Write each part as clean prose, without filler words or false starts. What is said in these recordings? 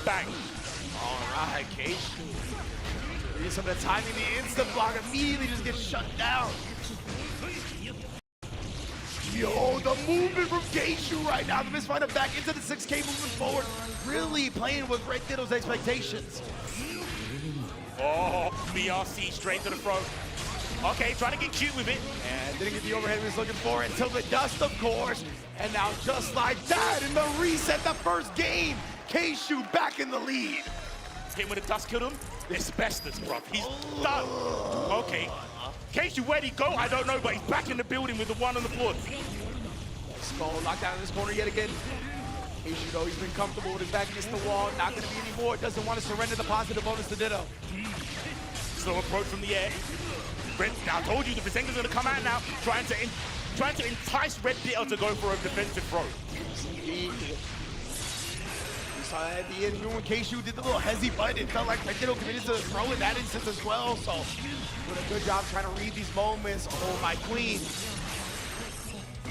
bang. All right, Keishu. Maybe some of the timing, the instant block immediately just gets shut down. Yo, the movement from Keishu right now. The misfinder back into the 6K, moving forward. Really playing with Red Ditto's expectations. Oh, BRC straight to the throat. Okay, trying to get cute with it. And didn't get the overhead he was looking for until the dust, of course. And now just like that, in the reset, the first game, Keishu back in the lead. Hit when the dust killed him. Asbestos, bro. He's done. Okay. Keishu, where'd he go? I don't know, but he's back in the building with the one on the board. Skull locked down in this corner yet again. Keishu, though, he's been comfortable with his back against the wall. Not going to be anymore. Doesn't want to surrender the positive bonus to Ditto. Slow approach from the air. I told you the Brisenga's going to come out now, trying to entice Red Ditto to go for a defensive throw. We saw that at the end when Keishu did the little hezzy button. It felt like Red Ditto committed to the throw in that instance as well. So, doing a good job trying to read these moments. Oh, my queen.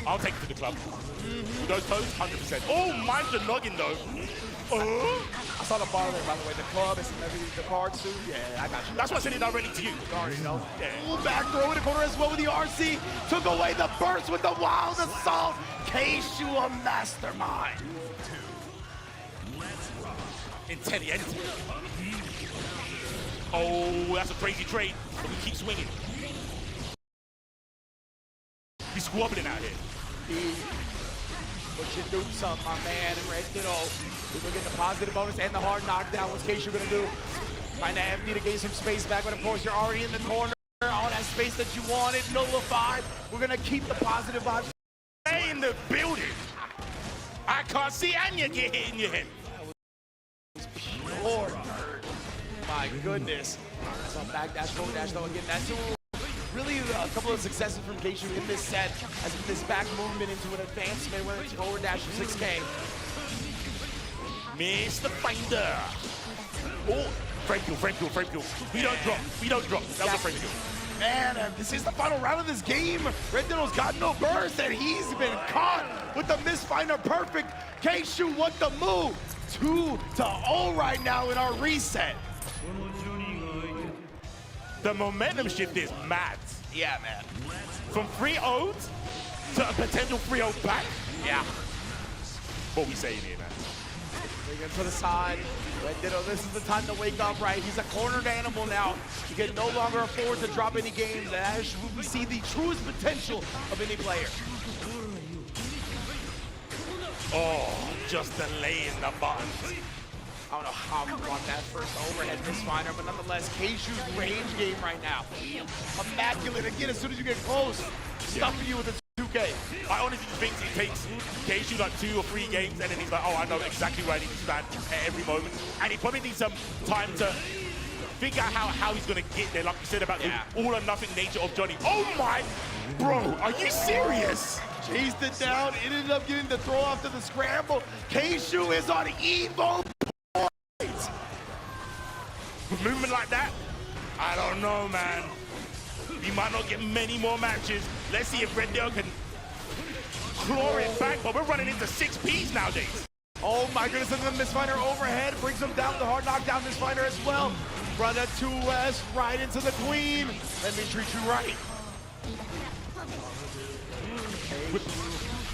I'll take it to the club. With those toes, 100%. Oh, mine's the noggin though. I saw the bar there, by the way. The club is everything, the card suit. Yeah, I got you. That's why I said it directly to you. You already know. Yeah. Back throw in the corner as well with the RC. Took away the burst with the wild assault. Keishu, a mastermind. Intelligent. Oh, that's a crazy trade, but we keep swinging. We squabbling out here. What you do, son, my man, and Red Ditto. We're getting the positive bonus and the hard knockdown. What's Keishu gonna do? Trying to empty to gain some space back, but of course you're already in the corner. All that space that you wanted, nullified. We're gonna keep the positive vibes. Stay in the building. I can't see Anya get hit in your head. That was pure nerd. My goodness. So back dash, forward dash, though, again, that's really a couple of successes from Keishu in this set as this back movement into an advancement where it's forward dash to 6K. Mr. Finder. Oh, frame kill. We don't drop. That was a frame kill. Man, this is the final round of this game. Red Ditto's got no burst, and he's been caught with the misfinder perfect. Keishu, what the move? 2-0 right now in our reset. The momentum shift is mad. Yeah, man. From 3-0 to a potential 3-0 back. Yeah. What we saying here, man? Bring him to the side. Red Ditto, this is the time to wake up, right? He's a cornered animal now. He can no longer afford to drop any games. And as we see the truest potential of any player. Oh, just delaying the buttons. I don't know how we want that first overhead misfinder, but nonetheless, Keishu's range game right now. Immaculate. Again, as soon as you get close, stuffing you with a 2K. I honestly just think it takes Keishu like 2 or 3 games, and then he's like, oh, I know exactly where I need to stand at every moment. And he probably needs some time to figure out how he's going to get there, like you said about the all or nothing nature of Johnny. Oh my, bro, are you serious? Chased it down, ended up getting the throw off to the scramble. Keishu is on EVO. With movement like that, I don't know, man. We might not get many more matches. Let's see if Red Ditto can claw it back, but we're running into 6Ps nowadays. Oh my goodness, and the misfinder overhead brings him down, the hard knockdown misfinder as well. Run a 2S right into the queen. Let me treat you right.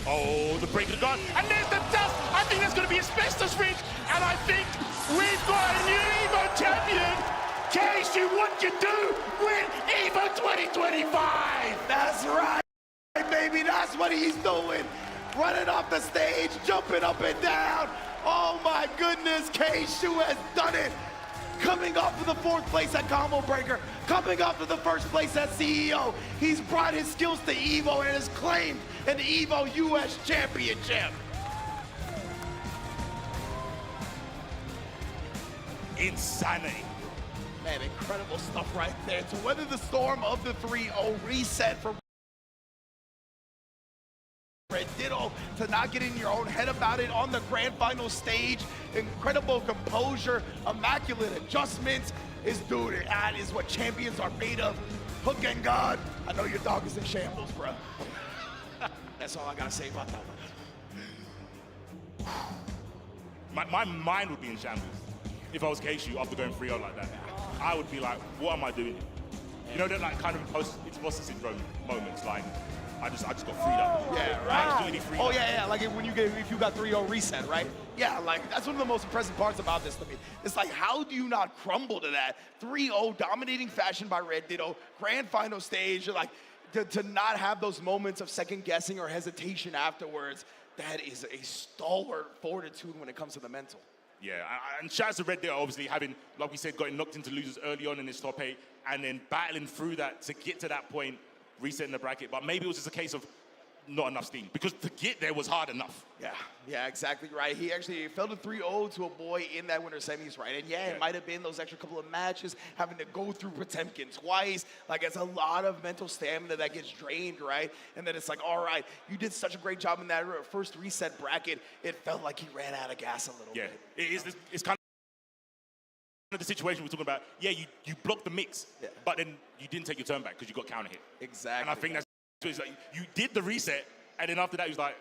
Oh, the break of the gun, and there's the dust. I think there's going to be asbestos ring, and I think we've got a new EVO champion. Keishu, what you do? Win EVO 2025. That's right, baby. That's what he's doing. Running off the stage, jumping up and down. Oh my goodness, Keishu has done it. Coming off of the 4th place at Combo Breaker, coming off of the 1st place at CEO. He's brought his skills to EVO and has claimed an EVO US championship. Insanity. Man, incredible stuff right there. To weather the storm of the 3-0 reset for Red Ditto, to not get in your own head about it on the grand final stage. Incredible composure, immaculate adjustments. Dude, that is what champions are made of. Hook and God. I know your dog is in shambles, bro. That's all I gotta say about that one. My mind would be in shambles. if I was Keishu after going 3-0 like that. I would be like, what am I doing? You know, that like kind of imposter syndrome moments, like I just got freed up. Yeah, right. I just really freed up. Yeah, like if you got 3-0 reset, right? Yeah, like that's one of the most impressive parts about this to me. It's like, how do you not crumble to that 3-0 dominating fashion by Red Ditto, grand final stage, like to not have those moments of second guessing or hesitation afterwards? That is a stalwart fortitude when it comes to the mental. Yeah, and shout out to Red Ditto, obviously having, like we said, gotten knocked into losers early on in his top 8, and then battling through that to get to that point, resetting the bracket. But maybe it was just a case of not enough steam, because to get there was hard enough. Yeah, exactly right. He actually fell to 3-0 to a boy in that winter semis, right? And yeah, it might have been those extra couple of matches, having to go through Potemkin twice. Like, it's a lot of mental stamina that gets drained, right? And then it's like, all right, you did such a great job in that first reset bracket. It felt like he ran out of gas a little bit. Yeah, it's kind of the situation we're talking about. Yeah, you blocked the mix, but then you didn't take your turn back because you got counter hit. Exactly. And I think that's like, you did the reset, and then after that, he was like,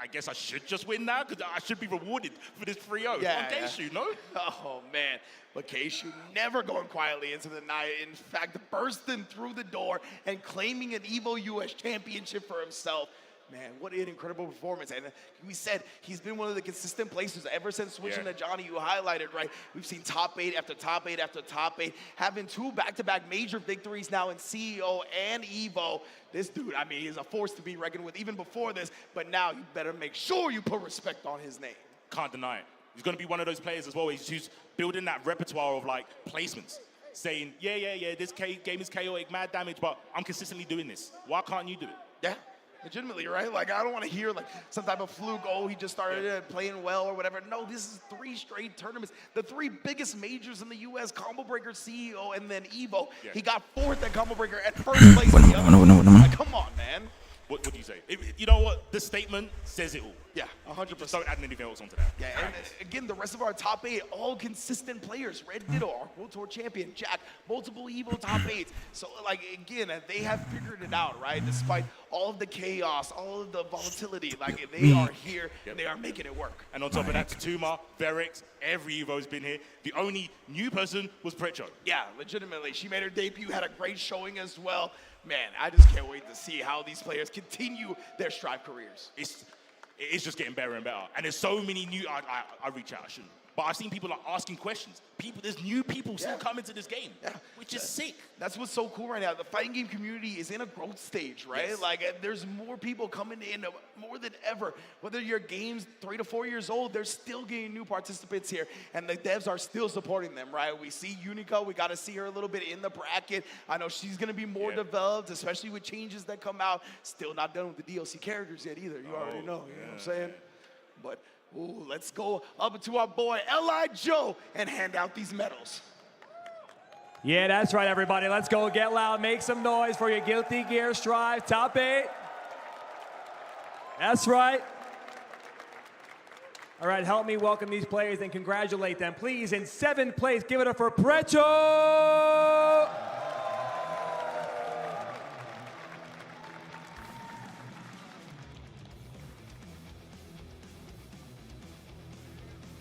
I guess I should just win now because I should be rewarded for this 3-0. Yeah, Keishu, no? Oh, man. But Keishu never going quietly into the night. In fact, bursting through the door and claiming an EVO US championship for himself. Man, what an incredible performance. And we said he's been one of the consistent places ever since switching to Johnny, you highlighted, right? We've seen top 8 after top 8 after top 8, having 2 back-to-back major victories now in CEO and EVO. This dude, I mean, he's a force to be reckoned with even before this, but now you better make sure you put respect on his name. Can't deny it. He's going to be one of those players as well. He's building that repertoire of, like, placements, saying, yeah, this game is chaotic, mad damage, but I'm consistently doing this. Why can't you do it? Yeah. Legitimately, right? Like, I don't want to hear like some type of fluke, oh, he just started playing well or whatever. No, this is 3 straight tournaments. The 3 biggest majors in the U.S., Combo Breaker, CEO, and then EVO. Yeah. He got 4th at Combo Breaker at first place. Like, come on, man. What do you say? You know what? The statement says it all. Yeah, 100%. Just don't add anything else onto that. Yeah, and again, the rest of our top 8, all consistent players. Red Ditto, our World Tour champion. Jack, multiple EVO top 8s. So, like, again, they have figured it out, right? Despite all of the chaos, all of the volatility, like, they are here, and they are making it work. And on top of that, Tatuma, Verix, every EVO's been here. The only new person was Precho. Yeah, legitimately. She made her debut, had a great showing as well. Man, I just can't wait to see how these players continue their Strive careers. It's just getting better and better. And there's so many new, I reach out, I shouldn't. But I've seen people like asking questions. There's new people still coming to this game, which is sick. That's what's so cool right now. The fighting game community is in a growth stage, right? Yes. Like, there's more people coming in more than ever. Whether your game's 3 to 4 years old, they're still getting new participants here, and the devs are still supporting them, right? We see Unica. We got to see her a little bit in the bracket. I know she's going to be more developed, especially with changes that come out. Still not done with the DLC characters yet either. You already know, you know what I'm saying? But ooh, let's go up to our boy L.I. Joe and hand out these medals. Yeah, that's right, everybody. Let's go get loud. Make some noise for your Guilty Gear Strive top 8. That's right. All right, help me welcome these players and congratulate them. Please, in 7th place, give it up for Precho.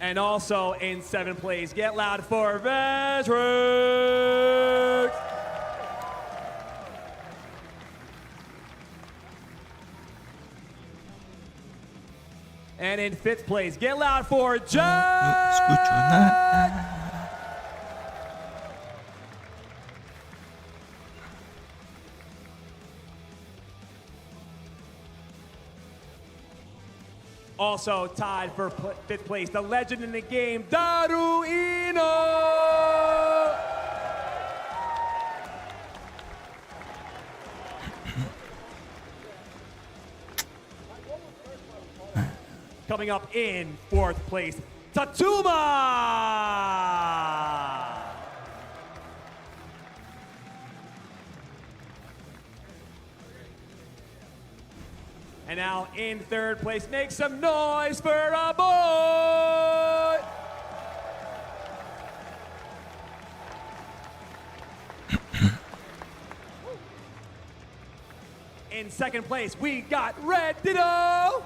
And also in 7th place, get loud for Veterans. And in 5th place, get loud for Jack. Also tied for 5th place, the legend in the game, Daruino. Coming up in 4th place, Tatuma. And now in 3rd place, make some noise for our boy. In 2nd place, we got Red Ditto.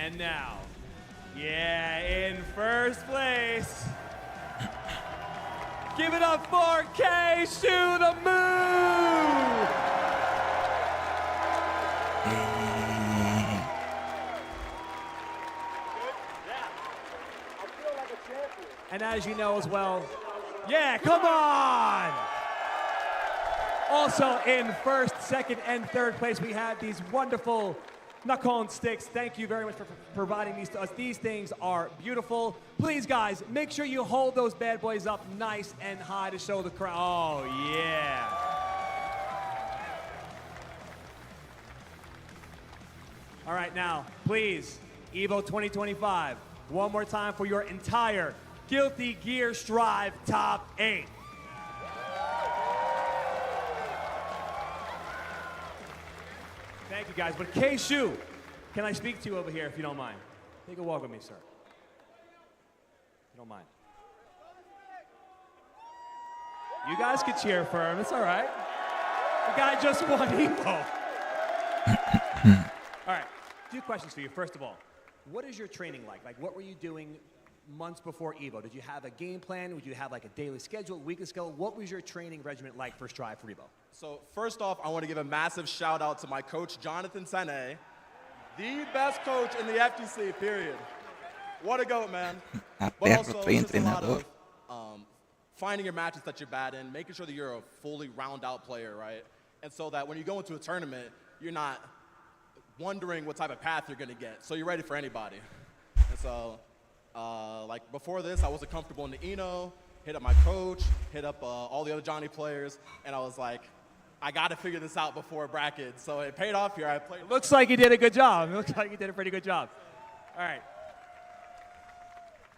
And now, yeah, in first place, give it up for K-Shu the Move! And as you know as well, yeah, come on! Also in first, second, and third place, we have these wonderful knuckle sticks. Thank you very much for providing these to us. These things are beautiful. Please, guys, make sure you hold those bad boys up nice and high to show the crowd. Oh, yeah. All right, now, please, EVO 2025, one more time for your entire Guilty Gear Strive Top 8. Thank you, guys. But K-Shu, can I speak to you over here if you don't mind? Take a walk with me, sir. If you don't mind. You guys can cheer for him. It's all right. The guy just won EVO. All right, 2 questions for you. First of all, what is your training like? Like, what were you doing months before EVO? Did you have a game plan? Would you have like a daily schedule, weekly schedule? What was your training regimen like for Strive for EVO? So first off, I want to give a massive shout out to my coach, Jonathan Sene, the best coach in the FTC, period. What a goat, man. But also, it's just a lot of finding your matches that you're bad in, making sure that you're a fully round-out player, right? And so that when you go into a tournament, you're not wondering what type of path you're going to get. So you're ready for anybody. And so, like before this, I wasn't comfortable in the Eno, hit up my coach, hit up all the other Johnny players, and I was like, I got to figure this out before bracket. So it paid off here. I played. Looks like you did a good job. It looks like you did a pretty good job. All right.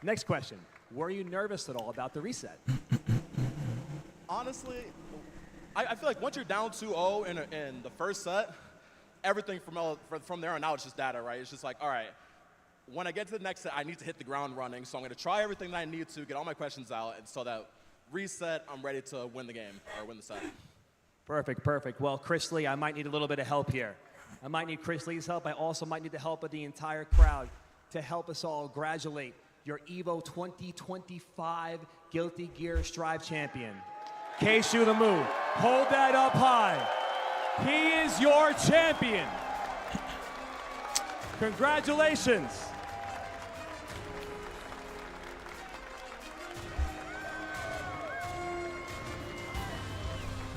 Next question. Were you nervous at all about the reset? Honestly, I feel like once you're down 2-0 in the first set, everything from there on out is just data, right? It's just like, all right, when I get to the next set, I need to hit the ground running. So I'm going to try everything that I need to, get all my questions out, and so that reset, I'm ready to win the game or win the set. Perfect, perfect. Well, Chris Lee, I might need a little bit of help here. I might need Chris Lee's help. I also might need the help of the entire crowd to help us all graduate your EVO 2025 Guilty Gear Strive champion, K-Shu the Move. Hold that up high. He is your champion. Congratulations.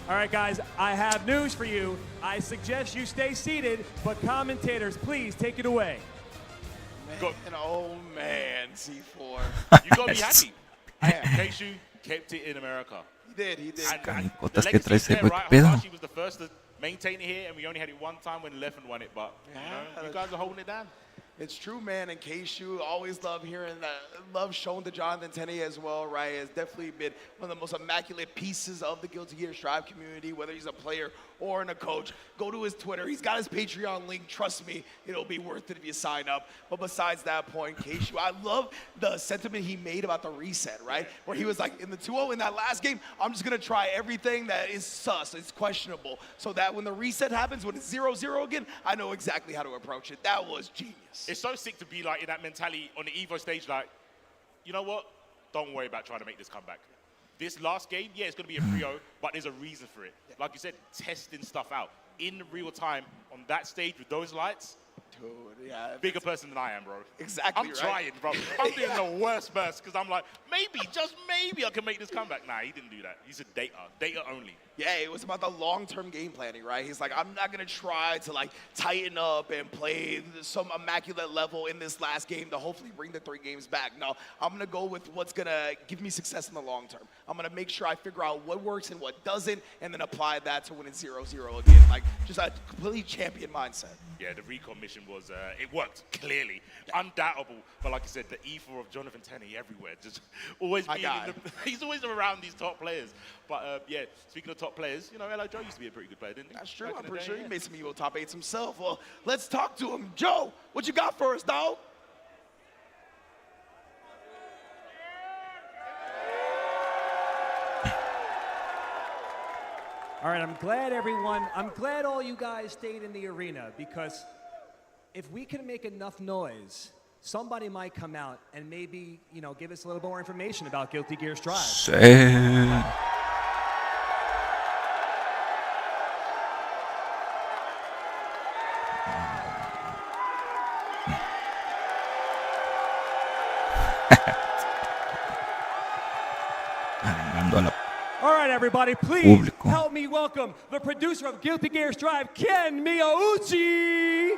All right, guys, I have news for you. I suggest you stay seated, but commentators, please take it away. Man, oh man, C4. You gotta be happy. K-Shu kept it in America. He did. And the legacy is there, right? Hashi was the first to maintain it here, and we only had it one time when Leffen won it, but you guys are holding it down. It's true, man, and K-Shu, always love hearing that, love showing to Jonathan Tenney as well, right? Has definitely been one of the most immaculate pieces of the Guilty Gear Strive community, whether he's a player or a coach. Go to his Twitter. He's got his Patreon link. Trust me, it'll be worth it if you sign up. But besides that point, K-Shu, I love the sentiment he made about the reset, right? Where he was like, in the 2-0 in that last game, I'm just going to try everything that is sus, it's questionable, so that when the reset happens, when it's 0-0 again, I know exactly how to approach it. That was genius. It's so sick to be like in that mentality on the EVO stage, like, you know what? Don't worry about trying to make this comeback. This last game, yeah, it's going to be a 3-0, but there's a reason for it. Like you said, testing stuff out in real time on that stage with those lights. Dude, yeah. Bigger person than I am, bro. Exactly, I'm trying, bro. I'm doing the worst burst because I'm like, maybe, just maybe I can make this comeback. Nah, he didn't do that. He said data only. Yeah, it was about the long-term game planning, right? He's like, I'm not going to try to, like, tighten up and play some immaculate level in this last game to hopefully bring the 3 games back. No, I'm going to go with what's going to give me success in the long term. I'm going to make sure I figure out what works and what doesn't, and then apply that to winning 0-0 again. Like, just a completely champion mindset. Yeah, the recon mission was, it worked, clearly. Undoubtable. But like I said, the ether of Jonathan Tenney everywhere. Just always being he's always around these top players. But yeah, speaking of top players, you know, L.O. Joe used to be a pretty good player, didn't he? That's true. I'm pretty sure he made some EVO top 8s himself. Well, let's talk to him. Joe, what you got for us, dog? All right, I'm glad all you guys stayed in the arena because if we can make enough noise, somebody might come out and maybe, give us a little more information about Guilty Gear Strive. Sí. Arengando a la All right, everybody, please Público. help me welcome the producer of Guilty Gear Strive, Ken Miyauchi.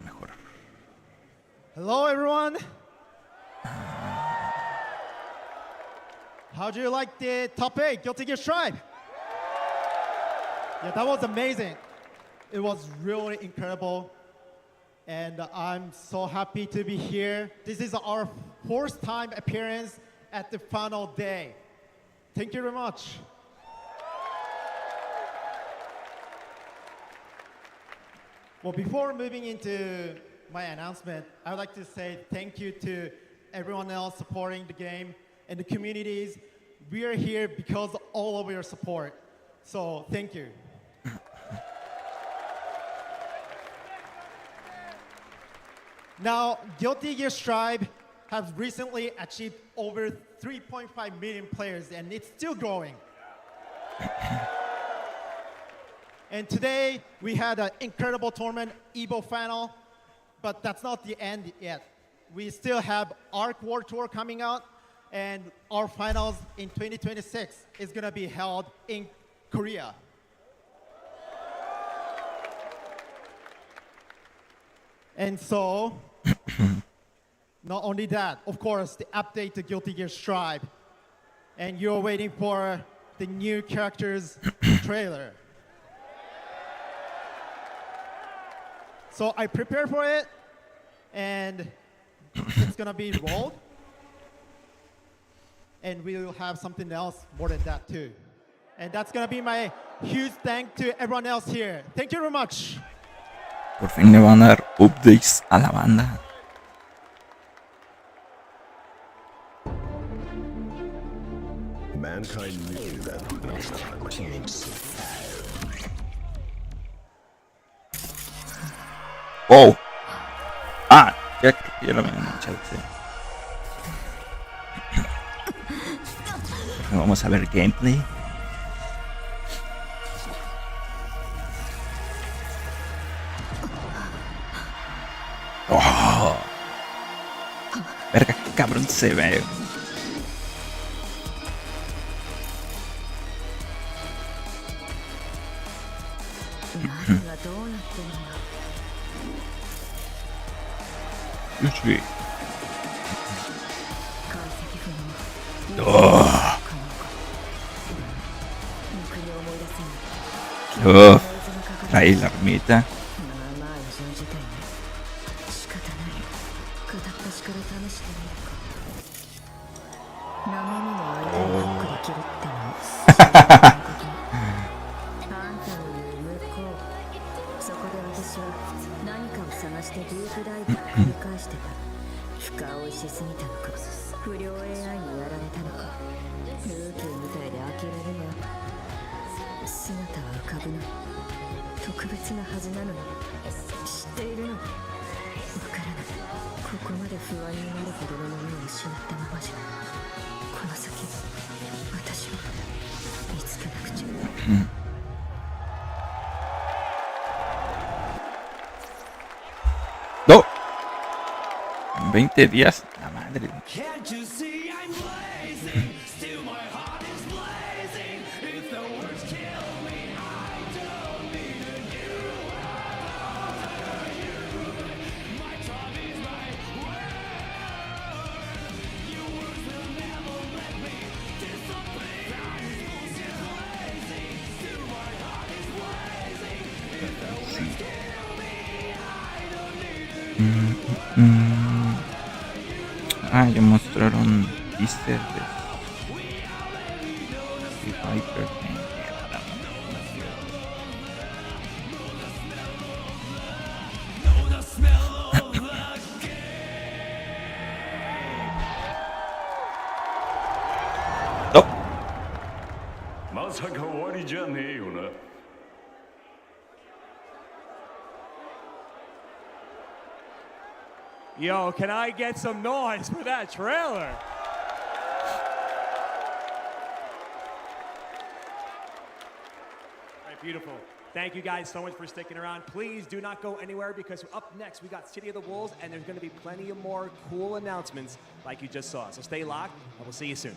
mejor. Hello, everyone. How do you like the top 8 Guilty Gear Strive? Yeah, that was amazing. It was really incredible. And I'm so happy to be here. This is our fourth time appearance at the final day. Thank you very much. Well, before moving into my announcement, I would like to say thank you to everyone else supporting the game and the communities. We are here because of all of your support. So thank you. Now, Guilty Gear Strive has recently achieved over 3.5 million players, and it's still growing. And today, we had an incredible tournament, EVO final, but that's not the end yet. We still have Arc War Tour coming out, and our finals in 2026 is gonna be held in Korea. And so, not only that, of course, the update to Guilty Gear Strive, and you're waiting for the new characters trailer. So I prepared for it, and it's gonna be rolled, and we will have something else more than that too. And that's gonna be my huge thank to everyone else here. Thank you very much. Por fin le van a dar updates a la banda. Mankind knew that ¡Wow! Ah, ya lo habían echado. Sí. Vamos a ver gameplay. ¡Oh! Verga, qué cabrón se ve. Sí. Trae la ermita. ¡No! En 20 días, la madre. Ah, ya mostraron teaser de Viper. じゃねえよな。Yo, can I get some noise for that trailer? All right, beautiful. Thank you guys so much for sticking around. Please do not go anywhere because up next we got City of the Wolves and there's going to be plenty of more cool announcements like you just saw. So stay locked and we'll see you soon.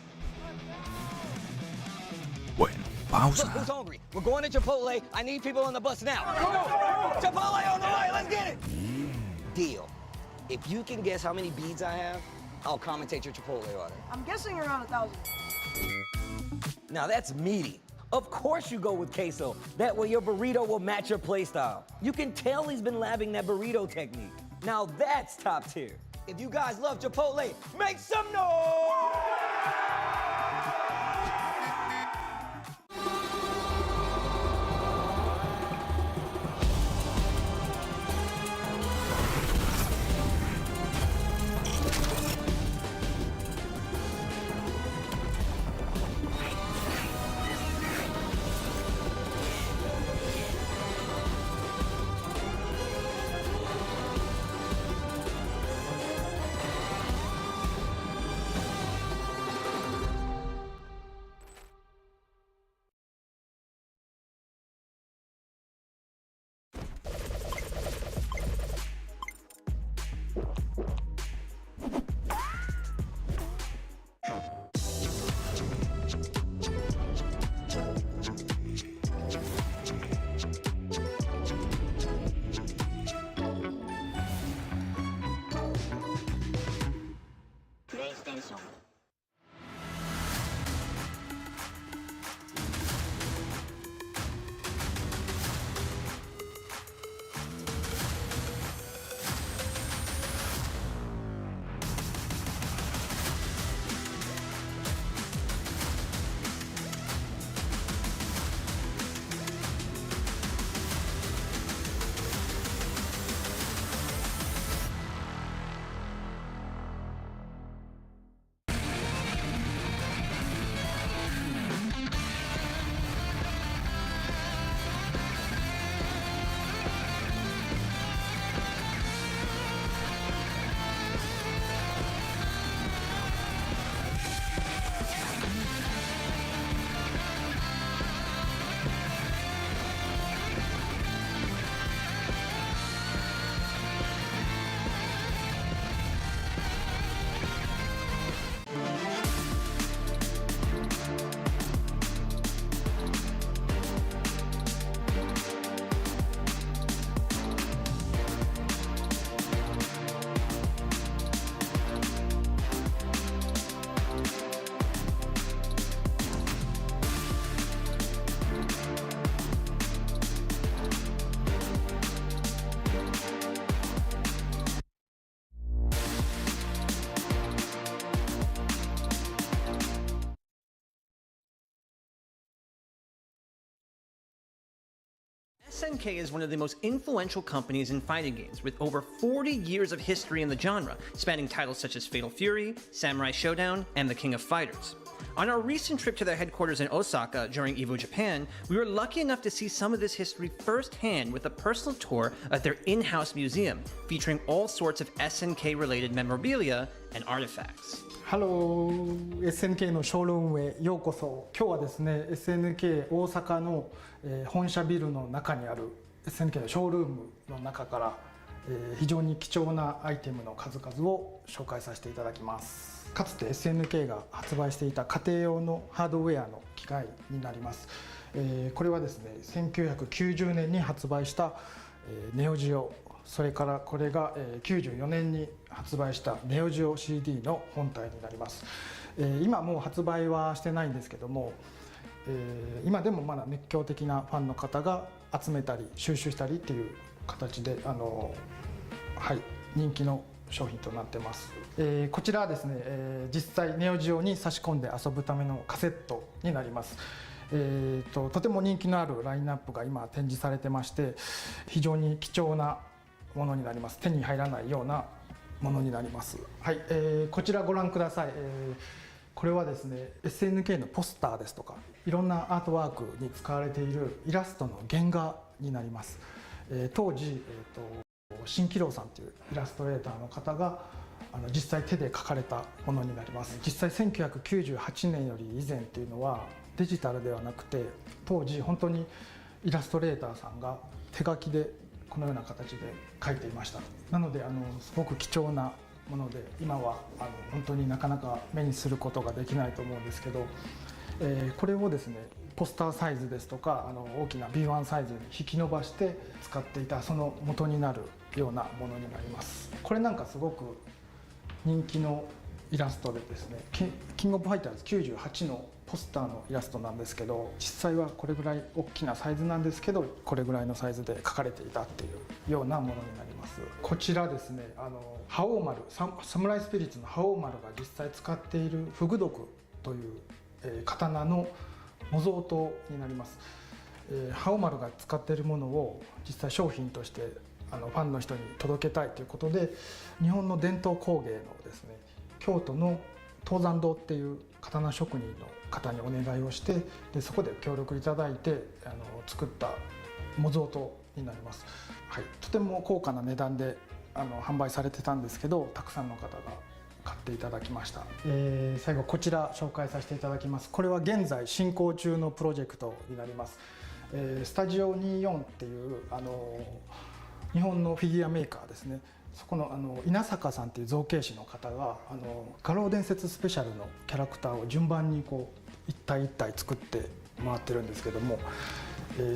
Bueno, pausa. Look, who's hungry? We're going to Chipotle. I need people on the bus now. Chipotle on the way. Let's get it. Deal. If you can guess how many beads I have, I'll commentate your Chipotle order. I'm guessing around 1,000. Now that's meaty. Of course you go with queso. That way your burrito will match your play style. You can tell he's been labbing that burrito technique. Now that's top tier. If you guys love Chipotle, make some noise! PlayStation. SNK is one of the most influential companies in fighting games, with over 40 years of history in the genre, spanning titles such as Fatal Fury, Samurai Showdown, and The King of Fighters. On our recent trip to their headquarters in Osaka during EVO Japan, we were lucky enough to see some of this history firsthand with a personal tour of their in-house museum, featuring all sorts of SNK-related memorabilia and artifacts. ハロー SNK のショールームへようこそ。今日はですね SNK 大阪の本社ビルの中にある SNK のショールームの中から非常に貴重なアイテムの数々を紹介させていただきます。かつて SNK が発売していた家庭用のハードウェアの機械になります。これはですね1990年に発売したネオジオ、それからこれが94年に発売したネオジオ CD の本体になります。今もう発売はしてないんですけども、今でもまだ熱狂的なファンの方が集めたり収集したりっていう形で人気の商品となってます。こちらはですね、実際ネオジオに差し込んで遊ぶためのカセットになります。とても人気のあるラインナップが今展示されてまして、非常に貴重なものになります。手に入らないようなものになります。はい、こちらご覧ください。これはですね SNK のポスターですとかいろんなアートワークに使われているイラストの原画になります。当時、新喜郎さんというイラストレーターの方が実際手で描かれたものになります。実際1998年より以前というのはデジタルではなくて当時本当にイラストレーターさんが手書きでこのような形で描いていました。なのですごく貴重なもので今は本当になかなか目にすることができないと思うんですけど、これをですねポスターサイズですとか大きな B1 サイズに引き伸ばして使っていたその元になるようなものになります。これなんかすごく人気のイラストでですねキングオブファイターズ98のポスターのイラストなんですけど実際はこれぐらい大きなサイズなんですけどこれぐらいのサイズで描かれていたっていうようなものになります。こちらですね覇王丸サムライスピリッツの覇王丸が実際使っているフグ毒という、刀の模造刀になります。覇王丸が使っているものを実際商品としてファンの人に届けたいということで日本の伝統工芸のですね京都の東山堂っていう刀職人の方にお願いをしてでそこで協力いただいて作った模造刀になります。はい、とても高価な値段で販売されてたんですけどたくさんの方が買っていただきました。最後こちら紹介させていただきます。これは現在進行中のプロジェクトになります。スタジオ24っていう日本のフィギュアメーカーですね。そこの稲坂さんっていう造形師の方が画廊伝説スペシャルのキャラクターを順番にこう一体一体作って回ってるんですけども、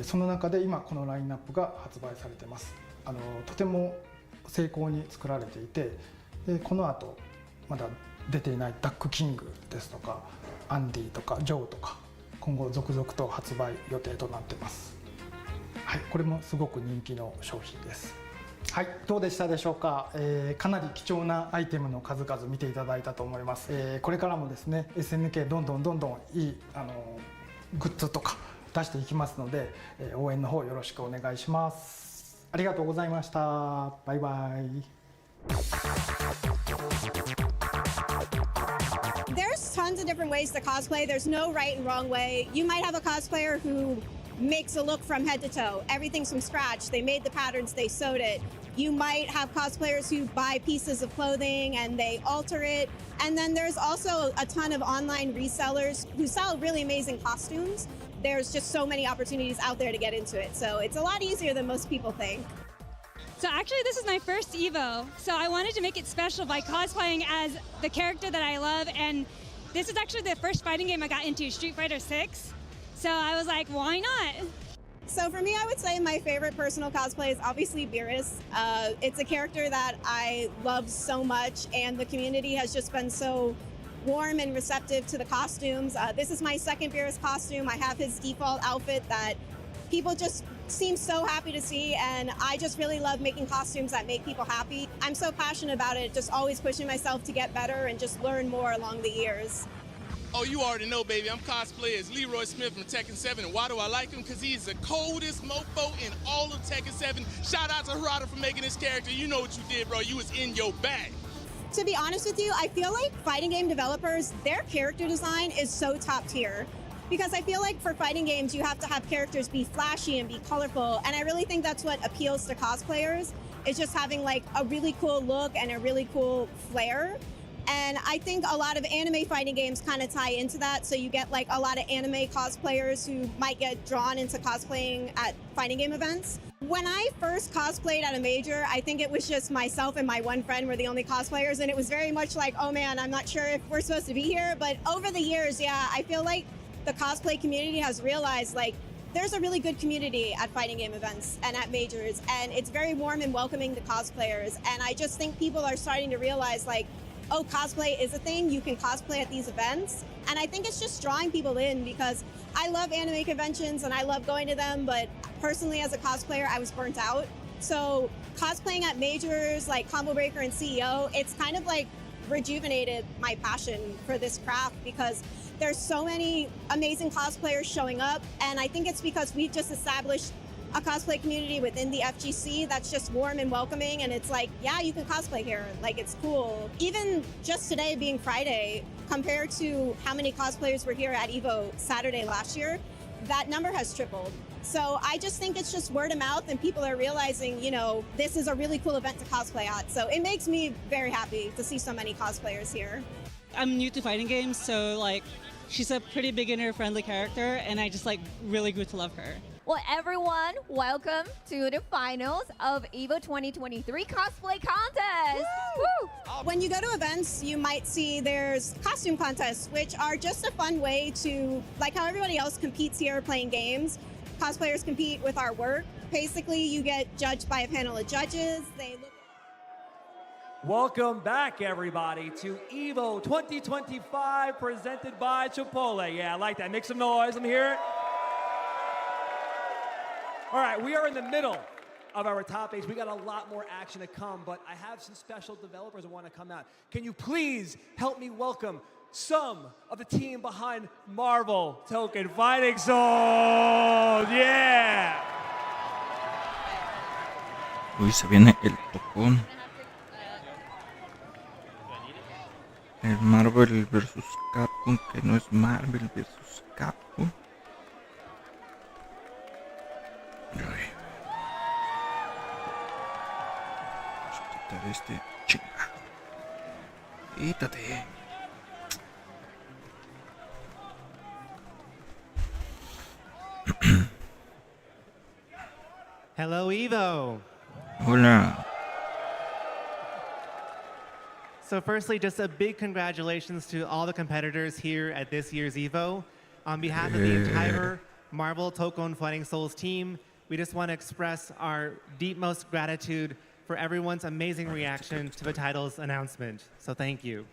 その中で今このラインナップが発売されてます。とても精巧に作られていてでこの後まだ出ていないダックキングですとかアンディとかジョーとか今後続々と発売予定となってます。はい、これもすごく人気の商品です。はい、どうでしたでしょうか。かなり貴重なアイテムの数々見ていただいたと思います。これからもですね SNK どんどんいいグッズとか出していきますので、応援の方よろしくお願いします。ありがとうございました。バイバイ。There's tons of different ways to cosplay. There's no right and wrong way. You might have a cosplayer who makes a look from head to toe. Everything's from scratch. They made the patterns, they sewed it. You might have cosplayers who buy pieces of clothing and they alter it. And then there's also a ton of online resellers who sell really amazing costumes. There's just so many opportunities out there to get into it. So it's a lot easier than most people think. So actually this is my first EVO. So I wanted to make it special by cosplaying as the character that I love. And this is actually the first fighting game I got into, Street Fighter 6. So I was like, why not? So for me, I would say my favorite personal cosplay is obviously Beerus. It's a character that I love so much, and the community has just been so warm and receptive to the costumes. This is my second Beerus costume. I have his default outfit that people just seem so happy to see, and I just really love making costumes that make people happy. I'm so passionate about it, just always pushing myself to get better and just learn more along the years. Oh, you already know, baby. I'm cosplay as Leroy Smith from Tekken 7. And why do I like him? Because he's the coldest mofo in all of Tekken 7. Shout out to Harada for making this character. You know what you did, bro. You was in your bag. To be honest with you, I feel like fighting game developers, their character design is so top tier. Because I feel like for fighting games, you have to have characters be flashy and be colorful. And I really think that's what appeals to cosplayers, is just having like a really cool look and a really cool flair. And I think a lot of anime fighting games kind of tie into that. So you get like a lot of anime cosplayers who might get drawn into cosplaying at fighting game events. When I first cosplayed at a major, I think it was just myself and my one friend were the only cosplayers. And it was very much like, oh man, I'm not sure if we're supposed to be here. But over the years, yeah, I feel like the cosplay community has realized like there's a really good community at fighting game events and at majors. And it's very warm and welcoming to cosplayers. And I just think people are starting to realize like, oh, cosplay is a thing, you can cosplay at these events. And I think it's just drawing people in because I love anime conventions and I love going to them, but personally as a cosplayer, I was burnt out. So cosplaying at majors like Combo Breaker and CEO, it's kind of like rejuvenated my passion for this craft because there's so many amazing cosplayers showing up. And I think it's because we've just established a cosplay community within the FGC that's just warm and welcoming, and it's like, yeah, you can cosplay here, like it's cool. Even just today being Friday, compared to how many cosplayers were here at EVO Saturday last year, that number has tripled. So I just think it's just word of mouth, and people are realizing, you know, this is a really cool event to cosplay at. So it makes me very happy to see so many cosplayers here. I'm new to fighting games, so like she's a pretty beginner-friendly character, and I just like really grew to love her. Well, everyone, welcome to the finals of EVO 2023 Cosplay Contest. Woo! When you go to events, you might see there's costume contests, which are just a fun way to, like how everybody else competes here playing games, cosplayers compete with our work. Basically, you get judged by a panel of judges. They look. Welcome back, everybody, to EVO 2025 presented by Chipotle. Yeah, I like that. Make some noise. Let me hear it. All right, we are in the middle of our top 8. We got a lot more action to come, but I have some special developers that want to come out. Can you please help me welcome some of the team behind Marvel Token Fighting Souls? Yeah! Uy, se viene el tocón. El Marvel vs. Capcom, que no es Marvel vs. Capcom. Vamos a quitar este chingado. Quítate. Hello, EVO. Hola. So firstly, just a big congratulations to all the competitors here at this year's EVO. On behalf of the entire Marvel Token Fighting Souls team, we just want to express our deepmost gratitude for everyone's amazing reaction to the title's announcement. So thank you.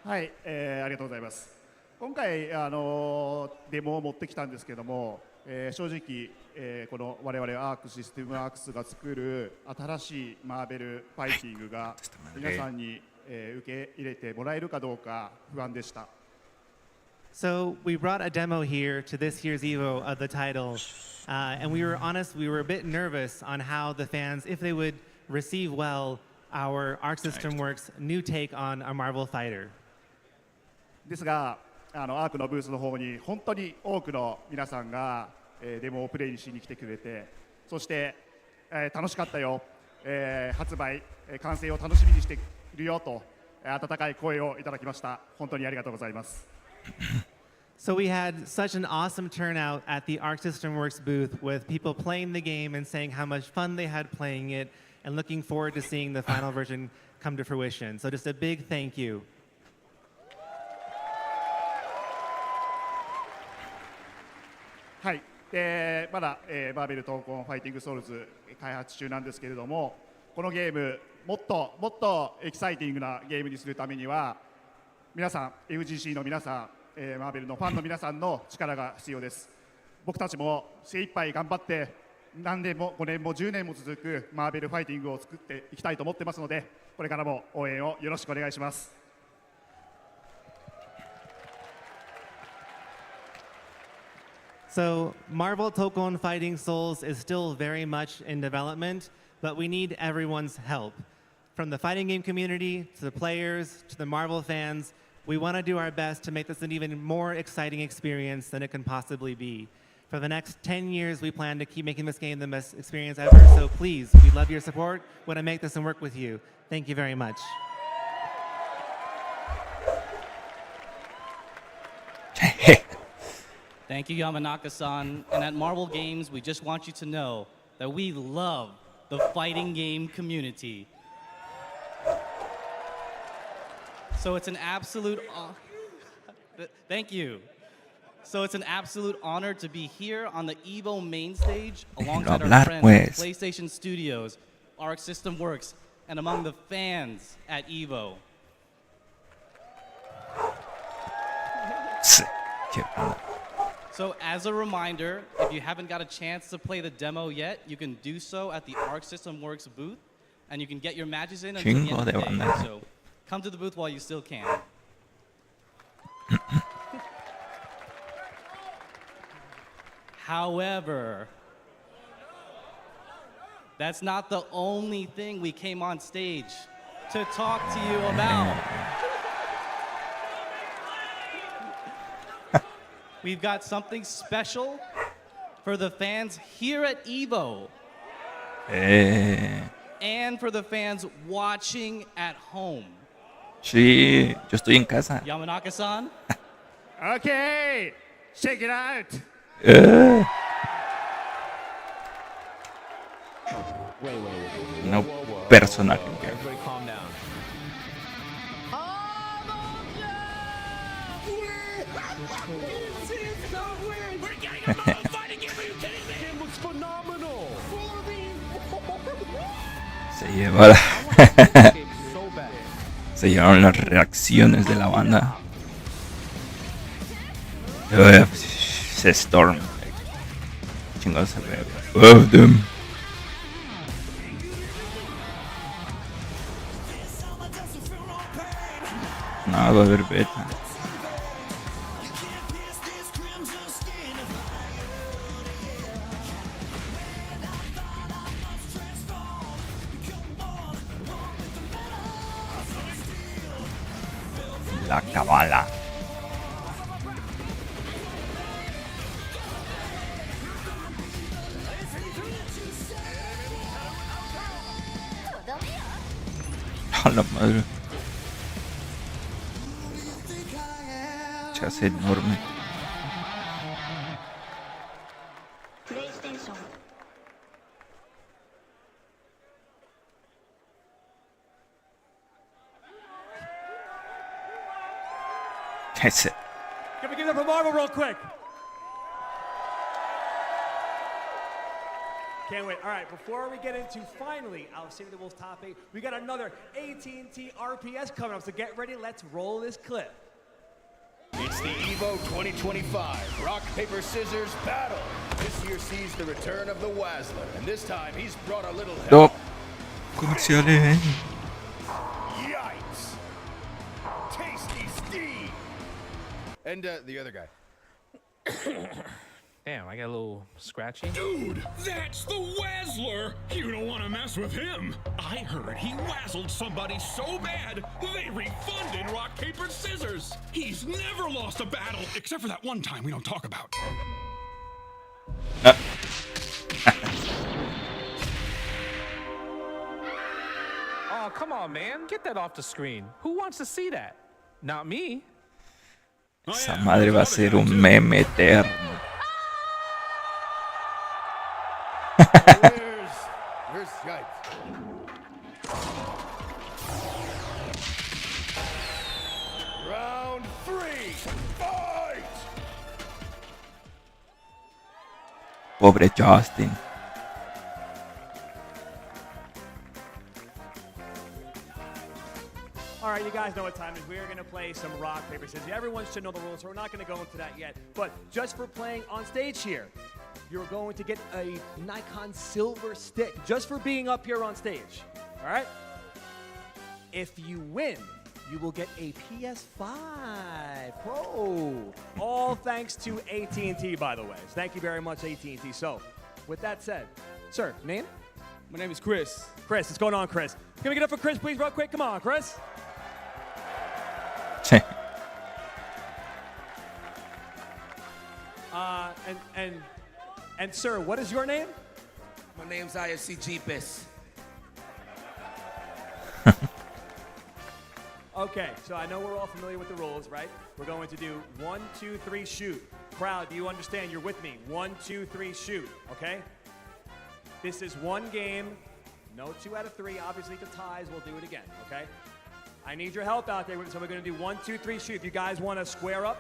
はい、ありがとうございます。今回デモを持ってきたんですけども、正直、この我々アークシステムアークスが作る新しいマーベルファイティングが皆さんに、受け入れてもらえるかどうか不安でした。So we brought a demo here to this year's EVO of the title, and we were honest, we were a bit nervous on how the fans, if they would receive well our Arc System Works new take on a Marvel fighter. ですが、アークのブースの方に本当に多くの皆さんが、デモをプレイにしに来てくれて、そして、楽しかったよ、発売、完成を楽しみにしているよと温かい声をいただきました。本当にありがとうございます。So we had such an awesome turnout at the Arc System Works booth with people playing the game and saying how much fun they had playing it and looking forward to seeing the final version come to fruition. So just a big thank you. はい、まだ、マーベル闘魂ファイティングソウルズ開発中なんですけれども、このゲームもっともっとエキサイティングなゲームにするためには皆さん FGC の皆さん、マーベルのファンの皆さんの力が必要です。僕たちも精一杯頑張って何年も5年も10年も続くマーベルファイティングを作っていきたいと思ってますので、これからも応援をよろしくお願いします。So Marvel Token Fighting Souls is still very much in development, but we need everyone's help. From the fighting game community, to the players, to the Marvel fans, we want to do our best to make this an even more exciting experience than it can possibly be. For the next 10 years, we plan to keep making this game the best experience ever, so please, we love your support. We want to make this and work with you. Thank you very much. Thank you, Yamanaka-san. And at Marvel Games, we just want you to know that we love the fighting game community. So it's an absolute thank you. So it's an absolute honor to be here on the EVO main stage alongside our friends at PlayStation Studios, Arc System Works, and among the fans at EVO. So as a reminder, if you haven't got a chance to play the demo yet, you can do so at the Arc System Works booth, and you can get your matches in until the end of the day. So come to the booth while you still can. However, that's not the only thing we came on stage to talk to you about. We've got something special for the fans here at EVO. And for the fans watching at home. Sí, yo estoy en casa. Yamanaka-san? Okay, check it out. No personaje. Everybody calm down. Se lleva la... Se llevaron las reacciones de la banda. Se Storm. Chingón se ve. Damn. No, va a haber beta. La cabala. A la madre. Se hace enorme. That's it. Can we give it up for Marvel real quick? Can't wait. All right, before we get into finally our City of the Wolves top 8, we got another AT&T RPS coming up, so get ready. Let's roll this clip. It's the EVO 2025 Rock, Paper, Scissors Battle. This year sees the return of the Wazzler, and this time he's brought a little help. Comerciales. Yikes! Tasty Steve! And the other guy. Damn, I got a little scratchy. Dude, that's the Wazzler! You don't want to mess with him. I heard he wazzled somebody so bad, they refunded rock, paper, scissors. He's never lost a battle, except for that one time we don't talk about. Oh, come on, man. Get that off the screen. Who wants to see that? Not me. Esa madre va a ser un meme eterno. Where's Skype? Round 3, fight! Pobre Justin. All right, you guys know what time it is. We're going to play some rock, paper, scissors. Everyone should know the rules, so we're not going to go into that yet. But just for playing on stage here, you're going to get a Nikon silver stick just for being up here on stage. All right? If you win, you will get a PS5 Pro. All thanks to AT&T, by the way. Thank you very much, AT&T. So, with that said, sir, name? My name is Chris. Chris, what's going on, Chris? Can we get up for Chris, please, real quick? Come on, Chris. And sir, what is your name? My name's IFC Jeepus. Okay, so I know we're all familiar with the rules, right? We're going to do 1, 2, 3, shoot. Crowd, do you understand? You're with me. 1, 2, 3, shoot, okay? This is one game. No 2 out of 3. Obviously, the ties, we'll do it again, okay? I need your help out there, so we're going to do 1, 2, 3, shoot. If you guys want to square up,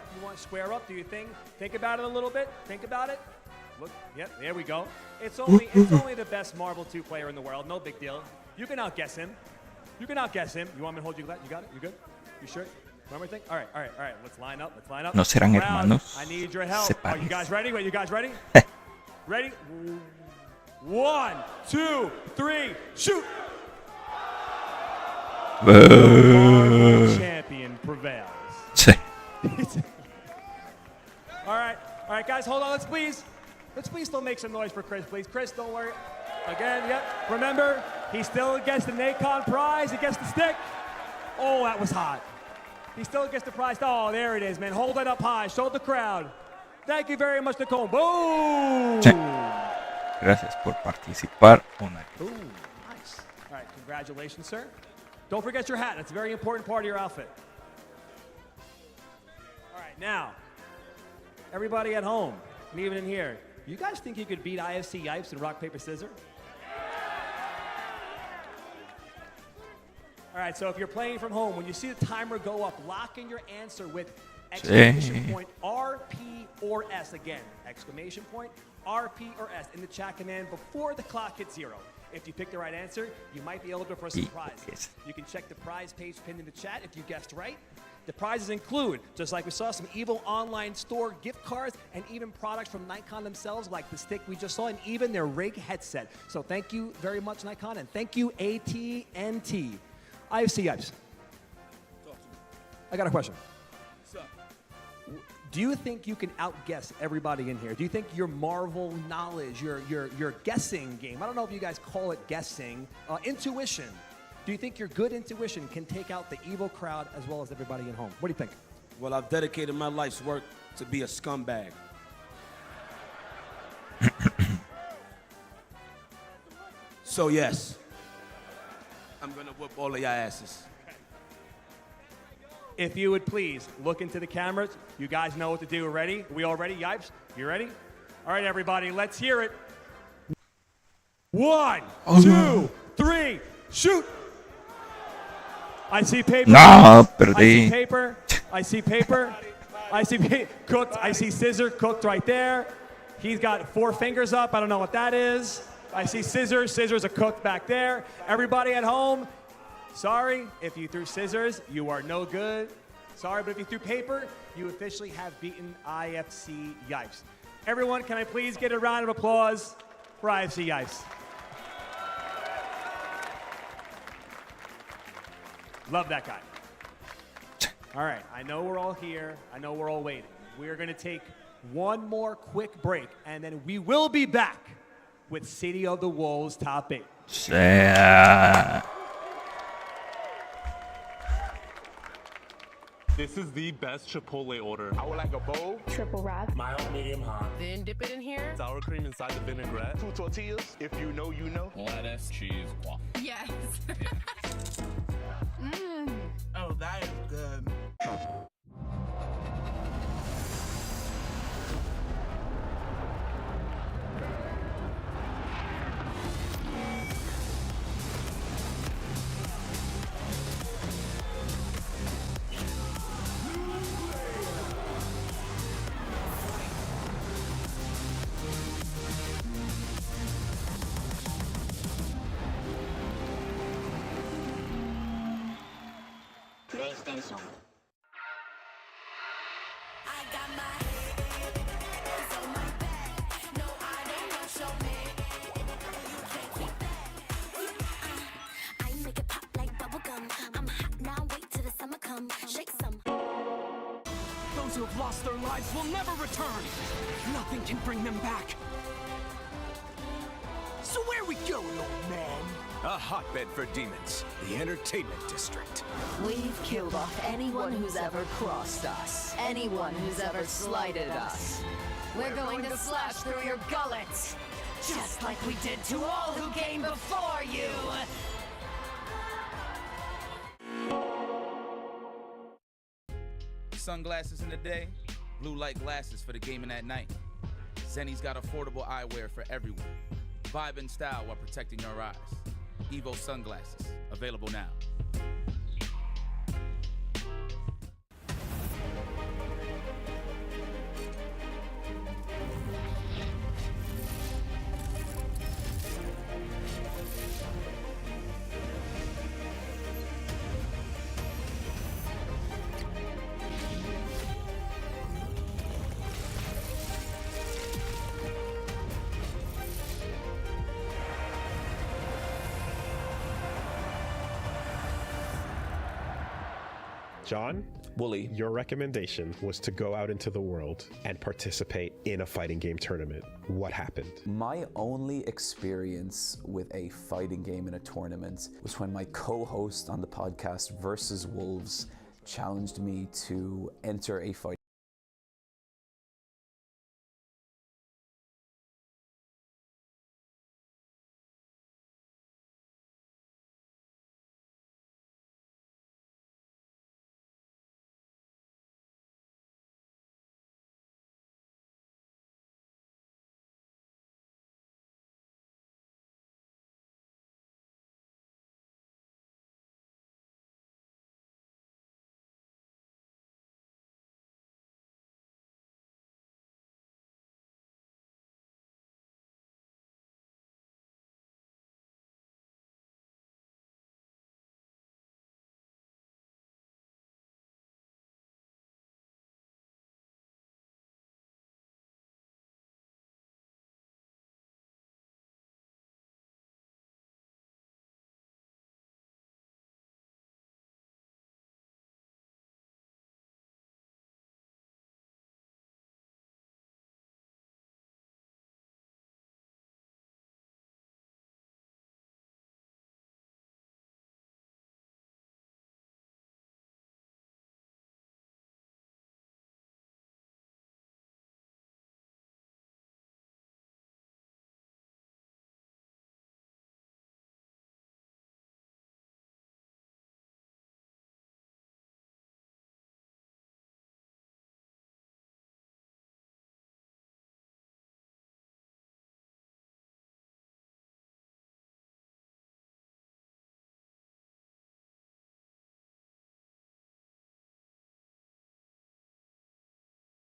do your thing. Think about it a little bit. Think about it. Look, yep, there we go. It's only the best Marvel 2 player in the world. No big deal. You can outguess him. You can outguess him. You want me to hold you? You got it? You good? You sure? One more thing? All right. Let's line up. No serán Crowd, hermanos. I need your help. Are you guys ready? Wait, you guys ready? Ready? 1, 2, 3, shoot! Champion prevails. All right, guys, hold on. Let's please. Let's please still make some noise for Chris, please. Chris, don't worry. Again, yep. Remember, he still gets the Nacon prize. He gets the stick. Oh, that was hot. He still gets the prize. Oh, there it is, man. Hold it up high. Show the crowd. Thank you very much, Nicole. Boom! Gracias por participar. Ooh, nice. All right, congratulations, sir. Don't forget your hat. That's a very important part of your outfit. All right, now, everybody at home, and even in here, you guys think you could beat IFC Yipes in rock, paper, scissors? All right, so if you're playing from home, when you see the timer go up, lock in your answer with exclamation point RP or S. Again, exclamation point RP or S in the chat command before the clock hits 0. If you pick the right answer, you might be eligible for a surprise. You can check the prize page pinned in the chat if you guessed right. The prizes include, just like we saw, some EVO online store gift cards and even products from Nikon themselves, like the stick we just saw, and even their rig headset. So thank you very much, Nikon, and thank you, AT&T. IFC Yipes. I got a question. Do you think you can outguess everybody in here? Do you think your Marvel knowledge, your guessing game, I don't know if you guys call it guessing, intuition, do you think your good intuition can take out the EVO crowd as well as everybody at home? What do you think? Well, I've dedicated my life's work to be a scumbag. So yes, I'm gonna whoop all of your asses. If you would please look into the cameras. You guys know what to do. Ready? Are we all ready? Yipes, you ready? All right, everybody, let's hear it. 1, 2, 3, shoot! I see paper. No, I perdí. see paper. I see paper. I see cooked. I see scissor cooked right there. He's got 4 fingers up. I don't know what that is. I see scissors. Scissors are cooked back there. Everybody at home, sorry if you threw scissors, you are no good. Sorry, but if you threw paper, you officially have beaten IFC Yipes. Everyone, can I please get a round of applause for IFC Yipes? Love that guy. All right, I know we're all here. I know we're all waiting. We're going to take one more quick break, and then we will be back with City of the Wolves Top 8. This is the best Chipotle order. I would like a bowl. Triple wrap. Mild, medium, hot. Then dip it in here. Sour cream inside the vinaigrette. 2 tortillas. If you know, you know. Lettuce, cheese, waffle. Yes. Oh, that is good. PlayStation. Those who have lost their lives will never return. Nothing can bring them back. So where we going, old man? A hotbed for demons, the entertainment district. We've killed off anyone who's ever crossed us. Anyone who's ever slighted us. We're going to slash through your gullets. Just like we did to all who came before you. Sunglasses in the day, blue light glasses for the gaming at night. Zenny's got affordable eyewear for everyone. Vibe and style while protecting your eyes. EVO sunglasses, available now. John, Wooly, your recommendation was to go out into the world and participate in a fighting game tournament. What happened? My only experience with a fighting game in a tournament was when my co-host on the podcast Versus Wolves challenged me to enter a fight.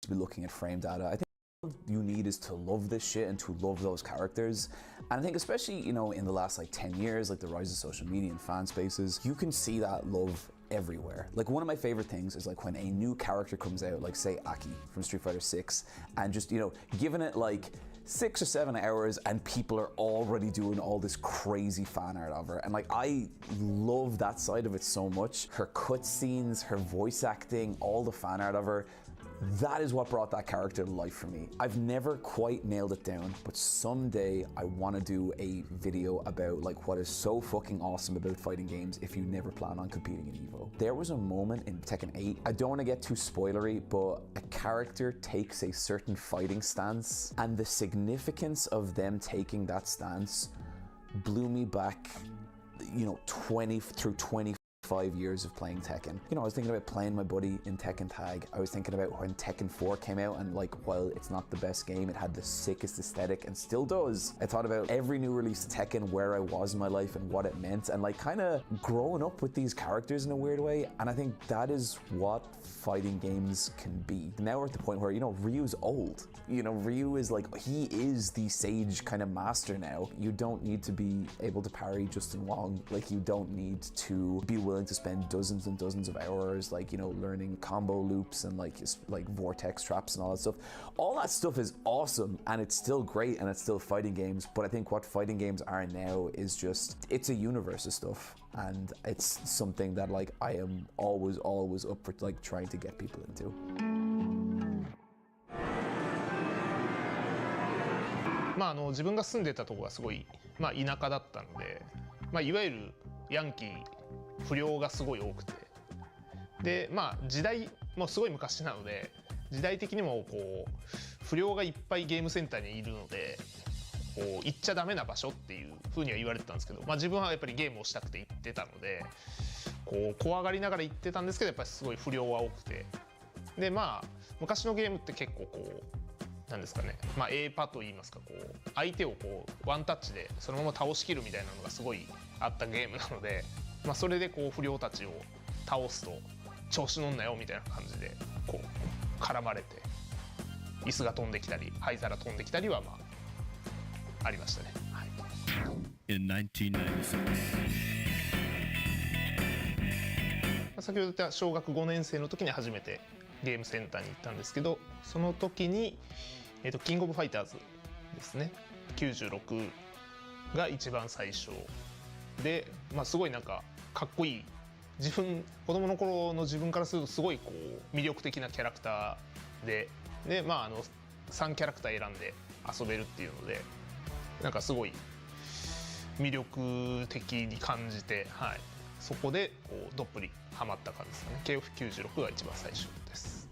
Be looking at frame data. I think all you need is to love this shit and to love those characters. And I think especially, you know, in the last like 10 years, like the rise of social media and fan spaces, you can see that love everywhere. Like one of my favorite things is like when a new character comes out, like say Aki from Street Fighter 6, and just, you know, giving it like 6 or 7 hours and people are already doing all this crazy fan art of her. And like, I love that side of it so much. Her cutscenes, her voice acting, all the fan art of her, that is what brought that character to life for me. I've never quite nailed it down, but someday I want to do a video about like what is so fucking awesome about fighting games if you never plan on competing in EVO. There was a moment in Tekken 8, I don't want to get too spoilery, but a character takes a certain fighting stance, and the significance of them taking that stance blew me back, you know, 25 years of playing Tekken. You know, I was thinking about playing my buddy in Tekken Tag. I was thinking about when Tekken 4 came out, and like, while it's not the best game, it had the sickest aesthetic and still does. I thought about every new release of Tekken, where I was in my life and what it meant, and like kind of growing up with these characters in a weird way. And I think that is what fighting games can be. Now we're at the point where, you know, Ryu's old. You know, Ryu is like, he is the sage kind of master now. You don't need to be able to parry Justin Wong. Like, you don't need to be willing to spend dozens and dozens of hours, like, you know, learning combo loops and like vortex traps and all that stuff. All that stuff is awesome, and it's still great, and it's still fighting games. But I think what fighting games are now is just, it's a universe of stuff, and it's something that like I am always up for like trying to get people into. まあ自分が住んでたところがすごい田舎だったので、いわゆるヤンキー不良がすごい多くて、で時代もすごい昔なので、時代的にもこう不良がいっぱいゲームセンターにいるので、こう行っちゃダメな場所っていう風には言われてたんですけど、自分はやっぱりゲームをしたくて行ってたので、こう怖がりながら行ってたんですけど、やっぱりすごい不良は多くて、で昔のゲームって結構こうなんですかね、A パと言いますか、こう相手をこうワンタッチでそのまま倒しきるみたいなのがすごいあったゲームなので、それでこう不良たちを倒すと調子乗んなよみたいな感じでこう絡まれて、椅子が飛んできたり灰皿飛んできたりはありましたね。はい。In 1996. 先ほど言った小学5年生の時に初めてゲームセンターに行ったんですけど、その時にキングオブファイターズですね、96が一番最初で、すごいなんかかっこいい子供の頃の自分からするとすごいこう魅力的なキャラクターで、3キャラクター選んで遊べるっていうので、なんかすごい魅力的に感じて、はい、そこでこうどっぷりハマった感じですかね。KF96 が一番最初です。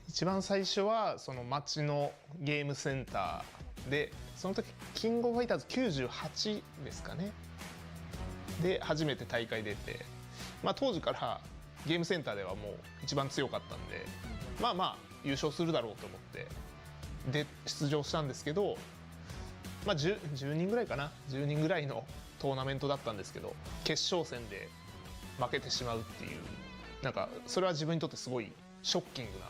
一番最初はその町のゲームセンターで、その時キングオブファイターズ98ですかねで初めて大会出て、当時からゲームセンターではもう一番強かったんで、優勝するだろうと思ってで出場したんですけど、10人ぐらいかな、10人ぐらいのトーナメントだったんですけど、決勝戦で負けてしまうっていう、なんかそれは自分にとってすごいショッキングな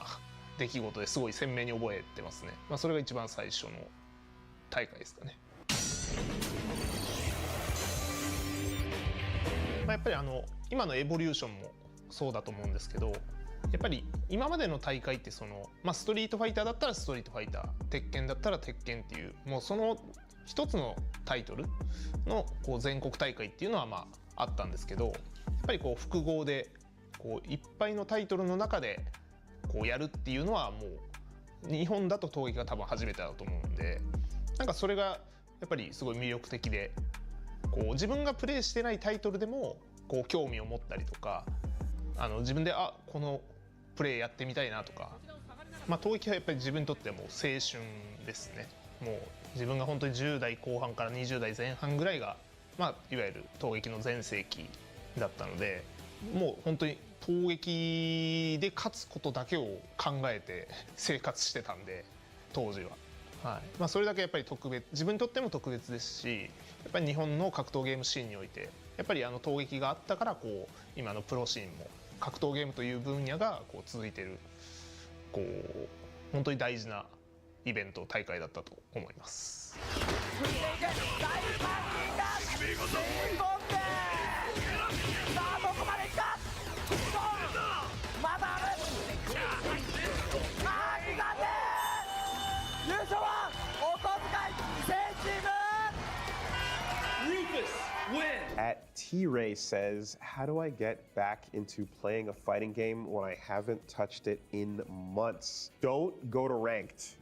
出来事ですごい鮮明に覚えてますね。それが一番最初の大会ですかね。やっぱり今のエボリューションもそうだと思うんですけど、やっぱり今までの大会ってストリートファイターだったらストリートファイター、鉄拳だったら鉄拳っていう、もうその一つのタイトルのこう全国大会っていうのはあったんですけど、やっぱりこう複合でこういっぱいのタイトルの中でこうやるっていうのはもう日本だと闘撃が多分初めてだと思うんで、なんかそれがやっぱりすごい魅力的で、こう自分がプレイしてないタイトルでもこう興味を持ったりとか、自分でこのプレイやってみたいなとか、闘撃はやっぱり自分にとってはもう青春ですね。もう自分が本当に10代後半から20代前半ぐらいが、いわゆる闘撃の全盛期だったので、もう本当に闘撃で勝つことだけを考えて生活してたんで、当時は。それだけやっぱり自分にとっても特別ですし、やっぱり日本の格闘ゲームシーンにおいてやっぱり闘撃があったから、こう今のプロシーンも格闘ゲームという分野がこう続いてる、こう本当に大事なイベント大会だったと思います。At T-Ray says, how do I get back into playing a fighting game when I haven't touched it in months? Don't go to ranked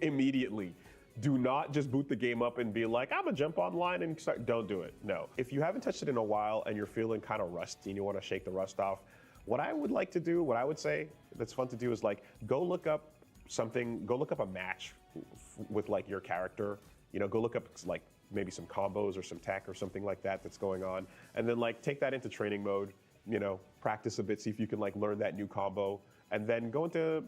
immediately. Do not just boot the game up and be like, I'm gonna jump online and start. Don't do it. No. If you haven't touched it in a while and you're feeling kind of rusty and you want to shake the rust off, what I would like to do, what I would say that's fun to do is like, go look up a match with like your character. Go look up like maybe some combos or some tech or something like that that's going on, and then like take that into training mode, practice a bit, see if you can like learn that new combo, and then go into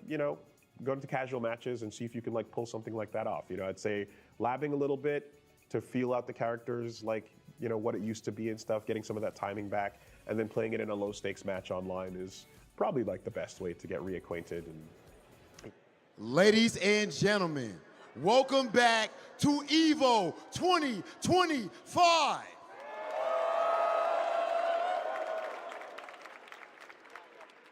casual matches and see if you can like pull something like that off. I'd say labbing a little bit to feel out the characters, like what it used to be and stuff, getting some of that timing back, and then playing it in a low stakes match online is probably like the best way to get reacquainted. Ladies and gentlemen, welcome back to EVO 2025.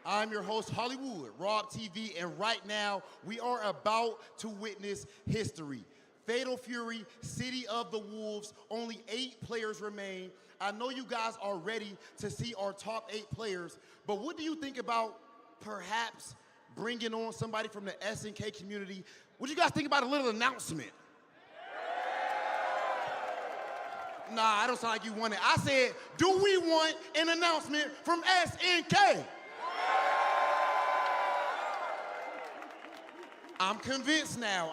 I'm your host, Hollywood, Rob TV, and right now we are about to witness history. Fatal Fury, City of the Wolves, only 8 players remain. I know you guys are ready to see our top 8 players, but what do you think about perhaps bringing on somebody from the SNK community? What do you guys think about a little announcement? Nah, I don't sound like you want it. I said, do we want an announcement from SNK? I'm convinced now.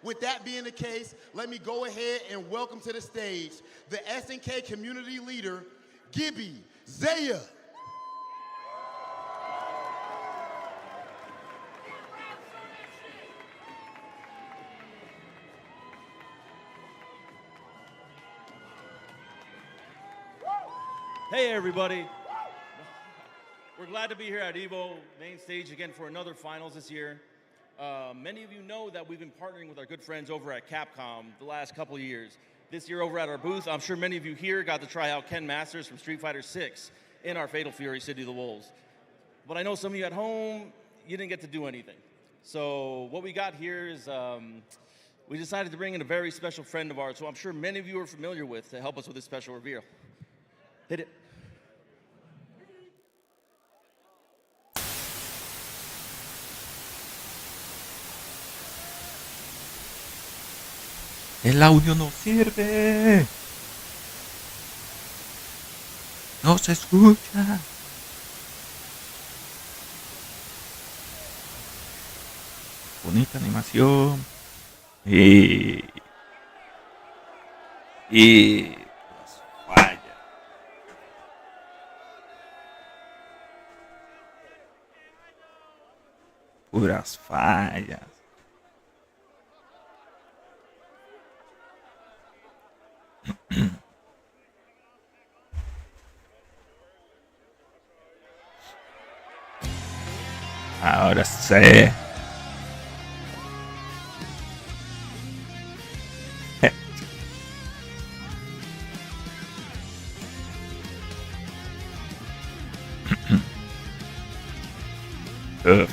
With that being the case, let me go ahead and welcome to the stage the SNK community leader, Gibby Zaya. Hey everybody, we're glad to be here at EVO main stage again for another finals this year. Many of you know that we've been partnering with our good friends over at Capcom the last couple of years. This year over at our booth, I'm sure many of you here got to try out Ken Masters from Street Fighter 6 in our Fatal Fury City of the Wolves. But I know some of you at home, you didn't get to do anything. So what we got here is we decided to bring in a very special friend of ours who I'm sure many of you are familiar with to help us with this special reveal. Hit it. El audio no sirve. No se escucha. Bonita animación. Y pues, vaya. Puras fallas. Ahora sí. Ugh.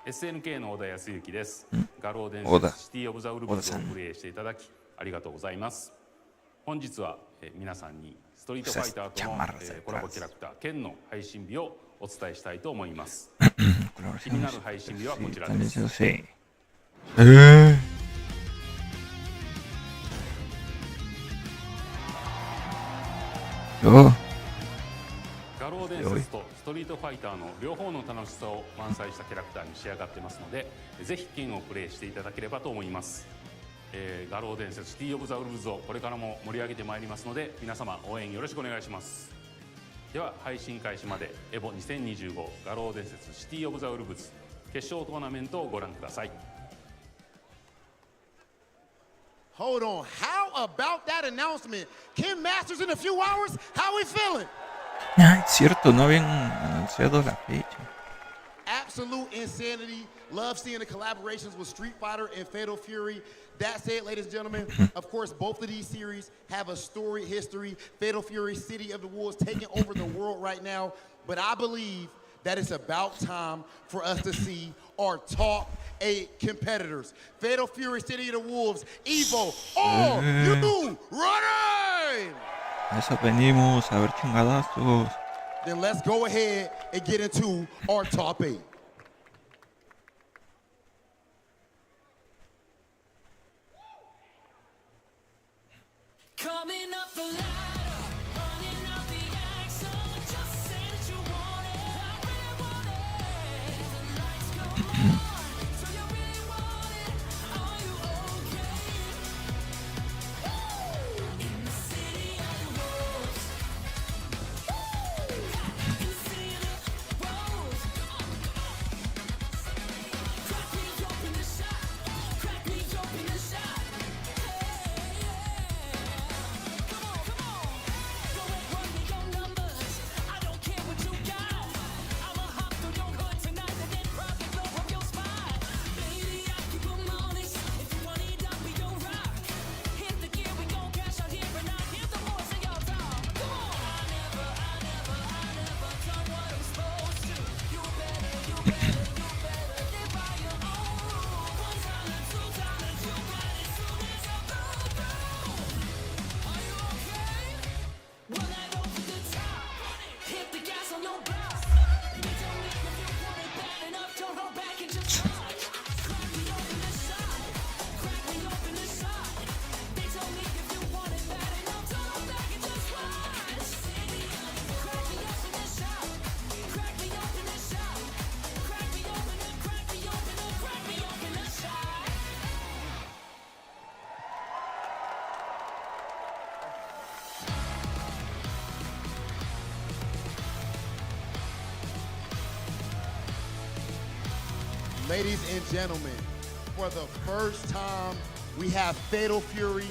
SNK の小田康之です。画廊伝小田説シティオブザウルブズをプレイしていただきありがとうございます。本日は皆さんにストリートファイターとのコラボキャラクター剣の配信日をお伝えしたいと思います。気になる配信日はこちらです。画廊伝説とストリートファイターの両方の楽しさを満載したキャラクターに仕上がってますので、ぜひ剣をプレイしていただければと思います。画廊伝説シティオブザウルブズをこれからも盛り上げてまいりますので、皆様応援よろしくお願いします。では配信開始までエボ2025画廊伝説シティオブザウルブズ決勝トーナメントをご覧ください。Hold on. How about that announcement? Kim Masters in a few hours? How we feeling? Ah, es cierto, no habían anunciado la fecha. Absolute insanity. Love seeing the collaborations with Street Fighter and Fatal Fury. That said, ladies and gentlemen, of course, both of these series have a storied history. Fatal Fury, City of the Wolves, taking over the world right now. But I believe that it's about time for us to see our top 8 competitors. Fatal Fury, City of the Wolves, EVO, are you ready? A eso venimos, a ver chingadazos. Then let's go ahead and get into our top 8. Coming up the ladder, running up the axle, just say that you want it. I really want it. The lights come on, so you really want it. Are you okay? In the city of the wolves. In the city of the wolves. Crack me open the shot. Crack me open the shot. Ladies and gentlemen, for the first time, we have Fatal Fury.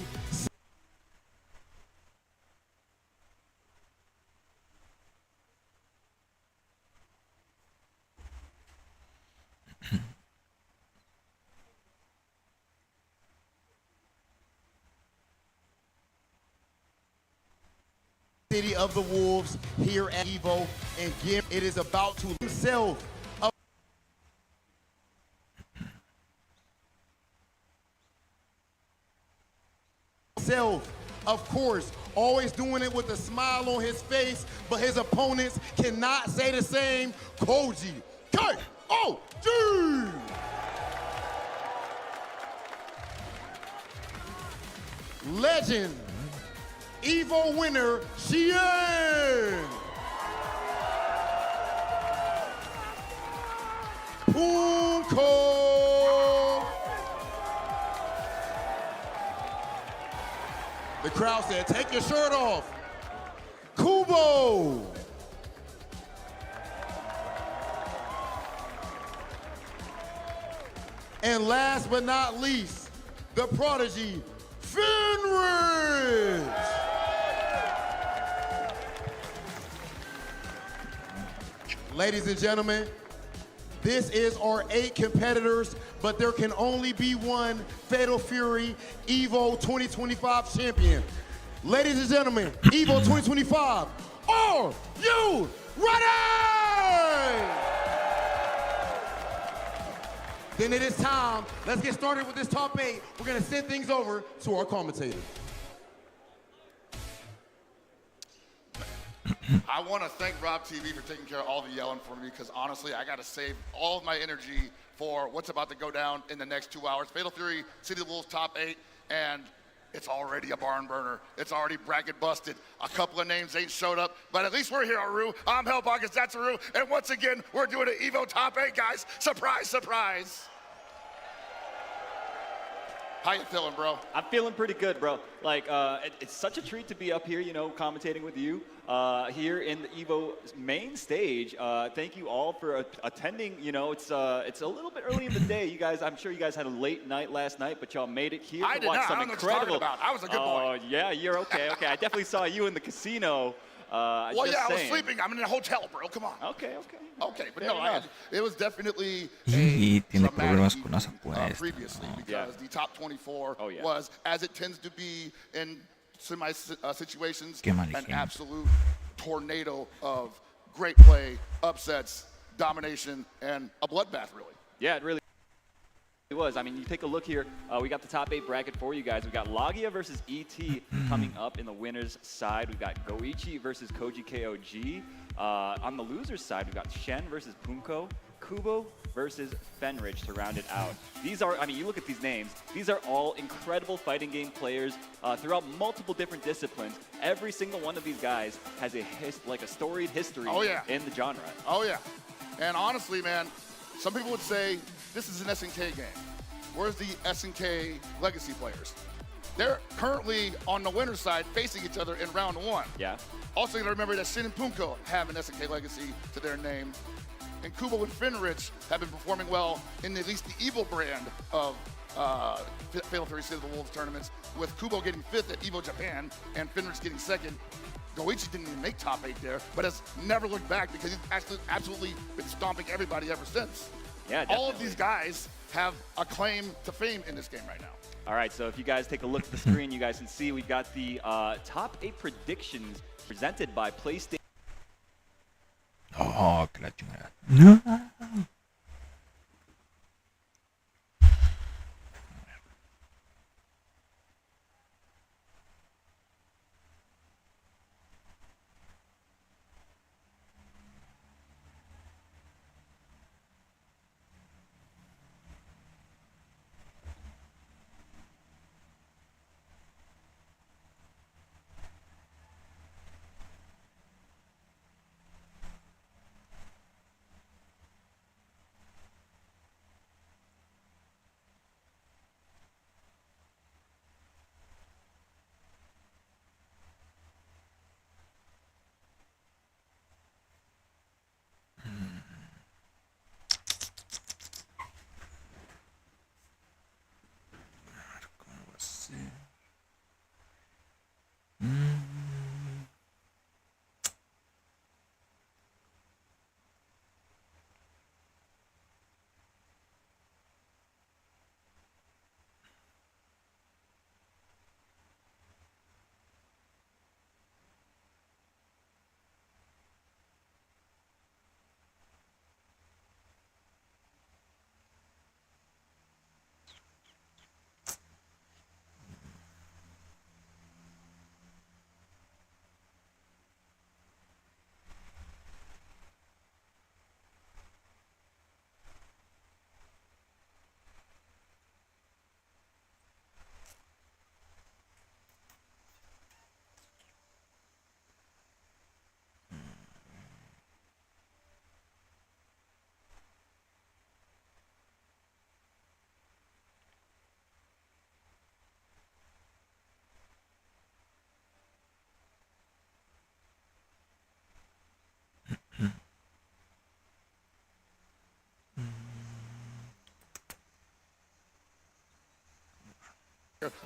City of the Wolves here at EVO, and Gim, it is about to himself. Of course, always doing it with a smile on his face, but his opponents cannot say the same. Koji, K-O-G! Legend, EVO winner, Shien! Punko! The crowd said, take your shirt off. Kubo. And last but not least, the prodigy, Fenridge. Ladies and gentlemen, this is our 8 competitors, but there can only be one Fatal Fury EVO 2025 champion. Ladies and gentlemen, EVO 2025, are you ready? Then it is time. Let's get started with this top 8. We're gonna send things over to our commentator. I want to thank Rob TV for taking care of all the yelling for me, because honestly, I got to save all of my energy for what's about to go down in the next 2 hours. Fatal Fury, City of the Wolves top 8, and it's already a barn burner. It's already bracket busted. A couple of names ain't showed up, but at least we're here, Aru. I'm Hellbogus, that's Aru, and once again, we're doing an EVO top 8, guys. Surprise, surprise. How you feeling, bro? I'm feeling pretty good, bro. Like, it's such a treat to be up here, you know, commentating with you here in the EVO main stage. Thank you all for attending. You know, it's a little bit early in the day. You guys, I'm sure you guys had a late night last night, but y'all made it here I to did watch not. some I don't know incredible. what you're talking about. I was a good boy. Oh, yeah, you're okay. Okay, I definitely saw you in the casino. Well, just yeah, I was saying. sleeping. I'm in a hotel, bro. Come on. Okay. Okay, but Fair no, enough. it was definitely Y tiene dramatic problemas con las evening, apuestas. previously, because the top 24 yeah. was, as it tends to be in situations, Qué mal an ejemplo. absolute tornado of great play, upsets, domination, and a bloodbath, really. Yeah, it really was. I mean, you take a look here. We got the top 8 bracket for you guys. We got Logia versus ET coming up in the winner's side. We've got Goichi versus Koji KOG. On the loser's side, we've got Shen versus Punko, Kubo versus Fenridge to round it out. These are, I mean, you look at these names. These are all incredible fighting game players throughout multiple different disciplines. Every single one of these guys has a storied history in the genre. Oh, yeah. And honestly, man, some people would say this is an SNK game. Where's the SNK legacy players? They're currently on the winner's side facing each other in round 1. Yeah. Also, you gotta remember that Shin and Punko have an SNK legacy to their name. And Kubo and Fenridge have been performing well in at least the EVO brand of Fatal Fury City of the Wolves tournaments, with Kubo getting 5th at EVO Japan and Fenridge getting 2nd. Goichi didn't even make top 8 there, but has never looked back because he's absolutely been stomping everybody ever since. Yeah, definitely. All of these guys have a claim to fame in this game right now. All right, so if you guys take a look at the screen, you guys can see we've got the top 8 predictions presented by PlayStation. Oh, que la chingada. No.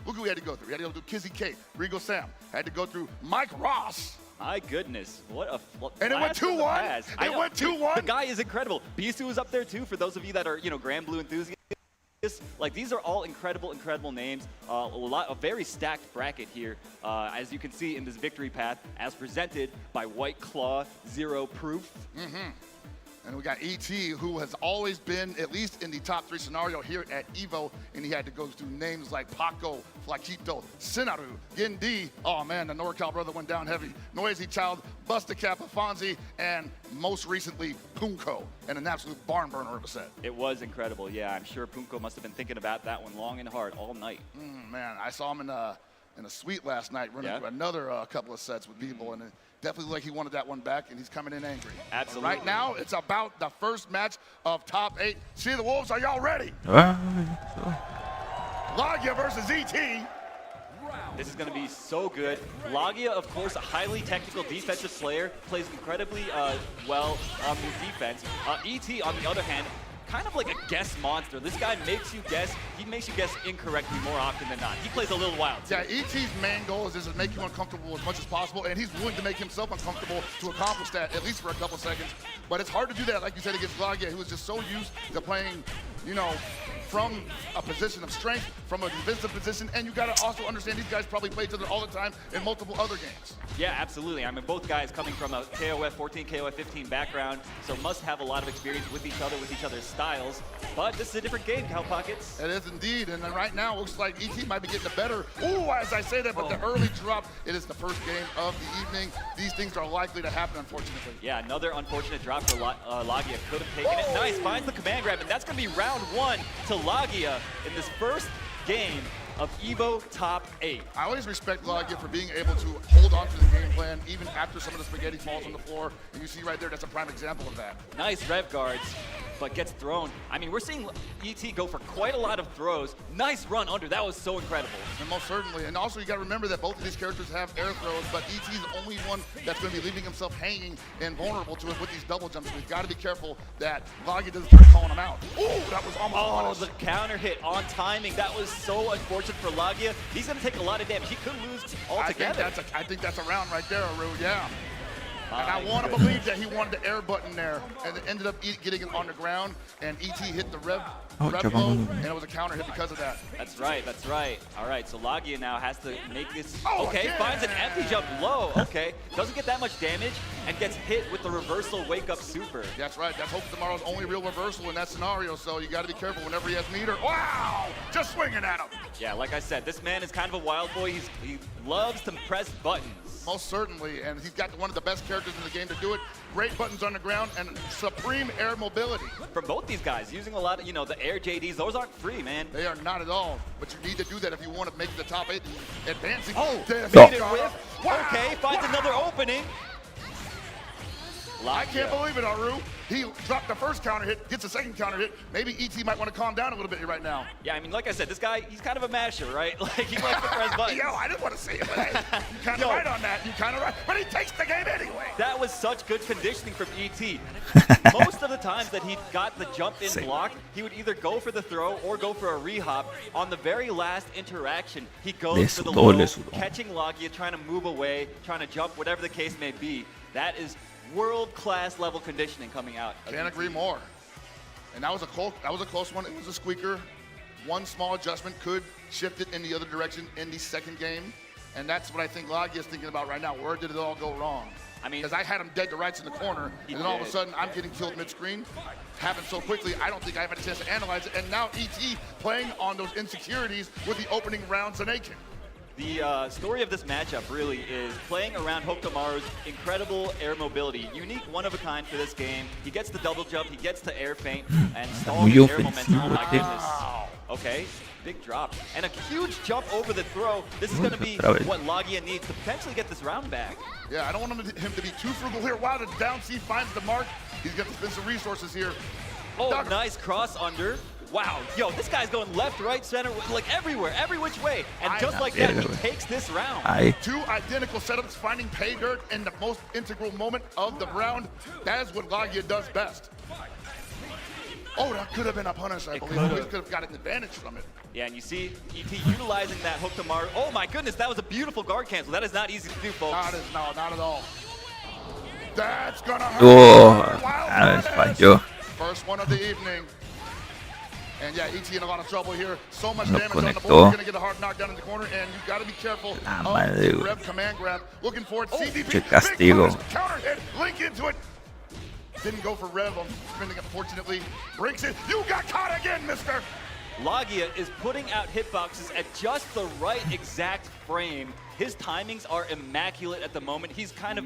Look who he had to go through. He had to go through Kizzy K, Regal Sam. Had to go through Mike Ross. My goodness, what a and it went 2-1. It went 2-1. The guy is incredible. Bisu was up there too. For those of you that are, Grand Blue enthusiasts, like these are all incredible names. A very stacked bracket here, as you can see in this victory path, as presented by White Claw Zero Proof. And we got ET, who has always been, at least in the top 3 scenario here at EVO, and he had to go through names like Paco, Flaquito, Sinaru, Gindi. Oh man, the NorCal brother went down heavy. Noisy Child, Busta Cap, Fonzie, and most recently, Punko, and an absolute barn burner of a set. It was incredible, yeah. I'm sure Punko must have been thinking about that one long and hard all night. Man, I saw him in a suite last night, running through another couple of sets with people, and definitely like he wanted that one back, and he's coming in angry. Absolutely. But right now, it's about the first match of top 8. See the Wolves, are y'all ready? Lagia versus ET. This is going to be so good. Lagia, of course, a highly technical defensive player, plays incredibly well with defense. ET, on the other hand, kind of like a guess monster. This guy makes you guess. He makes you guess incorrectly more often than not. He plays a little wild. Yeah, ET's main goal is just to make you uncomfortable as much as possible, and he's willing to make himself uncomfortable to accomplish that, at least for a couple seconds. But it's hard to do that, like you said, against Lagia, who is just so used to playing, from a position of strength, from a defensive position, and you got to also understand these guys probably play each other all the time in multiple other games. Yeah, absolutely. I mean, both guys coming from a KOF 14, KOF 15 background, so must have a lot of experience with each other, with each other's styles. But this is a different game, Cow Pockets. It is indeed, and then right now it looks like ET might be getting the better. Ooh, as I say that, but the early drop, it is the first game of the evening. These things are likely to happen, unfortunately. Yeah, another unfortunate drop for Lagia. Could have taken it. Nice, finds the command grab, and that's going to be round 1 to Lagia in this first game of EVO Top 8. I always respect Lagia for being able to hold on to the game plan even after some of the spaghetti falls on the floor, and you see right there, that's a prime example of that. Nice rev guards, but gets thrown. I mean, we're seeing ET go for quite a lot of throws. Nice run under, that was so incredible. And most certainly, and also you gotta remember that both of these characters have air throws, but ET's the only one that's gonna be leaving himself hanging and vulnerable to it with these double jumps. So we've gotta be careful that Lagia doesn't start calling him out. Ooh, that was almost punished. The counter hit on timing. That was so unfortunate for Lagia. He's gonna take a lot of damage. He could lose altogether. I think that's a round right there, Aru, yeah. And I want to believe that he wanted the air button there, and it ended up getting it on the ground, and ET hit the rev low, and it was a counter hit because of that. That's right, that's right. All right, so Lagia now has to make this, finds an empty jump low, doesn't get that much damage, and gets hit with the reversal wake-up super. That's right, that's Hope Tomorrow's only real reversal in that scenario, so you got to be careful whenever he has meter. Wow, just swinging at him. Yeah, like I said, this man is kind of a wild boy. He loves to press buttons. Most certainly, and he's got one of the best characters in the game to do it. Great buttons on the ground and supreme air mobility. For both these guys, using a lot of, the air JDs, those aren't free, man. They are not at all, but you need to do that if you want to make the top 8 advancing. Okay, finds another opening. I can't believe it, Aru. He dropped the first counter hit, gets the second counter hit. Maybe ET might want to calm down a little bit right now. Yeah, I mean, like I said, this guy, he's kind of a masher, right? Like, he likes to press buttons. Yo, I didn't want to say it, but hey, you kind of right on that. You kind of right. But he takes the game anyway. That was such good conditioning from ET. Most of the times that he got the jump in block, he would either go for the throw or go for a rehop. On the very last interaction, he goes for the low, catching Lagia, trying to move away, trying to jump, whatever the case may be. That is world-class level conditioning coming out. Can't agree more. And that was a close one. It was a squeaker. One small adjustment could shift it in the other direction in the second game. And that's what I think Lagia is thinking about right now. Where did it all go wrong? I mean, because I had him dead to rights in the corner, and then all of a sudden I'm getting killed mid-screen. Happened so quickly, I don't think I had a chance to analyze it. And now ET playing on those insecurities with the opening round Zanekin. The story of this matchup really is playing around Hokutomaru's incredible air mobility. Unique, one of a kind for this game. He gets the double jump, he gets the air feint, and stalls the air momentum. Oh my goodness. Okay, big drop. And a huge jump over the throw. This is going to be what Lagia needs to potentially get this round back. Yeah, I don't want him to be too frugal here. Wow, the down C finds the mark. He's got to spend some resources here. Oh, nice cross under. Wow, yo, this guy's going left, right, center, like everywhere, every which way. And just like that, he takes this round. Two identical setups, finding pay dirt in the most integral moment of the round. That is what Lagia does best. Oh, that could have been a punish, I believe. He could have got an advantage from it. Yeah, and you see ET utilizing that hook to Mario. Oh my goodness, that was a beautiful guard cancel. That is not easy to do, folks. No, not at all. That's gonna hurt. Falló. First one of the evening. And yeah, ET in a lot of trouble here. So much damage on the board. Conectó. He's gonna get a hard knockdown in the corner, and you gotta be careful of the Rev command grab. Looking for it. CDP. Qué castigo. Counter hit. Link into it. Didn't go for Rev on spinning, unfortunately. Breaks it. You got caught again, mister. Logia is putting out hitboxes at just the right exact frame. His timings are immaculate at the moment. He's kind of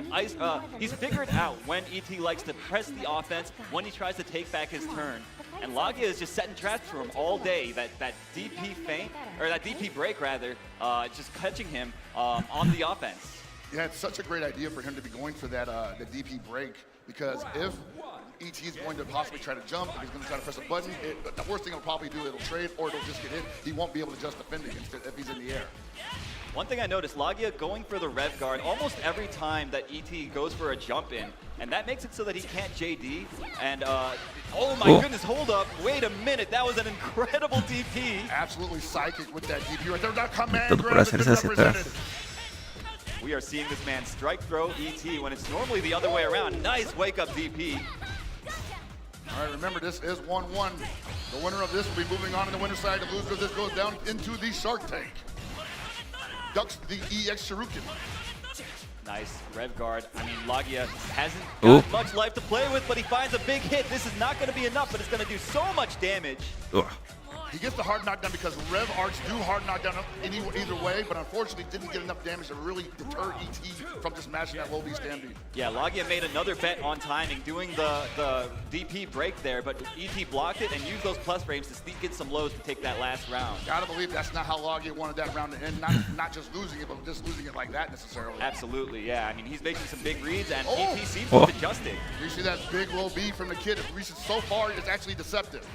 he's figured out when ET likes to press the offense, when he tries to take back his turn. And Logia is just setting traps for him all day. That DP feint, or that DP break rather, just catching him on the offense. Yeah, it's such a great idea for him to be going for that the DP break, because if ET is going to possibly try to jump, if he's going to try to press a button, the worst thing he'll probably do, it'll trade or it'll just get hit. He won't be able to just defend against it if he's in the air. One thing I noticed, Logia going for the Rev guard almost every time that ET goes for a jump in, and that makes it so that he can't JD. And oh my goodness, hold up, wait a minute, that was an incredible DP. Absolutely psychic with that DP right there. That command Todo por grab hacerse is hacia represented. We are seeing this man strike throw ET when it's normally the other way around. Nice wake up DP. All right, remember this is 1-1. The winner of this will be moving on to the winner's side. The loser of this goes down into the Shark Tank. Ducks the EX Shuriken. Nice Rev guard. I mean, Logia hasn't got much life to play with, but he finds a big hit. This is not going to be enough, but it's going to do so much damage. He gets the hard knockdown because Rev arts do hard knockdown either way, but unfortunately didn't get enough damage to really deter ET from just mashing that low B standing. Yeah, Logia made another bet on timing, doing the DP break there, but ET blocked it and used those plus frames to sneak in some lows to take that last round. Gotta believe that's not how Logia wanted that round to end. Not just losing it, but just losing it like that necessarily. Absolutely, yeah. I mean, he's making some big reads, and ET seems to have adjusted. You see that big low B from the kid, at least so far, it's actually deceptive.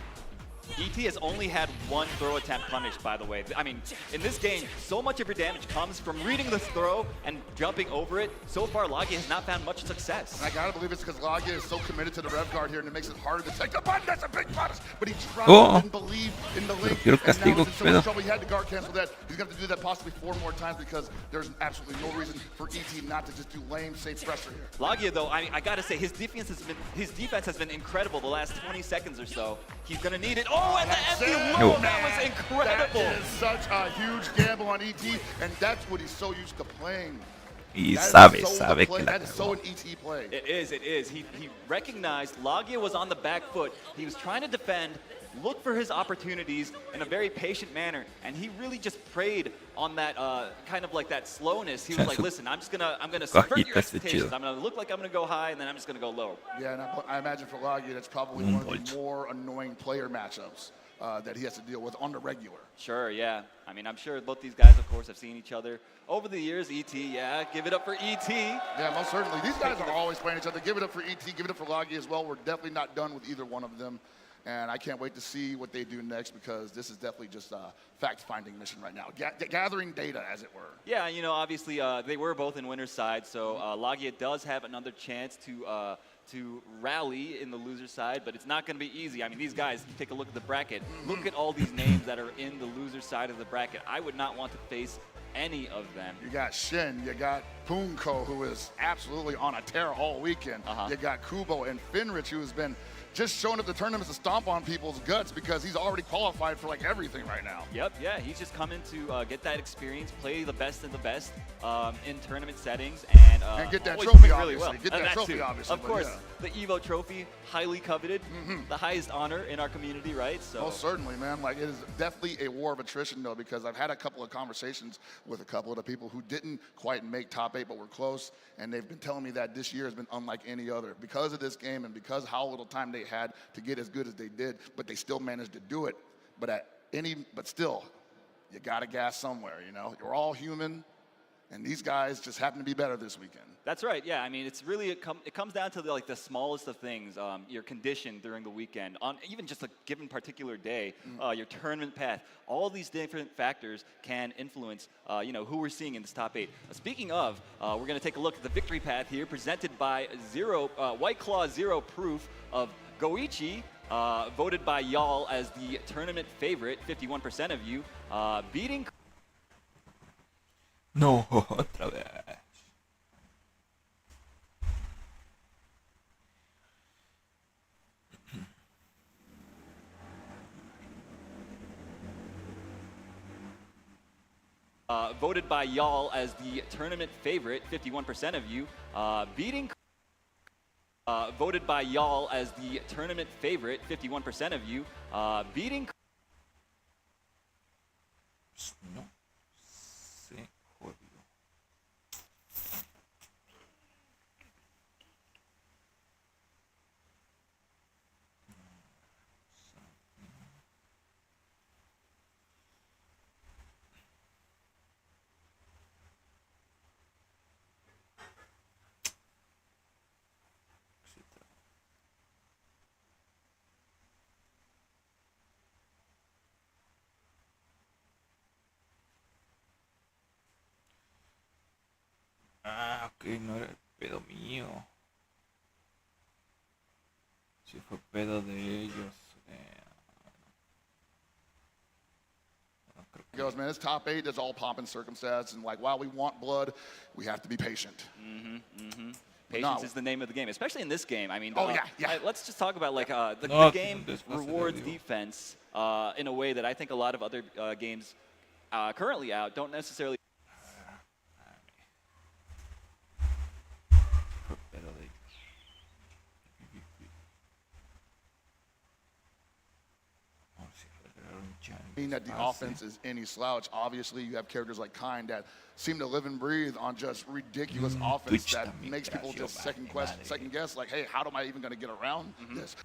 ET has only had one throw attempt punished, by the way. I mean, in this game, so much of your damage comes from reading the throw and jumping over it. So far, Logia has not found much success. And I gotta believe it's because Logia is so committed to the Rev guard here, and it makes it harder to take the button. That's a big punish, but he tried and believed in the link. And now he's in so much trouble, he had to guard cancel that. He's gonna have to do that possibly 4 more times because there's absolutely no reason for ET not to just do lame, safe pressure here. Logia, though, I gotta say, his defense has been incredible the last 20 seconds or so. He's gonna need it. Oh, and the empty low, that was incredible. That is such a huge gamble on ET, and that's what he's so used to playing. Y sabe que la that is so an ET play. It is. He recognized Logia was on the back foot. He was trying to defend, look for his opportunities in a very patient manner, and he really just preyed on that kind of like that slowness. He was like, listen, I'm gonna subvert your expectations. I'm gonna look like I'm gonna go high, and then I'm just gonna go low. Yeah, and I imagine for Logia, that's probably one of the more annoying player matchups that he has to deal with on the regular. Sure, yeah. I mean, I'm sure both these guys, of course, have seen each other over the years. ET, yeah, give it up for ET. Yeah, most certainly. These guys are always playing each other. Give it up for ET, give it up for Logia as well. We're definitely not done with either one of them. And I can't wait to see what they do next, because this is definitely just a fact-finding mission right now. Gathering data, as it were. Yeah, you know, obviously, they were both in winner's side, so Logia does have another chance to rally in the loser side, but it's not going to be easy. I mean, these guys, take a look at the bracket. Look at all these names that are in the loser side of the bracket. I would not want to face any of them. You got Shin, you got Punko, who is absolutely on a tear all weekend. You got Kubo and Finrich, who has been just showing up the tournaments to stomp on people's guts because he's already qualified for like everything right now. Yep, yeah, he's just coming to get that experience, play the best of the best in tournament settings, and get that trophy, really well. Get that trophy, obviously. Of course, the EVO trophy, highly coveted, the highest honor in our community, right? So most certainly, man. Like, it is definitely a war of attrition, though, because I've had a couple of conversations with a couple of the people who didn't quite make top 8 but were close, and they've been telling me that this year has been unlike any other because of this game and because of how little time they had to get as good as they did, but they still managed to do it. But still, you gotta gas somewhere, you know? You're all human, and these guys just happen to be better this weekend. That's right, yeah. I mean, it's really, it comes down to the smallest of things, your condition during the weekend, on even just a given particular day, your tournament path. All these different factors can influence, who we're seeing in this top 8. Speaking of, we're gonna take a look at the victory path here, presented by White Claw Zero Proof of Goichi voted by y'all as the tournament favorite, 51% of you, beating... No, otra vez. Voted by y'all as the tournament favorite, 51% of you, beating... voted by y'all as the tournament favorite, 51% of you, beating... No. Se jodió. Ah, ok, no era el pedo mío. Si fue pedo de ellos. Goes, man, it's top 8. There's all pomp and circumstance, and like while we want blood, we have to be patient. Patience is the name of the game, especially in this game. I mean, yeah. Let's just talk about like the game rewards defense in a way that I think a lot of other games currently out don't necessarily. Mean that the offense is any slouch. Obviously, you have characters like Kind that seem to live and breathe on just ridiculous offense that makes people just second guess, like, hey, how am I even going to get around this?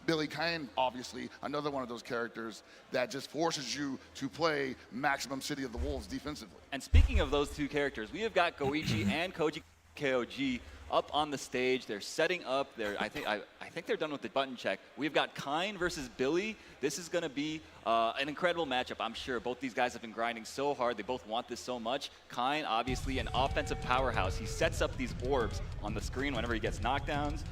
Billy Kind, obviously, another one of those characters that just forces you to play maximum City of the Wolves defensively. And speaking of those two characters, we have got Goichi and Koji KOG up on the stage. They're setting up. I think they're done with the button check. We've got Kind versus Billy. This is going to be an incredible matchup, I'm sure. Both these guys have been grinding so hard. They both want this so much. Kind, obviously, an offensive powerhouse. He sets up these orbs on the screen whenever he gets knockdowns.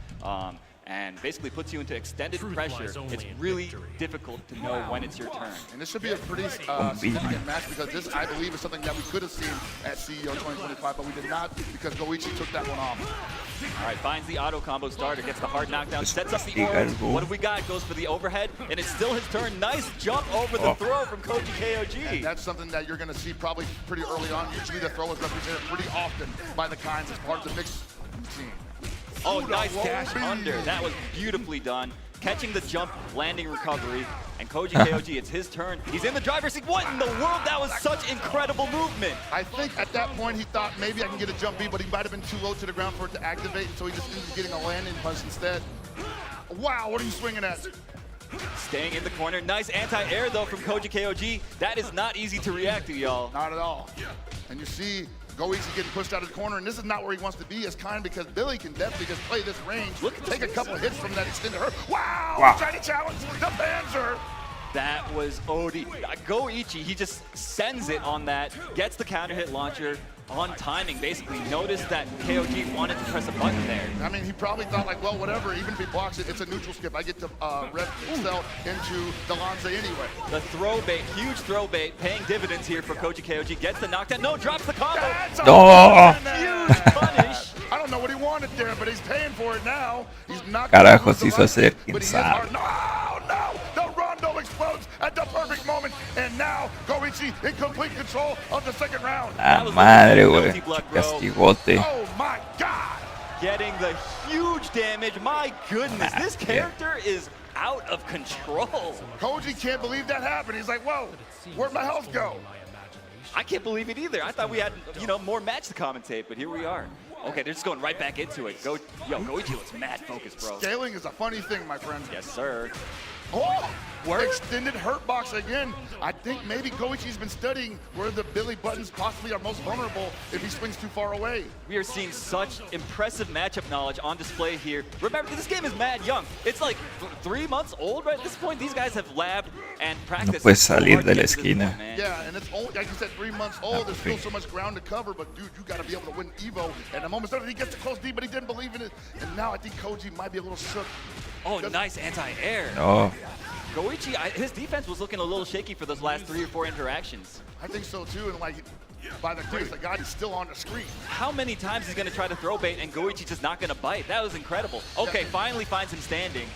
And basically puts you into extended pressure. It's really difficult to know when it's your turn. And this should be a pretty significant match because this, I believe, is something that we could have seen at CEO 2025, but we did not because Goichi took that one off. All right, finds the auto combo starter, gets the hard knockdown, sets up the orb. What have we got? Goes for the overhead, and it's still his turn. Nice jump over the throw from Koji KOG. And that's something that you're going to see probably pretty early on. Usually the throw is represented pretty often by the Kinds as part of the mix routine. Oh, nice dash under. That was beautifully done. Catching the jump, landing recovery, and Koji KOG, it's his turn. He's in the driver's seat. What in the world? That was such incredible movement. I think at that point he thought maybe I can get a jump B, but he might have been too low to the ground for it to activate, so he just ended up getting a landing punch instead. Wow, what are you swinging at? Staying in the corner. Nice anti-air, though, from Koji KOG. That is not easy to react to, y'all. Not at all. And you see Goichi getting pushed out of the corner, and this is not where he wants to be as Kind because Billy can definitely just play this range. Take a couple of hits from that extended hurt. Wow! Shiny challenge! The Panzer! That was OD. Goichi, he just sends it on that, gets the counter hit launcher on timing, basically. Notice that KOG wanted to press a button there. I mean, he probably thought like, well, whatever, even if he blocks it, it's a neutral skip. I get to rev excel into the Lanze anyway. The throw bait, huge throw bait, paying dividends here for Koji KOG. Gets the knockdown, no, drops the combo. Huge punish. I don't know what he wanted there, but he's paying for it now. He's not Carajo, se hizo hacer, quién sabe. No! The Rondo explodes at the perfect moment, and now Goichi in complete control of the second round. La madre, güey. Castigote. Oh my God! Getting the huge damage. My goodness, this character is out of control. Koji can't believe that happened. He's like, whoa, where'd my health go? I can't believe it either. I thought we had, more match to commentate, but here we are. Okay, they're just going right back into it. Goichi looks mad focused, bro. Scaling is a funny thing, my friend. Yes, sir. Oh! Extended hurt box again. I think maybe Goichi's been studying where the Billy buttons possibly are most vulnerable if he swings too far away. We are seeing such impressive matchup knowledge on display here. Remember, this game is mad young. It's like 3 months old right at this point. These guys have labbed and practiced. No puedes salir de la esquina. Yeah, and it's only, like you said, 3 months old. There's still so much ground to cover, but dude, you got to be able to win EVO. And the moment started, he gets to close D, but he didn't believe in it. And now I think Koji might be a little shook. Oh, nice anti-air. Oh. Goichi, his defense was looking a little shaky for those last 3 or 4 interactions. I think so too, and like, by the grace of God, he's still on the screen. How many times he's gonna try to throw bait and Goichi's just not gonna bite? That was incredible. Okay, finally finds him standing.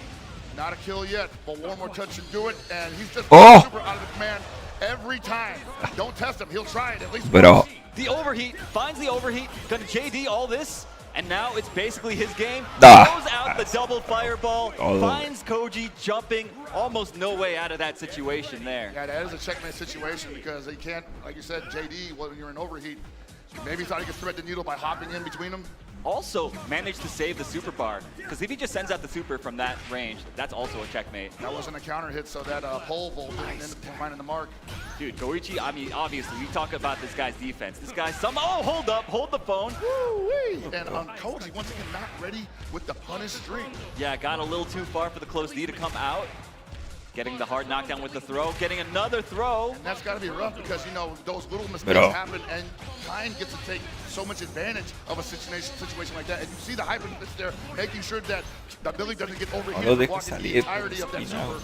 Not a kill yet, but one more touch should do it, and he's just super out of the command every time. Don't test him, he'll try it at least once. The overheat, finds the overheat, gonna JD all this, and now it's basically his game. Ah. Throws out the double fireball, finds Koji jumping, almost no way out of that situation there. Yeah, that is a checkmate situation because he can't, like you said, JD, when you're in overheat, maybe he thought he could thread the needle by hopping in between them. Also managed to save the super bar, because if he just sends out the super from that range, that's also a checkmate. That wasn't a counter hit, so that pole vault didn't end up finding the mark. Dude, Goichi, I mean, obviously, we talk about this guy's defense. This guy's hold up, hold the phone. Woo-wee. And Koji, once again, not ready with the punish string. Yeah, got a little too far for the close D to come out. Getting the hard knockdown with the throw, getting another throw. And that's got to be rough because, you know, those little mistakes happen and Kind gets to take so much advantage of a situation like that. And you see the hyper that's there, making sure that the Billy doesn't get overheated, blocking the entirety of that super.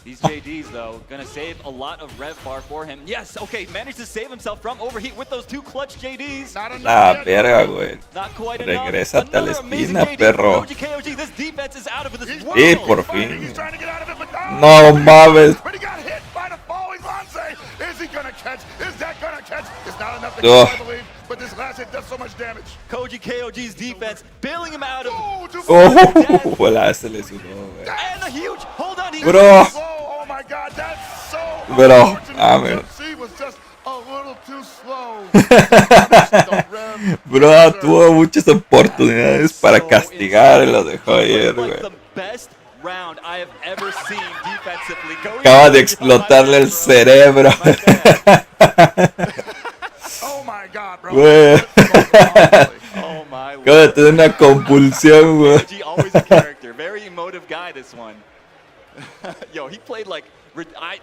These JDs, though, gonna save a lot of rev bar for him. Yes, okay, managed to save himself from overheat with those 2 clutch JDs. La verga, güey. Not quite enough. Regrésate a la Another amazing esquina, JD. perro. KOG, this defense is out of this world. Y por fin. No mames. But he got hit by the falling Lance. Is he gonna catch? Is that gonna catch? It's not enough to catch, I believe, but this last hit does so much damage. Koji KOG's defense bailing him out of. Hola, se le sudó, güey. And a huge hold on. Bro. Oh my God, that's so Bro, unfortunate. She was just a little too slow. Bro, tuvo muchas oportunidades para castigar y lo dejó ayer, güey. Best round I have ever seen defensively. Acaba de explotarle el cerebro. Oh my God, bro. Güey. Oh my Acaba de tener una convulsión, güey. Always a character. Very emotive guy, this one. Yo, he played like, I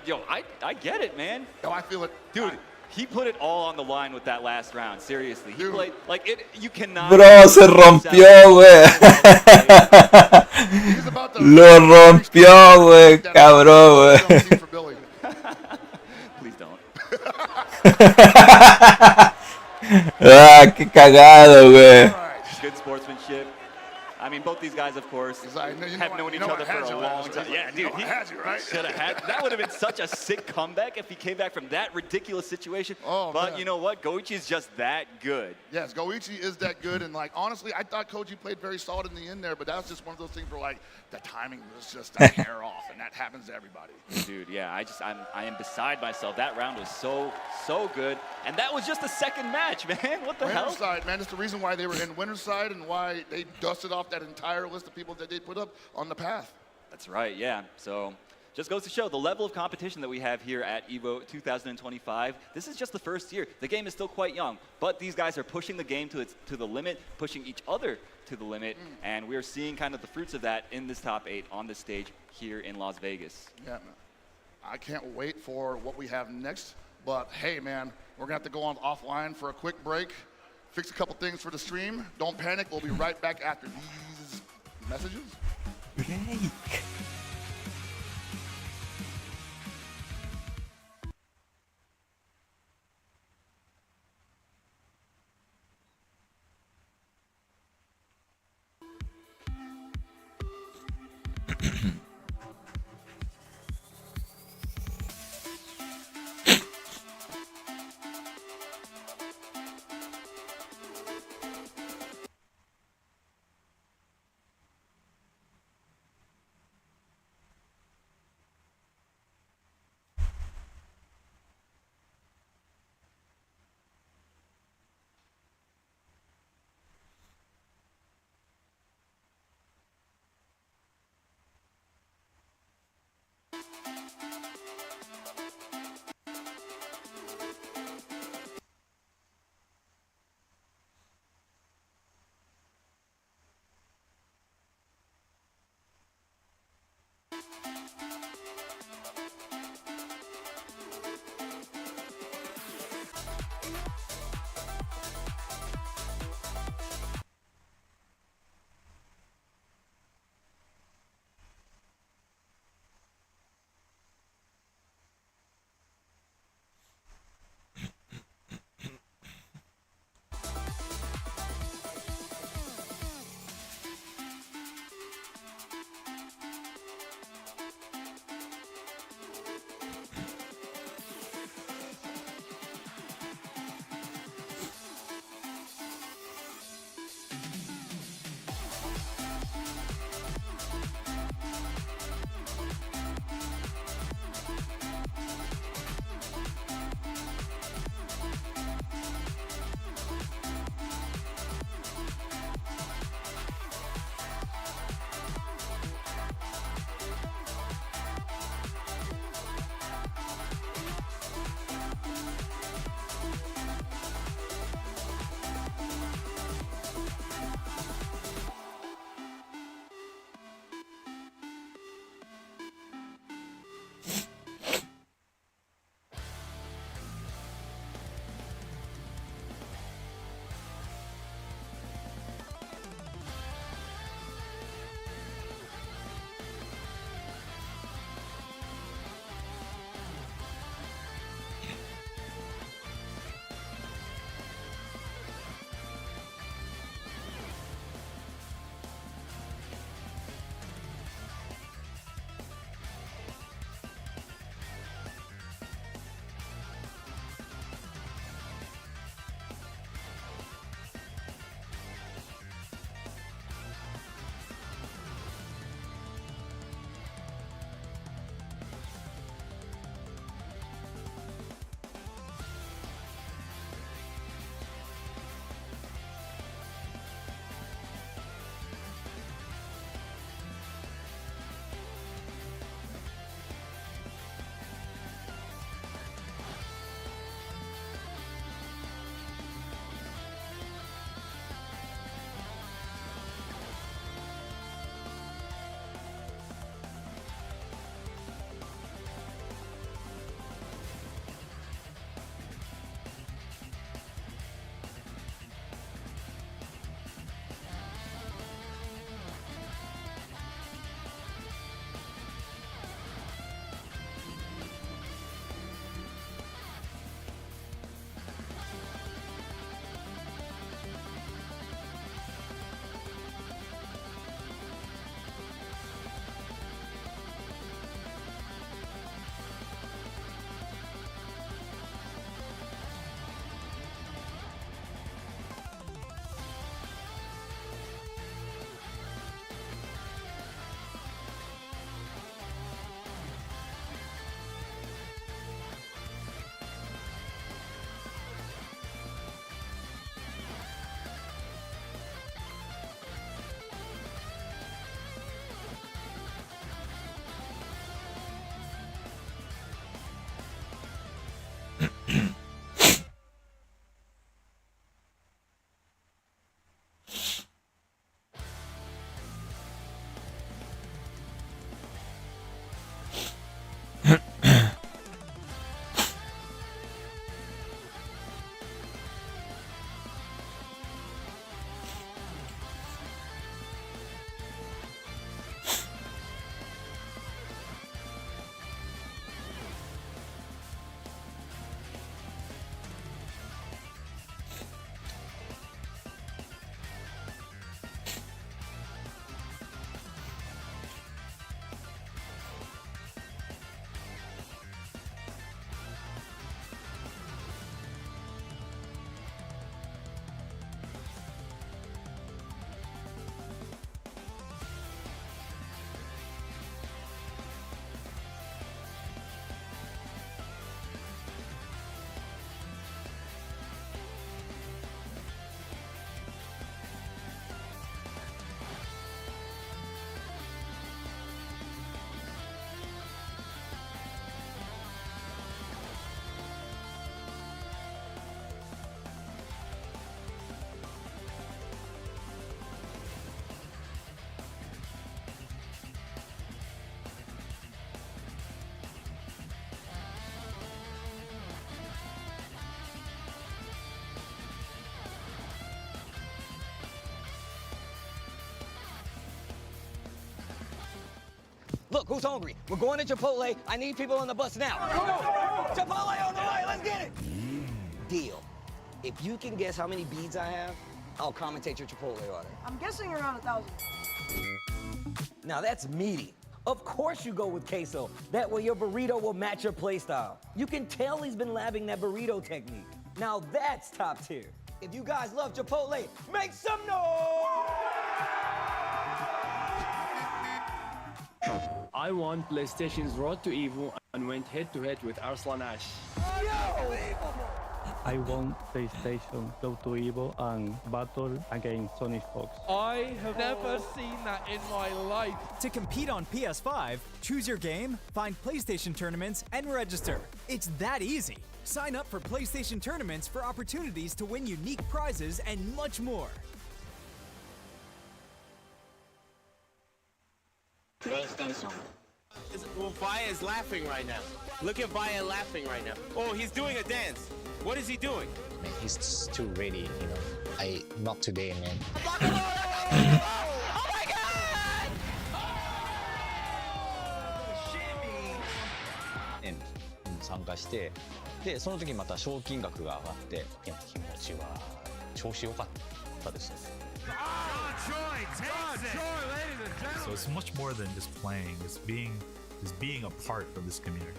get it, man. Yo, I feel it. Dude, he put it all on the line with that last round, seriously. He played, like, you cannot... Bro, se rompió, güey. Lo rompió, güey, cabrón, güey. Please don't. Ah, qué cagado, güey. Good sportsmanship. I mean, both these guys, of course, have known each other for a long time. Yeah, dude, he should have had. That would have been such a sick comeback if he came back from that ridiculous situation. But you know what? Goichi is just that good. Yes, Goichi is that good, and like honestly, I thought Koji played very solid in the end there, but that was just one of those things where like the timing was just a hair off, and that happens to everybody. Dude, yeah, I am beside myself. That round was so good, and that was just the second match, man. What the hell? Winterside, man, it's the reason why they were in Winterside and why they dusted off that entire list of people that they put up on the path. That's right, yeah. So just goes to show the level of competition that we have here at EVO 2025. This is just the first year. The game is still quite young, but these guys are pushing the game to the limit, pushing each other to the limit, and we're seeing kind of the fruits of that in this top 8 on this stage here in Las Vegas. Yeah, man. I can't wait for what we have next, but hey, man, we're gonna have to go on offline for a quick break, fix a couple things for the stream. Don't panic, we'll be right back after these messages. Break. Look, who's hungry? We're going to Chipotle. I need people on the bus now. Chipotle on the way. Let's get it. Deal. If you can guess how many beads I have, I'll commentate your Chipotle order. I'm guessing around 1,000. Now that's meaty. Of course you go with queso. That way your burrito will match your play style. You can tell he's been labbing that burrito technique. Now that's top tier. If you guys love Chipotle, make some noise! I won PlayStation's Road to EVO and went head-to-head with Arslan Ash. I won PlayStation Road to EVO and battle against Sonic Fox. I have never seen that in my life. To compete on PS5, choose your game, find PlayStation tournaments, and register. It's that easy. Sign up for PlayStation tournaments for opportunities to win unique prizes and much more. PlayStation. Well, Vaya is laughing right now. Look at Vaya laughing right now. Oh, he's doing a dance. What is he doing? Man, he's too ready, you know. Not today, man. Oh my God! に参加して、でその時また賞金額が上がって、いや気持ちは調子良かったですね。So it's much more than just playing. It's being a part of this community.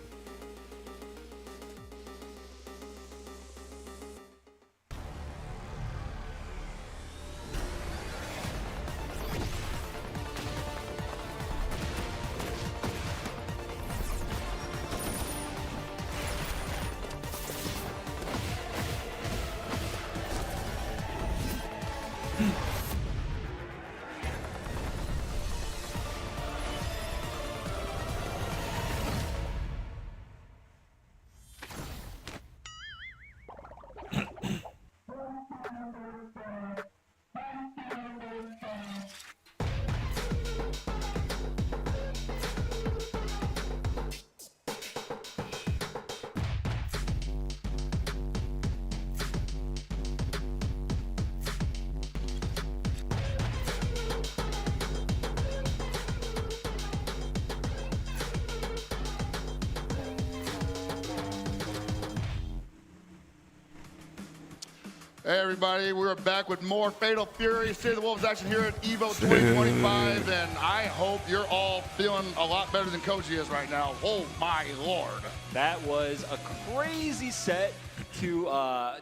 Hey everybody, we're back with more Fatal Fury City of the Wolves action here at EVO 2025, and I hope you're all feeling a lot better than Koji is right now. Oh my lord. That was a crazy set to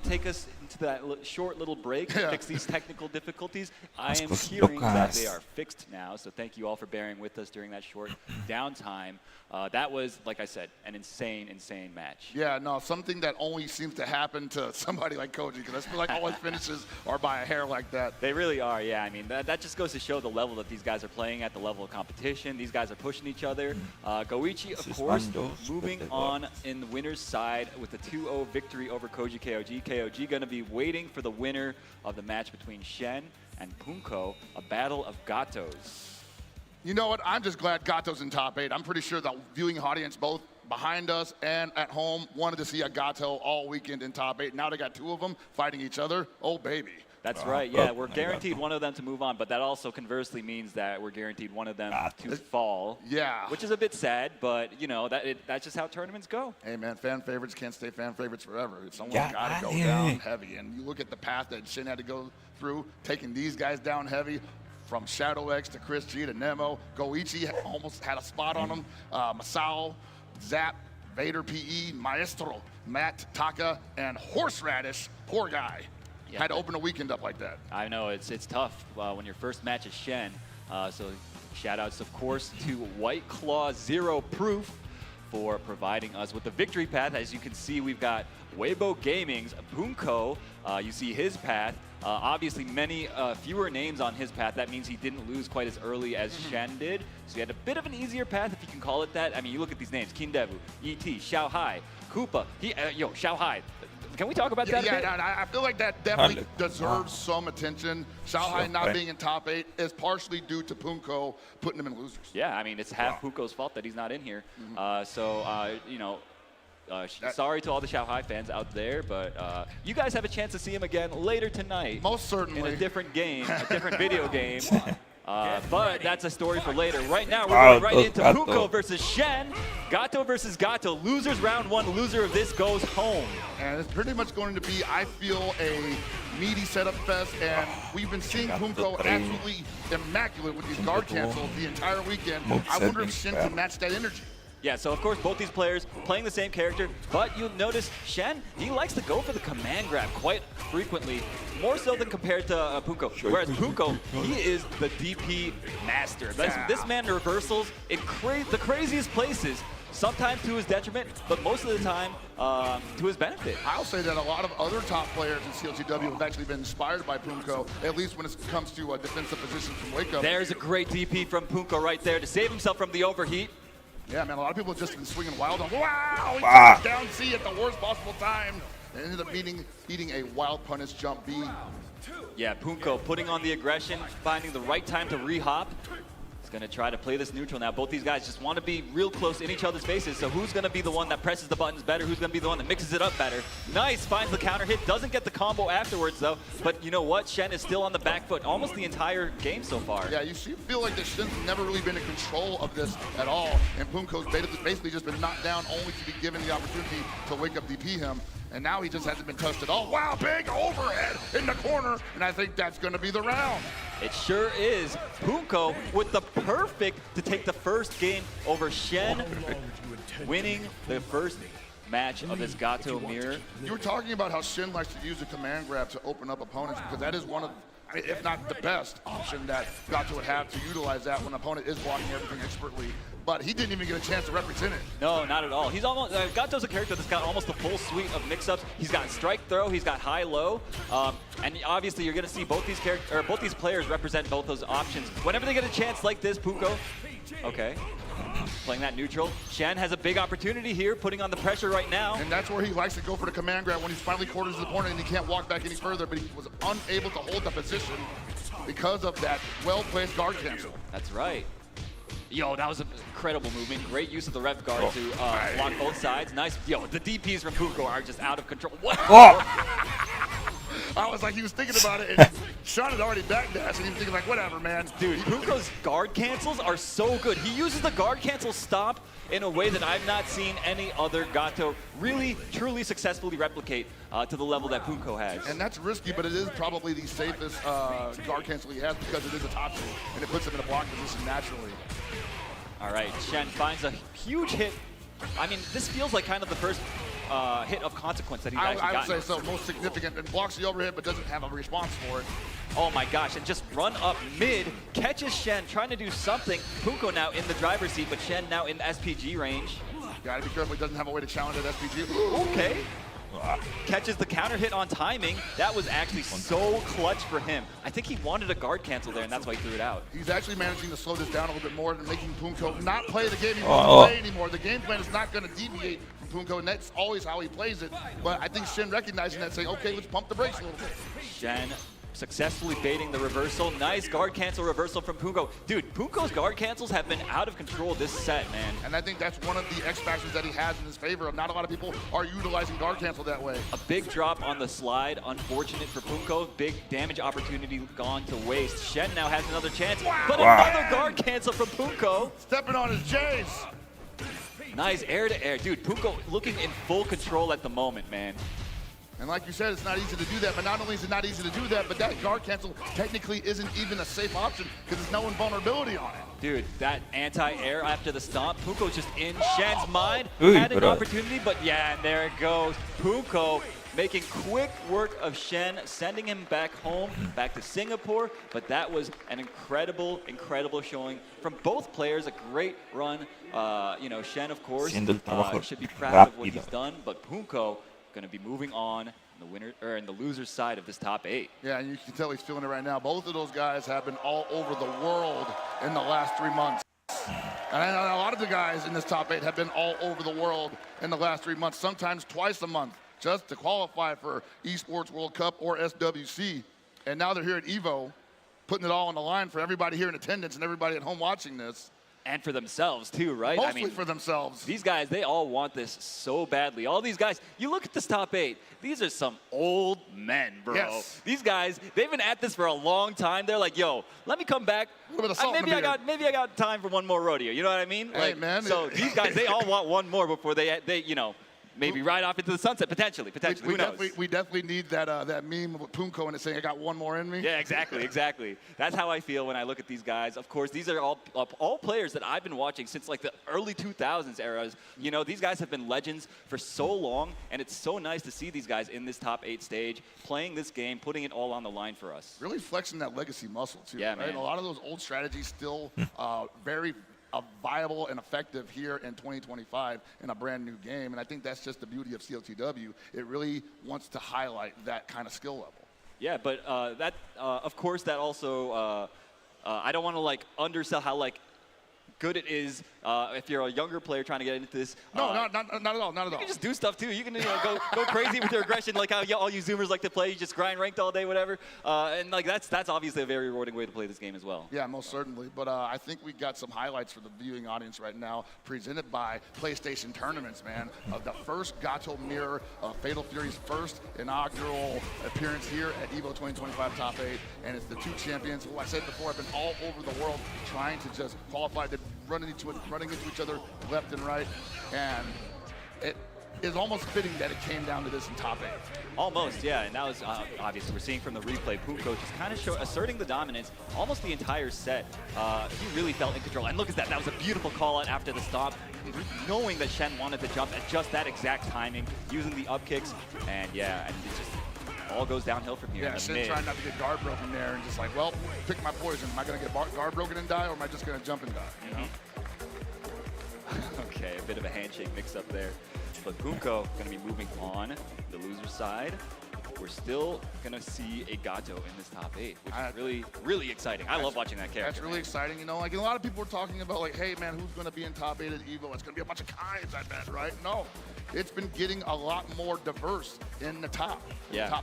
take us into that short little break to fix these technical difficulties. I am hearing that they are fixed now, so thank you all for bearing with us during that short downtime. That was, like I said, an insane, insane match. Yeah, no, something that only seems to happen to somebody like Koji, because I feel like all his finishes are by a hair like that. They really are, yeah. I mean, that just goes to show the level that these guys are playing at, the level of competition. These guys are pushing each other. Goichi, of course, moving on in the winner's side with a 2-0 victory over Koji KOG. KOG going to be waiting for the winner of the match between Shen and Punko, a battle of Gatos. You know what? I'm just glad Gato's in top 8. I'm pretty sure the viewing audience, both behind us and at home, wanted to see a Gato all weekend in top 8. Now they got two of them fighting each other. Oh, baby. That's right, yeah. We're guaranteed one of them to move on, but that also conversely means that we're guaranteed one of them to fall. Yeah. Which is a bit sad, but, you know, that's just how tournaments go. Hey, man, fan favorites can't stay fan favorites forever. Someone's got to go down heavy. And you look at the path that Shin had to go through, taking these guys down heavy, from Shadow X to Chris G to Nemo. Goichi almost had a spot on him. Masao, Zap, Vader PE, Maestro, Matt, Taka, and Horseradish. Poor guy. Yeah, had to open a weekend up like that. I know, it's tough when your first match is Shen. So shout-outs, of course, to White Claw Zero Proof for providing us with the victory path. As you can see, we've got Weibo Gaming's Punko. You see his path. Obviously, many fewer names on his path. That means he didn't lose quite as early as Shen did. So he had a bit of an easier path, if you can call it that. I mean, you look at these names: Kindevu, E.T., Xiao Hai, Koopa. Xiao Hai. Can we talk about that a bit? Yeah, I feel like that definitely deserves some attention. Xiao Hai not being in top 8 is partially due to Punko putting him in losers. Yeah, I mean, it's half Punko's fault that he's not in here. You know, sorry to all the Xiao Hai fans out there, but you guys have a chance to see him again later tnight. Most certainly. In a different game, a different video game. But that's a story for later. Right now, we're going right into Punko versus Shen. Gato versus Gato. Losers round one. Loser of this goes home. And it's pretty much going to be, I feel, a meaty setup fest. And we've been seeing Punko absolutely immaculate with these guard cancels the entire weekend. I wonder if Shen can match that energy. Yeah, so of course both these players playing the same character, but you'll notice Shen, he likes to go for the command grab quite frequently, more so than compared to Punko. Whereas Punko, he is the DP master. This man reversals in the craziest places, sometimes to his detriment, but most of the time to his benefit. I'll say that a lot of other top players in CLCW have actually been inspired by Punko, at least when it comes to defensive positions from Wake Up. There's a great DP from Punko right there to save himself from the overheat. Yeah, man, a lot of people have just been swinging wild on, wow, he took down C at the worst possible time. And ended up eating a wild punish jump B. Yeah, Punko putting on the aggression, finding the right time to re-hop. He's gonna try to play this neutral now. Both these guys just want to be real close in each other's faces, so who's gonna be the one that presses the buttons better? Who's gonna be the one that mixes it up better? Nice, finds the counter hit, doesn't get the combo afterwards though, but you know what? Shen is still on the back foot almost the entire game so far. Yeah, you feel like that Shen's never really been in control of this at all, and Punko's basically just been knocked down only to be given the opportunity to Wake Up DP him. And now he just hasn't been touched at all. Wow, big overhead in the corner, and I think that's gonna be the round. It sure is. Punko with the perfect to take the first game over Shen, winning the first match of this Gato mirror. You were talking about how Shen likes to use the command grab to open up opponents, because that is one of, I mean, if not the best option that Gato would have to utilize that when an opponent is blocking everything expertly. But he didn't even get a chance to represent it. No, not at all. He's almost, Gato's a character that's got almost a full suite of mix-ups. He's got strike throw, he's got high-low, and obviously you're gonna see both these players represent both those options. Whenever they get a chance like this, Punko, okay, playing that neutral. Shen has a big opportunity here, putting on the pressure right now. And that's where he likes to go for the command grab when he's finally corners his opponent and he can't walk back any further, but he was unable to hold the position because of that well-placed guard cancel. That's right. Yo, that was an incredible movement. Great use of the rev guard to block both sides. Nice. Yo, the DPs from Punko are just out of control. What? I was like, he was thinking about it, and Sean had already backdashed, and he was thinking like, whatever, man. Dude, Punko's guard cancels are so good. He uses the guard cancel stop in a way that I've not seen any other Gato really, truly successfully replicate to the level that Punko has. And that's risky, but it is probably the safest guard cancel he has because it is a top two, and it puts him in a block position naturally. All right, Shen finds a huge hit. I mean, this feels like kind of the first hit of consequence that he's actually gotten. I would say so, most significant, and blocks the overhead but doesn't have a response for it. Oh my gosh, and just run up mid, catches Shen, trying to do something. Punko now in the driver's seat, but Shen now in SPG range. Gotta be careful he doesn't have a way to challenge that SPG. Okay. Catches the counter hit on timing. That was actually so clutch for him. I think he wanted a guard cancel there, and that's why he threw it out. He's actually managing to slow this down a little bit more and making Punko not play the game he wants to play anymore. The game plan is not going to deviate from Punko, and that's always how he plays it. But I think Shen recognizing that, saying, okay, let's pump the brakes a little bit. Shen successfully baiting the reversal. Nice guard cancel reversal from Punko. Dude, Punko's guard cancels have been out of control this set, man. And I think that's one of the X factors that he has in his favor. Not a lot of people are utilizing guard cancel that way. A big drop on the slide, unfortunate for Punko. Big damage opportunity gone to waste. Shen now has another chance, but another guard cancel from Punko. Stepping on his J's. Nice air to air. Dude, Punko looking in full control at the moment, man. And like you said, it's not easy to do that, but not only is it not easy to do that, but that guard cancel technically isn't even a safe option because there's no invulnerability on it. Dude, that anti-air after the stomp, Punko's just in Shen's mind, had an opportunity, but yeah, and there it goes. Punko making quick work of Shen, sending him back home, back to Singapore, but that was an incredible, incredible showing from both players, a great run. You know, Shen, of course, should be proud of what he's done, but Punko going to be moving on in the loser's side of this top 8. Yeah, and you can tell he's feeling it right now. Both of those guys have been all over the world in the last 3 months. And I know a lot of the guys in this top 8 have been all over the world in the last 3 months, sometimes twice a month, just to qualify for Esports World Cup or SWC. And now they're here at EVO, putting it all on the line for everybody here in attendance and everybody at home watching this. And for themselves too, right? Mostly for themselves. These guys, they all want this so badly. All these guys, you look at this top 8, these are some old men, bro. Yes. These guys, they've been at this for a long time. They're like, yo, let me come back. Maybe I got time for one more rodeo. You know what I mean? Hey, man. So these guys, they all want one more before they maybe ride off into the sunset, potentially. Who knows? We definitely need that meme with Punko and it saying, I got one more in me. Yeah, exactly. That's how I feel when I look at these guys. Of course, these are all players that I've been watching since like the early 2000s eras. You know, these guys have been legends for so long, and it's so nice to see these guys in this top 8 stage, playing this game, putting it all on the line for us. Really flexing that legacy muscle, too. Yeah, right? man. A lot of those old strategies still very viable and effective here in 2025 in a brand new game. And I think that's just the beauty of CLTW. It really wants to highlight that kind of skill level. Yeah, but of course, that also, I don't want to like undersell how like good it is if you're a younger player trying to get into this. No, not at all. You can just do stuff too. You can go crazy with your aggression, like how all you Zoomers like to play. You just grind ranked all day, whatever. And like that's obviously a very rewarding way to play this game as well. Yeah, most certainly. But I think we got some highlights for the viewing audience right now, presented by PlayStation Tournaments, man. The first Gato Mirror, Fatal Fury's first inaugural appearance here at EVO 2025 Top 8, and it's the 2 champions who I said before have been all over the world trying to just qualify. They're running into each other left and right, and it is almost fitting that it came down to this in top 8. Almost, yeah, and that was obviously we're seeing from the replay. Punko just kind of asserting the dominance almost the entire set. He really felt in control, and look at that. That was a beautiful call out after the stop, knowing that Shen wanted to jump at just that exact timing, using the up kicks, and yeah, and it just all goes downhill from here. Yeah, Shen trying not to get guard broken there, and just like, well, pick my poison. Am I going to get guard broken and die, or am I just going to jump and die? You know? Okay, a bit of a handshake mix up there. But Punko going to be moving on the loser side. We're still going to see a Gato in this top 8, which is really, really exciting. I love watching that character. That's really exciting. You know, like a lot of people were talking about like, hey, man, who's going to be in top 8 at EVO? It's going to be a bunch of Kais, I bet, right? No. It's been getting a lot more diverse in the top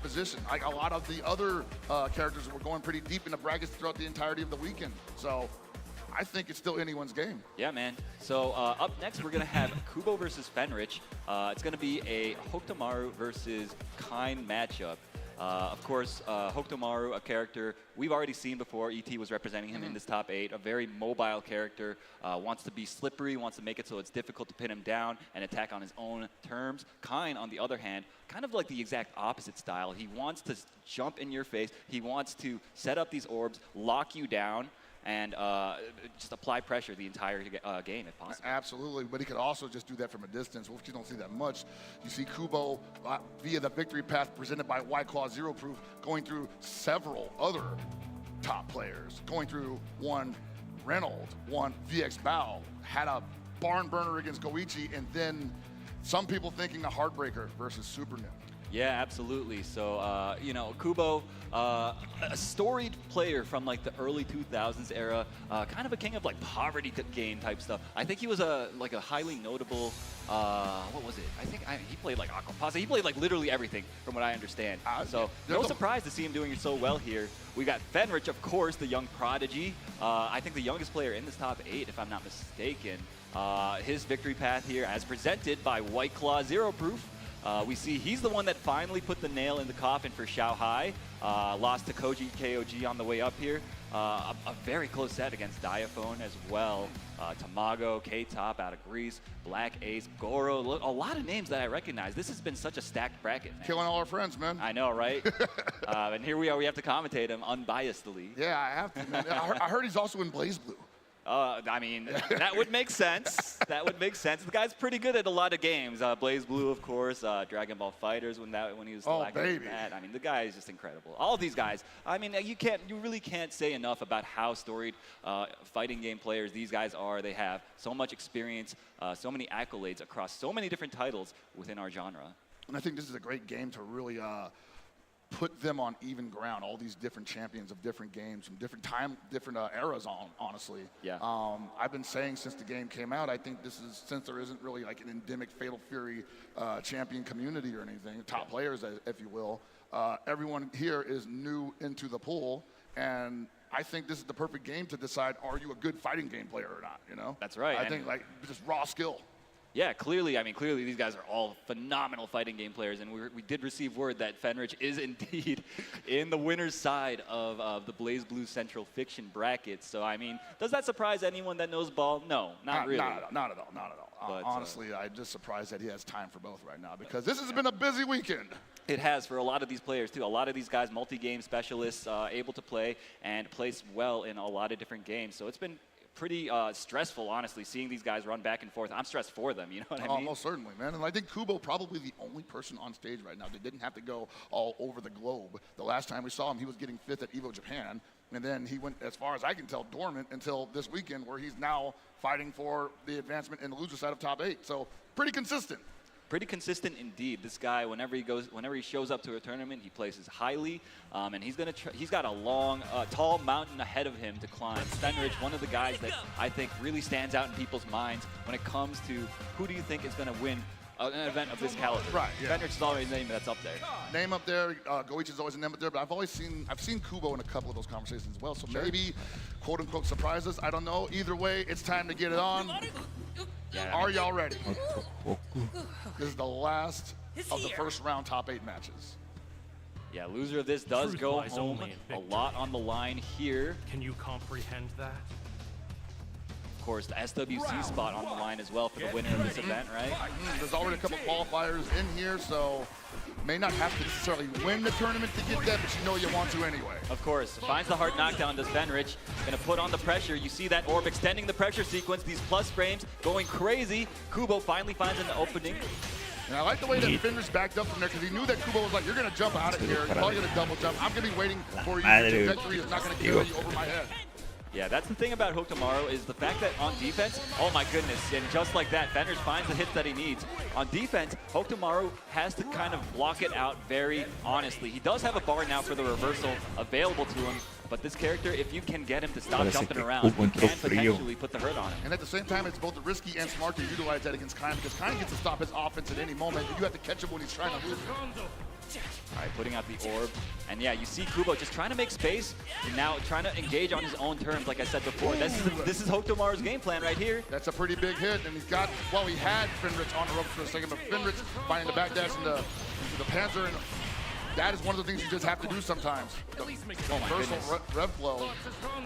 position. Like a lot of the other characters were going pretty deep in the brackets throughout the entirety of the weekend. So I think it's still anyone's game. Yeah, man. So up next, we're going to have Kubo versus Fenrich. It's going to be a Hokutomaru versus Kine matchup. Of course, Hokutomaru, a character we've already seen before. ET was representing him in this top 8. A very mobile character, wants to be slippery, wants to make it so it's difficult to pin him down and attack on his own terms. Kine, on the other hand, kind of like the exact opposite style. He wants to jump in your face. He wants to set up these orbs, lock you down, and just apply pressure the entire game if possible. Absolutely, but he could also just do that from a distance, which you don't see that much. You see Kubo, via the victory path presented by White Claw Zero Proof, going through several other top players, going through one Reynolds, one VX Bao, had a barn burner against Goichi, and then some people thinking a heartbreaker versus Super Nim. Yeah, absolutely. So, you know, Kubo, a storied player from like the early 2000s era, kind of a king of like poverty game type stuff. I think he was like a highly notable, what was it? I think he played like Aquapasa. He played like literally everything from what I understand. So no surprise to see him doing so well here. We got Fenrich, of course, the young prodigy. I think the youngest player in this top 8, if I'm not mistaken. His victory path here as presented by White Claw Zero Proof. We see he's the one that finally put the nail in the coffin for Xiaohai. Lost to Koji KOG on the way up here. A very close set against Diaphone as well. Tamago, K-Top out of Greece, Black Ace, Goro. A lot of names that I recognize. This has been such a stacked bracket, man. Killing all our friends, man. I know, right? And here we are. We have to commentate him unbiasedly. Yeah, I have to, man. I heard he's also in Blaze Blue. I mean, that would make sense. That would make sense. The guy's pretty good at a lot of games. Blaze Blue, of course. Dragon Ball Fighters when he was like that. I mean, the guy is just incredible. All of these guys. I mean, you really can't say enough about how storied fighting game players these guys are. They have so much experience, so many accolades across so many different titles within our genre. And I think this is a great game to really put them on even ground, all these different champions of different games from different eras honestly. Yeah. I've been saying since the game came out, I think this is, since there isn't really like an endemic Fatal Fury champion community or anything, top players, if you will, everyone here is new into the pool, and I think this is the perfect game to decide, are you a good fighting game player or not, you know? That's right. I think like just raw skill. Yeah, clearly these guys are all phenomenal fighting game players, and we did receive word that Fenrich is indeed in the winner's side of the Blaze Blue Central Fiction bracket. So, I mean, does that surprise anyone that knows ball? No, not really. Not at all. But, honestly, I'm just surprised that he has time for both right now because this has been a busy weekend. It has for a lot of these players, too. A lot of these guys, multi-game specialists, able to play and place well in a lot of different games. So it's been pretty stressful, honestly, seeing these guys run back and forth. I'm stressed for them, you know what I mean? Most certainly, man. And I think Kubo probably the only person on stage right now that didn't have to go all over the globe. The last time we saw him, he was getting 5th at EVO Japan, and then he went, as far as I can tell, dormant until this weekend where he's now fighting for the advancement in the loser side of top 8. So pretty consistent. Pretty consistent indeed. This guy, whenever he shows up to a tournament, he places highly, and he's got a long, tall mountain ahead of him to climb. Fenrich, one of the guys that I think really stands out in people's minds when it comes to who do you think is going to win an event of this caliber. Right. Yeah. Fenrich is always a name that's up there. Name up there. Goichi's always a name up there, but I've seen Kubo in a couple of those conversations as well. So maybe, quote unquote, surprise us. I don't know. Either way, it's time to get it on. Yeah, Are y'all ready? This is the last of the first round top 8 matches. Yeah, loser of this does go home. A lot on the line here. Can you comprehend that? Of course, the SWC spot on the line as well for the winner of this event, right? There's already a couple qualifiers in here, so may not have to necessarily win the tournament to get that, but you know you want to anyway. Of course. Finds the hard knockdown, does Fenrich. Going to put on the pressure. You see that orb extending the pressure sequence. These plus frames going crazy. Kubo finally finds an opening. And I like the way that Fenrich backed up from there because he knew that Kubo was like, you're going to jump out of here. You're probably going to double jump. I'm going to be waiting for you. Your trajectory is not going to carry you over my head. Yeah, that's the thing about Hook Tomorrow is the fact that on defense, oh my goodness, and just like that, Fenrich finds the hits that he needs. On defense, Hook Tomorrow has to kind of block it out very honestly. He does have a bar now for the reversal available to him, but this character, if you can get him to stop jumping around, you can potentially put the hurt on him. And at the same time, it's both risky and smart to utilize that against Kain because Kain gets to stop his offense at any moment, and you have to catch him when he's trying to lose. All right, putting out the orb. And yeah, you see Kubo just trying to make space and now trying to engage on his own terms, like I said before. This is Hokutomaru's game plan right here. That's a pretty big hit, and he's got, well, he had Fenrich on the ropes for a second, but Fenrich finding the backdash into the Panzer, and that is one of the things you just have to do sometimes. The reversal rev flow.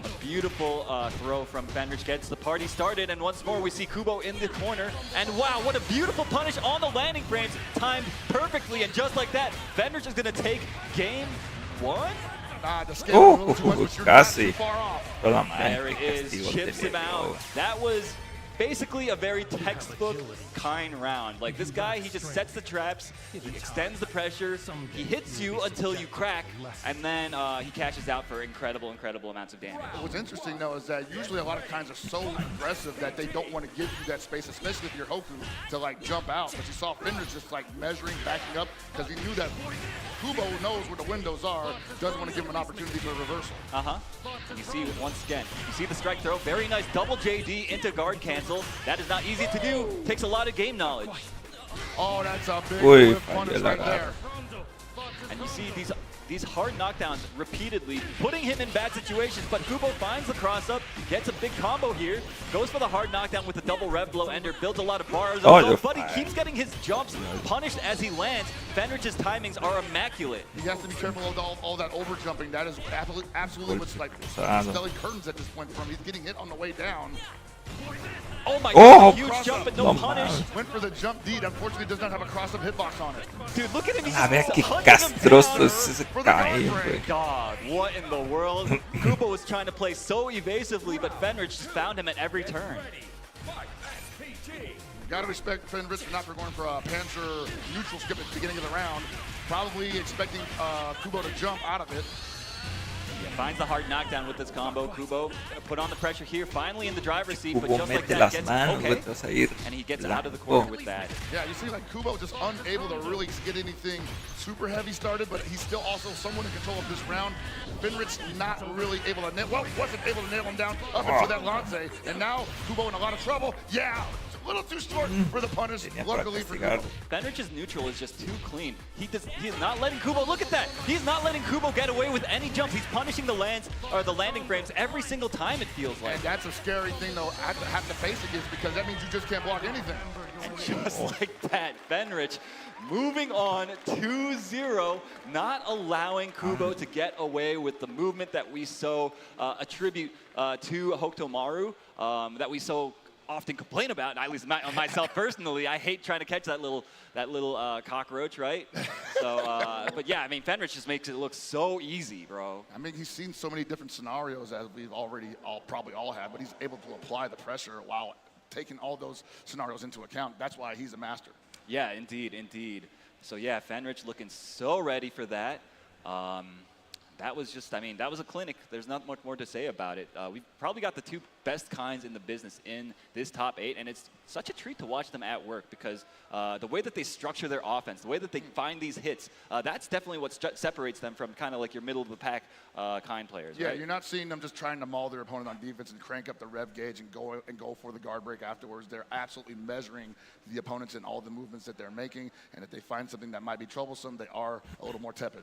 A beautiful throw from Fenrich gets the party started, and once more we see Kubo in the corner. And wow, what a beautiful punish on the landing frames, timed perfectly, and just like that, Fenrich is going to take game 1. The scale a little too much, but you're not too far off. There it is, chips him out. That was basically a very textbook Kain round. Like this guy, he just sets the traps, he extends the pressure, he hits you until you crack, and then he cashes out for incredible amounts of damage. What's interesting though is that usually a lot of Kains are so aggressive that they don't want to give you that space, especially if you're Hoku, to like jump out. But you saw Fenrich just like measuring, backing up, because he knew that Kubo knows where the windows are, doesn't want to give him an opportunity for a reversal. You see once again, you see the strike throw, very nice double JD into guard cancel. That is not easy to do, takes a lot of game knowledge. Oh, that's a big punish right there. And you see these hard knockdowns repeatedly, putting him in bad situations, but Kubo finds the cross-up, gets a big combo here, goes for the hard knockdown with the double rev blow ender, builds a lot of bars, but he keeps getting his jumps punished as he lands. Fenrich's timings are immaculate. He has to be careful of all that over-jumping. That is absolutely what's like selling curtains at this point from. He's getting hit on the way down. Oh my god, huge jump but no punish. Went for the jump D, unfortunately does not have a cross-up hitbox on it. Dude, look at him, he's God, what in the world? Kubo was trying to play so evasively, but Fenrich just found him at every turn. Gotta respect Fenrich for not going for a Panzer neutral skip at the beginning of the round. Probably expecting Kubo to jump out of it. Yeah, finds the hard knockdown with this combo. Kubo put on the pressure here, finally in the driver's seat, but just like that gets okay. And he gets out of the corner with that. Yeah, you see like Kubo just unable to really get anything super heavy started, but he's still also somewhat in control of this round. Fenrich not really able to wasn't able to nail him down up until that lance, and now Kubo in a lot of trouble. Yeah, little too short for the punish. Luckily for Kubo. Fenrich's neutral is just too clean. He is not letting Kubo, look at that! He's not letting Kubo get away with any jumps. He's punishing the landing frames every single time, it feels like. And that's a scary thing, though, have to face against, because that means you just can't block anything. And just like that, Fenrich moving on 2-0, not allowing Kubo to get away with the movement that we so attribute to Hokutomaru, that we so often complain about, and at least myself personally. I hate trying to catch that little cockroach, right? So, but yeah, I mean, Fenrich just makes it look so easy, bro. I mean, he's seen so many different scenarios, as we've already probably all have, but he's able to apply the pressure while taking all those scenarios into account. That's why he's a master. Yeah, indeed, indeed. So yeah, Fenrich looking so ready for that. That was just, I mean, that was a clinic. There's not much more to say about it. We've probably got the two best kinds in the business in this top 8, and it's such a treat to watch them at work, because the way that they structure their offense, the way that they find these hits, that's definitely what separates them from kind of like your middle-of-the-pack kind players, Yeah, right? you're not seeing them just trying to maul their opponent on defense and crank up the rev gauge and go for the guard break afterwards. They're absolutely measuring the opponents and all the movements that they're making, and if they find something that might be troublesome, they are a little more tepid.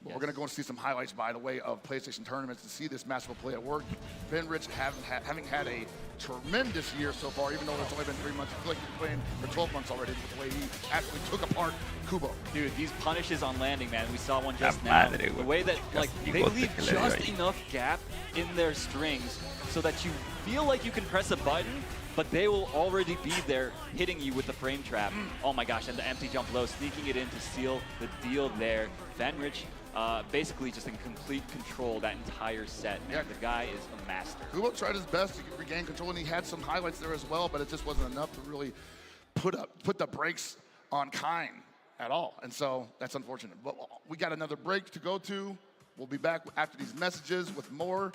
Yes. We're going to go and see some highlights, by the way, of PlayStation tournaments to see this masterful play at work. Fenrich having had a tremendous year so far, even though it's only been 3 months. I feel like he's been playing for 12 months already with the way he actually took apart Kubo. Dude, these punishes on landing, man. We saw one just now. The way that, like, they leave just enough gap in their strings so that you feel like you can press a button, but they will already be there hitting you with the frame trap. Oh my gosh, and the empty jump low, sneaking it in to seal the deal there. Fenrich basically just in complete control that entire set. Man. Yeah. The guy is a master. Kubo tried his best to regain control, and he had some highlights there as well, but it just wasn't enough to really put the brakes on Kine at all. And so that's unfortunate. But we got another break to go to. We'll be back after these messages with more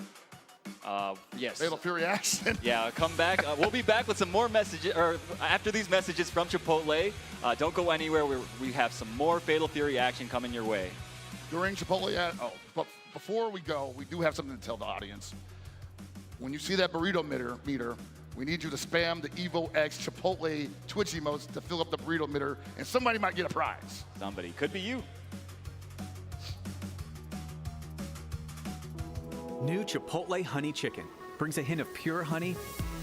yes. Fatal Fury action. Yeah, come back. We'll be back with some more messages, or after these messages from Chipotle. Don't go anywhere. We have some more Fatal Fury action coming your way. During Chipotle, but before we go, we do have something to tell the audience. When you see that burrito meter, we need you to spam the EVO X Chipotle Twitch emotes to fill up the burrito meter, and somebody might get a prize. Somebody. Could be you. New Chipotle Honey Chicken brings a hint of pure honey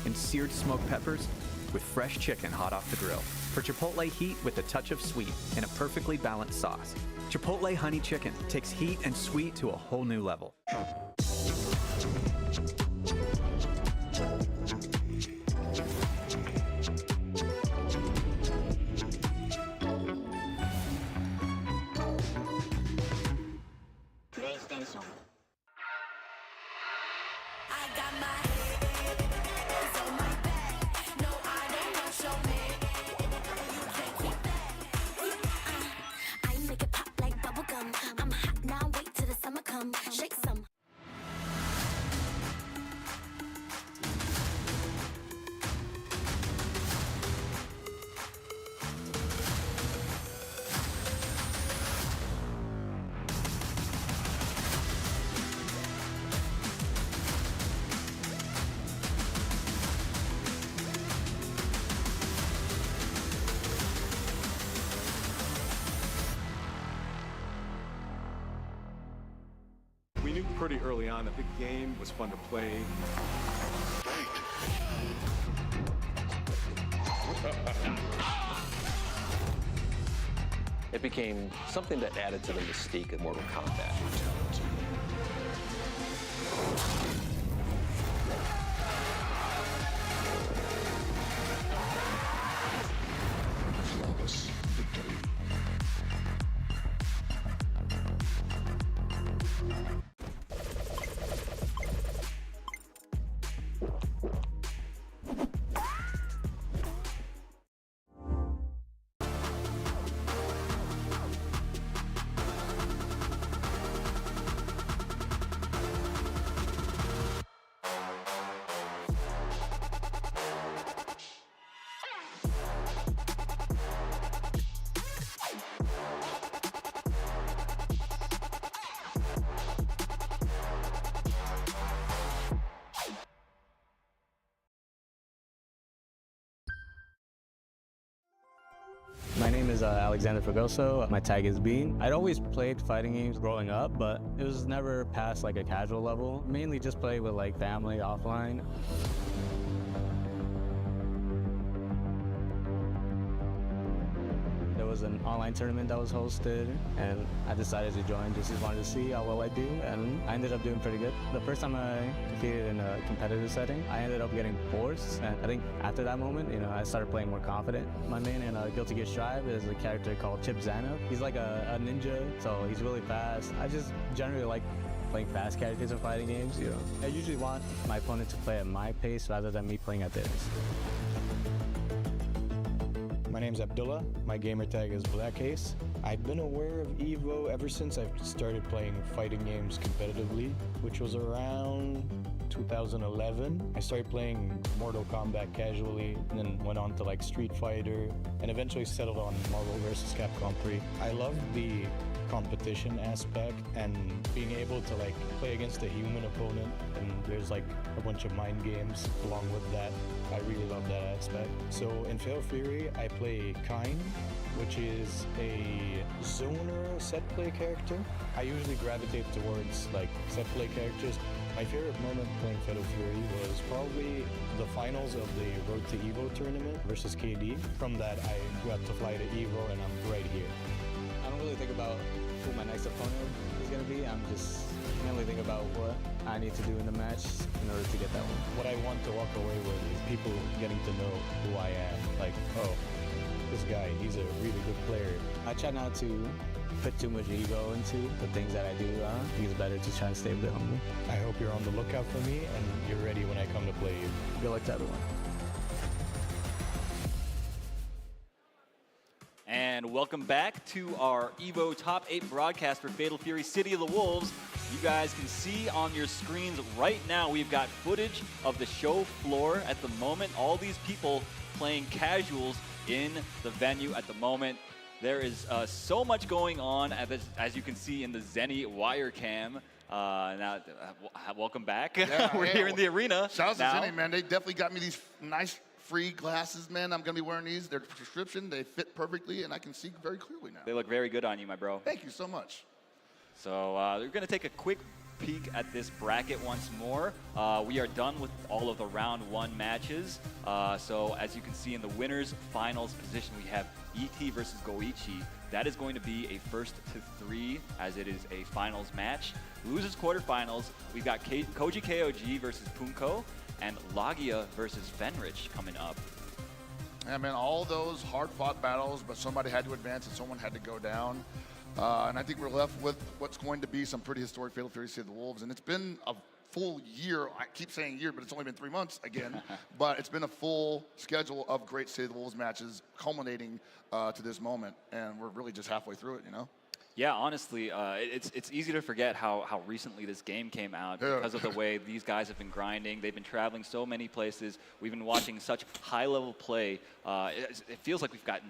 and seared smoked peppers with fresh chicken hot off the grill. For Chipotle heat with a touch of sweet and a perfectly balanced sauce. Chipotle Honey Chicken takes heat and sweet to a whole new level. PlayStation. We knew pretty early on that the game was fun to play. It became something that added to the mystique of Mortal Kombat. Flawless victory. Alexander Fragoso. My tag is Bean. I'd always played fighting games growing up, but it was never past like a casual level. Mainly just play with like family offline. There was an online tournament that was hosted, and I decided to join just wanted to see how well I do, and I ended up doing pretty good. The first time I competed in a competitive setting, I ended up getting fourths, and I think after that moment, I started playing more confident. My main in Guilty Gear Strive is a character called Chip Zana. He's like a ninja, so he's really fast. I just generally like playing fast characters in fighting games. I usually want my opponent to play at my pace rather than me playing at theirs. My name's Abdullah. My gamer tag is Blackcase. I've been aware of EVO ever since I've started playing fighting games competitively, which was around 2011. I started playing Mortal Kombat casually, and then went on to like Street Fighter, and eventually settled on Marvel vs. Capcom 3. I love the competition aspect and being able to like play against a human opponent, and there's like a bunch of mind games along with that. I really love that aspect. So in Fatal Fury, I play Kain, which is a zoner set play character. I usually gravitate towards like set play characters. My favorite moment playing Fatal Fury was probably the finals of the Road to EVO tournament versus KD. From that, I got to fly to EVO, and I'm right here. I don't really think about who my next opponent is going to be. I'm just mainly thinking about what I need to do in the match in order to get that one. What I want to walk away with is people getting to know who I am. Like, oh, this guy, he's a really good player. I try not to put too much ego into the things that I do. I think it's better to try and stay a bit humble. I hope you're on the lookout for me and you're ready when I come to play you. Good luck to everyone. And welcome back to our EVO Top 8 broadcast for Fatal Fury City of the Wolves. You guys can see on your screens right now, we've got footage of the show floor at the moment. All these people playing casuals in the venue at the moment. There is so much going on, as you can see in the Zenny wire cam. Welcome back. Yeah, We're here in the arena. Shout out to Zenny, man. They definitely got me these nice free glasses, man. I'm going to be wearing these. They're prescription. They fit perfectly, and I can see very clearly now. They look very good on you, my bro. Thank you so much. So we're going to take a quick peek at this bracket once more. We are done with all of the round 1 matches. So as you can see in the winners finals position, we have ET versus Goichi. That is going to be a 1st to 3, as it is a finals match. Losers quarterfinals, we've got Koji KOG versus Punko, and Lagia versus Fenrich coming up. Yeah, man, all those hard-fought battles, but somebody had to advance and someone had to go down. And I think we're left with what's going to be some pretty historic Fatal Fury City of the Wolves. And it's been a full year. I keep saying year, but it's only been 3 months again. But it's been a full schedule of great City of the Wolves matches culminating to this moment. And we're really just halfway through it, Yeah, honestly, it's easy to forget how recently this game came out because of the way these guys have been grinding. They've been traveling so many places. We've been watching such high-level play. It feels like we've gotten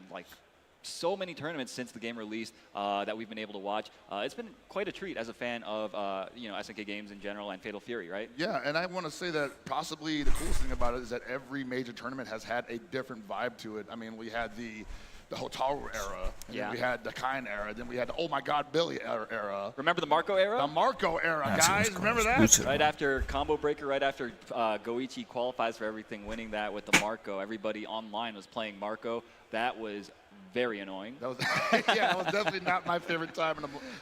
so many tournaments since the game released that we've been able to watch. It's been quite a treat as a fan of SNK games in general and Fatal Fury, right? Yeah, and I want to say that possibly the coolest thing about it is that every major tournament has had a different vibe to it. I mean, we had the Hotaru era, and then we had the Kain era, then we had the Oh My God Billy era. Remember the Marco era? The Marco era, guys, remember that? Right after Combo Breaker, right after Goichi qualifies for everything, winning that with the Marco, everybody online was playing Marco. That was very annoying. That was, that was definitely not my favorite time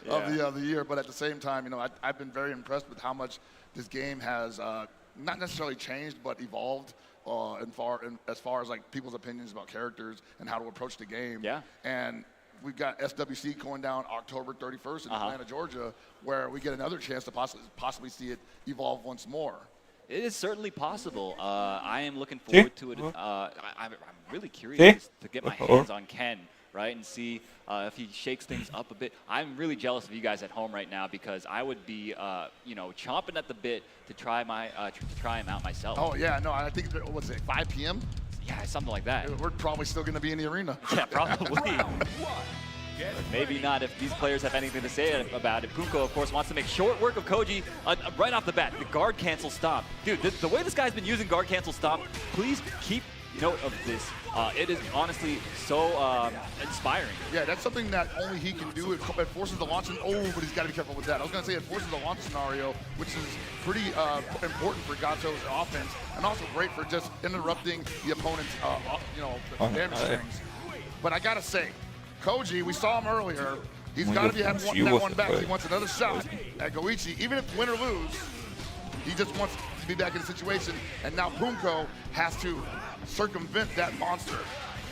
of the year, but at the same time, I've been very impressed with how much this game has not necessarily changed, but evolved. As far as people's opinions about characters and how to approach the game. Yeah. And we've got SWC going down October 31st in Atlanta, Georgia, where we get another chance to possibly see it evolve once more. It is certainly possible. I am looking forward to it. I'm really curious to get my hands on Ken, right, and see if he shakes things up a bit. I'm really jealous of you guys at home right now because I would be, chomping at the bit to try him out myself. Oh yeah, no, I think what's it, 5 p.m. Yeah, something like that. We're probably still going to be in the arena. Yeah, probably. Maybe not if these players have anything to say about it. Punko, of course, wants to make short work of Koji right off the bat. The guard cancel stop. Dude, the way this guy's been using guard cancel stop, please keep note of this. It is honestly so inspiring. Yeah, that's something that only he can do. It forces the launch, but he's got to be careful with that. I was going to say it forces the launch scenario, which is pretty important for Gato's offense, and also great for just interrupting the opponent's, damage strings. But I got to say, Koji, we saw him earlier. He's got to be having that one back. He wants another shot at Goichi, even if win or lose. He just wants to be back in the situation, and now Punko has to circumvent that monster.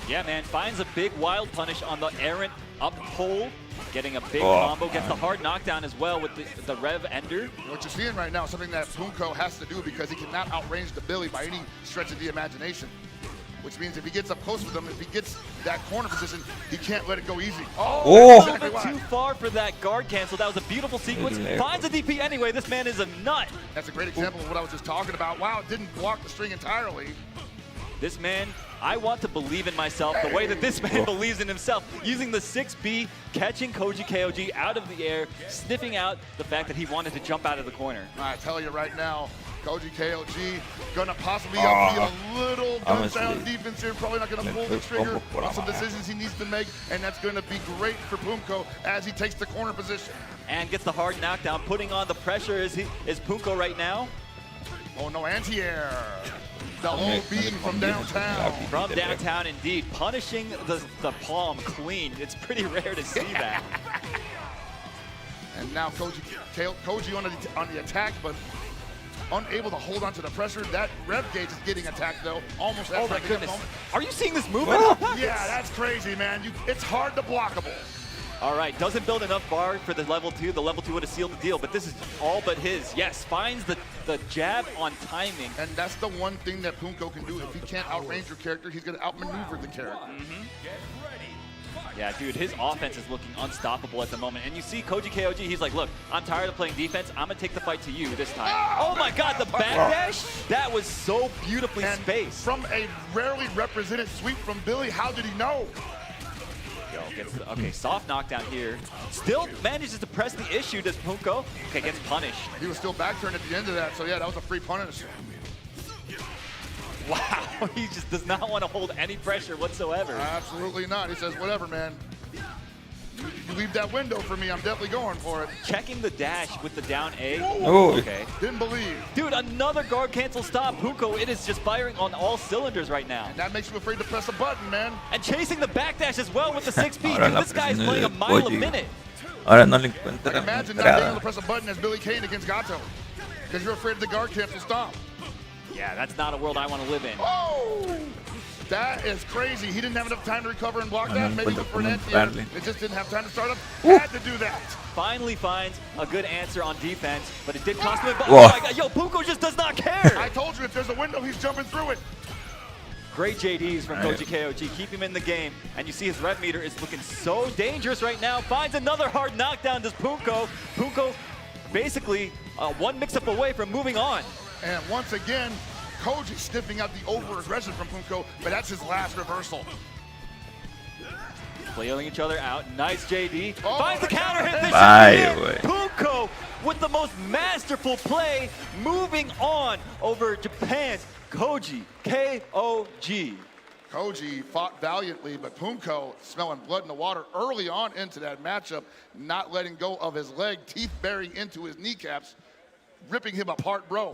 Yeah, man, finds a big wild punish on the errant up hold, getting a big combo, gets the hard knockdown as well with the Rev Ender. What you're seeing right now is something that Punko has to do because he cannot outrange the Billy by any stretch of the imagination. Which means if he gets up close with him, if he gets that corner position, he can't let it go easy. A little bit too far for that guard cancel. That was a beautiful sequence. Finds a DP anyway. This man is a nut. That's a great example of what I was just talking about. Wow, it didn't block the string entirely. This man, I want to believe in myself the way that this man believes in himself. Using the 6B, catching Koji KOG out of the air, sniffing out the fact that he wanted to jump out of the corner. I tell you right now, Koji KOG gonna possibly be a little dumbed down defense here. Probably not gonna pull the trigger on some decisions he needs to make, and that's gonna be great for Punko as he takes the corner position. And gets the hard knockdown, putting on the pressure is Punko right now. Oh no, anti-air. The low beam from downtown. From downtown, indeed. Punishing the palm clean. It's pretty rare to see that. And now Koji on the attack, but unable to hold on to the pressure. That rev gauge is getting attacked, though. Almost at my goodness. Are you seeing this movement? Yeah, that's crazy, man. It's hard to blockable. All right, doesn't build enough bar for the level 2. The level 2 would have sealed the deal, but this is all but his. Yes, finds the jab on timing. And that's the one thing that Punko can do. If he can't outrange your character, he's going to outmaneuver the character. Yeah, dude, his offense is looking unstoppable at the moment. And you see Koji KOG, he's like, look, I'm tired of playing defense. I'm going to take the fight to you this time. Oh my God, the backdash? That was so beautifully spaced. From a rarely represented sweep from Billy, how did he know? Okay, soft knockdown here. Still manages to press the issue, does Punko. Okay, gets punished. He was still back turn at the end of that, so yeah, that was a free punish. Wow, he just does not want to hold any pressure whatsoever. Absolutely not. He says, whatever, man. You leave that window for me, I'm definitely going for it. Checking the dash with the down A. Oh, okay. Didn't believe. Dude, another guard cancel stop. Punko, it is just firing on all cylinders right now. And that makes you afraid to press a button, man. And chasing the backdash as well with the 6B. Dude, this guy is playing a mile a minute. Like imagine not being able to press a button as Billy Kane against Gato. Because you're afraid of the guard cancel stop. Yeah, that's not a world I want to live in. Oh! That is crazy. He didn't have enough time to recover and block that. Maybe for an anti-air. It just didn't have time to start up. Had to do that. Finally finds a good answer on defense, but it did cost him. Oh my God, yo, Punko just does not care. I told you, if there's a window, he's jumping through it. Great JDs from Koji KOG. Keep him in the game. And you see his rev meter is looking so dangerous right now. Finds another hard knockdown, does Punko. Punko basically one mix-up away from moving on. And once again, Koji sniffing out the over-aggression from Punko, but that's his last reversal. Flailing each other out. Nice JD. Finds the counter hit. Punko with the most masterful play, moving on over Japan's Koji KOG. Koji fought valiantly, but Punko smelling blood in the water early on into that matchup, not letting go of his leg, teeth burying into his kneecaps, ripping him apart, bro.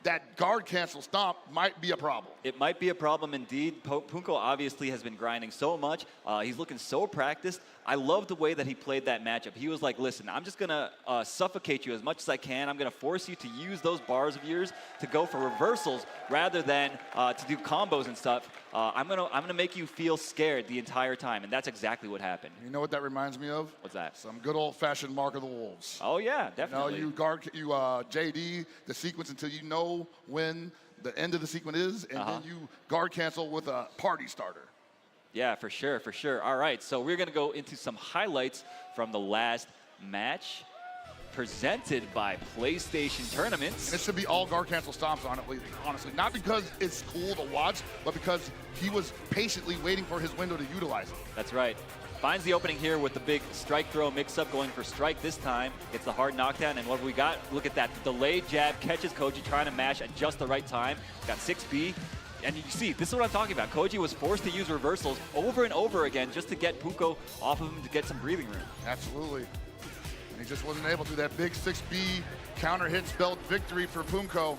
That guard cancel stomp might be a problem. It might be a problem indeed. Punko obviously has been grinding so much. He's looking so practiced. I love the way that he played that matchup. He was like, listen, I'm just going to suffocate you as much as I can. I'm going to force you to use those bars of yours to go for reversals rather than to do combos and stuff. I'm gonna make you feel scared the entire time, and that's exactly what happened. You know what that reminds me of? What's that? Some good old-fashioned Mark of the Wolves. Oh yeah, definitely. You know, you JD the sequence until you know when the end of the sequence is, and then you guard cancel with a party starter. Yeah, for sure, for sure. All right, so we're gonna go into some highlights from the last match presented by PlayStation Tournaments. And it should be all guard cancel stomps on it, honestly. Not because it's cool to watch, but because he was patiently waiting for his window to utilize it. That's right. Finds the opening here with the big strike throw mix-up, going for strike this time. Gets the hard knockdown, and what have we got? Look at that. The delayed jab catches Koji trying to mash at just the right time. Got 6B. And you see, this is what I'm talking about. Koji was forced to use reversals over and over again just to get Punko off of him to get some breathing room. Absolutely. And he just wasn't able to. That big 6B counter hit spelled victory for Punko.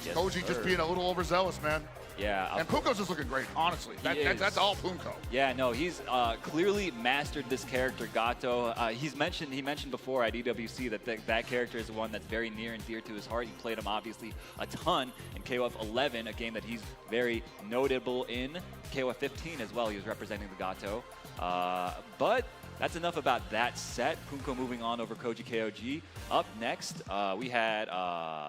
Yes, Koji just being a little overzealous, man. Yeah. And Punko's just looking great, honestly. That's all Punko. Yeah, no, he's clearly mastered this character, Gato. He mentioned before at EWC that that character is one that's very near and dear to his heart. He played him obviously a ton in KOF 11, a game that he's very notable in. KOF 15 as well, he was representing the Gato. But that's enough about that set. Punko moving on over Koji KOG. Up next, we had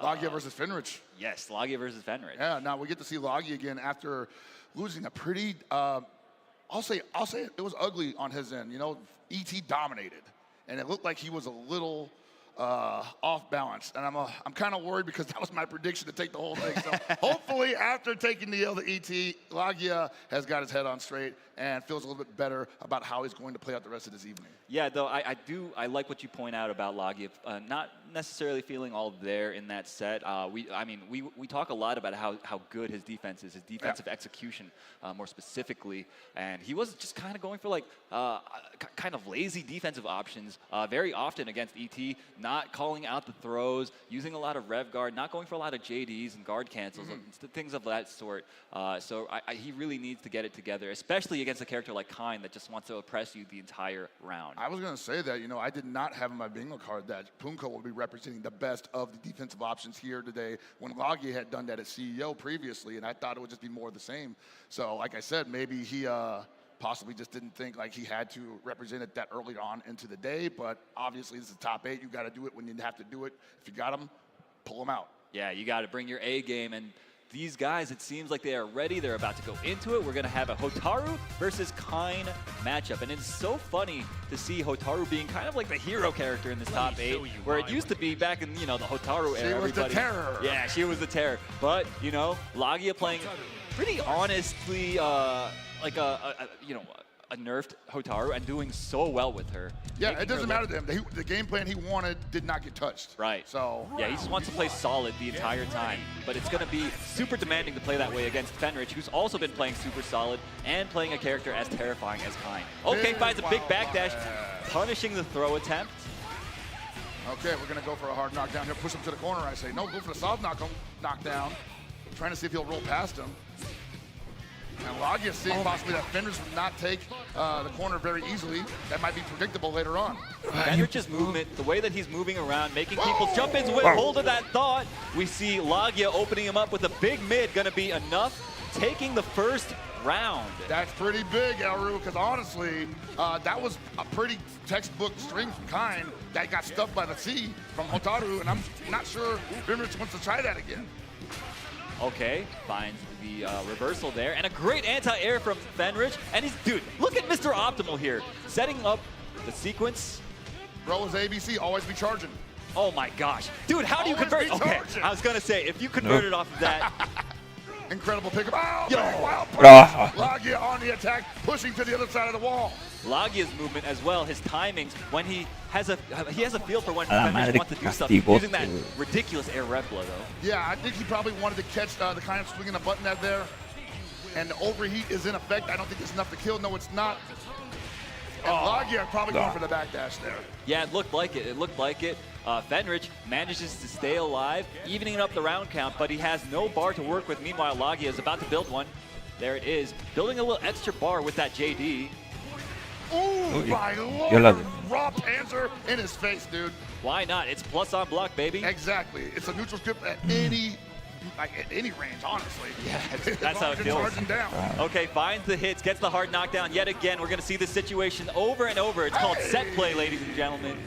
Logia versus Fenrich. Yes, Logia versus Fenrich. Yeah, now we get to see Logia again after losing a pretty, I'll say it was ugly on his end. You know, ET dominated, and it looked like he was a little off balance. And I'm kind of worried because that was my prediction to take the whole thing. So hopefully after taking the L to ET, Logia has got his head on straight and feels a little bit better about how he's going to play out the rest of this evening. Yeah, though I like what you point out about Logia, not necessarily feeling all there in that set. We talk a lot about how good his defense is, his defensive execution more specifically, and he was just kind of going for like kind of lazy defensive options very often against ET, not calling out the throws, using a lot of rev guard, not going for a lot of JDs and guard cancels, things of that sort. So he really needs to get it together, especially against a character like Kine that just wants to oppress you the entire round. I was going to say that, you know, I did not have in my bingo card that Punko will be representing the best of the defensive options here today when Logia had done that at CEO previously, and I thought it would just be more of the same. So, like I said, maybe he possibly just didn't think like he had to represent it that early on into the day, but obviously this is the top 8. You got to do it when you have to do it. If you got them, pull them out. Yeah, you got to bring your A game, and these guys, it seems like they are ready. They're about to go into it. We're going to have a Hotaru versus Kine matchup. And it's so funny to see Hotaru being kind of like the hero character in this top 8, where it used to be back in, you know, the Hotaru era. She was the terror. Yeah, she was the terror. But, you know, Logia playing pretty honestly like a nerfed Hotaru and doing so well with her. Yeah, it doesn't matter to him. The game plan he wanted did not get touched. Right. So yeah, he just wants to play solid the entire time. But it's going to be super demanding to play that way against Fenrich, who's also been playing super solid and playing a character as terrifying as Kine. Okay, finds a big backdash, punishing the throw attempt. Okay, we're going to go for a hard knockdown here. Push him to the corner, I say. No, go for the soft knockdown. Trying to see if he'll roll past him. And Logia seeing possibly that Fenrich would not take the corner very easily. That might be predictable later on. Fenrich's movement, the way that he's moving around, making people jump in with hold of that thought. We see Logia opening him up with a big mid, going to be enough, taking the first round. That's pretty big, Elru, because honestly, that was a pretty textbook string from Kine that got stuffed by the C from Hotaru, and I'm not sure Fenrich wants to try that again. Okay, finds the reversal there, and a great anti-air from Fenrich. And he's, dude, look at Mr. Optimal here, setting up the sequence. Bro is ABC, always be charging. Oh my gosh. Dude, how do you convert? Okay, I was gonna say, if you converted off of that. Incredible pickup. Oh, yo, wow, Logia on the attack, pushing to the other side of the wall. Logia's movement as well, his timings, when he has a feel for when Fenrich wants to do stuff, using that ridiculous air rev blow though. Yeah, I think he probably wanted to catch the kind of swinging a button out there, and the overheat is in effect. I don't think it's enough to kill. No, it's not. And Logia probably going for the backdash there. Yeah, it looked like it. It looked like it. Fenrich manages to stay alive, evening up the round count, but he has no bar to work with. Meanwhile, Logia is about to build one. There it is, building a little extra bar with that JD. Ooh, my lord! Raw Panzer in his face, dude. Why not? It's plus on block, baby. Exactly. It's a neutral script at any range, honestly. Yeah, that's how it feels. Down. Okay, finds the hits, gets the hard knockdown. Yet again, we're going to see this situation over and over. It's called set play, ladies and gentlemen.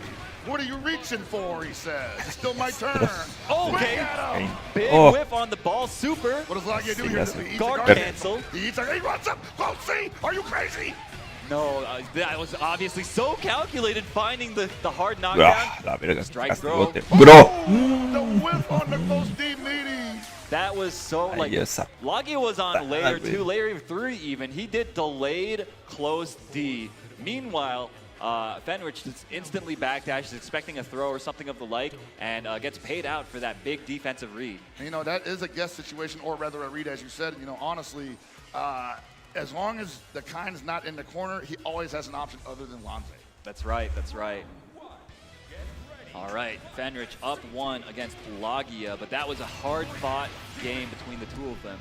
What are you reaching for, he says. It's still my turn. Okay. Big whiff on the ball. Super. What does Logia do here? He guard cancel. He runs up. Go see. Are you crazy? No, that was obviously so calculated, finding the hard knockdown. Strike throw. The whiff on the close deep meaty. That was so, like, Logia was on layer 2, layer 3 even. He did delayed close D. Meanwhile, Fenrich just instantly backdashes, expecting a throw or something of the like, and gets paid out for that big defensive read. You know, that is a guess situation, or rather a read, as you said. You know, honestly, as long as the Kind's not in the corner, he always has an option other than Lanze. That's right, that's right. All right, Fenrich up 1 against Lagia, but that was a hard-fought game between the two of them.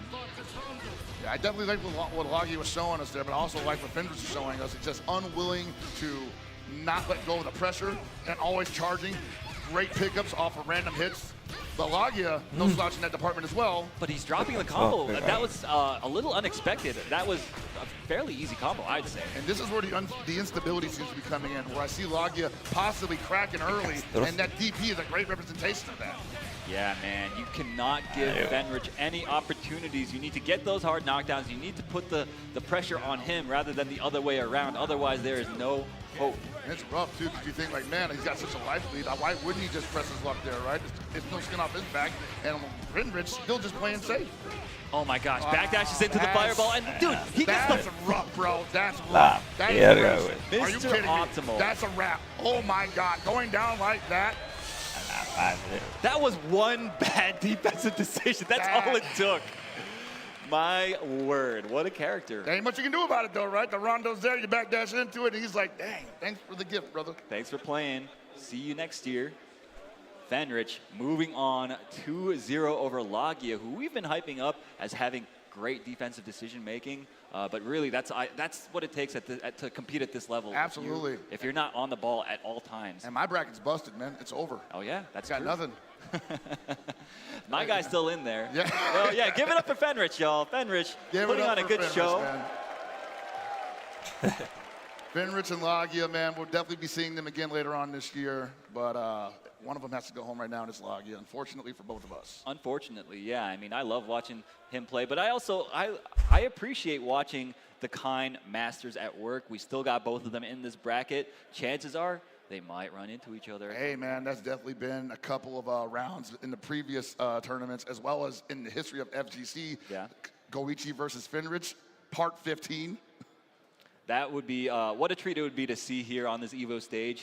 Yeah, I definitely like what Lagia was showing us there, but I also like what Fenrich was showing us. It's just unwilling to not let go of the pressure and always charging. Great pickups off of random hits. But Lagia, no slouch in that department as well. But he's dropping the combo. That was a little unexpected. That was a fairly easy combo, I'd say. And this is where the instability seems to be coming in, where I see Lagia possibly cracking early, and that DP is a great representation of that. Yeah, man, you cannot give Fenrich any opportunities. You need to get those hard knockdowns. You need to put the pressure on him rather than the other way around. Otherwise, there is no hope. And it's rough, too, because you think, like, man, he's got such a life lead. Why wouldn't he just press his luck there, right? It's no skin off his back. And Fenrich still just playing safe. Oh, my gosh. Backdashes into the fireball. And, dude, he gets That's rough, bro. That's rough. That is crazy. Are you Mr. kidding Optimal. me? That's a wrap. Oh, my God. Going down like that. That was one bad defensive decision. That's all it took. My word, what a character. There ain't much you can do about it, though, right? The rondo's there, you backdash into it, and he's like, dang, thanks for the gift, brother. Thanks for playing. See you next year. Fenrich moving on 2-0 over Lagia, who we've been hyping up as having great defensive decision-making. But really, that's what it takes to compete at this level. Absolutely. If you're not on the ball at all times. And my bracket's busted, man. It's over. Oh, yeah? That's got true. nothing. My guy's still in there. Yeah. Oh, yeah, give it up for Fenrich, y'all. Fenrich putting on a good show. Fenrich and Lagia, man, we'll definitely be seeing them again later on this year. But one of them has to go home right now, and it's Lagia, unfortunately for both of us. Unfortunately, yeah. I mean, I love watching him play, but I also I appreciate watching the Kind masters at work. We still got both of them in this bracket. Chances are they might run into each other. Hey, man, that's definitely been a couple of rounds in the previous tournaments, as well as in the history of FGC. Yeah. Goichi versus Fenrich, part 15. That would be, what a treat it would be to see here on this EVO stage.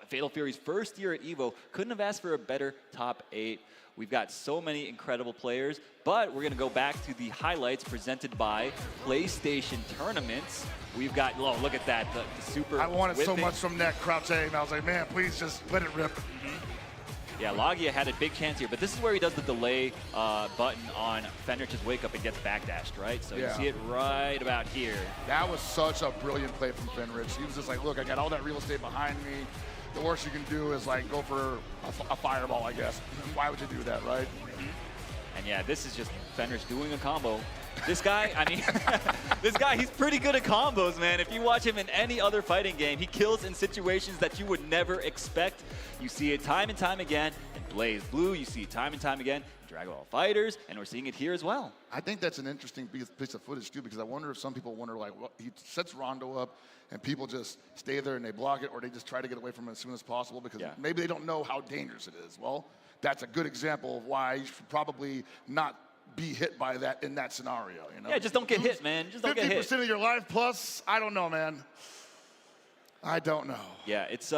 Fatal Fury's first year at EVO, couldn't have asked for a better top 8. We've got so many incredible players, but we're going to go back to the highlights presented by PlayStation Tournaments. We've got, oh, look at that, the super I wanted whipping. so much from that crouch A, and I was like, man, please just let it rip. Yeah, Lagia had a big chance here, but this is where he does the delay button on Fenrich's wake up and gets backdashed, right? So you see it right about here. That was such a brilliant play from Fenrich. He was just like, look, I got all that real estate behind me. The worst you can do is like go for a fireball, I guess. Why would you do that, right? And yeah, this is just Fenrich doing a combo. This guy, I mean, this guy, he's pretty good at combos, man. If you watch him in any other fighting game, he kills in situations that you would never expect. You see it time and time again in Blaze Blue. You see it time and time again in Dragon Ball Fighters, and we're seeing it here as well. I think that's an interesting piece of footage, too, because I wonder if some people wonder, like, well, he sets Rondo up, and people just stay there and they block it, or they just try to get away from it as soon as possible because maybe they don't know how dangerous it is. Well, that's a good example of why you should probably not be hit by that in that scenario. You know? Yeah, just don't get hit, man. Just don't get hit. 50% of your life plus, I don't know, man. I don't know. Yeah, it's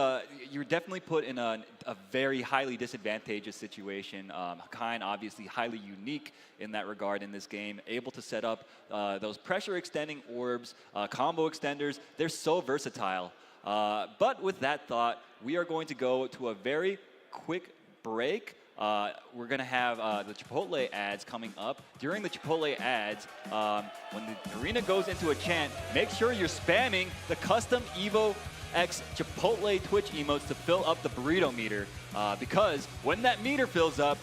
you're definitely put in a very highly disadvantageous situation. Kind obviously highly unique in that regard in this game, able to set up those pressure extending orbs, combo extenders. They're so versatile. But with that thought, we are going to go to a very quick break. We're going to have the Chipotle ads coming up. During the Chipotle ads, when the arena goes into a chant, make sure you're spamming the custom EVO X Chipotle Twitch emotes to fill up the burrito meter. Because when that meter fills up,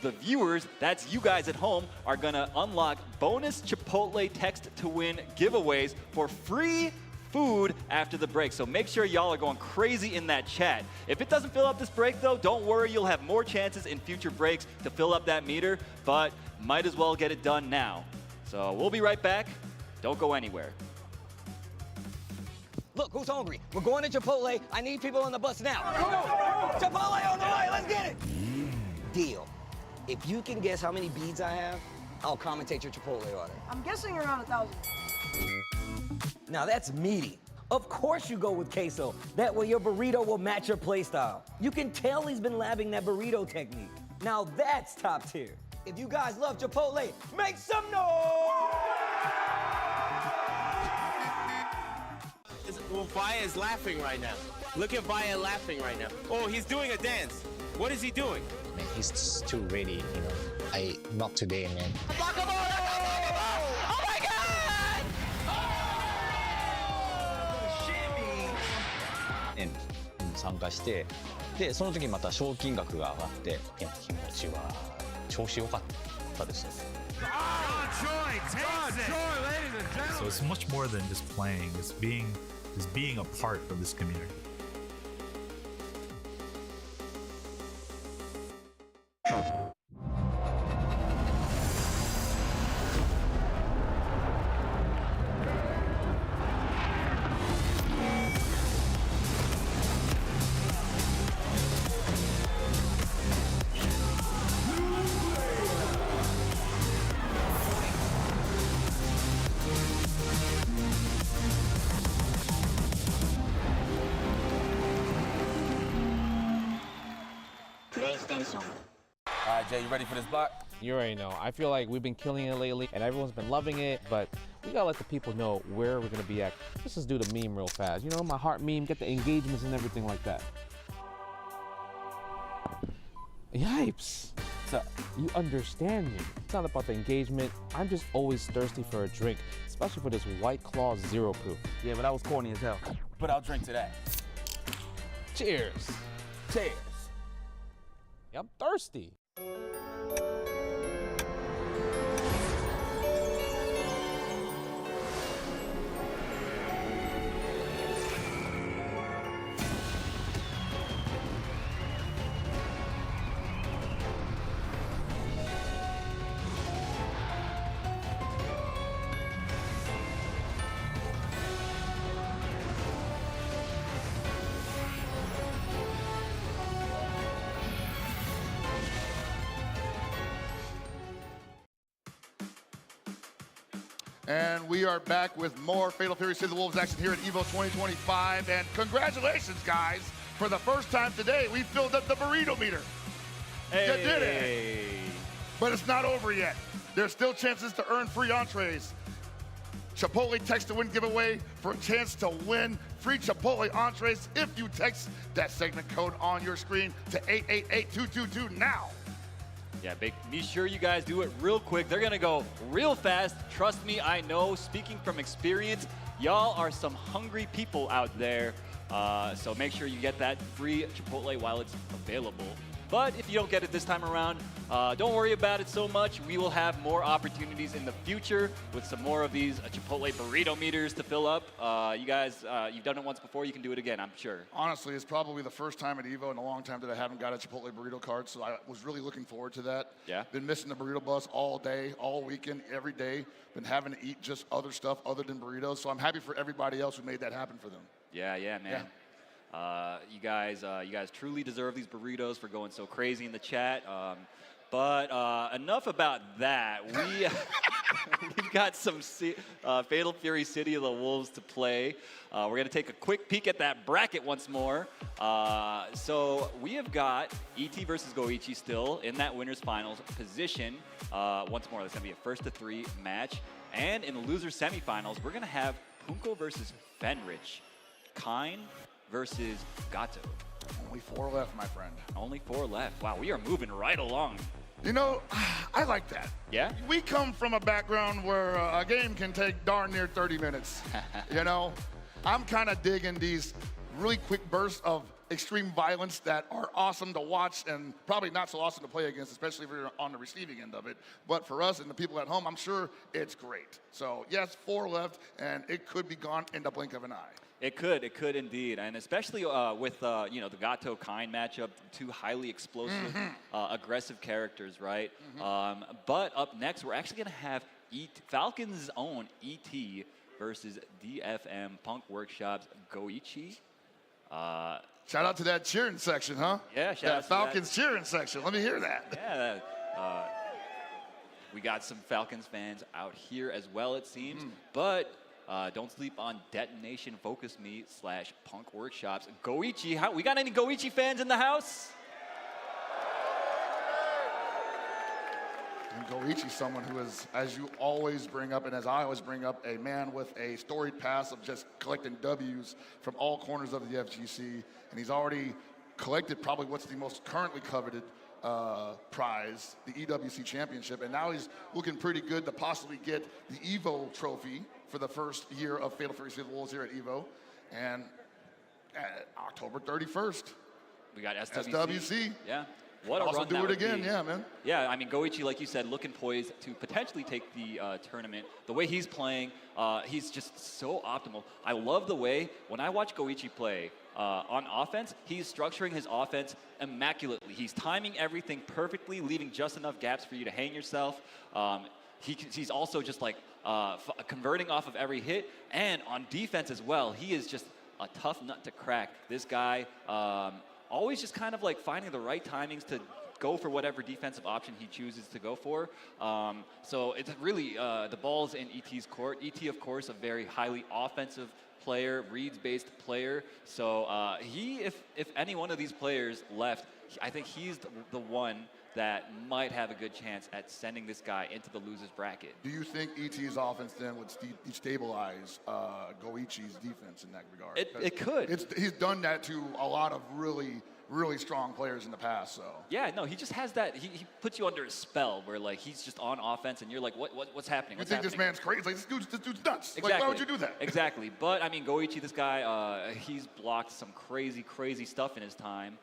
the viewers, that's you guys at home, are going to unlock bonus Chipotle text to win giveaways for free food after the break. So make sure y'all are going crazy in that chat. If it doesn't fill up this break though, don't worry, you'll have more chances in future breaks to fill up that meter, but might as well get it done now. So we'll be right back. Don't go anywhere. Look, who's hungry? We're going to Chipotle. I need people on the bus now. Chipotle on the way, let's get it. Deal. If you can guess how many beads I have, I'll commentate your Chipotle order. I'm guessing around 1,000. Now that's meaty. Of course you go with queso. That way your burrito will match your playstyle. You can tell he's been labbing that burrito technique. Now that's top tier. If you guys love Chipotle, make some noise! Well, Vaya is laughing right now. Look at Vaya laughing right now. Oh, he's doing a dance. What is he doing? Man, he's too ready, not today, man. Oh my God! 円参加して、でその時また賞金額が上がって、いや気持ちは調子良かったですよ。So it's much more than just playing. It's being a part of this community. PlayStation. All right, Jay, you ready for this block? You already know. I feel like we've been killing it lately, and everyone's been loving it, but we gotta let the people know where we're gonna be at. Let's just do the meme real fast. You know, my heart meme, get the engagements and everything like that. Yipes. So, you understand me. It's not about the engagement. I'm just always thirsty for a drink, especially for this White Claw Zero Proof. Yeah, but that was corny as hell. But I'll drink to that. Cheers. Cheers. Yeah, I'm thirsty. And we are back with more Fatal Fury City of the Wolves action here at EVO 2025. And congratulations, guys. For the first time today, we filled up the burrito meter. Hey. You did it. But it's not over yet. There's still chances to earn free entrees. Chipotle text to win giveaway for a chance to win free Chipotle entrees if you text that segment code on your screen to 888-222 now. Yeah, be sure you guys do it real quick. They're gonna go real fast. Trust me, I know. Speaking from experience, y'all are some hungry people out there. So make sure you get that free Chipotle while it's available. But if you don't get it this time around, don't worry about it so much. We will have more opportunities in the future with some more of these Chipotle burrito meters to fill up. You guys, you've done it once before. You can do it again, I'm sure. Honestly, it's probably the first time at EVO in a long time that I haven't got a Chipotle burrito card, so I was really looking forward to that. Yeah. Been missing the burrito bus all day, all weekend, every day. Been having to eat just other stuff other than burritos, so I'm happy for everybody else who made that happen for them. Yeah, man. Yeah. You guys truly deserve these burritos for going so crazy in the chat. But enough about that. We've got some Fatal Fury City of the Wolves to play. We're going to take a quick peek at that bracket once more. So we have got ET versus Goichi still in that winner's finals position. Once more, that's going to be a 1-3 match. And in the loser semifinals, we're going to have Punko versus Fenrich. Kine versus Gato. Only 4 left, my friend. Only 4 left. Wow, we are moving right along. You know, I like that. Yeah? We come from a background where a game can take darn near 30 minutes. You know, I'm kind of digging these really quick bursts of extreme violence that are awesome to watch and probably not so awesome to play against, especially if you're on the receiving end of it. But for us and the people at home, I'm sure it's great. So yes, 4 left, and it could be gone in the blink of an eye. It could indeed, and especially with the Gato Kine matchup, 2 highly explosive, aggressive characters, right? But up next, we're actually going to have Falcon's own ET versus DFM Punk Workshop's Goichi. Shout out to that cheering section, huh? Yeah, shout out to Falcons cheering section. Let me hear that. Yeah. We got some Falcons fans out here as well, it seems. But Don't sleep on Detonation Focus Me / Punk Workshops. Goichi, we got any Goichi fans in the house? And Goichi, someone who is, as you always bring up, and as I always bring up, a man with a storied past of just collecting W's from all corners of the FGC. And he's already collected probably what's the most currently coveted prize, the EWC Championship. And now he's looking pretty good to possibly get the EVO trophy for the first year of Fatal Fury City of the Wolves here at EVO. And October 31st. We got SWC. Yeah. What a also run do that it would again, be. yeah, man. Yeah, I mean, Goichi, like you said, looking poised to potentially take the tournament. The way he's playing, he's just so optimal. I love the way, when I watch Goichi play on offense, he's structuring his offense immaculately. He's timing everything perfectly, leaving just enough gaps for you to hang yourself. He's also just like converting off of every hit. And on defense as well, he is just a tough nut to crack. This guy, always just kind of like finding the right timings to go for whatever defensive option he chooses to go for. So it's really the ball's in ET's court. ET, of course, a very highly offensive player, reads-based player. So if any one of these players left, I think he's the one that might have a good chance at sending this guy into the loser's bracket. Do you think ET's offense then would destabilize Goichi's defense in that regard? It could. He's done that to a lot of really strong players in the past. So yeah, no, he just has that. He puts you under a spell where like he's just on offense and you're like, what's happening? You think this man's crazy? Like this dude's nuts. Exactly. Like why would you do that? Exactly. But I mean, Goichi, this guy, he's blocked some crazy stuff in his time.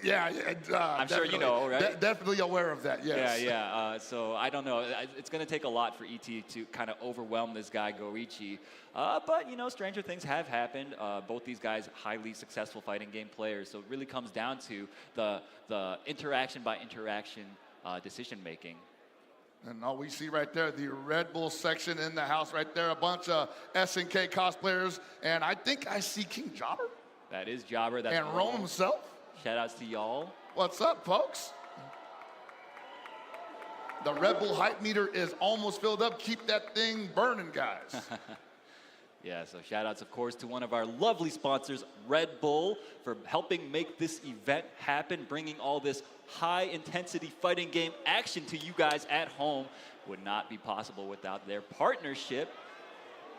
Yeah, I'm sure you know, right? Definitely aware of that, yes. Yeah. So I don't know. It's going to take a lot for ET to kind of overwhelm this guy, Goichi. But, you know, stranger things have happened. Both these guys, highly successful fighting game players. So it really comes down to the interaction by interaction decision making. And all we see right there, the Red Bull section in the house right there, a bunch of SNK cosplayers. And I think I see King Jobber. That is Jobber. That's and Rome himself. Shout outs to y'all. What's up, folks? The Red Bull hype meter is almost filled up. Keep that thing burning, guys. Yeah, so shout outs, of course, to one of our lovely sponsors, Red Bull, for helping make this event happen, bringing all this high-intensity fighting game action to you guys at home. Would not be possible without their partnership.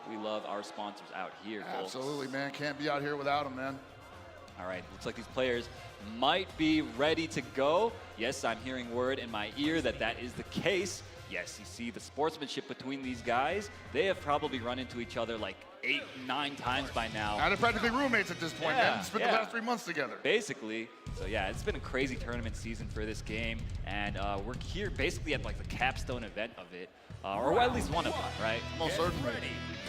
We love our sponsors out here, folks. Absolutely, man. Can't be out here without them, man. All right, looks like these players might be ready to go. Yes, I'm hearing word in my ear that is the case. Yes, you see the sportsmanship between these guys. They have probably run into each other like 8, 9 times by now. And they're practically roommates at this point, man. Spent the last 3 months together. Basically. So yeah, it's been a crazy tournament season for this game. And we're here basically at like the capstone event of it. Or at least one of them, right? Most certainly.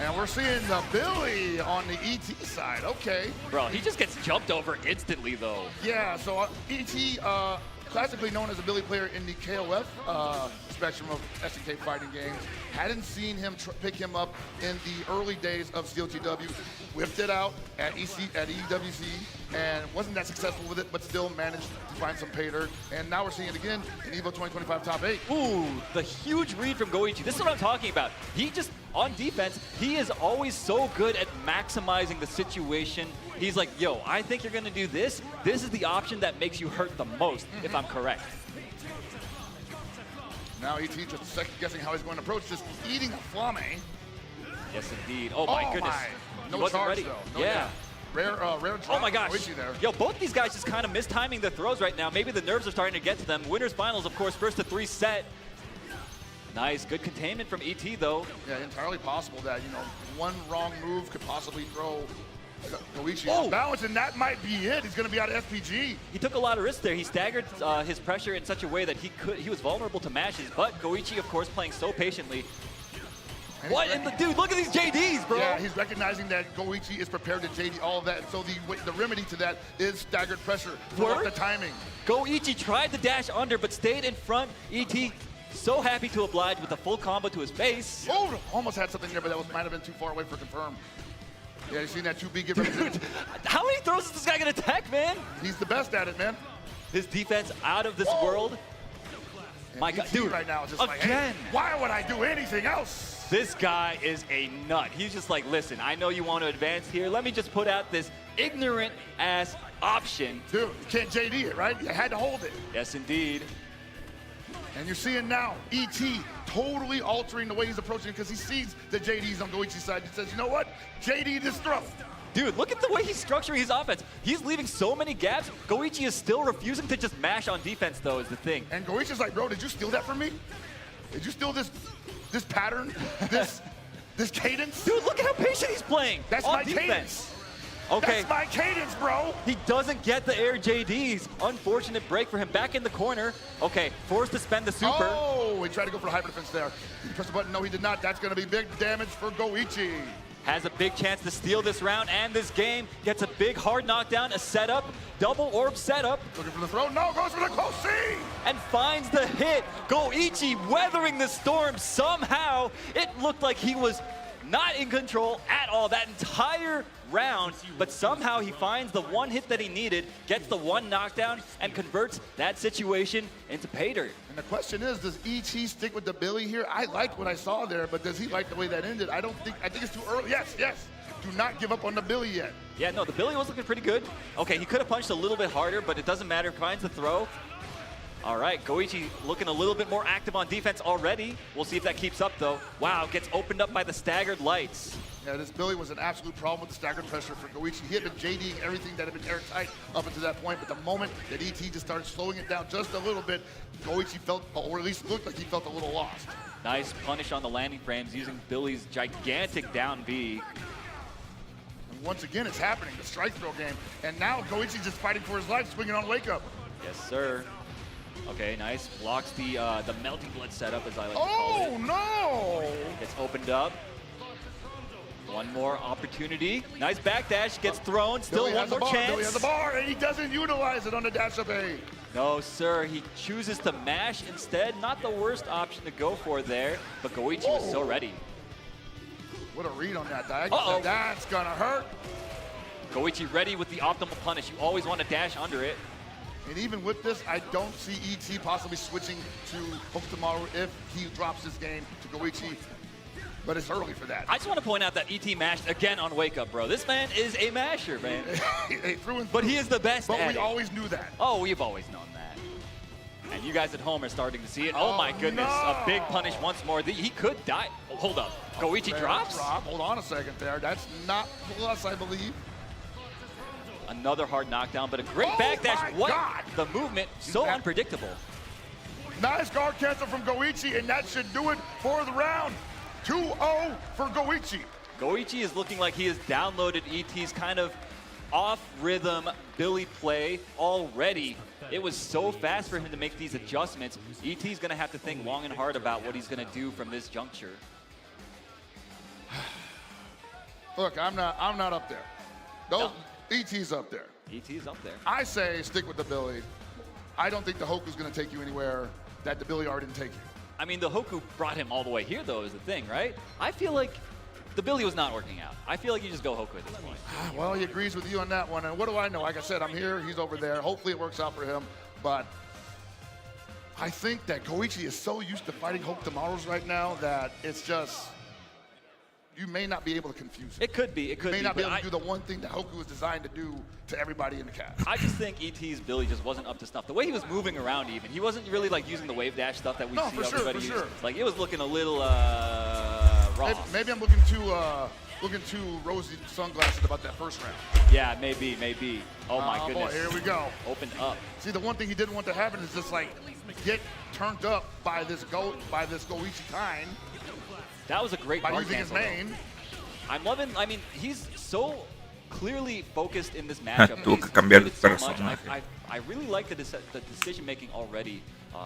And we're seeing the Billy on the ET side. Okay. Bro, he just gets jumped over instantly, though. Yeah, so ET, classically known as a Billy player in the KOF spectrum of SNK fighting games. Hadn't seen him pick him up in the early days of COTW. Whipped it out at EWC and wasn't that successful with it, but still managed to find some pay dirt. And now we're seeing it again in EVO 2025 Top 8. Ooh, the huge read from Goichi. This is what I'm talking about. He just, on defense, he is always so good at maximizing the situation. He's like, yo, I think you're going to do this. This is the option that makes you hurt the most, if I'm correct. Now ET just second guessing how he's going to approach this, eating a flame. Yes, indeed. Oh, my goodness. No charge, ready. though. Yeah. Rare oh my gosh. Yo, both these guys just kind of mistiming their throws right now. Maybe the nerves are starting to get to them. Winners finals, of course, first to 3 set. Nice, good containment from ET, though. Yeah, entirely possible that, you know, one wrong move could possibly throw Goichi off balance, and that might be it. He's going to be out of SPG. He took a lot of risks there. He staggered his pressure in such a way that he was vulnerable to mashes, but Goichi, of course, playing so patiently. What in the dude? Look at these JDs, bro. Yeah, he's recognizing that Goichi is prepared to JD all of that. And so the remedy to that is staggered pressure. The timing. Goichi tried to dash under, but stayed in front. ET so happy to oblige with a full combo to his face. Oh, almost had something there, but that might have been too far away for confirm. Yeah, you seen that 2B get represented? How many throws is this guy gonna tech, man? He's the best at it, man. His defense out of this world. My God, ET dude, right now is just like, hey, again. why would I do anything else? This guy is a nut. He's just like, listen, I know you want to advance here. Let me just put out this ignorant-ass option. Dude, you can't JD it, right? You had to hold it. Yes, indeed. And you're seeing now ET totally altering the way he's approaching it because he sees the JD's on Goichi's side. He says, you know what? JD this throw. Dude, look at the way he's structuring his offense. He's leaving so many gaps. Goichi is still refusing to just mash on defense, though, is the thing. And Goichi's like, bro, did you steal that from me? Did you steal this pattern? This cadence? Dude, look at how patient he's playing. That's on my defense. cadence. Okay. That's my cadence, bro. He doesn't get the air JDs. Unfortunate break for him back in the corner. Okay, forced to spend the super. Oh, he tried to go for the hyper defense there. Did he press the button? No, he did not. That's going to be big damage for Goichi. Has a big chance to steal this round and this game. Gets a big hard knockdown, a setup, double orb setup. Looking for the throw. No, goes for the close C. And finds the hit. Goichi weathering the storm somehow. It looked like he was not in control at all that entire round, but somehow he finds the one hit that he needed, gets the one knockdown, and converts that situation into pay dirt. And the question is, does ET stick with the Billy here? I liked what I saw there, but does he like the way that ended? I think it's too early. Yes. Do not give up on the Billy yet. Yeah, no, the Billy was looking pretty good. Okay, he could have punched a little bit harder, but it doesn't matter. Finds the throw. All right, Goichi looking a little bit more active on defense already. We'll see if that keeps up, though. Wow, gets opened up by the staggered lights. Yeah, this Billy was an absolute problem with the staggered pressure for Goichi. He had been JDing everything that had been airtight up until that point, but the moment that ET just started slowing it down just a little bit, Goichi felt, or at least looked like he felt a little lost. Nice punish on the landing frames using Billy's gigantic down B. And once again, it's happening, the strike throw game. And now Goichi's just fighting for his life, swinging on wake up. Yes, sir. Okay, nice. Blocks the melting blood setup, as I like to call it. Oh, no! Gets opened up. One more opportunity. Nice backdash. Gets thrown. Still one more chance. Billy has the bar, and he doesn't utilize it on the dash up A. No, sir. He chooses to mash instead. Not the worst option to go for there, but Goichi was so ready. What a read on that diagonal. That's gonna hurt. Goichi ready with the optimal punish. You always want to dash under it. And even with this, I don't see ET possibly switching to Hook Tomorrow if he drops this game to Goichi. But it's early for that. I just want to point out that ET mashed again on Wake Up, bro. This man is a masher, man. But he is the best at it. But we always knew that. Oh, we've always known that. And you guys at home are starting to see it. Oh my goodness, a big punish once more. He could die. Oh, hold up. Goichi drops? Hold on a second there. That's not plus, I believe. Another hard knockdown, but a great backdash. What? God. The movement, so unpredictable. Nice guard cancel from Goichi, and that should do it for the round. 2-0 for Goichi. Goichi is looking like he has downloaded ET's kind of off-rhythm Billy play already. It was so fast for him to make these adjustments. ET's going to have to think long and hard about what he's going to do from this juncture. Look, I'm not up there. No. ET's up there. ET's up there. I say stick with the Billy. I don't think the Hoku's going to take you anywhere that the Billy already didn't take you. I mean, the Hoku brought him all the way here, though, is the thing, right? I feel like the Billy was not working out. I feel like you just go Hoku at this point. Well, he agrees with you on that one. And what do I know? Like I said, I'm here. He's over there. Hopefully it works out for him. But I think that Goichi is so used to fighting Hope Tomorrows right now that it's just... You may not be able to confuse it. It could be. It could be. You may not be able to do the one thing that Hoku was designed to do to everybody in the cast. I just think ET's Billy just wasn't up to snuff. The way he was moving around even, he wasn't really like using the wave dash stuff that we see everybody use. Like it was looking a little raw. Maybe I'm looking too rosy sunglasses about that first round. Yeah, maybe. Oh my goodness. Boy, here we go. Opened up. See, the one thing he didn't want to happen is just like get turned up by this Goichi kind. That was a great by using his main. I'm loving. I mean, he's so clearly focused in this matchup. Tuvo que cambiar de personaje. I really like the decision making already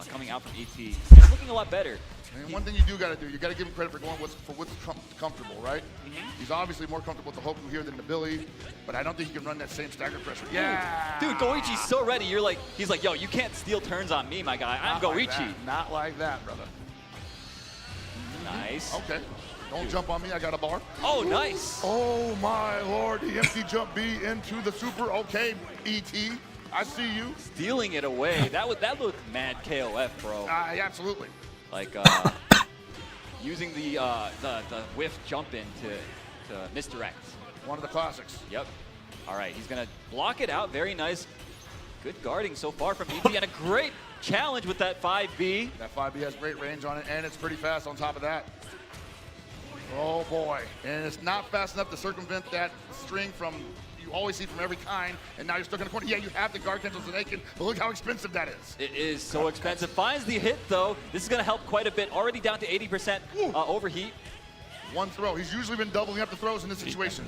coming out from ET. He's looking a lot better. And one thing you do got to do, you got to give him credit for going for what's comfortable, right? He's obviously more comfortable with the Hoku here than the Billy, but I don't think he can run that same stagger pressure. Yeah, dude, Goichi's so ready. He's like, yo, you can't steal turns on me, my guy. I'm Goichi. Not like that, brother. Nice. Okay. Don't jump on me. I got a bar. Oh, nice. Oh, my Lord. The empty jump B into the super. Okay, ET. I see you. Stealing it away. That looked mad KOF, bro. Yeah, absolutely. Like using the whiff jump in to misdirect. One of the classics. Yep. All right, he's gonna block it out. Very nice. Good guarding so far from ET, and a great challenge with that 5B. That 5B has great range on it, and it's pretty fast on top of that. Oh boy, and it's not fast enough to circumvent that string from you always see from every kind, and now you're stuck in the corner. Yeah, you have the guard cancel so they can, but look how expensive that is. It is so expensive. Finds the hit though. This is gonna help quite a bit. Already down to 80% overheat. One throw. He's usually been doubling up the throws in this situation.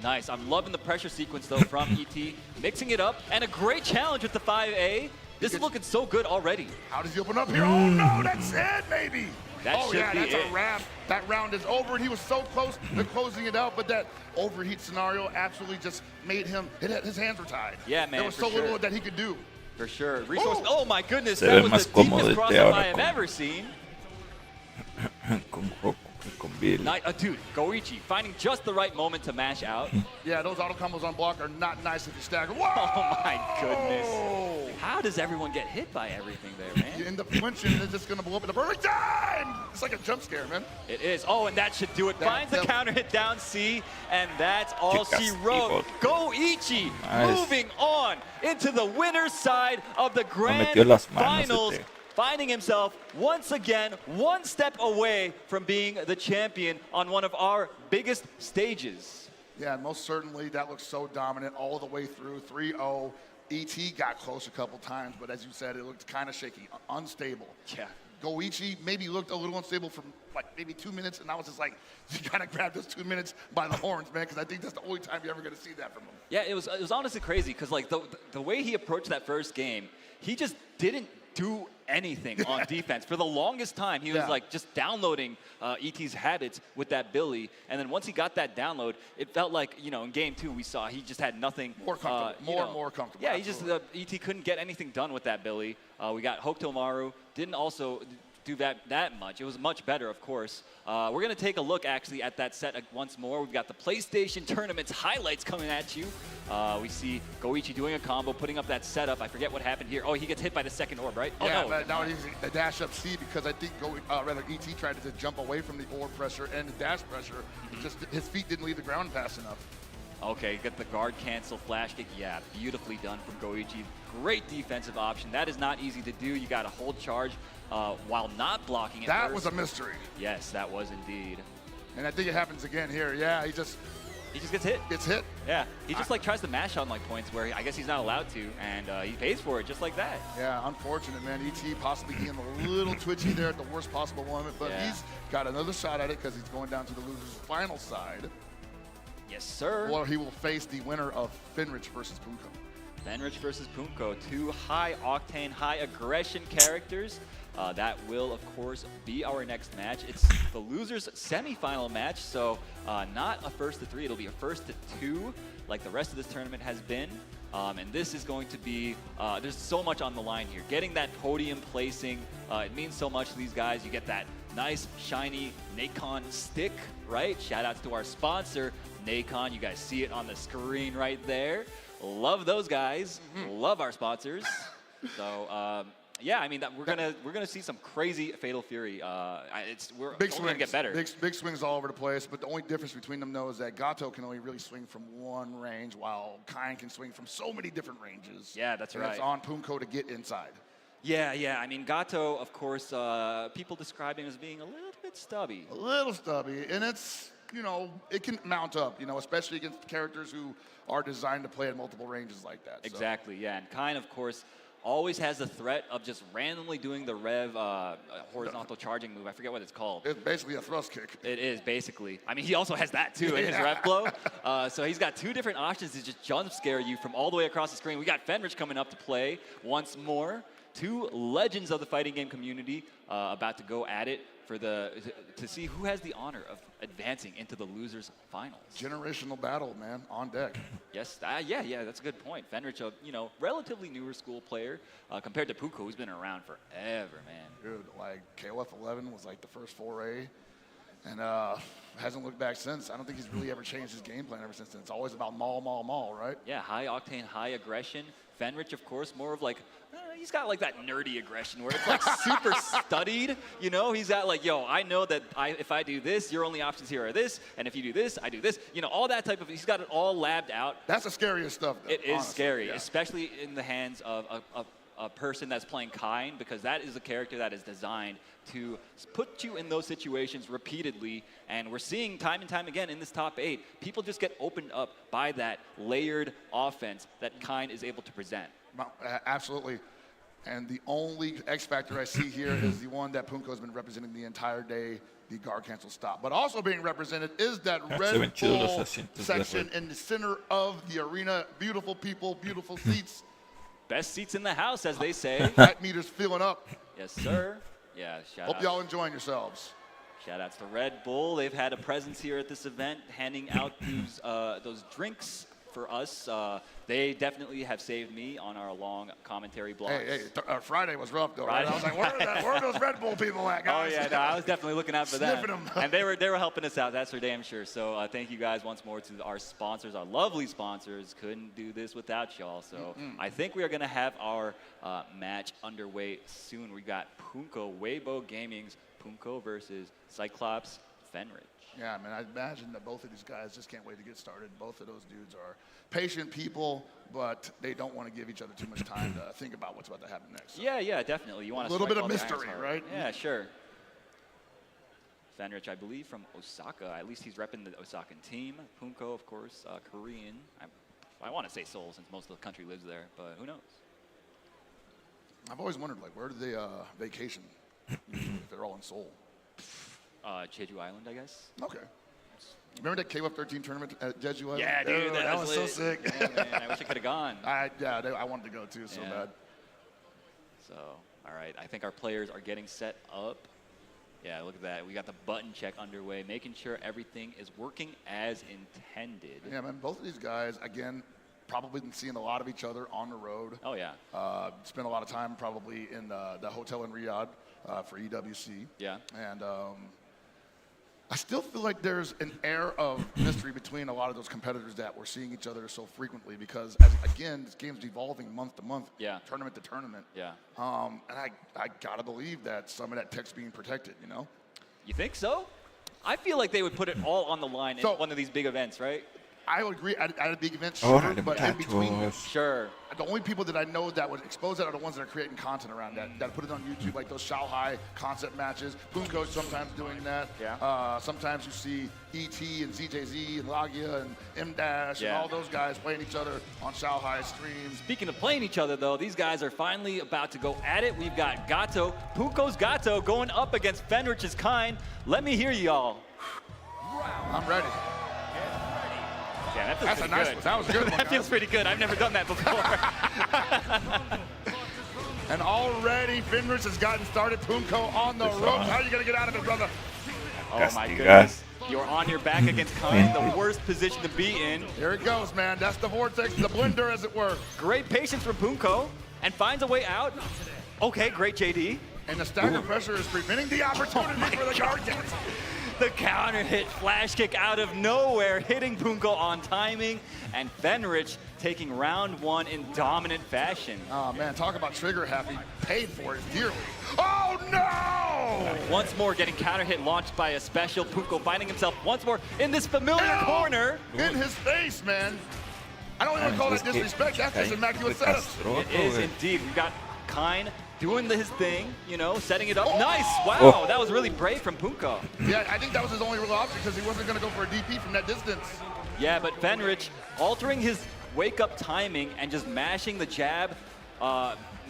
Nice. I'm loving the pressure sequence though from ET. Mixing it up, and a great challenge with the 5A. This is looking so good already. How does he open up here? Oh no, that's it, maybe. That oh should yeah, be that's it. a wrap. That round is over, and he was so close to closing it out, but that overheat scenario absolutely just made him, his hands were tied. Yeah, man, there was so for sure. little that he could do. For sure. Resource. Oh my goodness, Se that ve was más the cómodo deepest este cross-up ahora I have con- ever seen. con Goku y con Bill. Dude, Goichi finding just the right moment to mash out. Yeah, those auto combos on block are not nice if you stagger. Whoa! Oh my goodness. How does everyone get hit by everything there, man? You end up flinching, and it's just going to blow up at the perfect time. It's like a jump scare, man. It is. Oh, and that should do it. Finds the counter hit down C, and that's all she wrote. Goichi Nice. moving on into the winner's side of the grand metió las manos finals. este. Finding himself once again one step away from being the champion on one of our biggest stages. Yeah, most certainly that looks so dominant all the way through. 3-0. ET got close a couple times, but as you said, it looked kind of shaky, unstable. Yeah. Goichi maybe looked a little unstable for like maybe 2 minutes, and I was just like, you gotta grab those 2 minutes by the horns, man, because I think that's the only time you're ever gonna see that from him. Yeah, it was honestly crazy because like the way he approached that first game, he just didn't do anything on defense. For the longest time, he was like just downloading ET's habits with that Billy, and then once he got that download, it felt like, you know, in game 2 we saw he just had nothing. More comfortable, more comfortable. Yeah, he just ET couldn't get anything done with that Billy. We got Hokutomaru, didn't also do that much. It was much better, of course. We're gonna take a look actually at that set once more. We've got the PlayStation Tournament's highlights coming at you. We see Goichi doing a combo, putting up that setup. I forget what happened here. Oh, he gets hit by the second orb, right? Yeah, oh, no. but now he's a dash up C because I think ET tried to jump away from the orb pressure and the dash pressure. Just his feet didn't leave the ground fast enough. Okay, get the guard cancel flash kick. Yeah, beautifully done from Goichi. Great defensive option. That is not easy to do. You got to hold charge while not blocking it. That was a mystery. Yes, that was indeed. And I think it happens again here. Yeah, he just gets hit. Gets hit. Yeah, he just like tries to mash on like points where I guess he's not allowed to, and he pays for it just like that. Yeah, unfortunate, man. ET possibly being a little twitchy there at the worst possible moment, but he's got another shot at it because he's going down to the loser's final side. Yes, sir. Or he will face the winner of Fenrich versus Punko. Fenrich versus Punko, two high-octane, high-aggression characters. That will, of course, be our next match. It's the loser's semifinal match, so not a first to 3. It'll be a first to 2, like the rest of this tournament has been. And this is going to be, there's so much on the line here. Getting that podium placing, it means so much to these guys. You get that nice, shiny Nacon stick, right? Shout outs to our sponsor, Nacon. You guys see it on the screen right there. Love those guys. Love our sponsors. So, yeah, I mean, we're gonna see some crazy Fatal Fury. We're big only swings, gonna get better. Big swings all over the place. But the only difference between them, though, is that Gato can only really swing from one range, while Kain can swing from so many different ranges. Yeah, that's right. It's on Punko to get inside. Yeah. I mean, Gato, of course, people describe him as being a little bit stubby. A little stubby, and it's, you know, it can mount up, you know, especially against characters who are designed to play at multiple ranges like that. Exactly, yeah. And Kain, of course, always has the threat of just randomly doing the rev horizontal charging move. I forget what it's called. It's basically a thrust kick. It is, basically. I mean, he also has that, too, in his rev blow. So he's got two different options to just jump scare you from all the way across the screen. We got Fenrich coming up to play once more. Two legends of the fighting game community about to go at it to see who has the honor of advancing into the losers finals. Generational battle, man, on deck. Yes, yeah, that's a good point. Fenrich, a relatively newer school player compared to Punko, who's been around forever, man. Dude, like KOF 11 was like the first foray, and hasn't looked back since. I don't think he's really ever changed his game plan ever since then. It's always about maul, right? Yeah, high octane, high aggression. Fenrich, of course, more of like, he's got like that nerdy aggression where it's like super studied, you know? He's got like, yo, I know that if I do this, your only options here are this, and if you do this, I do this. You know, all that type of, he's got it all labbed out. That's the scariest stuff, though. It is honestly, scary, yeah. especially in the hands of a person that's playing Kain, because that is a character that is designed to put you in those situations repeatedly. And we're seeing time and time again in this top 8, people just get opened up by that layered offense that Kain is able to present. Absolutely. And the only X factor I see here is the one that Punko has been representing the entire day, the guard cancel stop. But also being represented is that Red Bull section in the center of the arena. Beautiful people, beautiful seats. Best seats in the house, as they say. That meter's filling up. Yes, sir. Yeah, shout out. Hope y'all enjoying yourselves. Shout outs to Red Bull. They've had a presence here at this event, handing out those drinks for us. They definitely have saved me on our long commentary blogs. Hey, Friday was rough though, right? I was like, where are those Red Bull people at, guys? Oh yeah, no, I was definitely looking out for them. Them. And they were helping us out, that's for damn sure. So thank you guys once more to our sponsors, our lovely sponsors. Couldn't do this without y'all. So I think we are gonna have our match underway soon. We got Punko Weibo Gaming's Punko versus Cyclops Fenrich. Yeah, I mean, I imagine that both of these guys just can't wait to get started. Both of those dudes are patient people, but they don't want to give each other too much time to think about what's about to happen next. So. Yeah, definitely. You want a little bit of mystery, right? Yeah, sure. Fenrich, I believe, from Osaka. At least he's repping the Osakan team. Punko, of course, Korean. I want to say Seoul since most of the country lives there, but who knows? I've always wondered, like, where do they vacation if they're all in Seoul? Jeju Island, I guess. Okay. Remember that KWF13 tournament at Jeju Island? Yeah, dude, that was so lit. sick. Yeah, man, I wish I could have gone. I wanted to go too, so bad. So, all right, I think our players are getting set up. Yeah, look at that. We got the button check underway, making sure everything is working as intended. Yeah, man, both of these guys, again, probably been seeing a lot of each other on the road. Oh, yeah. Spent a lot of time probably in the hotel in Riyadh for EWC. Yeah. And I still feel like there's an air of mystery between a lot of those competitors that we're seeing each other so frequently because, again, this game's evolving month to month, tournament to tournament. Yeah. And I gotta believe that some of that tech's being protected, you know? You think so? I feel like they would put it all on the line in one of these big events, right? I would agree at a big event, sure, but in between, sure. The only people that I know that would expose that are the ones that are creating content around that put it on YouTube, like those Shanghai concept matches. Punko's sometimes doing that. Yeah. Sometimes you see ET and ZJZ and Lagia and M-Dash and all those guys playing each other on Shanghai streams. Speaking of playing each other, though, these guys are finally about to go at it. We've got Gato, Punko's Gato, going up against Fenrich's Kain. Let me hear y'all. I'm ready. Yeah, that feels That's a nice good. one. That was a good one, That feels pretty good. I've never done that before. And already Fenrich has gotten started. Punko on the ropes. How are you going to get out of it, brother? Oh, my goodness. You're on your back against Kain, the worst position to be in. Here it goes, man. That's the vortex, the blender, as it were. Great patience from Punko, and finds a way out. Okay, great JD. And the stagger pressure is preventing the opportunity for the guard cancel. The counter hit, flash kick out of nowhere, hitting Punko on timing, and Fenrich taking round one in dominant fashion. Oh man, talk about trigger happy, paid for it dearly. Oh no! Once more getting counter hit launched by a special. Punko finding himself once more in this familiar corner. In his face, man. I don't even call that disrespect, that's just immaculate setup. It is indeed. We've got Kain doing his thing, you know, setting it up. Nice, wow, that was really brave from Punko. Yeah, I think that was his only real option because he wasn't gonna go for a DP from that distance. Yeah, but Fenrich altering his wake-up timing and just mashing the jab,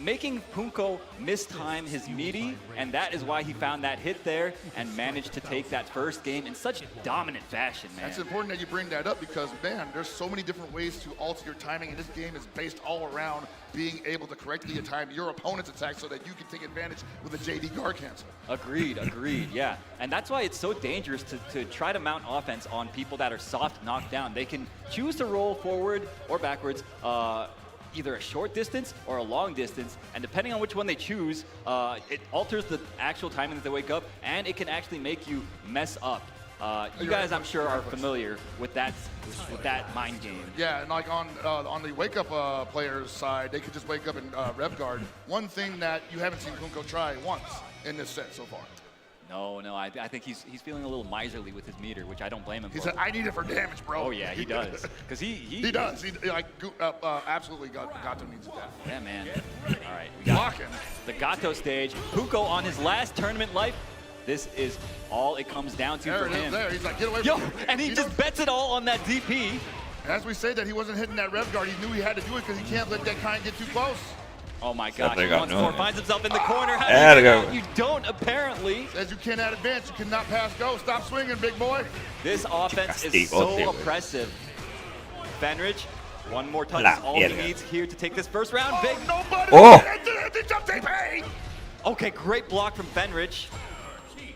making Punko mistime his meaty, and that is why he found that hit there and managed to take that first game in such dominant fashion, man. It's important that you bring that up because, man, there's so many different ways to alter your timing, and this game is based all around being able to correctly time your opponent's attack so that you can take advantage with a JD guard cancel. Agreed, yeah. And that's why it's so dangerous to try to mount offense on people that are soft knocked down. They can choose to roll forward or backwards, either a short distance or a long distance, and depending on which one they choose, it alters the actual timing that they wake up, and it can actually make you mess up You guys, I'm sure, are familiar with that mind game. Yeah, and like on the wake-up players' side, they could just wake up and rev guard. One thing that you haven't seen Punko try once in this set so far. No, I think he's feeling a little miserly with his meter, which I don't blame him for. He said, "I need it for damage, bro." Oh yeah, he does. Because he does. He absolutely Gato needs that. Yeah, man. All right, we got the Gato stage. Punko on his last tournament life. This is all it comes down to for him. There, he's like, get away from me. And he just bets it all on that DP. And as we say that he wasn't hitting that rev guard, he knew he had to do it because he can't let that kind get too close. Oh my gosh, he wants more, finds himself in the corner. How do you get out? You don't, apparently. Says you cannot advance, you cannot pass go. Stop swinging, big boy. This offense is so oppressive. Fenrich, one more touch is all he needs here to take this first round. Big. Okay, great block from Fenrich.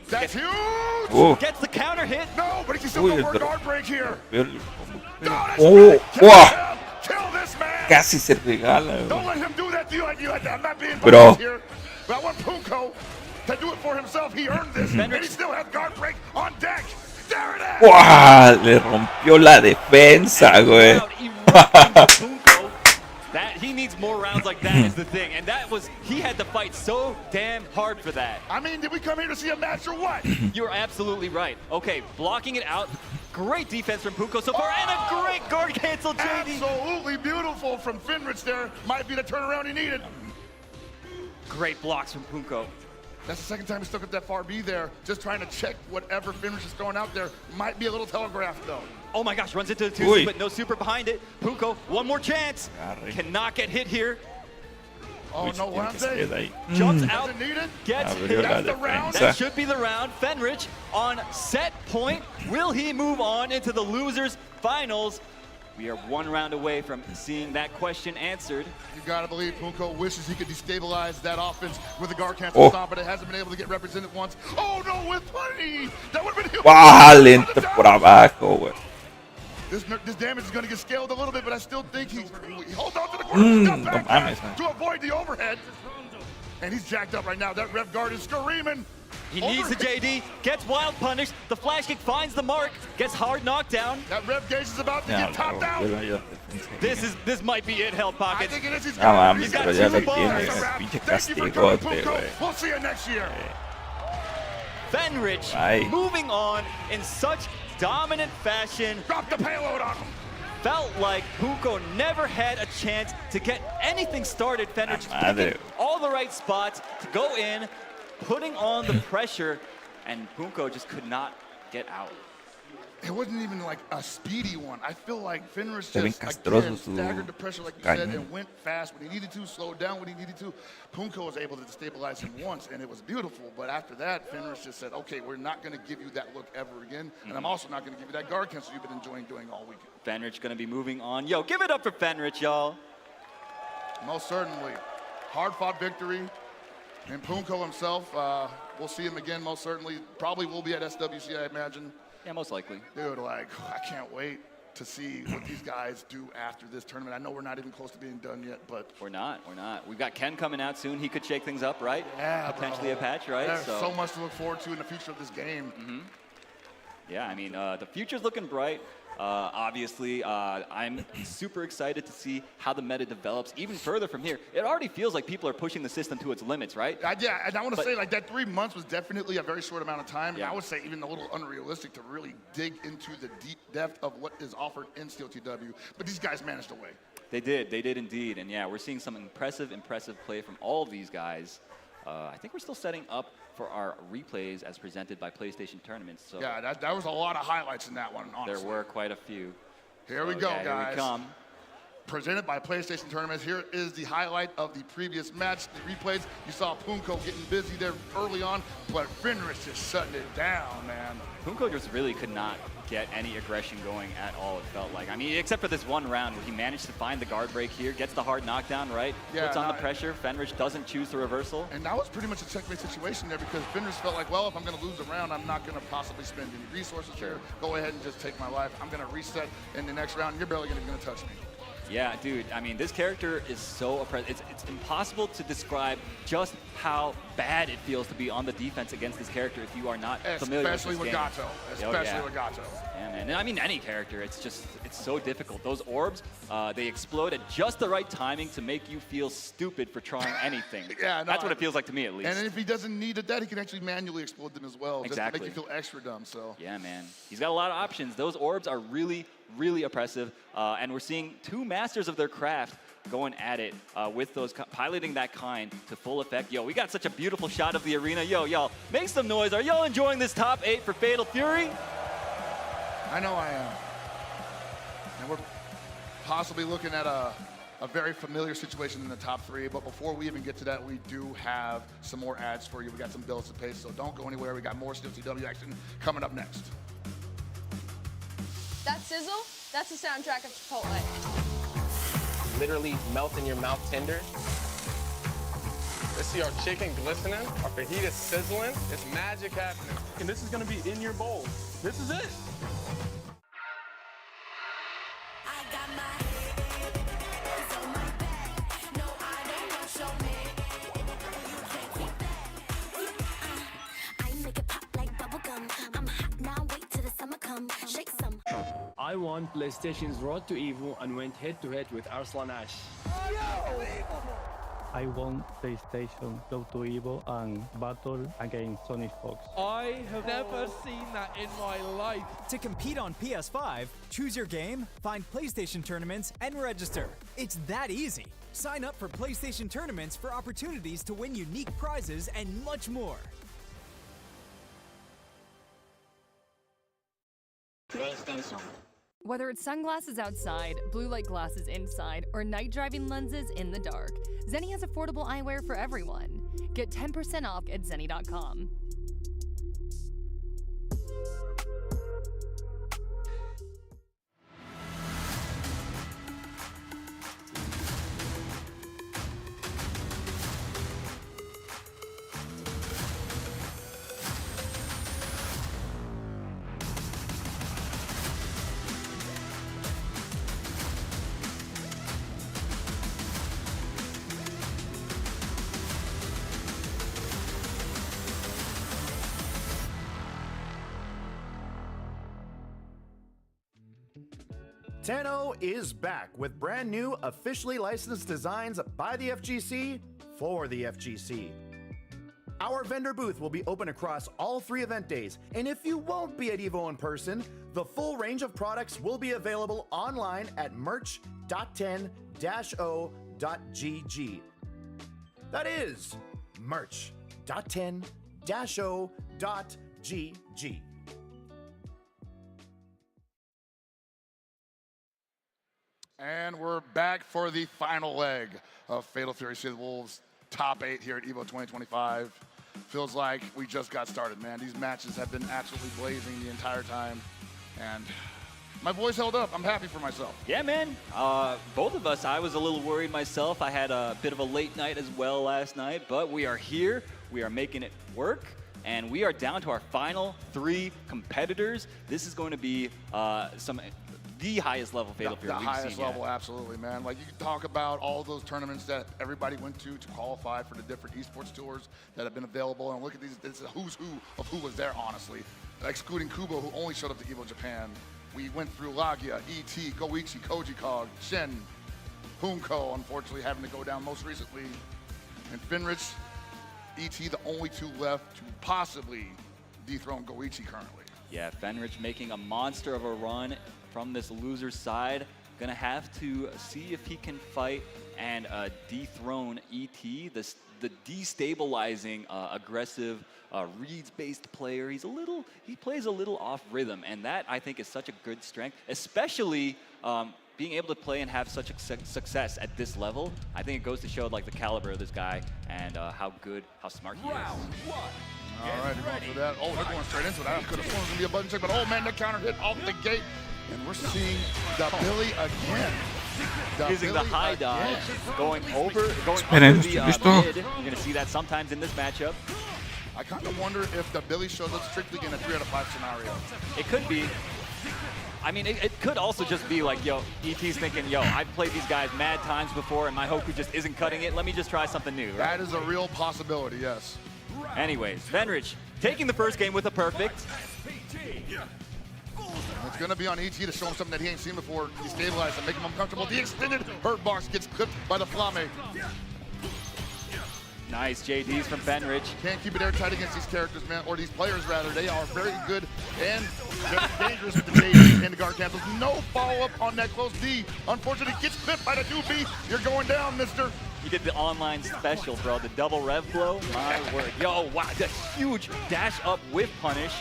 That's huge! Gets the counter hit. No, but he can still go for a guard break here. Kill this man! Casi se regala. Don't let him do that to you like that. I'm not being Bro. biased here. But I want Punko to do it for himself. He earned this. And he still has guard break on deck. There it is! ¡Wow! Le rompió la defensa, güey. That he needs more rounds like that is the thing, and he had to fight so damn hard for that. I mean, did we come here to see a match or what? You're absolutely right. Okay, blocking it out. Great defense from Punko so far, and a great guard cancel, JD. Absolutely beautiful from Fenrich there. Might be the turnaround he needed. Great blocks from Punko. That's the second time he stuck up that far B there, just trying to check whatever Fenrich is throwing out there. Might be a little telegraphed though. Oh my gosh, runs into the 2C, but no super behind it. Punko, one more chance. Cannot get hit here. Oh, no, what I'm saying? Jumps out, gets hit. That's the round. That should be the round. Fenrich on set point. Will he move on into the losers finals? We are one round away from seeing that question answered. You gotta believe Punko wishes he could destabilize that offense with a guard cancel stop, but it hasn't been able to get represented once. Oh no, with 20! That would've been huge. ¡Wow! Le entra por abajo, güey. This damage is gonna get scaled a little bit, but I still think he holds on to the corner to avoid the overhead. And he's jacked up right now. That rev guard is screaming. He needs the JD, gets wild punish, the flash kick finds the mark, gets hard knockdown. That rev gauge is about to get topped out. This might be it, Held Pocket. I think it is. He's got two bars. Thank you for doing Punko. We'll see you next year. Fenrich moving on in such dominant fashion. Drop the payload on him. Felt like Punko never had a chance to get anything started. Fenrich picking all the right spots to go in, putting on the pressure, and Punko just could not get out. It wasn't even like a speedy one. I feel like Fenrich just again staggered the pressure, like you said, and went fast when he needed to, slowed down when he needed to. Punko was able to destabilize him once, and it was beautiful. But after that, Fenrich just said, okay, we're not going to give you that look ever again, and I'm also not going to give you that guard cancel you've been enjoying doing all weekend. Fenrich going to be moving on. Yo, give it up for Fenrich, y'all. Most certainly. Hard-fought victory. And Punko himself, we'll see him again most certainly. Probably will be at SWC, I imagine. Yeah, most likely. Dude, like, I can't wait to see what these guys do after this tournament. I know we're not even close to being done yet, but... We're not. We've got Ken coming out soon. He could shake things up, right? Yeah, potentially a patch, right? There's so much to look forward to in the future of this game. Yeah, I mean, the future's looking bright. Obviously, I'm super excited to see how the meta develops even further from here. It already feels like people are pushing the system to its limits, right? Yeah, and I want to say, like, that 3 months was definitely a very short amount of time. And I would say even a little unrealistic to really dig into the deep depth of what is offered in Steel TW. But these guys managed to win. They did indeed. And yeah, we're seeing some impressive play from all of these guys. I think we're still setting up for our replays as presented by PlayStation Tournaments. So yeah, that was a lot of highlights in that one, honestly. There were quite a few. Here we go, guys. Here we come. Presented by PlayStation Tournaments. Here is the highlight of the previous match, the replays. You saw Punko getting busy there early on, but Fenrich just shutting it down, man. Punko just really could not get any aggression going at all, it felt like. I mean, except for this one round where he managed to find the guard break here, gets the hard knockdown, right? Yeah, puts on the pressure. Fenrich doesn't choose the reversal. And that was pretty much a checkmate situation there because Fenrich felt like, well, if I'm going to lose a round, I'm not going to possibly spend any resources here. Go ahead and just take my life. I'm going to reset in the next round. You're barely going to touch me. Yeah, dude, I mean, this character is so oppressive. It's impossible to describe just how bad it feels to be on the defense against this character if you are not familiar with this game. Especially with Gato. Yeah, man. And I mean, any character, it's so difficult. Those orbs, they explode at just the right timing to make you feel stupid for trying anything. That's what it feels like to me, at least. And if he doesn't need that, he can actually manually explode them as well. Exactly. Just to make you feel extra dumb, so. Yeah, man. He's got a lot of options. Those orbs are really, really oppressive. And we're seeing two masters of their craft going at it with those, piloting that kind to full effect. Yo, we got such a beautiful shot of the arena. Yo, y'all, make some noise. Are y'all enjoying this top 8 for Fatal Fury? I know I am. And we're possibly looking at a very familiar situation in the top 3, but before we even get to that, we do have some more ads for you. We got some bills to pay, so don't go anywhere. We got more Steel CW action coming up next. That sizzle, that's the soundtrack of Chipotle. Literally melt in your mouth tender. Let's see our chicken glistening, our fajita sizzling. It's magic happening. And this is gonna be in your bowl. This is it. I won PlayStation's Road to EVO and went head-to-head with Arslan Ash. I won PlayStation Go to EVO and battled against Sonic Fox. I have never seen that in my life. To compete on PS5, choose your game, find PlayStation tournaments, and register. It's that easy. Sign up for PlayStation tournaments for opportunities to win unique prizes and much more. PlayStation. Whether it's sunglasses outside, blue light glasses inside, or night driving lenses in the dark, Zenni has affordable eyewear for everyone. Get 10% off at Zenni.com. Tenno is back with brand new, officially licensed designs by the FGC for the FGC. Our vendor booth will be open across all 3 event days, and if you won't be at EVO in person, the full range of products will be available online at merch.10-o.gg. That is merch.10-o.gg. And we're back for the final leg of Fatal Fury City of the Wolves top 8 here at EVO 2025. Feels like we just got started, man. These matches have been absolutely blazing the entire time. And my voice held up. I'm happy for myself. Yeah, man. Both of us, I was a little worried myself. I had a bit of a late night as well last night, but we are here. We are making it work. And we are down to our final 3 competitors. This is going to be the highest level Fatal Fury we've seen. The highest level, absolutely, man. Like, you can talk about all those tournaments that everybody went to qualify for the different esports tours that have been available. And look at these, this is a who's who of who was there, honestly. Excluding Kubo, who only showed up to EVO Japan. We went through Lagia, ET, Goichi, Koji Kog, Shen, Hunko, unfortunately having to go down most recently. And Finrich, ET, the only 2 left to possibly dethrone Goichi currently. Yeah, Fenrich making a monster of a run from this loser's side. Gonna have to see if he can fight and dethrone ET, the destabilizing, aggressive, reads-based player. He plays a little off rhythm, and that I think is such a good strength, especially being able to play and have such a success at this level. I think it goes to show like the caliber of this guy and how smart he is. All right, they're going for that. Oh, they're going straight into it. I could have sworn it was going to be a button check, but oh man, the counter hit off the gate. And we're seeing the Billy again. Using the high dodge, going under the mid. You're going to see that sometimes in this matchup. I kind of wonder if the Billy shows up strictly in a 3 out of 5 scenario. It could be. I mean, it could also just be like, yo, ET's thinking, yo, I've played these guys mad times before, and my Hoku just isn't cutting it. Let me just try something new. Right? That is a real possibility, yes. Anyways, Venrich taking the first game with a perfect. It's going to be on ET to show him something that he ain't seen before. He stabilized and make him uncomfortable. The extended hurt box gets clipped by the Flame. Nice JDs from Venrich. Can't keep it airtight against these characters, man, or these players rather. They are very good and very dangerous with the JDs and the guard cancels. No follow-up on that close D. Unfortunately, gets clipped by the 2B. You're going down, mister. He did the online special, bro. The double rev blow. My word. Yo, wow. The huge dash up whiff punish.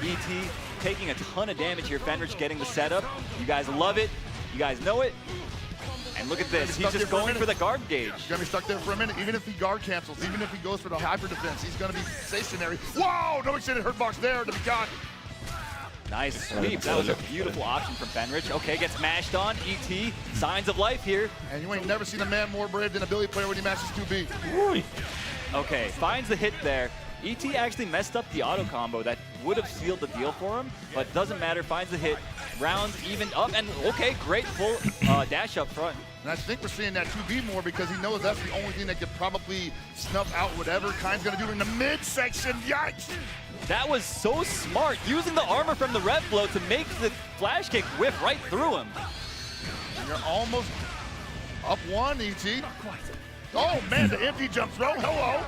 ET taking a ton of damage here. Venrich getting the setup. You guys love it. You guys know it. And look at this. He's just going for the guard gauge. He's going to be stuck there for a minute. Even if he guard cancels, even if he goes for the hyper defense, he's going to be stationary. Whoa! No extended hurt box there to be caught. Nice sweep. That was a beautiful option from Venrich. Okay, gets mashed on. ET, signs of life here. And you ain't never seen a man more brave than a Billy player when he mashes 2B. Okay, finds the hit there. ET actually messed up the auto combo that would have sealed the deal for him, but doesn't matter. Finds the hit. Rounds even up, and okay, great full dash up front. And I think we're seeing that 2B more because he knows that's the only thing that could probably snuff out whatever Kai's going to do in the midsection. Yikes! That was so smart, using the armor from the rev blow to make the flash kick whiff right through him. And you're almost up one, ET. Oh man, the empty jump throw. Hello.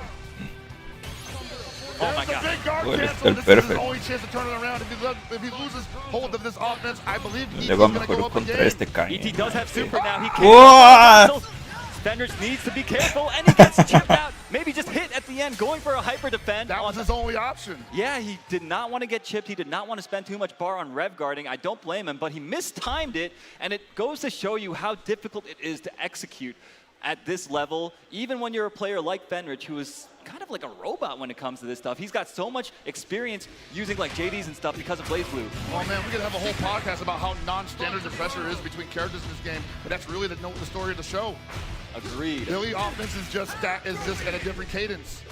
Oh my God. Big guard cancel. This is his only chance to turn it around. If he loses hold of this offense, I believe ET's going to go up again. ET does have super now. He can't. Venrich needs to be careful, and he gets chipped out. Maybe just hit at the end, going for a hyper defend. That was his only option. Yeah, he did not want to get chipped. He did not want to spend too much bar on rev guarding. I don't blame him, but he mistimed it, and it goes to show you how difficult it is to execute at this level, even when you're a player like Venrich, who is kind of like a robot when it comes to this stuff. He's got so much experience using like JDs and stuff because of Blaze Blue. Oh man, we're gonna have a whole podcast about how non-standard the pressure is between characters in this game, but that's really the story of the show. Agreed. Billy offense is just at a different cadence.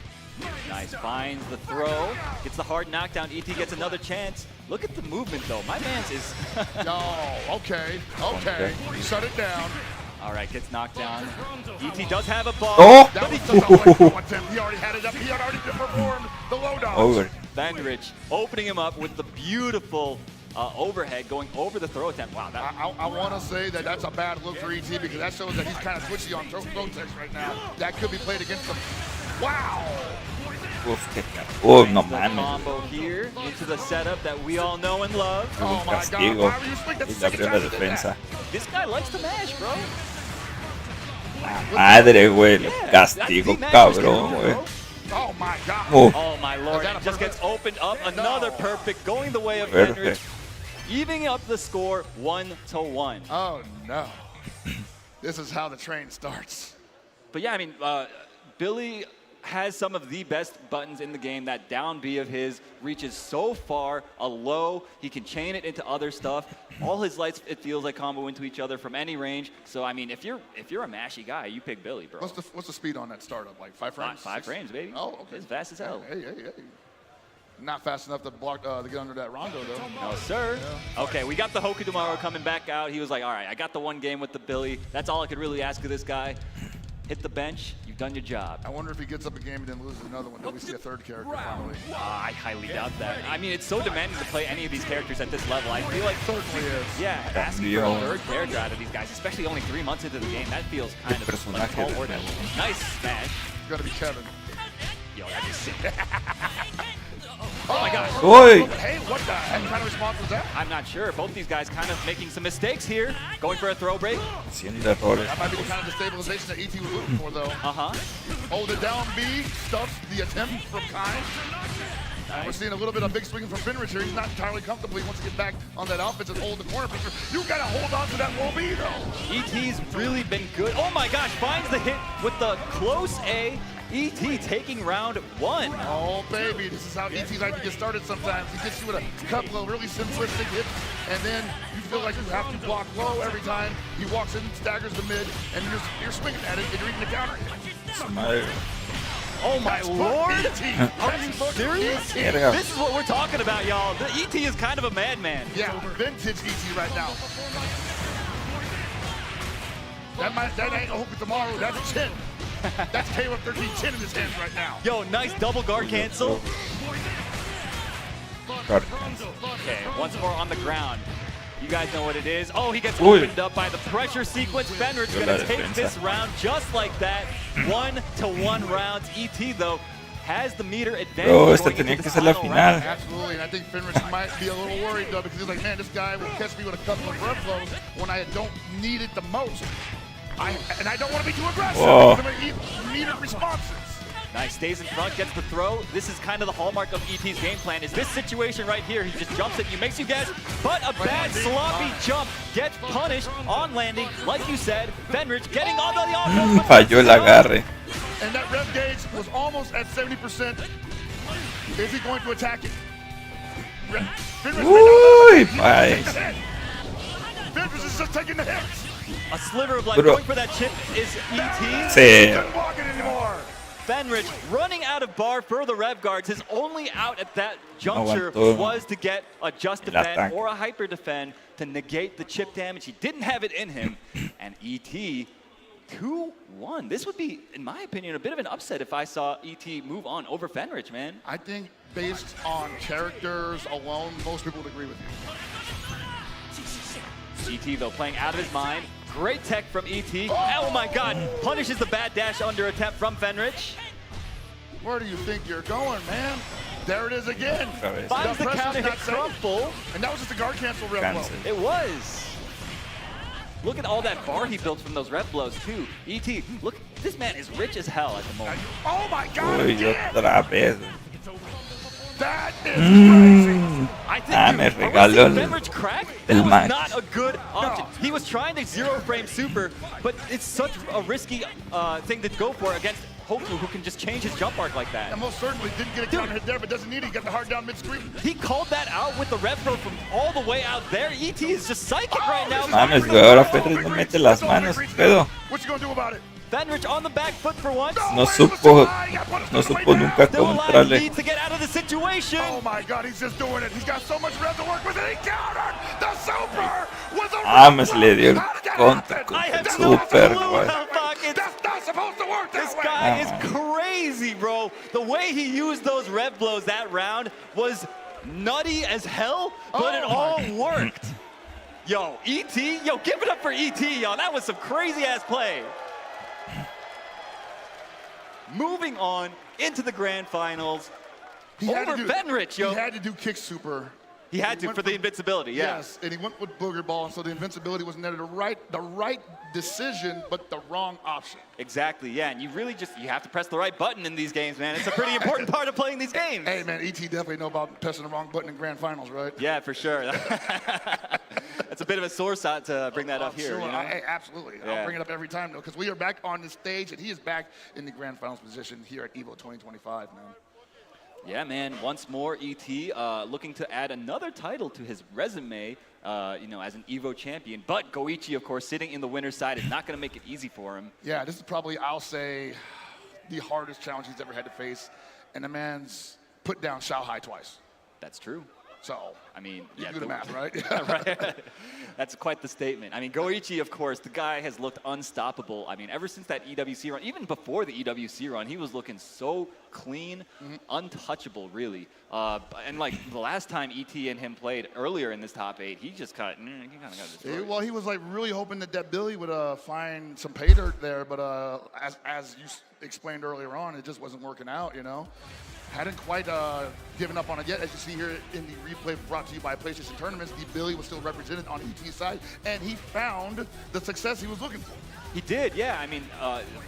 Nice, finds the throw, gets the hard knockdown. ET gets another chance. Look at the movement though. My man's is. Oh, okay. Shut it down. All right, gets knocked down. ET does have a ball. Oh! That was such a one attempt. He already had it up. He had already performed the low dodge. Venrich opening him up with the beautiful overhead going over the throw attempt. Wow. That I want to say that that's a bad look for ET because that shows that he's kind of twitchy on throw text right now. That could be played against him. Wow. Oh, no mames. Combo here into the setup that we all know and love. Oh my God. Why were you swinging that defensa. This guy likes to mash, bro. Madre, güey, castigo cabrón, güey. Oh my God. Oh my Lord. It just gets opened up. Another perfect going the way of Venrich. Evening up the score 1-1. Oh no. This is how the train starts. But yeah, I mean, Billy has some of the best buttons in the game. That down B of his reaches so far, a low, he can chain it into other stuff. All his lights, it feels like, combo into each other from any range. So I mean, if you're a mashy guy, you pick Billy, bro. What's the speed on that startup? Like 5 frames? 5 frames, baby. Oh, okay. It's fast as hell. Hey. Not fast enough to block to get under that rondo though. No sir. Yeah. Okay, we got the Hoku tomorrow coming back out. He was like, all right, I got the one game with the Billy. That's all I could really ask of this guy. Hit the bench, you've done your job. I wonder if he gets up a game and then loses another one. Do we see a third character finally? I highly doubt that. I mean, it's so demanding to play any of these characters at this level. I feel like certainly is. Yeah, asking for a third character out of these guys, especially only 3 months into the game, that feels kind of like a tall order. Nice smash. It's gotta be Kevin. Yo, that is sick. Oh my gosh. Oi. Hey, what the heck kind of response was that? I'm not sure. Both these guys kind of making some mistakes here. Going for a throw break. That might be the kind of destabilization that ET was looking for, though. Oh, the down B stuffs the attempt from Kai. Nice. We're seeing a little bit of big swinging from Venrich here. He's not entirely comfortable. He wants to get back on that offense and hold the corner picture. You gotta hold on to that low B, though. ET's really been good. Oh my gosh, finds the hit with the close A. ET taking round 1. Oh, baby, this is how ET like to get started sometimes. He gets you with a couple of really simplistic hits, and then you feel like you have to block low every time. He walks in, staggers the mid, and you're swinging at it, and you're eating the counter. Oh my lord! Are you serious? This is what we're talking about, y'all. The ET is kind of a madman. Yeah, vintage ET right now. That ain't Hoku tomorrow. That's a chin. That's Caleb 13 chin in his hands right now. Yo, nice double guard cancel. Okay, once more on the ground. You guys know what it is. Oh, he gets opened up by the pressure sequence. Fenrir's gonna take this round just like that. 1-1 rounds. ET though has the meter advantage. Bro, esta tenía que ser la final. Absolutely, and I think Fenrir might be a little worried though because he's like, man, this guy will catch me with a couple of rev flows when I don't need it the most. And I don't want to be too aggressive because I'm going to need responses. Nice, stays in front, gets the throw. This is kind of the hallmark of ET's game plan, is this situation right here. He just jumps at you, makes you guess, but a bad sloppy jump gets punished on landing. Like you said, Fenrich getting on the offense. Falló el agarre. And that rev gauge was almost at 70%. Is he going to attack it? Uy, país. Fenrich is just taking the hits. A sliver of life going for that chip is ET. Sí. Fenrich running out of bar for the rev guards. His only out at that juncture was to get a just defend or a hyper defend to negate the chip damage. He didn't have it in him. And ET 2-1. This would be, in my opinion, a bit of an upset if I saw ET move on over Fenrich, man. I think based on characters alone, most people would agree with you. ET though playing out of his mind. Great tech from ET. Oh my god, punishes the bad dash under attempt from Fenrich. Where do you think you're going, man? There it is again. Finds the counter hit crumple. And that was just a guard cancel rev blow. It was. Look at all that bar he built from those rev blows too. ET, look, this man is rich as hell at the moment. Oh my god, Otra vez. that is crazy. I think me regaló Fenrich crack? el That was match. not a good option. He was trying to zero frame super, but it's such a risky thing to go for against Hoku, who can just change his jump arc like that. And most certainly didn't get a counter hit there, but doesn't need it. He got the hard down mid-screen. He called that out with the rev throw from all the way out there. ET is just psychic right now. Mames, güey, ahora Fenrich no mete las manos, ¿qué pedo? What you gonna do about it? Fenrich on the back foot for once. No supo nunca cómo entrarle. Needs to get out of the situation. Oh my god, he's just doing it. He's got so much rev to work with, and he countered the super with a Mames, le dio el contra con el super, güey. That's not supposed to work that way. This guy is crazy, bro. The way he used those rev blows that round was nutty as hell, but it all worked. Yo, ET, yo, give it up for ET, yo. That was some crazy ass play. Moving on into the grand finals. Over Fenrich, yo. He had to do kick super. He had to for the invincibility, yeah. Yes, and he went with booger ball, and so the invincibility was never the right decision, but the wrong option. Exactly, yeah, and you really you have to press the right button in these games, man. It's a pretty important part of playing these games. Hey, man, ET definitely know about pressing the wrong button in grand finals, right? Yeah, for sure. That's a bit of a sore spot to bring that up here. Sure. You know? Hey, absolutely. Yeah. I'll bring it up every time, though, because we are back on the stage, and he is back in the grand finals position here at EVO 2025, man. Yeah, man. Once more, ET looking to add another title to his resume, you know, as an EVO champion. But Goichi, of course, sitting in the winner's side is not going to make it easy for him. Yeah, this is probably, I'll say, the hardest challenge he's ever had to face. And the man's put down Shanghai twice. That's true. So, I mean, you do the math, right? Right. That's quite the statement. I mean, Goichi, of course, the guy has looked unstoppable. I mean, ever since that EWC run, even before the EWC run, he was looking so clean, untouchable, really. And like the last time ET and him played earlier in this top 8, he just kind of got destroyed. Well, he was like really hoping that Billy would find some pay dirt there, but as you explained earlier on, it just wasn't working out, you know? Hadn't quite given up on it yet. As you see here in the replay brought to you by PlayStation Tournaments, the Billy was still represented on ET's side, and he found the success he was looking for. He did, yeah. I mean,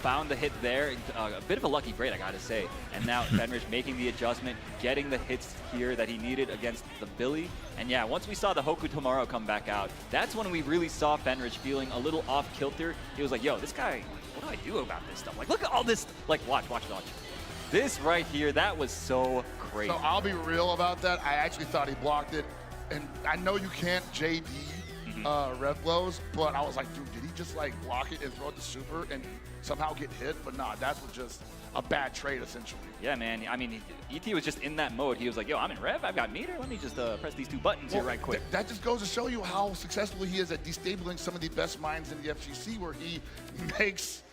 found the hit there. A bit of a lucky break, I got to say. And now Fenrich making the adjustment, getting the hits here that he needed against the Billy. And yeah, once we saw the Hoku Tomorrow come back out, that's when we really saw Fenrich feeling a little off kilter. He was like, yo, this guy, what do I do about this stuff? Like, look at all this. Like, watch. This right here, that was so crazy. So I'll be real about that. I actually thought he blocked it. And I know you can't JD rev blows, but I was like, dude, did he just like block it and throw it to super and somehow get hit? But nah, that's what just, a bad trade, essentially. Yeah, man. I mean, ET was just in that mode. He was like, yo, I'm in rev, I've got meter. Let me just press these two buttons here right quick. That just goes to show you how successful he is at destabilizing some of the best minds in the FGC, where he makes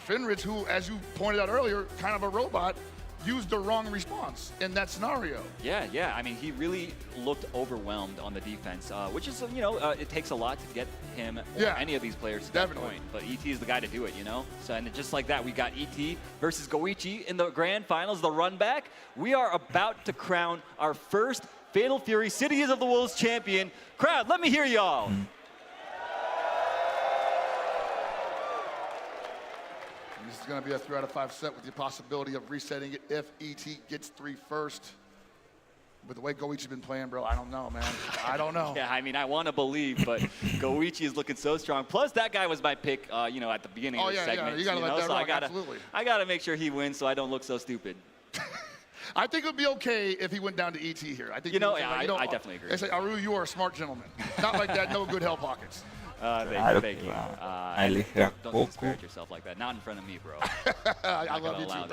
Finrich, who, as you pointed out earlier, kind of a robot, used the wrong response in that scenario. Yeah. I mean, he really looked overwhelmed on the defense, which is, you know, it takes a lot to get him or any of these players to that point. But ET is the guy to do it, you know? So, and just like that, we got ET versus Goichi in the grand finals, the run back. We are about to crown our first Fatal Fury Cities of the Wolves champion. Crowd, let me hear y'all. This is going to be a 3 out of 5 set with the possibility of resetting it if ET gets 3 first. With the way Goichi's been playing, bro, I don't know, man. I don't know. Yeah, I mean, I want to believe, but Goichi is looking so strong. Plus, that guy was my pick, you know, at the beginning of the segment. Yeah, you got to let that rock, absolutely. I got to make sure he wins so I don't look so stupid. I think it would be okay if he went down to ET here. I think I definitely agree. They say, Aru, you are a smart gentleman. Not like that, no good hell pockets. Thank you. Don't disparage yourself like that. Not in front of me, bro. I love you too,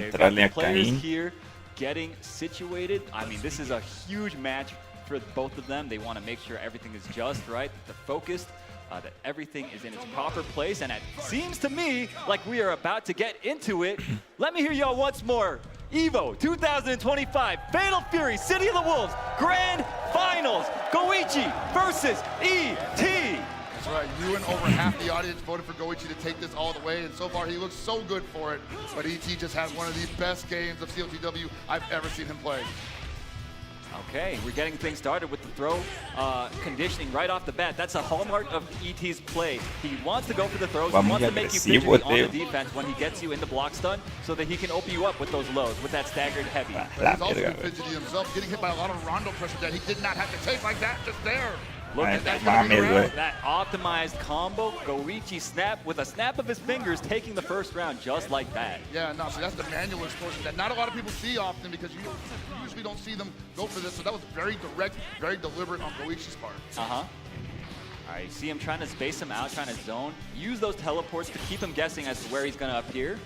brother. Players here getting situated. I mean, this is a huge match for both of them. They want to make sure everything is just right, that they're focused, that everything is in its proper place. And it seems to me like we are about to get into it. Let me hear y'all once more. EVO 2025 Fatal Fury City of the Wolves Grand Finals. Goichi versus ET. That's right. You and over half the audience voted for Goichi to take this all the way, and so far he looks so good for it. But ET just had one of the best games of CLGW I've ever seen him play. Okay, we're getting things started with the throw conditioning right off the bat. That's a hallmark of ET's play. He wants to go for the throws. He wants to make you fidgety on the defense when he gets you in the block stun so that he can open you up with those lows, with that staggered heavy. But he's also been fidgety himself, getting hit by a lot of rondo pressure that he did not have to take like that, just there. Look at that optimized combo. Goichi snap with a snap of his fingers, taking the first round just like that. Yeah, no, so that's the manual explosion that not a lot of people see often because you usually don't see them go for this. So that was very direct, very deliberate on Goichi's part. All right, you see him trying to space him out, trying to zone. Use those teleports to keep him guessing as to where he's going to appear.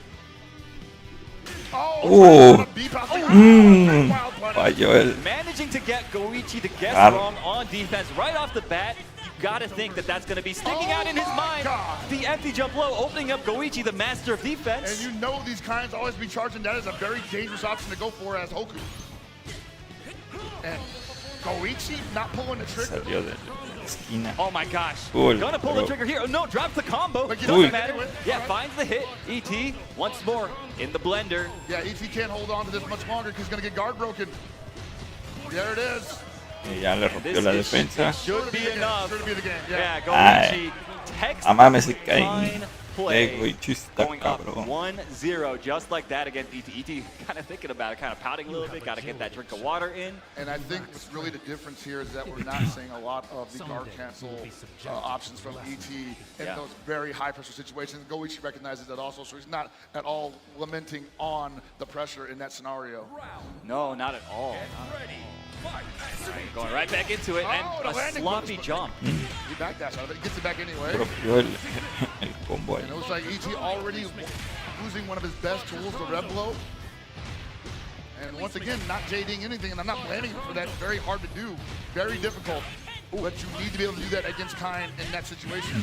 Managing to get Goichi to guess wrong on defense right off the bat. You gotta think that that's gonna be sticking out in his mind. The empty jump low, opening up Goichi, the master of defense. And you know these kinds always be charging. That is a very dangerous option to go for as Hoku. And Goichi not pulling the trigger. Oh my gosh. Gonna pull the trigger here. Oh no, drops the combo. Doesn't matter. Yeah, finds the hit. ET once more in the blender. Yeah, ET can't hold on to this much longer because he's gonna get guard broken. There it is. Ya le rompió la defensa. Should be enough. Should be the game. Yeah, Goichi takes ese fine play. Going up 1-0 just like that against ET. ET kind of thinking about it, kind of pouting a little bit, got to get that drink of water in. And I think what's really the difference here is that we're not seeing a lot of the guard cancel options from ET in those very high pressure situations. Goichi recognizes that also, so he's not at all lamenting on the pressure in that scenario. No, not at all. Right, going right back into it, and a sloppy jump. He backdash out of it, gets it back anyway. And it looks like ET already losing one of his best tools, the red blow. And once again, not JDing anything, and I'm not blaming him for that. Very hard to do, very difficult. But you need to be able to do that against Kine in that situation.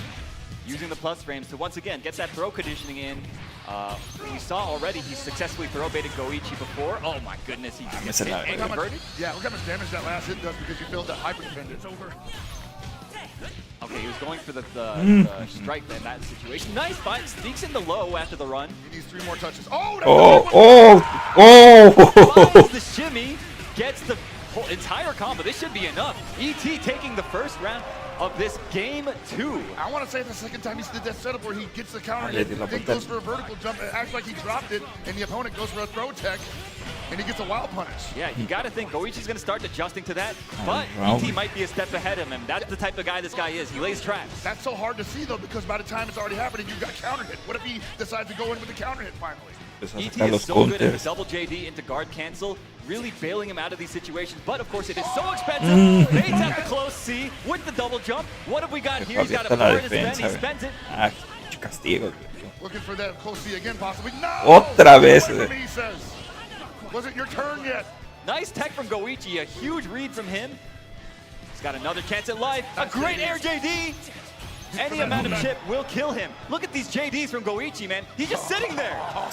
Using the plus frames to once again get that throw conditioning in. We saw already he successfully throw baited Goichi before. Oh my goodness, he just gets hit and converted. Yeah, look how much damage that last hit does because you failed that hyper defend. It's over. Okay, he was going for the strike in that situation. Nice fight, sneaks in the low after the run. He needs 3 more touches. Oh! Finds the shimmy, gets the whole entire combo. This should be enough. ET taking the first round of this game 2. I want to say the second time he did that setup where he gets the counter hit, then goes for a vertical jump, it acts like he dropped it, and the opponent goes for a throw tech, and he gets a wild punish. Yeah, you got to think Goichi's going to start adjusting to that, but ET might be a step ahead of him. That's the type of guy this guy is. He lays traps. That's so hard to see, though, because by the time it's already happening, you've got counter hit. What if he decides to go in with the counter hit finally? ET is so good at the double JD into guard cancel, really bailing him out of these situations. But of course, it is so expensive. Bates at the close C with the double jump. What have we got here? He's got a 4 in his spend. He spends it. Looking for that close C again, possibly. No! Otra vez. He says. Wasn't your turn yet. Nice tech from Goichi, a huge read from him. He's got another chance at life. A great air JD. Any amount of chip will kill him. Look at these JDs from Goichi, man. He's just sitting there. Are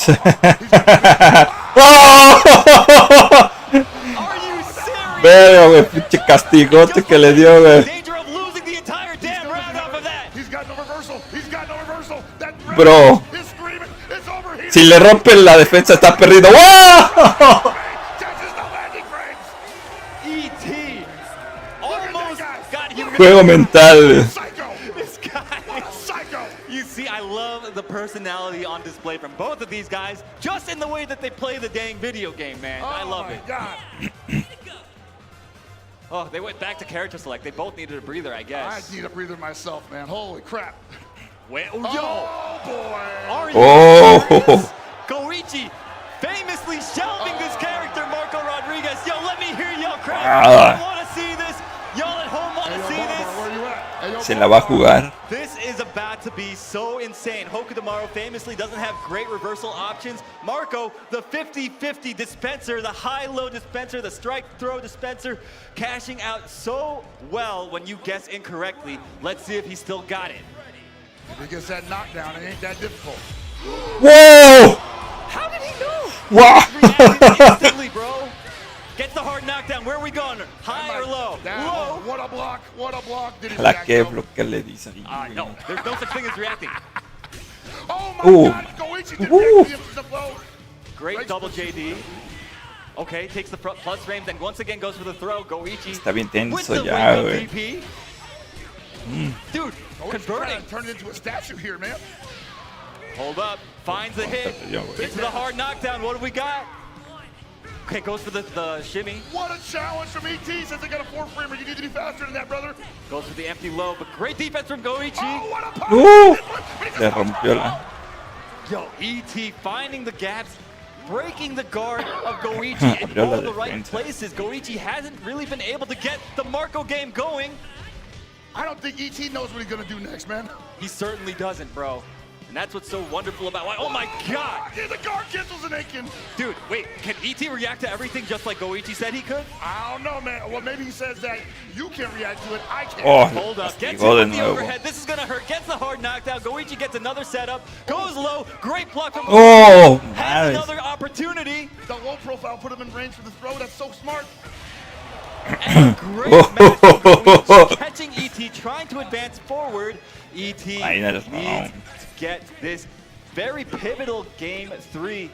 you serious? Verga, güey, pinche castigote que le dio, güey. Danger of losing the entire damn round off of that. He's got no reversal. He's got no reversal. That Bro. is screaming. It's over here. Si le rompen la defensa está perdido. ¡Wow! ET almost got him. Juego mental. This guy. You see, I love the personality on display from both of these guys, just in the way that they play the dang video game, man. I love it. God. Oh, they went back to character select. They both needed a breather, I guess. I need a breather myself, man. Holy crap. Wait, oh, boy. Are you serious? Goichi famously shelving this character, Marco Rodriguez. Yo, let me hear y'all crowd. I want to see this. Y'all at home want to see this. Where you at? Se la va a jugar. This is about to be so insane. Hoku Tomorrow famously doesn't have great reversal options. Marco, the 50-50 dispenser, the high-low dispenser, the strike-throw dispenser, cashing out so well when you guess incorrectly. Let's see if he still got it. If he gets that knockdown, it ain't that difficult. Whoa! How did he know? Wow! Instantly, bro. Gets the hard knockdown. Where are we going? High or low? Low. What a block. What a block. Did he La quebro, ¿qué le dicen? No, there's no such thing as reacting. Oh my God, Goichi did the blow. Great double JD. Okay, takes the plus frames, then once again goes for the throw. Goichi. Está bien tenso with the ya, wing güey. VP. Dude, converting. Turn it into a statue here, man. Hold up, finds the hit, into the hard knockdown. What do we got? Okay, goes for the shimmy. What a challenge from ET. Says they got a 4-framer. You need to be faster than that, brother. Goes for the empty low, but great defense from Goichi. Oh, what a Le rompió la. Yo, ET finding the gaps, breaking the guard of Goichi in all the right places. Goichi hasn't really been able to get the Marco game going. I don't think ET knows what he's going to do next, man. He certainly doesn't, bro. And that's what's so wonderful about oh my God! Yeah, the guard cancels an Aiken. Dude, wait, can ET react to everything just like Goichi said he could? I don't know, man. Well, maybe he says that you can react to it, I can't. Oh, hold up, gets hit with the overhead. This is gonna hurt. Gets the hard knockdown. Goichi gets another setup, goes low. Great block from Oh, has another opportunity. The low profile put him in range for the throw. That's so smart. And a great match from Goichi, catching ET, trying to advance forward. ET needs to get this very pivotal game 3.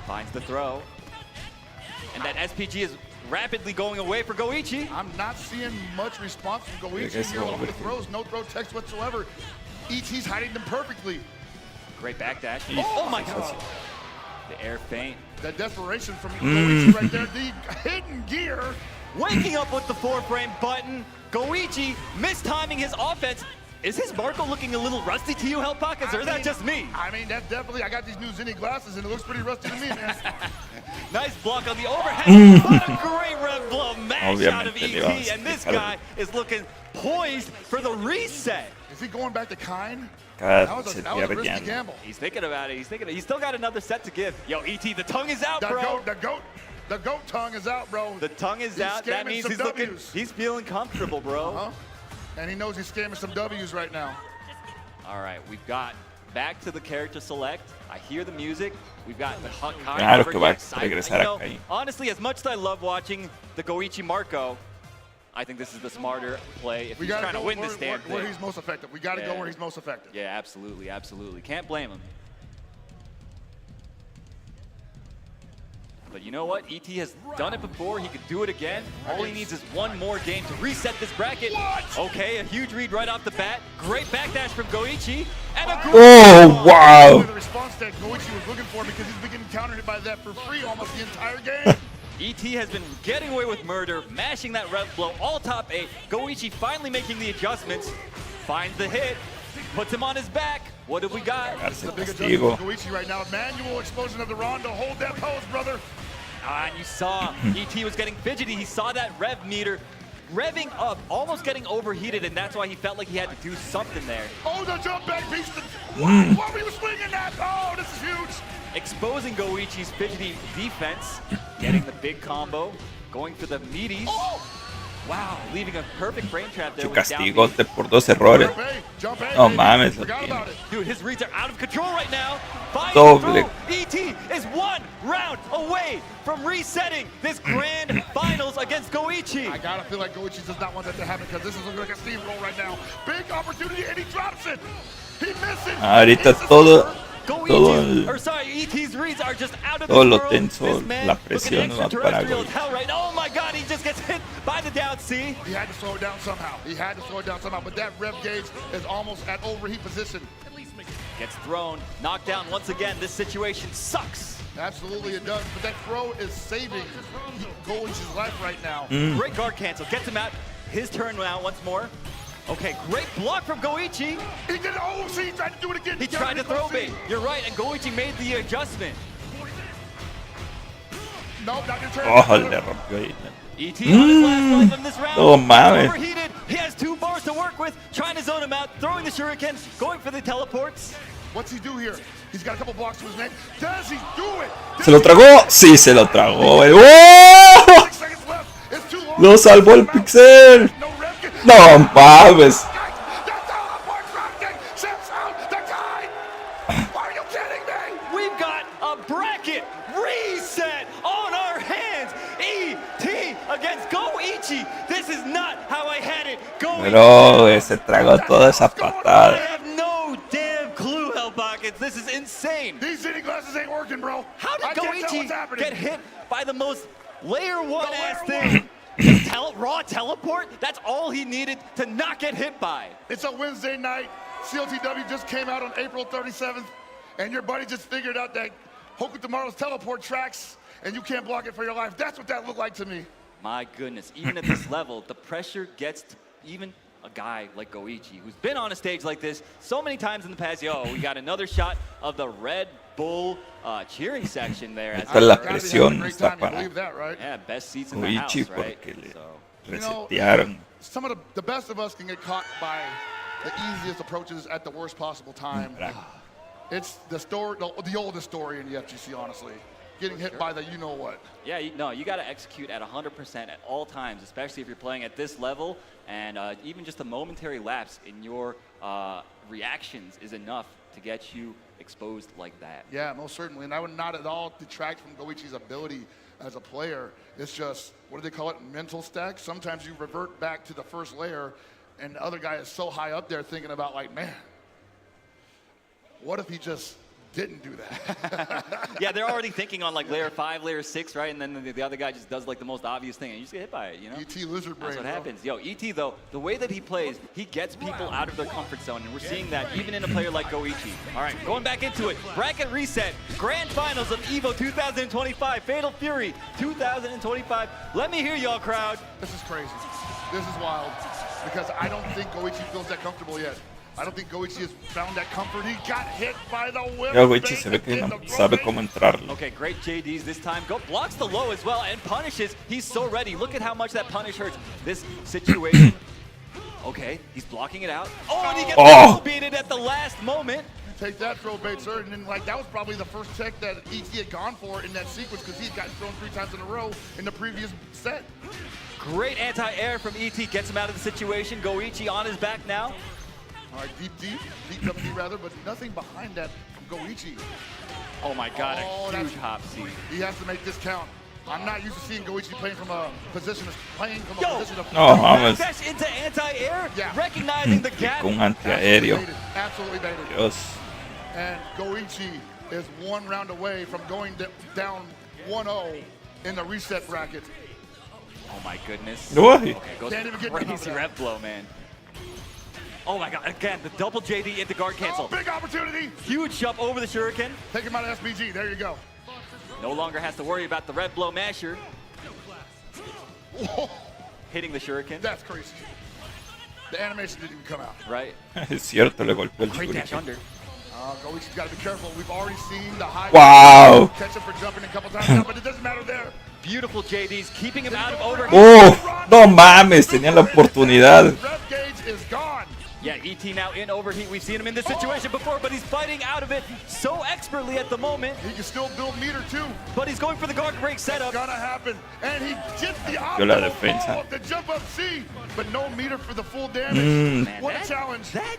Finds the throw. And that SPG is rapidly going away for Goichi. I'm not seeing much response from Goichi here off the throws. No throw text whatsoever. ET's hiding them perfectly. Great backdash. Oh my God. The air feint. The desperation from Goichi right there. The hidden gear. Waking up with the 4-frame button. Goichi mistiming his offense. Is his Marco looking a little rusty to you, Hell Pockets, or is that just me? I mean, that's definitely, I got these new Zinni glasses and it looks pretty rusty to me, man. Nice block on the overhead. What a great rev blow mash out of ET, and this guy is looking poised for the reset. Is he going back to Kine? That was a risky gamble. He's thinking about it. He's still got another set to give. Yo, ET, the tongue is out, bro. The goat tongue is out, bro. The tongue is out. That means he's feeling comfortable, bro. And he knows he's scamming some W's right now. All right, we've got back to the character select. I hear the music. We've got the hot Claro que va a regresar acá. Honestly, as much as I love watching the Goichi Marco, I think this is the smarter play if he's trying to win this damn thing. Where he's most effective. We got to go where he's most effective. Yeah, absolutely, absolutely. Can't blame him. But you know what? ET has done it before. He could do it again. All he needs is one more game to reset this bracket. Okay, a huge read right off the bat. Great backdash from Goichi. And a oh, wow. The response that Goichi was looking for because he's been getting countered by that for free almost the entire game. ET has been getting away with murder, mashing that rev blow, all top 8. Goichi finally making the adjustments. Finds the hit. Puts him on his back. What have we got? That's the big adjustment for Goichi right now. Manual explosion of the Rondo. Hold that pose, brother. And you saw ET was getting fidgety. He saw that rev meter revving up, almost getting overheated, and that's why he felt like he had to do something there. Oh, the jump back piece. What were you swinging at? Oh, this is huge. Exposing Goichi's fidgety defense, getting the big combo, going for the meaties. Oh. Wow, leaving a perfect frame trap there. Su castigote por 2 errores. No mames. Dude, his reads are out of control right now. Doble. ET is 1 round away from resetting this grand finals against Goichi. I gotta feel like Goichi does not want that to happen because this is looking like a steamroll right now. Big opportunity and he drops it. He misses. Ahorita todo ET's reads are just out of todo this lo world. tenso, la presión va para Hell right. Oh my God, he just gets hit by the down C. He had to slow it down somehow. But that rev gauge is almost at overheat position. Gets thrown, knocked down once again. This situation sucks. Absolutely it does, but that throw is saving Goichi's life right now. Great guard cancel, gets him out. His turn now once more. Okay, great block from Goichi. He did it. Oh, see, he tried to do it again. He tried to throw bait. You're right, and Goichi made the adjustment. No, not your turn. Oh, le rompió ahí. ET on his last life in this round. No mames. Overheated. He has 2 bars to work with. Trying to zone him out, throwing the shurikens, going for the teleports. What's he do here? He's got a couple blocks to his name. Does he do it? ¿Se lo tragó? Sí, se lo tragó. ¡Oh! Lo salvó el pixel. No mames. We've got a bracket reset on our hands. ET against Goichi. This is not how I had it. Pero se tragó toda esa patada. I have no damn clue, Hellpockets. This is insane. These city glasses ain't working, bro. How did Goichi get hit by the most layer 1 ass thing? Just raw teleport? That's all he needed to not get hit by. It's a Wednesday night. CLTW just came out on April 37th, and your buddy just figured out that Hoku Tomorrow's teleport tracks, and you can't block it for your life. That's what that looked like to me. My goodness, even at this level, the pressure gets to even a guy like Goichi, who's been on a stage like this so many times in the past. Yo, we got another shot of the Red Bull cheering section there. Esta la presión está para yeah, best seats in the house, Goichi right? porque le You resetearon. Some of the best of us can get caught by the easiest approaches at the worst possible time. It's the oldest story in the FGC, honestly. Getting hit by the you-know-what. Yeah, you got to execute at 100% at all times, especially if you're playing at this level, and even just a momentary lapse in your reactions is enough to get you exposed like that. Yeah, most certainly, and I would not at all detract from Goichi's ability as a player. It's just, what do they call it, mental stack? Sometimes you revert back to the first layer, and the other guy is so high up there thinking about, like, man, what if he just didn't do that? Yeah, they're already thinking on like layer 5, layer 6, right? And then the other guy just does like the most obvious thing, and you just get hit by it, you know? ET lizard brain. That's what happens. Yo, ET though, the way that he plays, he gets people out of their comfort zone, and we're seeing that even in a player like Goichi. All right, going back into it. Bracket reset, grand finals of EVO 2025, Fatal Fury 2025. Let me hear y'all, crowd. This is crazy. This is wild, because I don't think Goichi feels that comfortable yet. I don't think Goichi has found that comfort. He got hit by the whip. Goichi se ve que no sabe cómo entrarle. Okay, great JDs this time. Blocks the low as well and punishes. He's so ready. Look at how much that punish hurts. This situation. Okay, he's blocking it out. Oh, and he gets beaten at the last moment. Take that, throw bait, sir. And then, like, that was probably the first tech that ET had gone for in that sequence because he had gotten thrown 3 times in a row in the previous set. Great anti-air from ET. Gets him out of the situation. Goichi on his back now. All right, deep WD rather, but nothing behind that from Goichi. Oh my God, a huge hop C. He has to make this count. I'm not used to seeing Goichi playing from a position of position of. No, vamos. Dash into anti-air, recognizing the gap. Con antiaéreo. Absolutely baited. Dios. And Goichi is 1 round away from going down 1-0 in the reset bracket. Oh my goodness. Okay, goes crazy rev blow, man. Oh my God, again, the double JD into guard cancel. Oh, big opportunity. Huge jump over the shuriken. Take him out of SBG, there you go. No longer has to worry about the red blow masher. Whoa. Hitting the shuriken. That's crazy. The animation didn't even come out. Right. Es cierto, le golpeó el Great dash under. Goichi's got to be careful. We've already seen the high catch him for jumping a couple times now, but it doesn't matter there. Beautiful JDs, keeping him out of overheat. Oh! No mames, tenía la oportunidad. Yeah, ET now in overheat. We've seen him in this situation before, but he's fighting out of it so expertly at the moment. He can still build meter too. But he's going for the guard break setup. It's gonna happen. And he gets the la optimal defensa. follow up to jump up C, but no meter for the full damage. Man, What a challenge. That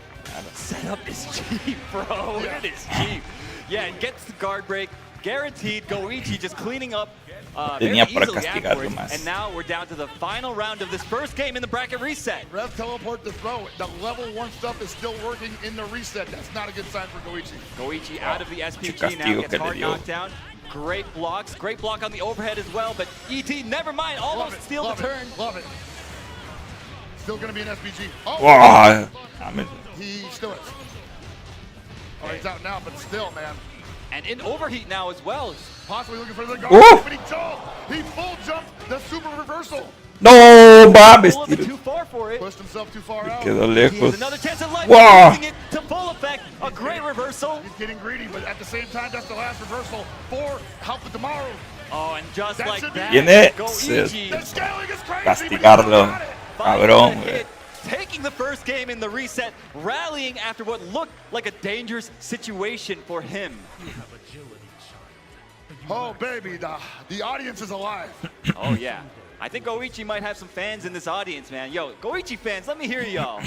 setup is cheap, bro. Yeah. It is cheap. Yeah, and gets the guard break. Guaranteed. Goichi just cleaning up very Tenía para easily castigarlo afterwards. más. And now we're down to the final round of this first game in the bracket reset. Rev teleport to throw. The level 1 stuff is still working in the reset. That's not a good sign for Goichi. Goichi out of the SPG now, castigo gets que le hard dio. knockdown. Great blocks, great block on the overhead as well, but ET, never mind, almost steal the turn. Love it. Still gonna be an SPG. Oh, Wow. he still is. Oh, he's out now, but still, man. And in overheat now as well. Possibly looking for the guard, Ooh. but he jumped. He full jumped the super reversal. No mames, A little bit tío. too far for it. Pushed himself too far out. Quedó He has lejos. another chance at life, Wow. using it to full effect. A great reversal. He's getting greedy, but at the same time, that's the last reversal for Help with Tomorrow. Oh, and just That like should be that, Tiene Goichi The scaling is crazy. castigarlo. Cabrón, finds a güey. hit, taking the first game in the reset, rallying after what looked like a dangerous situation for him. Oh, baby, the audience is alive. Oh, yeah. I think Goichi might have some fans in this audience, man. Yo, Goichi fans, let me hear y'all.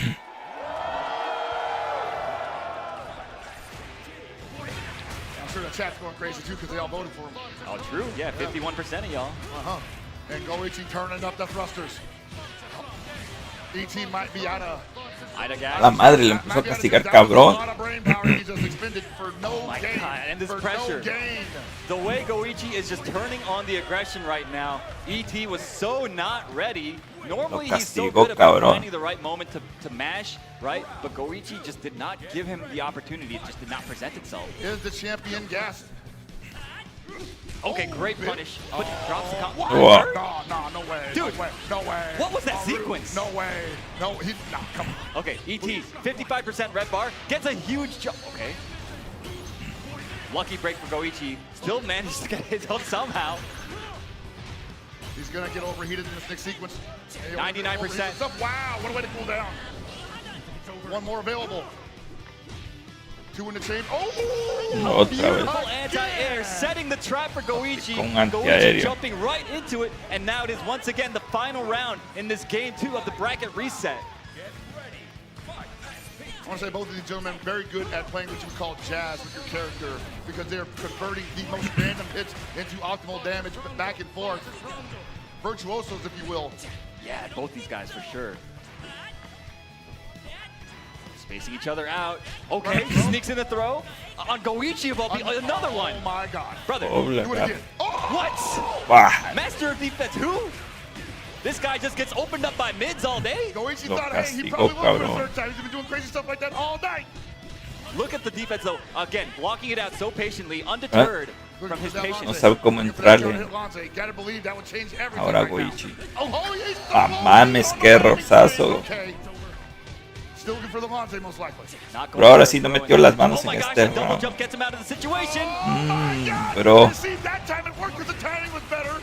I'm sure the chat's going crazy, too, because they all voted for him. Oh, true. Yeah, 51% of y'all. Uh-huh. And Goichi turning up the thrusters. ET might be out of... La madre, le empezó a castigar cabrón. Oh my God, and this pressure. The way Goichi is just turning on the aggression right now, ET was so not ready. Normally he's so castigó, good about cabrón. finding the right moment to mash, right? But Goichi just did not give him the opportunity. It just did not present itself. Is the champion gassed? Okay, great punish, but drops the comp. Whoa. No way. Dude, no way. What was that sequence? No way. No, come on. Okay, ET, 55% red bar, gets a huge jump. Okay. Lucky break for Goichi. Still managed to get his own somehow. He's going to get overheated in this next sequence. 99%. Wow, what a way to cool down. One more available. 2 in the chain. Oh! Beautiful anti-air, setting the trap for Goichi. Con Goichi antiaéreo. jumping right into it, and now it is once again the final round in this game 2 of the bracket reset. I want to say both of these gentlemen very good at playing what you would call jazz with your character because they're converting the most random hits into optimal damage, but back and forth. Virtuosos, if you will. Yeah, both these guys for sure. Spacing each other out. Okay, sneaks in the throw. On Goichi of all people, another one. Oh my God. Brother, Oh, do it God. again. What? Wow. Master of defense, who? This guy just gets opened up by mids all day. Goichi Lo thought, hey, he castigó, probably will for the cabrón. third time. He's been doing crazy stuff like that all night. Look at the defense though. Again, blocking it out so patiently, undeterred from his No patience. sabe cómo entrarle. Gotta believe that would change everything Ahora right now. Goichi. Oh, he's Ah, mames, qué rosazo. okay. Still looking for the Lonze, most likely. Pero ahora sí no metió las manos Oh my en gosh, este that double round. jump gets him out of the situation. Bro. See, that time it worked because the timing was better.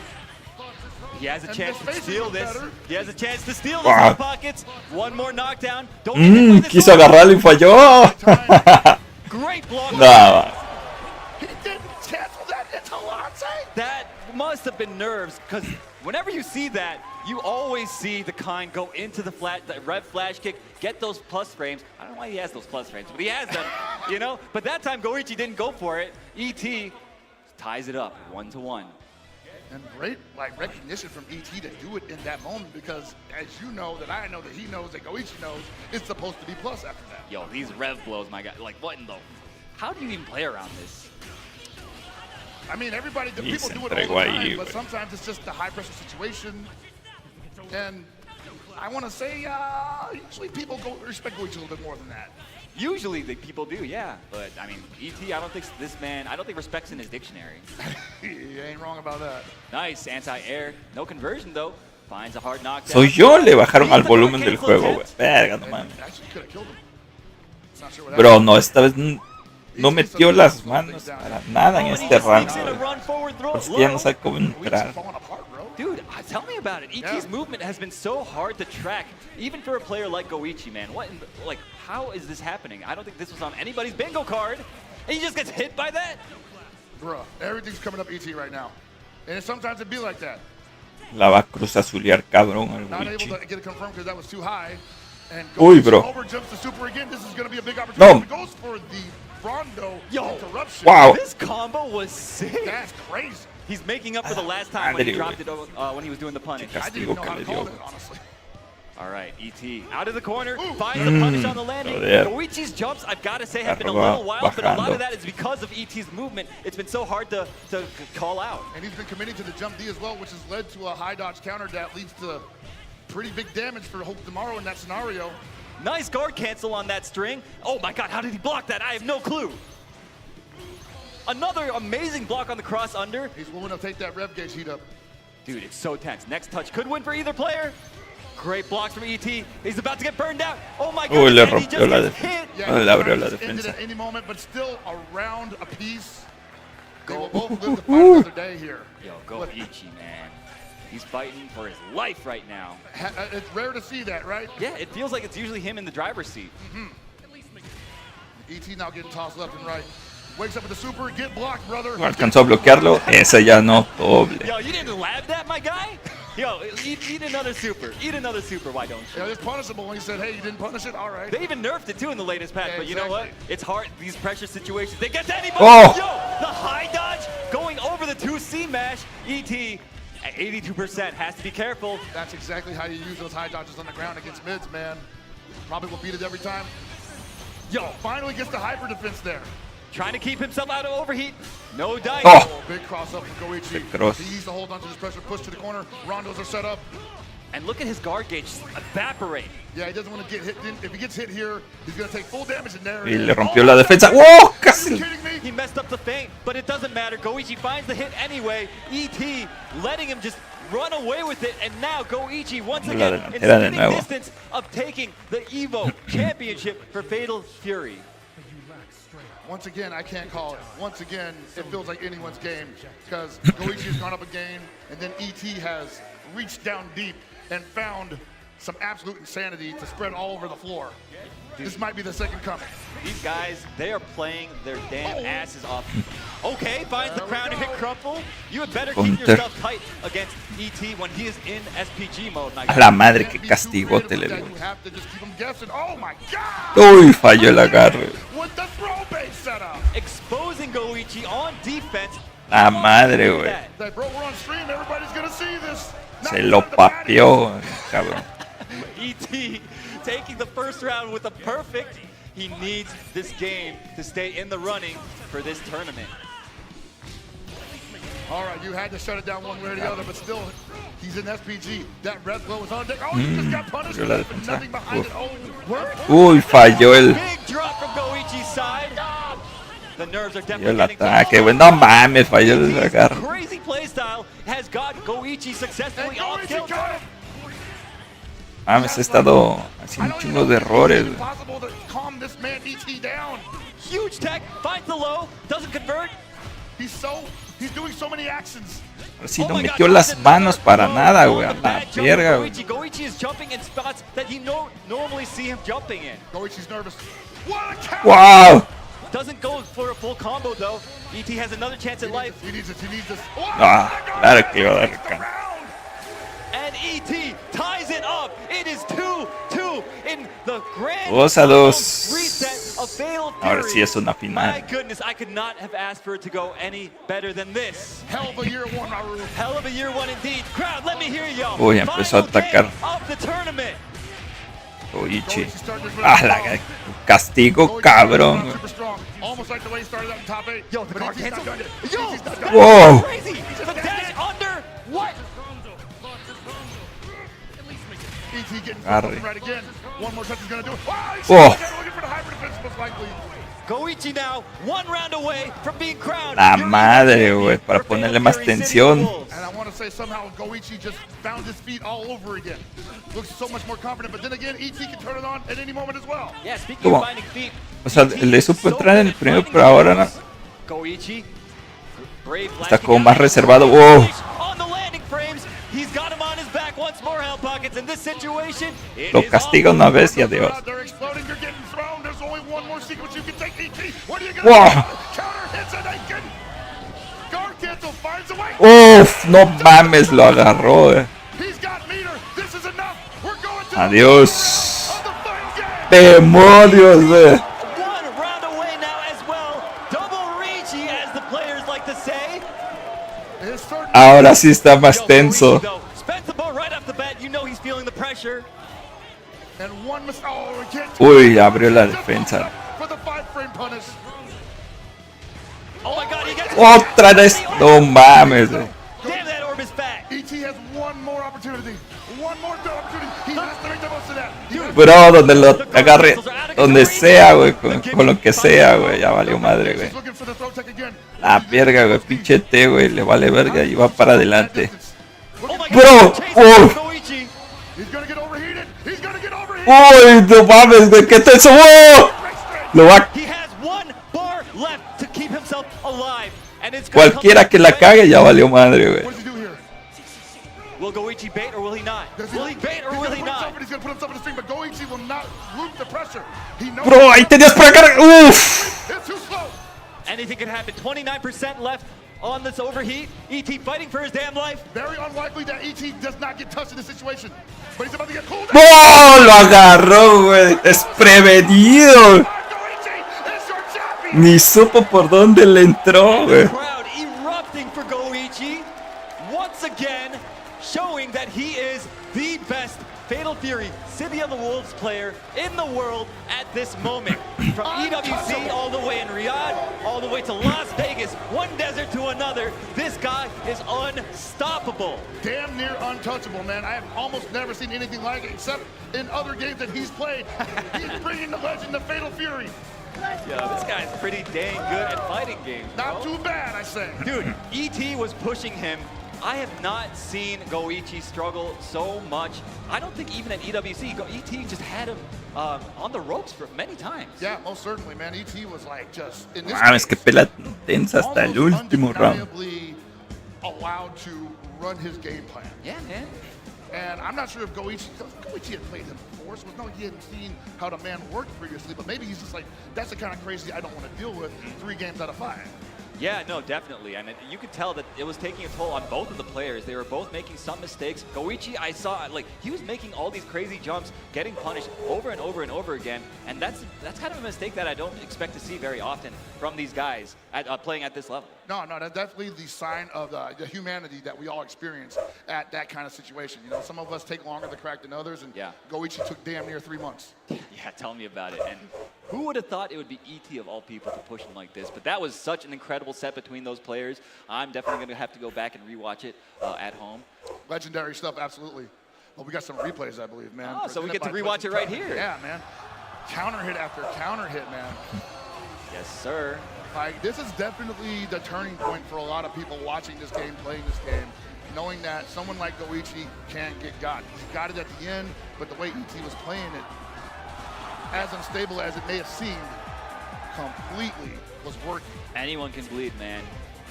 He has a And chance the to spacing steal was this. better. He has a chance to steal this Wow. in the pockets. One more knockdown. Don't get hit by this Quiso one. agarrarlo y falló. Great block. No. He didn't cancel that into Lonze. That must have been nerves, because whenever you see that, you always see the kind go into the red flash kick, get those plus frames. I don't know why he has those plus frames, but he has them, you know? But that time, Goichi didn't go for it. ET ties it up 1-1. And great recognition from ET to do it in that moment because as you know that I know that he knows that Goichi knows it's supposed to be plus after that. Yo, these rev blows, my guy. Like, what in the... How do you even play around this? I mean, everybody, the Y people se do it all entregó the ahí, time, but güey. sometimes it's just the high-pressure situation. And I want to say, usually people respect Goichi a little bit more than that. Usually the people do, yeah. But, I mean, ET, I don't think respect's in his dictionary. You ain't wrong about that. Nice, anti-air. No conversion, though. Finds a hard knockdown. Soy yo, le bajaron al volumen del juego, güey. Verga, no mames. Actually, could have killed him. Not sure what Bro, happened. no, esta vez no metió las manos para nada en este round, güey. Es que ya no sabe cómo entrar. Dude, Tell me about it. ET's movement has been so hard to track, even for a player like Goichi, man. How is this happening? I don't think this was on anybody's bingo card, and he just gets hit by that? Bruh, everything's coming up ET right now. And sometimes it be like that. La va a cruzazulear cabrón al Not able Goichi. to get it confirmed because that was too high. And Uy, bro. over jumps the super again. This is going to be a big opportunity. He goes for the Rondo interruption. Wow. This combo was sick. That's crazy. He's making up for the last time when he dropped it when he was doing the punish. I didn't know how to call it, honestly. All right, ET out of the corner, finds the punish on the landing. Goichi's jumps, I've got to say, have been a little wild, but a lot of that is because of ET's movement. It's been so hard to call out. And he's been committing to the jump D as well, which has led to a high dodge counter that leads to pretty big damage for Hope tomorrow in that scenario. Nice guard cancel on that string. Oh my god, how did he block that? I have no clue. Another amazing block on the cross under. He's willing to take that rev gauge heat up. Dude, it's so tense. Next touch could win for either player. Great blocks from ET. He's about to get burned out. Oh my god. Le rompió la defensa. Le abrió la defensa. At any moment, but still a round apiece. They will both live to fight another day here. Yo, Goichi, man. He's fighting for his life right now. It's rare to see that, right? Yeah, it feels like it's usually him in the driver's seat. ET now getting tossed left and right. Wakes up with the super, get blocked, brother. Alcanzó a bloquearlo. Esa ya no, doble. Yo, you didn't lab that, my guy? Yo, eat another super. Eat another super, why don't you? Yeah, it's punishable when he said, hey, you didn't punish it? All right. They even nerfed it, too, in the latest patch. Yeah, but you know what? It's hard. These pressure situations, they get to anybody. Oh. Yo, the high dodge going over the 2C mash. ET at 82% has to be careful. That's exactly how you use those high dodges on the ground against mids, man. Probably will beat it every time. Yo, finally gets the hyper defense there. Trying to keep himself out of overheat. No dice. Oh. Big cross up from Goichi. He needs to hold on to this pressure, push to the corner. Rondos are set up. And look at his guard gauge evaporate. Yeah, he doesn't want to get hit. If he gets hit here, he's going to take full damage in there. Y le rompió la defensa. ¡Oh! Casi. He messed up the feint, but it doesn't matter. Goichi finds the hit anyway. ET letting him just run away with it, and now Goichi once again in spitting distance of taking the EVO championship for Fatal Fury. Once again, I can't call it. Once again, it feels like anyone's game because Goichi has gone up a game, and then ET has reached down deep and found some absolute insanity to spread all over the floor. This might be the second coming. These guys, they are playing their damn asses off. Okay, finds the crown and hit crumple. You had better keep yourself tight against ET when he is in SPG mode. A la madre que castigote le dio. You have to just keep them guessing. Oh my god! Uy, falló el agarre. With the throw base setup. Exposing Goichi on defense. La madre, güey. That bro, we're on stream. Everybody's gonna see this. Se lo papeó, cabrón. ET taking the first round with a perfect. He needs this game to stay in the running for this tournament. All right, you had to shut it down one way or the other, but still, he's in SPG. That red glow is on deck. Oh, he just got punished. Nothing behind it. Oh, word. Uy, falló el. Big drop from Goichi's side. The nerves are Falló el definitely ataque, güey. No mames, falló el agarre. crazy playstyle has got Goichi successfully off kill. Mames, he estado haciendo un chingo de errores. Impossible to calm this man ET down. Huge tech, finds the low, doesn't convert. He's doing so many actions. Si no metió las manos para nada, güey. A la verga, güey. Goichi is jumping in spots that you normally see him jumping in. Goichi's nervous. What a count! Wow. Doesn't go for a full combo though. ET has another chance at life. He needs this. Ah, claro que iba a dar el can. And ET ties it up. It is 2-2 in the grand 2-2. reset of Fatal Fury. Ahora sí es una final. My goodness, I could not have asked for it to go any better than this. Hell of a year one, Maru. Hell of a year one indeed. Crowd, let me hear y'all. Uy, empezó a atacar. Of the tournament. Goichi. Ah, la castigo, cabrón. Almost like the way he started out in top 8. Yo, the guard cancel. Yo, whoa. Crazy. The dash under. What? ET getting Arre. right again. One more touch is going to do it. Oh. Looking for the hyper defense most likely. Goichi now, one round away from being crowned. La madre, güey, para ponerle más tensión. And I want to say somehow Goichi just found his feet all over again. Looks so much more confident, but then again, ET can turn it on at any moment as well. Yeah, speaking of finding feet. O sea, le supo entrar en el primero, pero ahora no. Goichi, brave Está como más reservado. Wow. on the landing frames. He He's got him on his back once more, Hell Pockets. In this situation, it Lo is castiga una vez y adiós. They're exploding. You're getting thrown. There's only one more sequence you can take. ET. What are you gonna Wow. do? Counter hits and Aiken. Guard cancel finds a way. Uf, no mames, lo agarró. He's got meter. This is enough. We're going to Adiós. Demonios, one round away now as well. Double reachy, as the players like to say. Ahora sí está más tenso. Spends the ball right off the bat. You know he's feeling the pressure. And one must. Oh, we can't. Uy, abrió la defensa. For the 5-frame punish. Oh my God, he gets Otra vez. No mames. Damn, that orb is back. ET has one more opportunity. One more opportunity. He has to make the most of that. Bro, donde lo agarre, donde sea, güey, con lo que sea, güey, ya valió madre, güey. La verga, güey, pinche T, güey, le vale verga y va para adelante. Bro, uy, no mames, güey, qué tenso, lo va. Cualquiera que la cague ya valió madre, güey. Will Goichi bait or will he not? Will he bait or will he not? He's gonna put himself in the stream, but Goichi will not root the pressure. He knows. Bro, ahí tenías para cargar. Uff. It's too slow. Anything can happen. 29% left on this overheat. ET fighting for his damn life. Very unlikely that ET does not get touched in this situation. But he's about to get cooled down. ¡Oh! Lo agarró, güey. Desprevenido. Ni supo por dónde le entró, güey. Crowd erupting for Goichi. Once again, showing that he is the best Fatal Fury City of the Wolves player in the world at this moment. From EWC all the way in Riyadh, all the way to Las Vegas, one desert to another, this guy is unstoppable. Damn near untouchable, man. I have almost never seen anything like it, except in other games that he's played. He's bringing the legend of Fatal Fury. Yeah, this guy's pretty dang good at fighting games, bro. Not too bad, I say. Dude, ET was pushing him. I have not seen Goichi struggle so much. I don't think even at EWC, ET just had him on the ropes for many times. Yeah, most certainly, man. ET was like just in this Mames, que pela tensa hasta el último round. Allowed to run his game plan. Yeah, man. And I'm not sure if Goichi had played him before, so no, he hadn't seen how the man worked previously, but maybe he's just like, that's the kind of crazy I don't want to deal with 3 games out of 5. Yeah, no, definitely. And you could tell that it was taking a toll on both of the players. They were both making some mistakes. Goichi, I saw, like, he was making all these crazy jumps, getting punished over and over and over again. And that's kind of a mistake that I don't expect to see very often from these guys at playing at this level. No, that's definitely the sign of the humanity that we all experience at that kind of situation. You know, some of us take longer to crack than others, and Goichi took damn near 3 months. Yeah, tell me about it. And who would have thought it would be ET of all people to push him like this? But that was such an incredible set between those players. I'm definitely going to have to go back and rewatch it at home. Legendary stuff, absolutely. Well, we got some replays, I believe, man. Oh, so we get to rewatch it right here. Yeah, man. Counter hit after counter hit, man. Yes, sir. Like, this is definitely the turning point for a lot of people watching this game, playing this game, knowing that someone like Goichi can get got. He got it at the end, but the way ET was playing it, as unstable as it may have seemed, completely was working. Anyone can bleed, man.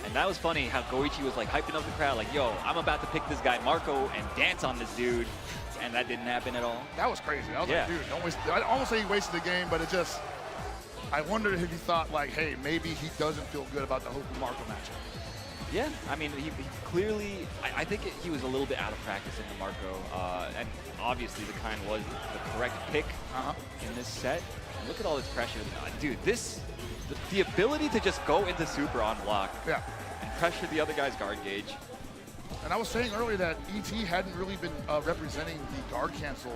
And that was funny how Goichi was like hyping up the crowd, like, yo, I'm about to pick this guy Marco and dance on this dude. And that didn't happen at all. That was crazy. I was like, dude, I almost say he wasted the game, but it just, I wondered if he thought like, hey, maybe he doesn't feel good about the Hoku Marco matchup. Yeah, I mean, he clearly, I think he was a little bit out of practice in the Marco, and obviously the kind was the correct pick in this set. And look at all this pressure. Dude, the ability to just go into super on block and pressure the other guy's guard gauge. And I was saying earlier that ET hadn't really been representing the guard cancel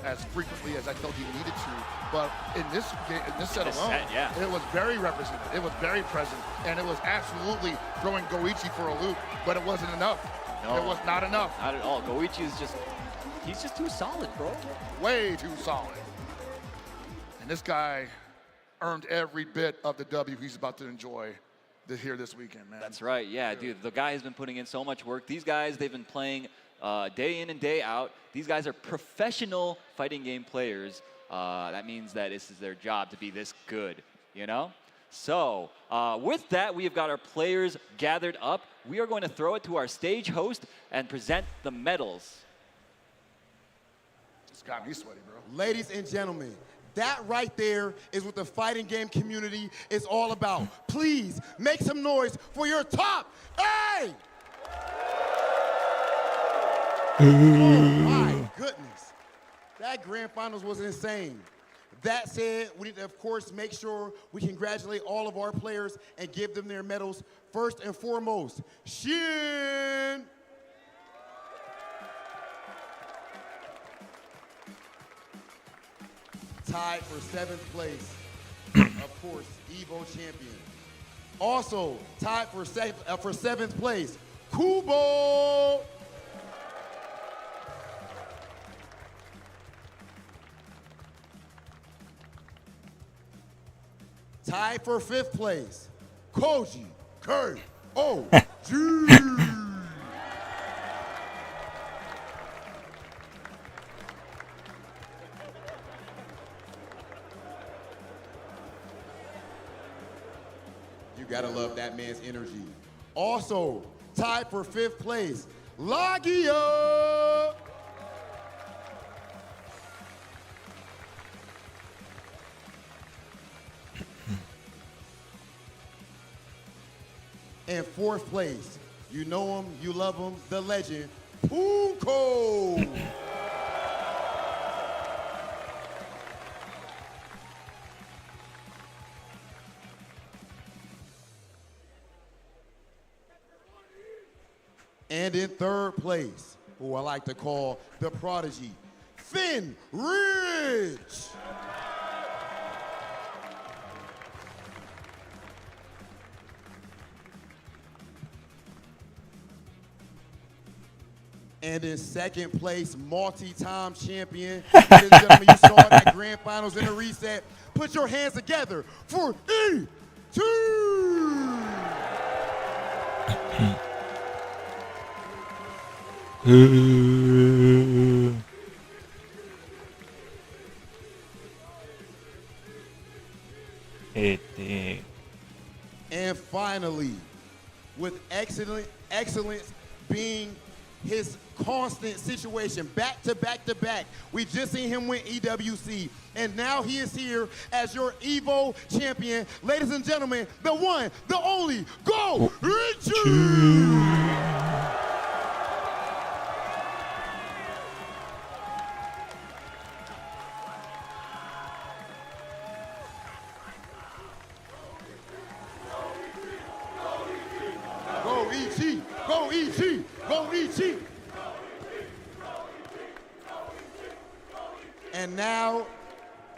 as frequently as I felt he needed to. But in this game, in this set alone, it was very represented. It was very present, and it was absolutely throwing Goichi for a loop. But it wasn't enough. No, it was not enough. Not at all. Goichi is he's just too solid, bro. Way too solid. And this guy earned every bit of the W he's about to enjoy here this weekend, man. That's right. Yeah, dude. The guy has been putting in so much work. These guys, they've been playing day in and day out. These guys are professional fighting game players. That means that this is their job to be this good, you know? So with that, we have got our players gathered up. we are going to throw it to our stage host and present the medals. It's got me sweaty, bro. Ladies and gentlemen, that right there is what the fighting game community is all about. Please make some noise for your top 8! Oh my goodness. That grand finals was insane. That said, we need to, of course, make sure we congratulate all of our players and give them their medals. First and foremost, Shin. Tied for 7th place, of course, EVO champion. Also tied for 7th place, Kubo. Tied for 5th place, Koji K.O.G. You gotta love that man's energy. Also, tied for 5th place, Lagia. And 4th place, you know him, you love him, the legend, Punko. And in 3rd place, who I like to call the prodigy, Finn Ridge. And in 2nd place, multi-time champion. Ladies and gentlemen, you saw that grand finals in the reset. Put your hands together for E.T. And finally, with excellence being his constant situation, back to back to back. We just seen him win EWC, and now he is here as your EVO champion. Ladies and gentlemen, the one, the only, Go Ichi! Go Ichi! Go Ichi! Go Ichi! And now,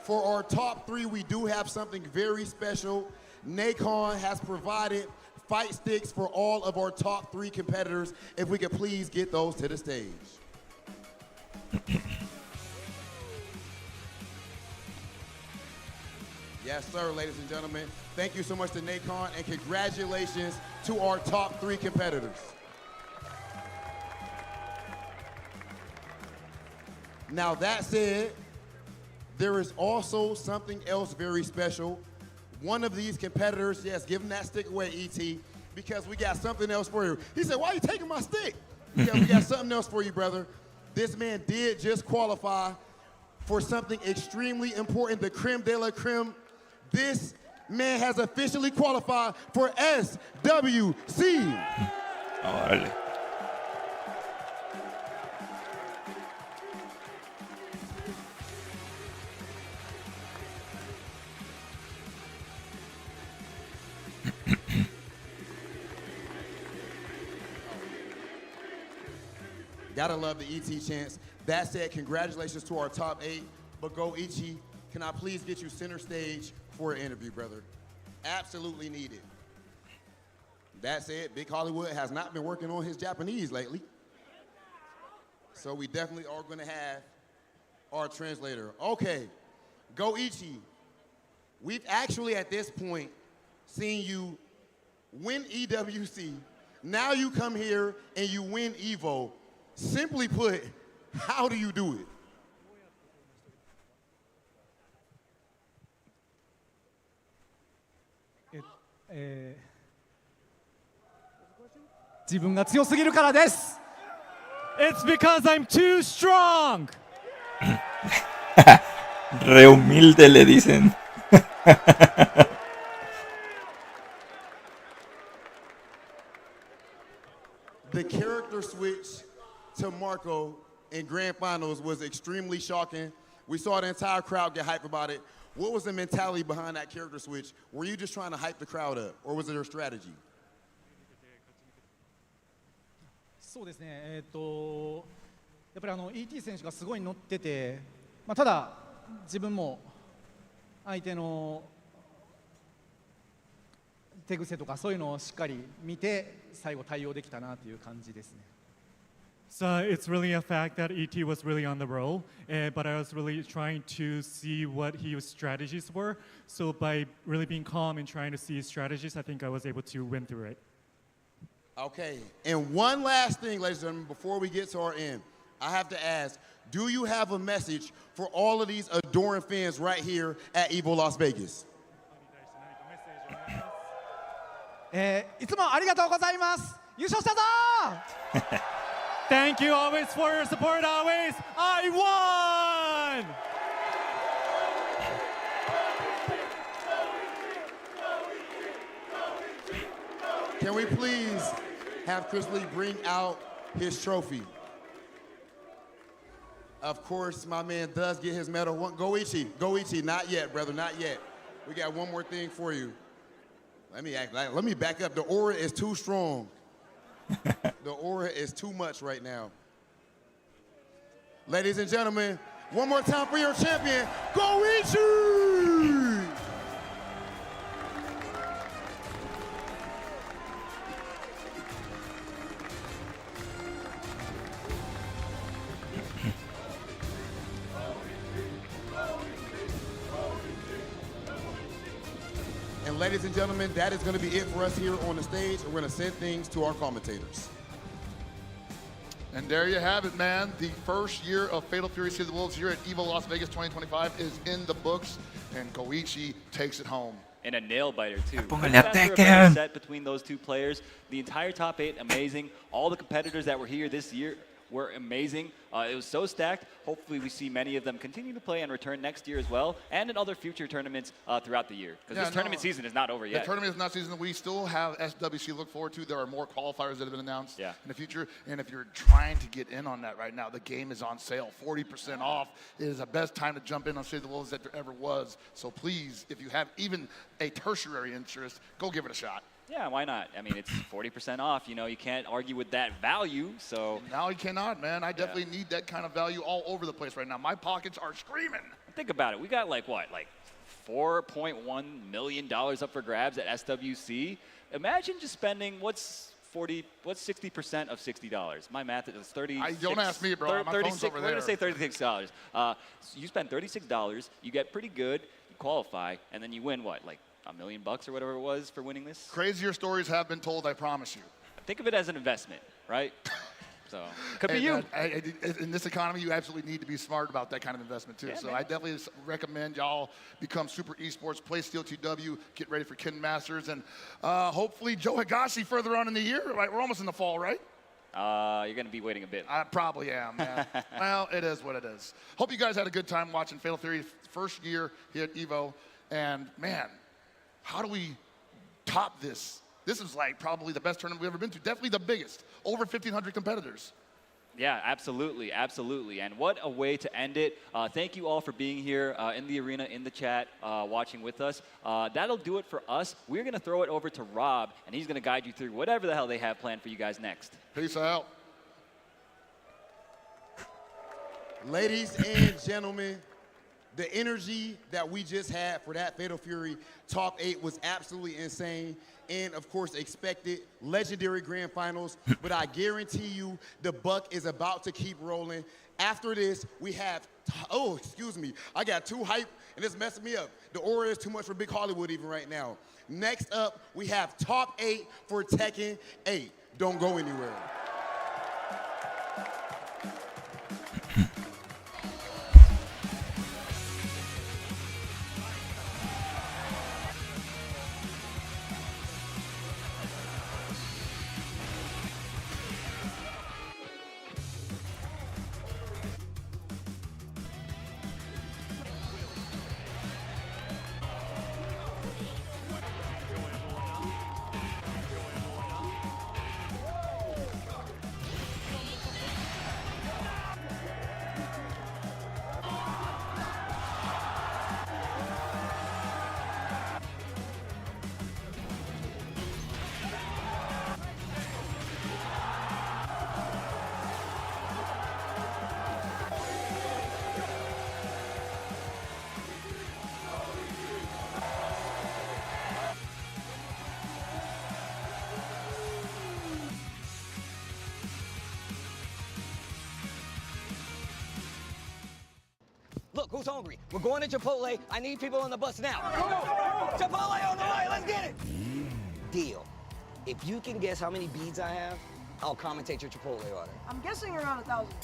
for our top 3, we do have something very special. Nacon has provided fight sticks for all of our top 3 competitors. If we could please get those to the stage. Yes, sir, ladies and gentlemen. Thank you so much to Nacon, and congratulations to our top 3 competitors. Now, that said, there is also something else very special. One of these competitors, yes, give him that stick away, E.T., because we got something else for you. He said, why are you taking my stick? Because we got something else for you, brother. This man did just qualify for something extremely important, the creme de la creme. This man has officially qualified for SWC. Órale. Gotta love the ET chance. That said, congratulations to our top 8. But Go Ichi, can I please get you center stage for an interview, brother? Absolutely needed. That said, Big Hollywood has not been working on his Japanese lately. So we definitely are gonna have our translator. Okay, Go Ichi, we've actually at this point seen you win EWC. Now you come here and you win EVO. Simply put, how do you do it? 自分が強すぎるからです。It's because I'm too strong. Re humilde le dicen. The character switch to Marco in Grand Finals was extremely shocking. We saw the entire crowd get hype about it. What was the mentality behind that character switch? Were you just trying to hype the crowd up, or was there a strategy? そうですね。やっぱりET 選手がすごい乗ってて、ただ自分も相手の手癖とかそういうのをしっかり見て最後対応できたなという感じですね。So it's really a fact that ET was really on the roll, but I was really trying to see what his strategies were. So by really being calm and trying to see his strategies, I think I was able to win through it. Okay, and one last thing, ladies and gentlemen, before we get to our end, I have to ask, do you have a message for all of these adoring fans right here at EVO Las Vegas? いつもありがとうございます。優勝したぞThank you always for your support, always. I won! Can we please have Chris Lee bring out his trophy? Of course, my man does get his medal. Go Ichi, not yet, brother, not yet. We got one more thing for you. Let me back up. The aura is too strong. The aura is too much right now. Ladies and gentlemen, one more time for your champion, Go Ichi! And ladies and gentlemen, that is going to be it for us here on the stage. We're going to send things to our commentators. And there you have it, man. The first year of Fatal Fury City of the Wolves here at EVO Las Vegas 2025 is in the books, and Goichi takes it home. And a nail biter too. Póngale After a ataque. better set between those two players, the entire top 8 amazing. All the competitors that were here this year were amazing. It was so stacked. Hopefully we see many of them continue to play and return next year as well, and in other future tournaments throughout the year. Because this tournament season is not over yet. The tournament is not season. We still have SWC to look forward to. There are more qualifiers that have been announced in the future. And if you're trying to get in on that right now, the game is on sale, 40% off. It is the best time to jump in on City of the Wolves that there ever was. So please, if you have even a tertiary interest, go give it a shot. Yeah, why not? I mean, it's 40% off. You know, you can't argue with that value, so. Now you cannot, man. I definitely need that kind of value all over the place right now. My pockets are screaming. Think about it. We got like what? Like $4.1 million up for grabs at SWC. Imagine just spending what's 60% of $60? My math is 30. Don't ask me, bro. My phone's over there. We're going to say $36. So you spend $36, you get pretty good, you qualify, and then you win what? Like $1 million or whatever it was for winning this? Crazier stories have been told, I promise you. Think of it as an investment, right? So, could be you. In this economy, you absolutely need to be smart about that kind of investment, too. Yeah, so man. I definitely recommend y'all become super esports, play Steel TW, get ready for Ken Masters, and hopefully Joe Higashi further on in the year. Right? We're almost in the fall, right? You're going to be waiting a bit. I probably am, man. Well, it is what it is. Hope you guys had a good time watching Fatal Fury first year here at EVO. And, man, how do we top this? This is like probably the best tournament we've ever been to. Definitely the biggest. Over 1,500 competitors. Yeah, absolutely, absolutely. And what a way to end it. Thank you all for being here in the arena, in the chat, watching with us. That'll do it for us. We're going to throw it over to Rob, and he's going to guide you through whatever the hell they have planned for you guys next. Peace out. Ladies and gentlemen, the energy that we just had for that Fatal Fury top 8 was absolutely insane and, of course, expected. Legendary grand finals, but I guarantee you the buck is about to keep rolling. After this, we have, oh, excuse me, I got too hype and it's messing me up. The aura is too much for Big Hollywood even right now. Next up, we have top 8 for Tekken 8. Don't go anywhere. hungry. We're going to Chipotle. I need people on the bus now. Chipotle on the way. Let's get it. Deal. If you can guess how many beads I have, I'll commentate your Chipotle order. I'm guessing around 1,000.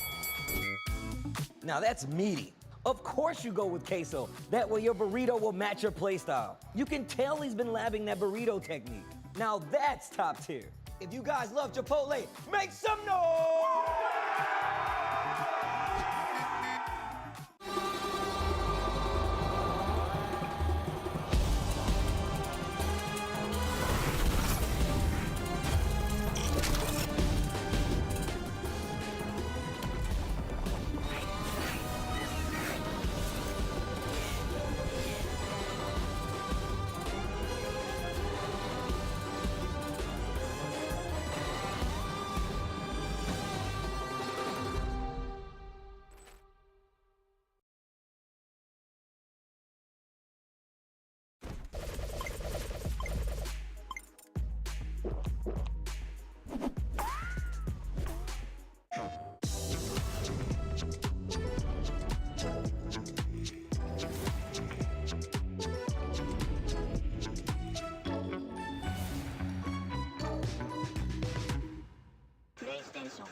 Now that's meaty. Of course you go with queso. That way your burrito will match your playstyle. You can tell he's been labbing that burrito technique. Now that's top tier. If you guys love Chipotle, make some noise! PlayStation.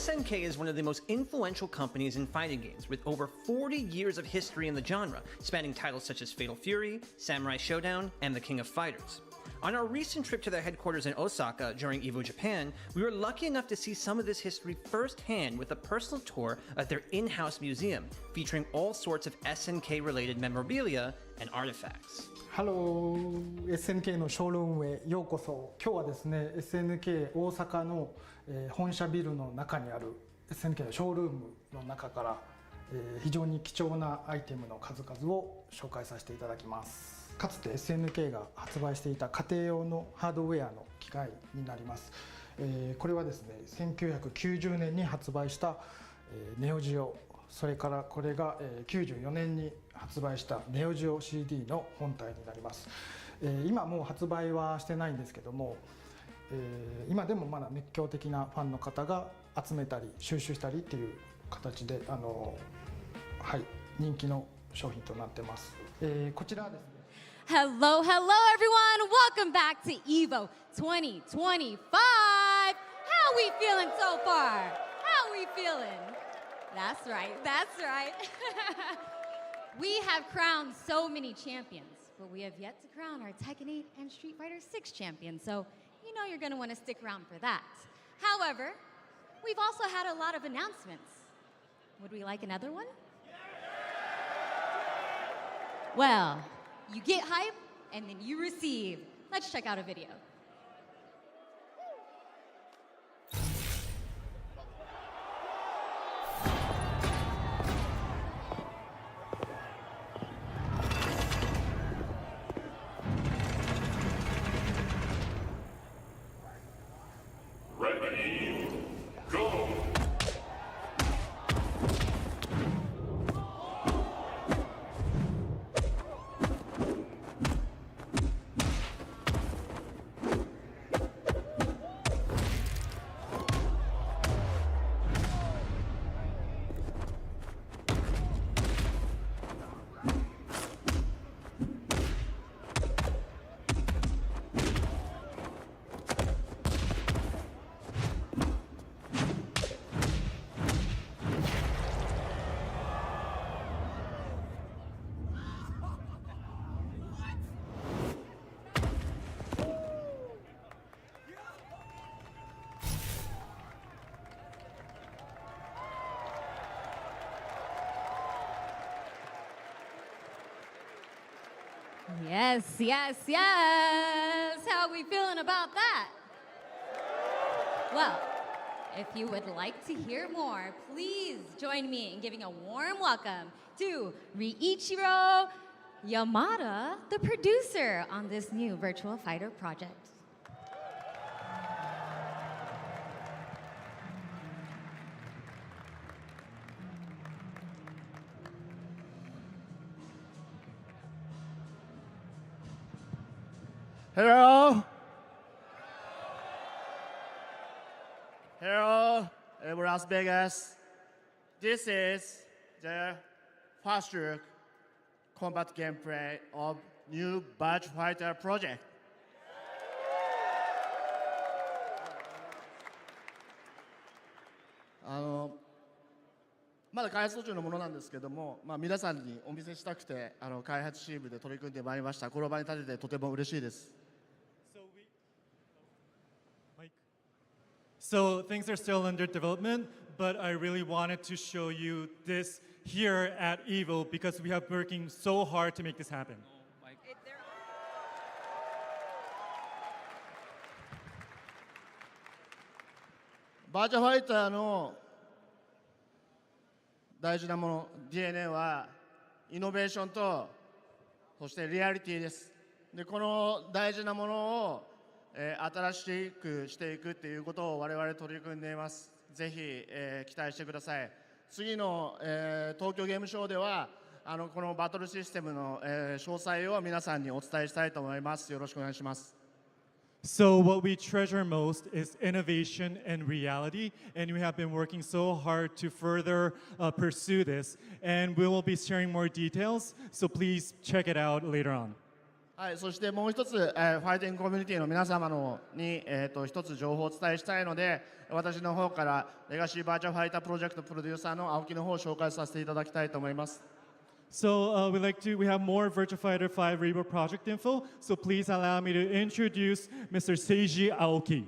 SNK is one of the most influential companies in fighting games, with over 40 years of history in the genre, spanning titles such as Fatal Fury, Samurai Showdown, and The King of Fighters. On our recent trip to their headquarters in Osaka during EVO Japan, we were lucky enough to see some of this history firsthand with a personal tour of their in-house museum, featuring all sorts of SNK-related memorabilia and artifacts. ハロー SNK のショールームへようこそ。今日はですね SNK 大阪の、本社ビルの中にある SNK のショールームの中から、非常に貴重なアイテムの数々を紹介させていただきます。かつて SNK が発売していた家庭用のハードウェアの機械になります。これはですね1990年に発売した、ネオジオ、それからこれが94年に発売したネオジオ CD の本体になります。今もう発売はしてないんですけども、今でもまだ熱狂的なファンの方が集めたり収集したりっていう形ではい、人気の商品となってます。こちらはですね。Hello, hello everyone. Welcome back to EVO 2025. How we feeling so far? How we feeling? That's right, that's right. We have crowned so many champions, but we have yet to crown our Tekken 8 and Street Fighter 6 champions, so you know you're going to want to stick around for that. However, we've also had a lot of announcements. Would we like another one? Well, you get hype, and then you receive. Let's check out a video. Ready, go! Yes, yes, yes. How are we feeling about that? Well, if you would like to hear more, please join me in giving a warm welcome to Riichiro Yamada, the producer on this new Virtual Fighter project. Hello. Hello, Las Vegas. This is the first look combat gameplay of new Virtual Fighter project. まだ開発途中のものなんですけども、皆さんにお見せしたくて開発チームで取り組んでまいりました。この場に立ててとても嬉しいです。So things are still under development, but I really wanted to show you this here at EVO because we have working so hard to make this happen. バーチャファイターの大事なもの DNA はイノベーションとそしてリアリティです。でこの大事なものを新しくしていくっていうことを我々取り組んでいます。ぜひ、期待してください。次の、東京ゲームショウではこのバトルシステムの、詳細を皆さんにお伝えしたいと思います。よろしくお願いします。So what we treasure most is innovation and reality, and we have been working so hard to further pursue this, and we will be sharing more details, so please check it out later on. はい、そしてもう一つ、ファイティングコミュニティの皆様に、一つ情報をお伝えしたいので、私の方からレガシーバーチャルファイタープロジェクトプロデューサーの青木の方を紹介させていただきたいと思います。So we have more Virtua Fighter 5 Rebo project info, so please allow me to introduce Mr. Seiji Aoki.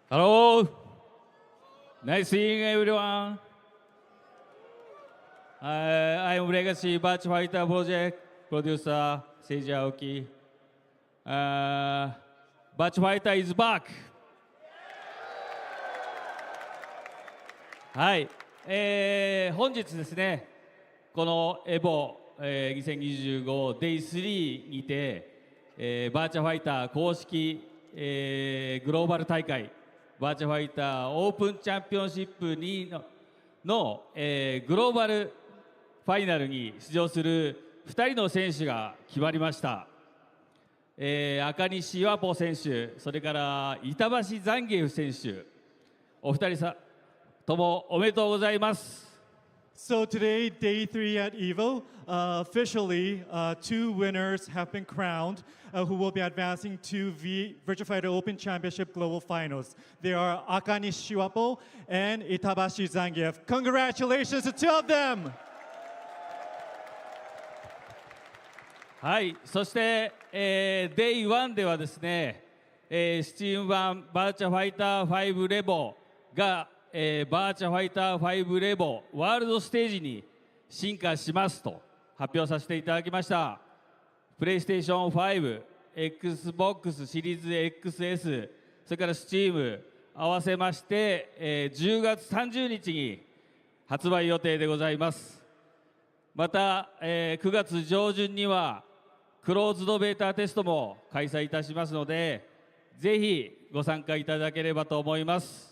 Hello. Nice seeing everyone. I am Legacy Virtua Fighter Project producer Seiji Aoki. Virtua Fighter is back. はい、本日ですね、このEVO 2025 Day3 にて、バーチャファイター公式、グローバル大会バーチャファイターオープンチャンピオンシップ2の、グローバルファイナルに出場する2人の選手が決まりました。赤西和歩選手、それから板橋ザンゲフ選手、お二人ともおめでとうございます。So today, day 3 at EVO, officially 2 winners have been crowned who will be advancing to Virtua Fighter Open Championship Global Finals. They are Akani Shiwapo and Itabashi Zangief. Congratulations to two of them! はい、そして、Day1 ではですね、Steam 版バーチャファイター5レボがバーチャファイター5レボワールドステージに進化しますと発表させていただきました。プレイステーション5、Xbox シリーズ XS、それから Steam 合わせまして、10月30日に発売予定でございます。また、9月上旬にはクローズドベータテストも開催いたしますので、ぜひご参加いただければと思います。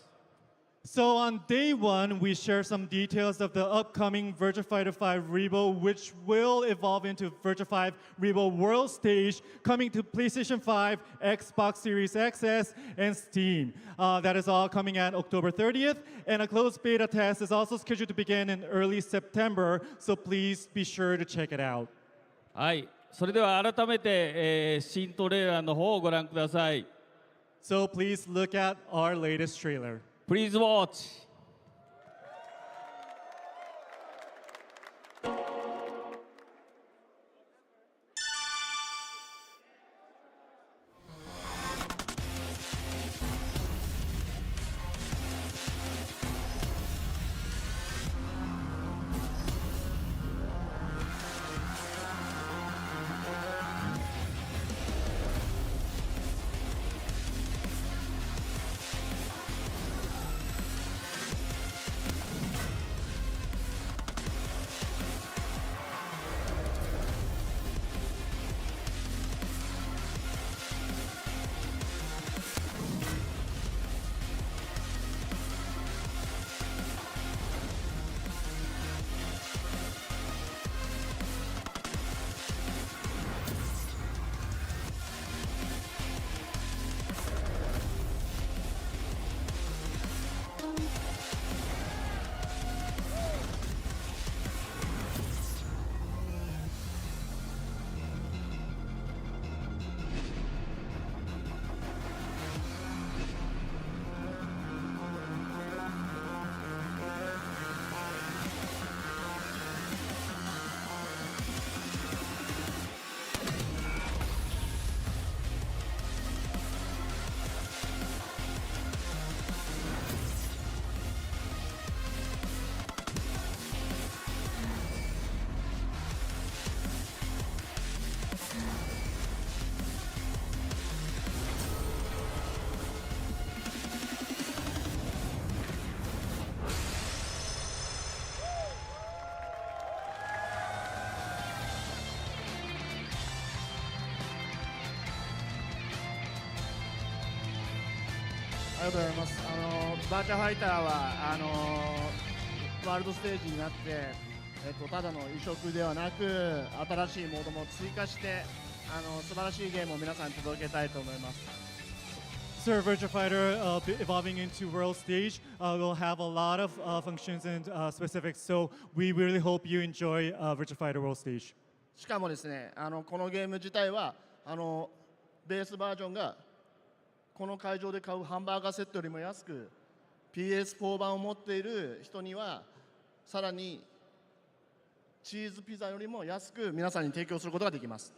So on day 1, we share some details of the upcoming Virtua Fighter 5 Rebo, which will evolve into Virtua 5 Rebo World Stage, coming to PlayStation 5, Xbox Series XS, and Steam. That is all coming at October 30th, and a closed beta test is also scheduled to begin in early September, so please be sure to check it out. はい、それでは改めて、新トレーラーの方をご覧ください。So please look at our latest trailer. Please watch. りがとうございます。バーチャファイターはワールドステージになって、ただの移植ではなく新しいモードも追加して素晴らしいゲームを皆さんに届けたいと思います。So Virtua Fighter evolving into World Stage will have a lot of functions and specifics. So we really hope you enjoy Virtua Fighter World Stage. しかもですね、このゲーム自体はベースバージョンがこの会場で買うハンバーガーセットよりも安く PS4 版を持っている人にはさらにチーズピザよりも安く皆さんに提供することができます。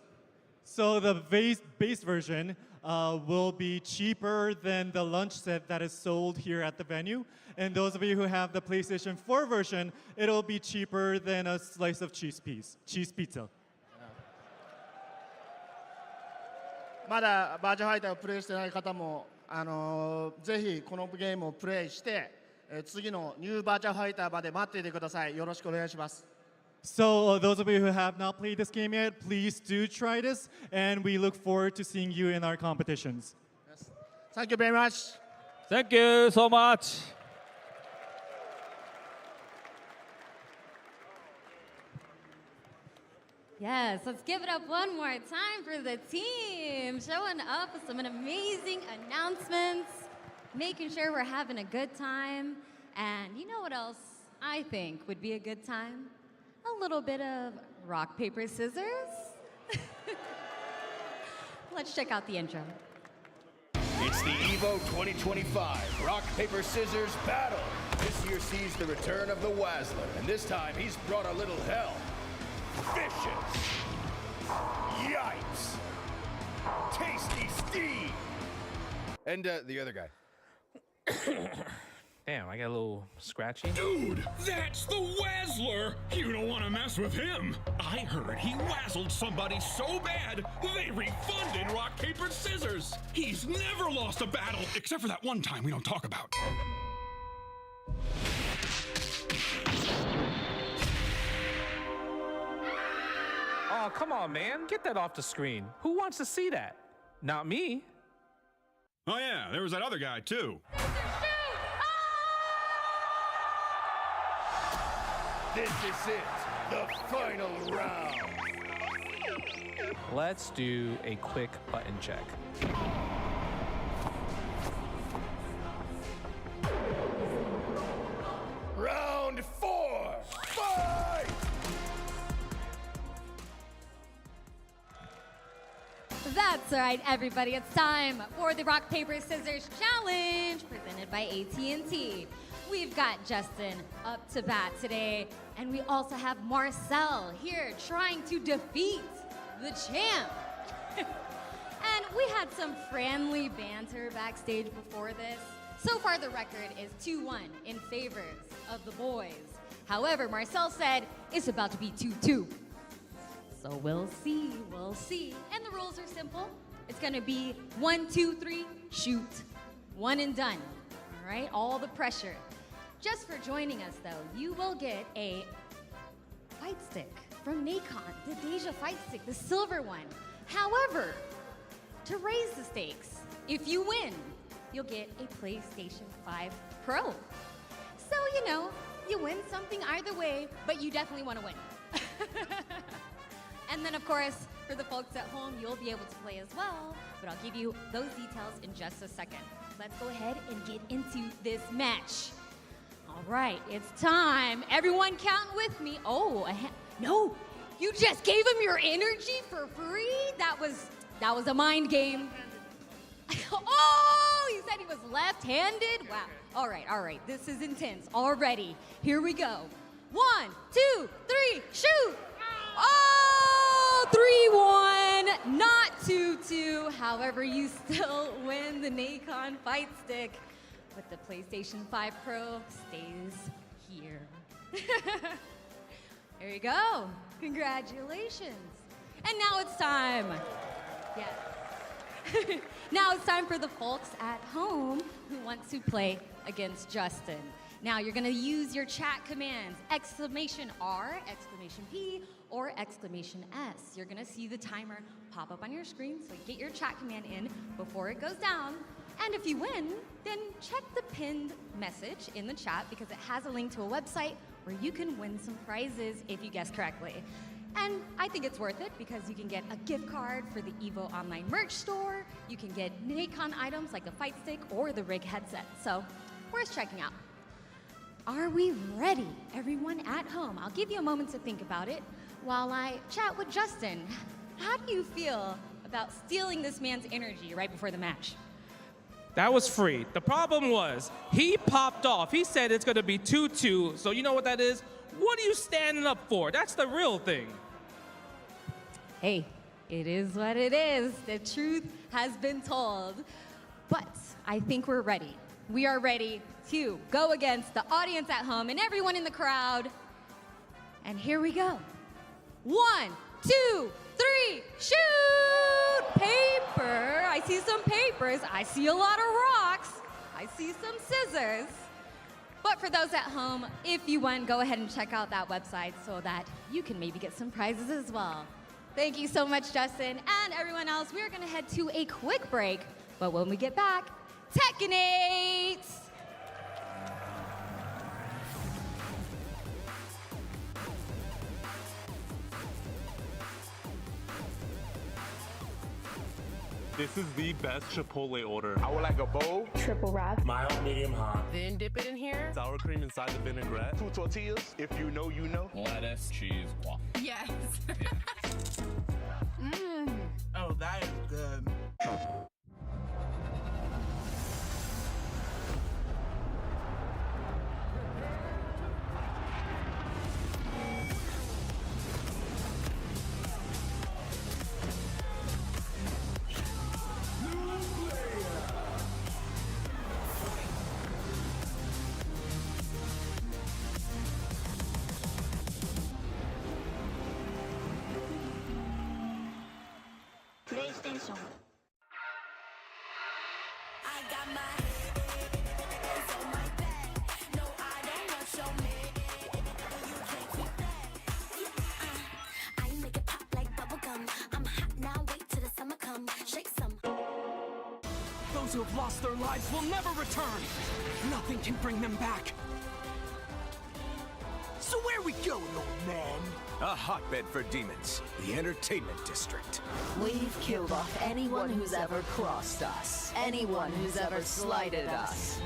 So the base version will be cheaper than the lunch set that is sold here at the venue. And those of you who have the PlayStation 4 version, it'll be cheaper than a slice of cheese pizza. まだバーチャファイターをプレイしてない方もぜひこのゲームをプレイして、次のニューバーチャファイターまで待っていてください。よろしくお願いします。So those of you who have not played this game yet, please do try this, and we look forward to seeing you in our competitions. Yes. Thank you very much. Thank you so much. Yes, let's give it up one more time for the team. Showing up with some amazing announcements, making sure we're having a good time. And you know what else I think would be a good time? A little bit of rock, paper, scissors. Let's check out the intro. It's the EVO 2025 Rock, Paper, Scissors Battle. This year sees the return of the Wazzler, and this time he's brought a little hell. Vicious. Yipes. Tasty Steve. And the other guy. Damn, I got a little scratchy. Dude, that's the Wazzler! You don't want to mess with him. I heard he wazzled somebody so bad, they refunded rock, paper, scissors. He's never lost a battle, except for that one time we don't talk about. Oh, come on, man. Get that off the screen. Who wants to see that? Not me. Oh yeah, there was that other guy too. This is it, the final round. Let's do a quick button check. Round 4, fight! That's right, everybody. It's time for the Rock, Paper, Scissors Challenge presented by AT&T. We've got Justin up to bat today, and we also have Marcel here trying to defeat the champ. And we had some friendly banter backstage before this. So far, the record is 2-1 in favor of the boys. However, Marcel said it's about to be 2-2. So we'll see, we'll see. And the rules are simple. It's gonna be 1, 2, 3, shoot. One and done, all right? All the pressure. Just for joining us though, you will get a fight stick from Nacon, the Deja fight stick, the silver one. However, to raise the stakes, if you win, you'll get a PlayStation 5 Pro. So, you know, you win something either way, but you definitely want to win. And then, of course, for the folks at home, you'll be able to play as well, but I'll give you those details in just a second. Let's go ahead and get into this match. All right, it's time. Everyone count with me. Oh, no, you just gave him your energy for free? That was a mind game. Oh, he said he was left-handed? Wow. All right, this is intense already. Here we go. 1, 2, 3, shoot! Oh, 3-1, not 2-2. However, you still win the Nacon fight stick. But the PlayStation 5 Pro stays here. There you go. Congratulations. And now it's time. Yes. Now it's time for the folks at home who want to play against Justin. Now you're gonna use your chat commands, !R, !P, or !S. You're gonna see the timer pop up on your screen, so get your chat command in before it goes down. And if you win, then check the pinned message in the chat because it has a link to a website where you can win some prizes if you guess correctly. And I think it's worth it because you can get a gift card for the EVO online merch store, you can get Nacon items like the fight stick or the rig headset, so worth checking out. Are we ready, everyone at home? I'll give you a moment to think about it while I chat with Justin. How do you feel about stealing this man's energy right before the match? That was free. The problem was, he popped off. He said it's gonna be 2-2, so you know what that is? What are you standing up for? That's the real thing. Hey, it is what it is. The truth has been told. But I think we're ready. We are ready to go against the audience at home and everyone in the crowd. And here we go. 1, 2, 3, shoot! Paper. I see some papers. I see a lot of rocks. I see some scissors. But for those at home, if you won, go ahead and check out that website so that you can maybe get some prizes as well. Thank you so much, Justin. And everyone else, we're gonna head to a quick break. But when we get back, Tekkenate! This is the best Chipotle order. I would like a bowl. Triple wrap. Mild, medium, hot. Then dip it in here. Sour cream inside the vinaigrette. 2 tortillas. If you know, you know. Lettuce, cheese, waffle. Yes. Oh, that is good. PlayStation. I got my hands on my back. No, I don't want your man. You can't keep that. I make it pop like bubblegum. I'm hot now, wait till the summer come. Shake some. Those who have lost their lives will never return. Nothing can bring them back. So where we going, old man? A hotbed for demons, the entertainment district. We've killed off anyone who's ever crossed us, anyone who's ever slighted us.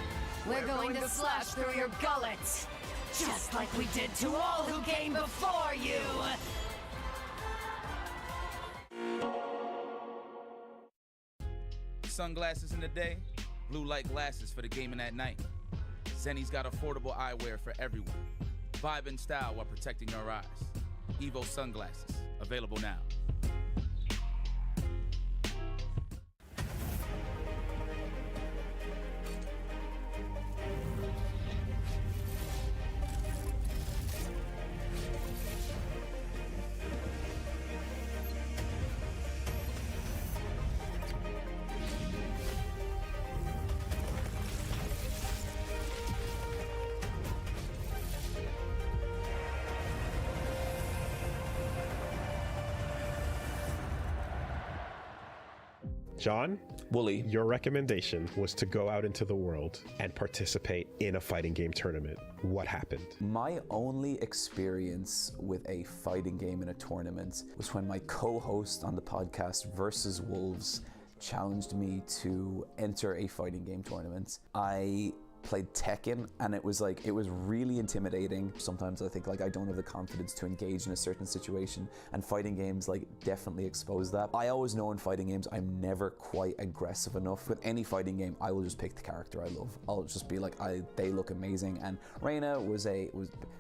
We're going to slash through your gullets, just like we did to all who came before you. Sunglasses in the day, blue light glasses for the gaming at night. Zenny's got affordable eyewear for everyone. Vibe and style while protecting your eyes. EVO sunglasses, available now. John, Wooly, your recommendation was to go out into the world and participate in a fighting game tournament. What happened? My only experience with a fighting game in a tournament was when my co-host on the podcast Versus Wolves challenged me to enter a fighting game tournament. I played Tekken and it was really intimidating. Sometimes I think I don't have the confidence to engage in a certain situation, and fighting games definitely expose that. I always know in fighting games I'm never quite aggressive enough. With any fighting game I will just pick the character I love. I'll just be they look amazing, and Reina was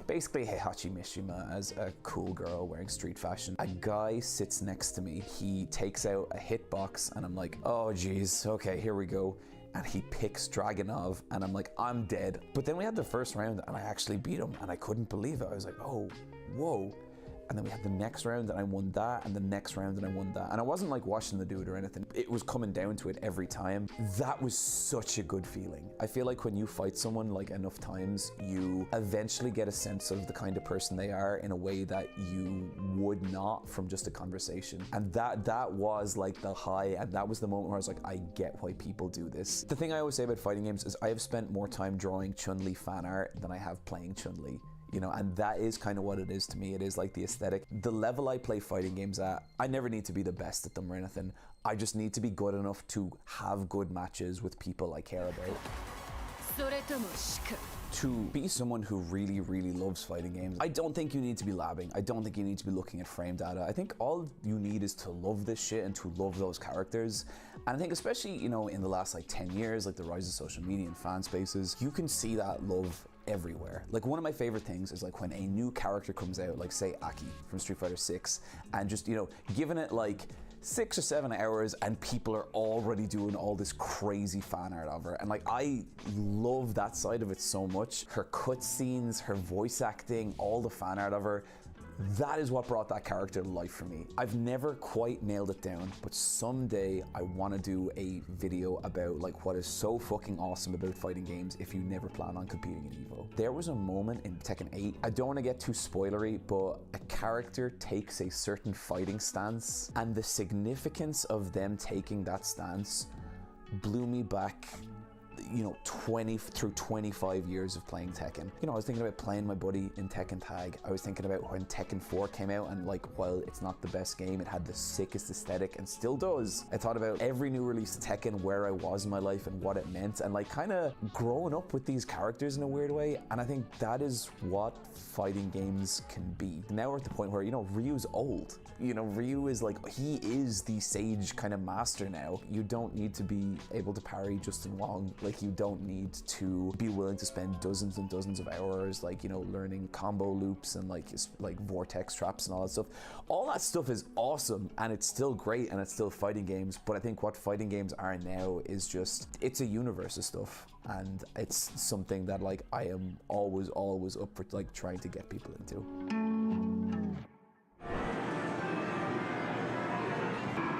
basically Heihachi Mishima as a cool girl wearing street fashion. A guy sits next to me, he takes out a hitbox and I'm like, oh geez, okay, here we go. And he picks Dragunov and I'm like, I'm dead. But then we had the first round and I actually beat him and I couldn't believe it. I was like, oh, whoa. and then we had the next round and I won that, and the next round and I won that. And I wasn't like watching the dude or anything. It was coming down to it every time. That was such a good feeling. I feel like when you fight someone like enough times, you eventually get a sense of the kind of person they are in a way that you would not from just a conversation. And that was like the high, and that was the moment where I was like, I get why people do this. The thing I always say about fighting games is I have spent more time drawing Chun-Li fan art than I have playing Chun-Li. You know, and that is kind of what it is to me. It is like the aesthetic. The level I play fighting games at, I never need to be the best at them or anything. I just need to be good enough to have good matches with people I care about. To be someone who really, really loves fighting games, I don't think you need to be labbing. I don't think you need to be looking at frame data. I think all you need is to love this shit and to love those characters. And I think especially, you know, in the last like 10 years, like the rise of social media and fan spaces, you can see that love everywhere. Like one of my favorite things is like when a new character comes out, like say Aki from Street Fighter 6, and just, you know, giving it like 6 or 7 hours and people are already doing all this crazy fan art of her. And like, I love that side of it so much. Her cutscenes, her voice acting, all the fan art of her, that is what brought that character to life for me. I've never quite nailed it down, but someday I want to do a video about like what is so fucking awesome about fighting games if you never plan on competing in EVO. There was a moment in Tekken 8, I don't want to get too spoilery, but a character takes a certain fighting stance, and the significance of them taking that stance blew me back, you know, 20 through 25 years of playing Tekken. You know, I was thinking about playing my buddy in Tekken Tag. I was thinking about when Tekken 4 came out, and like, while it's not the best game, it had the sickest aesthetic and still does. I thought about every new release of Tekken, where I was in my life and what it meant, and like kind of growing up with these characters in a weird way. And I think that is what fighting games can be. Now we're at the point where, you know, Ryu's old. You know, Ryu is like, he is the sage kind of master now. You don't need to be able to parry Justin Wong. Like, you don't need to be willing to spend dozens and dozens of hours, like, you know, learning combo loops and like vortex traps and all that stuff. All that stuff is awesome, and it's still great, and it's still fighting games. But I think what fighting games are now is just, it's a universe of stuff, and it's something that like I am always up for like trying to get people into.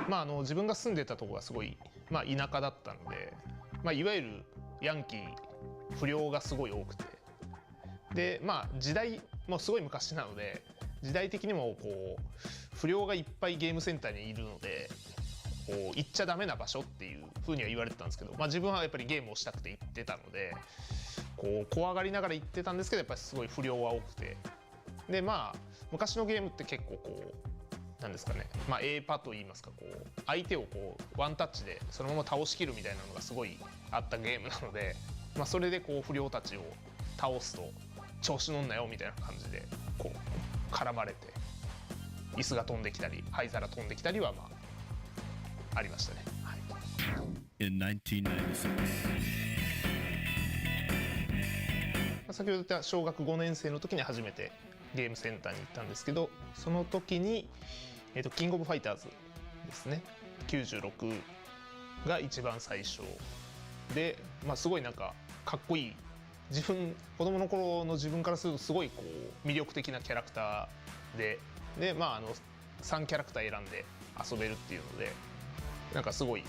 まあ自分が住んでたところがすごい、まあ、田舎だったので、まあ、いわゆるヤンキー不良がすごい多くて、でまあ時代もすごい昔なので、時代的にもこう不良がいっぱいゲームセンターにいるので、こう行っちゃダメな場所っていう風には言われてたんですけど、まあ、自分はやっぱりゲームをしたくて行ってたので、こう怖がりながら行ってたんですけど、やっぱりすごい不良は多くて、でまあ昔のゲームって結構こうなんですかね、まあ A パと言いますか、こう相手をこうワンタッチでそのまま倒しきるみたいなのがすごいあったゲームなので、まあ、それでこう不良たちを倒すと調子乗んなよみたいな感じでこう絡まれて、椅子が飛んできたり灰皿飛んできたりはまあありましたね。はい、In 1996. 先ほど言った小学5年生の時に初めてゲームセンターに行ったんですけど、その時にキングオブファイターズですね、96が一番最初で、まあ、すごいなんかかっこいい、子供の頃の自分からするとすごいこう魅力的なキャラクターで、まあ3キャラクター選んで遊べるっていうので、なんかすごい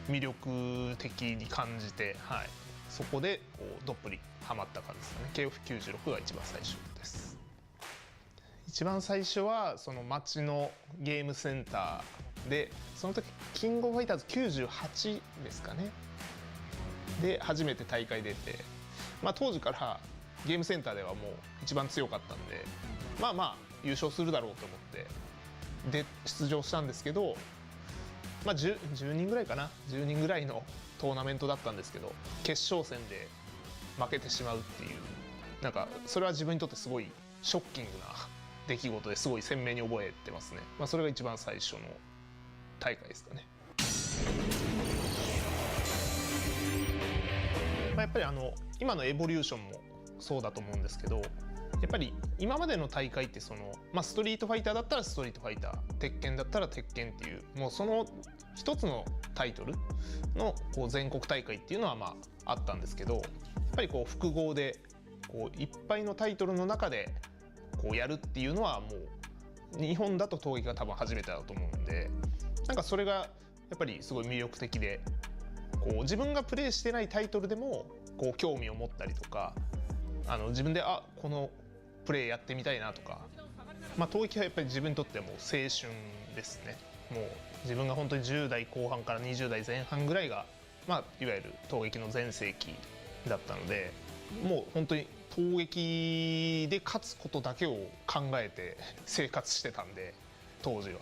魅力的に感じて、はい、そこでこうどっぷりハマった感じですかね。KF96 が一番最初です。一番最初はその町のゲームセンターで、その時キングオブファイターズ98ですかねで初めて大会出て、まあ、当時からゲームセンターではもう一番強かったんで、まあまあ優勝するだろうと思ってで出場したんですけど、まあ 10人ぐらいかな、10人ぐらいのトーナメントだったんですけど、決勝戦で負けてしまうっていう、なんかそれは自分にとってすごいショッキングな出来事ですごい鮮明に覚えてますね。まあ、それが一番最初の大会ですかね。まあ、やっぱり今のエボリューションもそうだと思うんですけど、やっぱり今までの大会ってまあ、ストリートファイターだったらストリートファイター、鉄拳だったら鉄拳っていう、もうその一つのタイトルのこう全国大会っていうのはまああったんですけど、やっぱりこう複合でこういっぱいのタイトルの中でこうやるっていうのはもう日本だと闘撃が多分初めてだと思うんで、なんかそれがやっぱりすごい魅力的で、こう自分がプレイしてないタイトルでもこう興味を持ったりとか、自分でこのプレイやってみたいなとか、闘撃はやっぱり自分にとってはもう青春ですね。もう自分が本当に10代後半から20代前半ぐらいが、いわゆる闘撃の全盛期だったので、もう本当に闘撃で勝つことだけを考えて生活してたんで、当時は。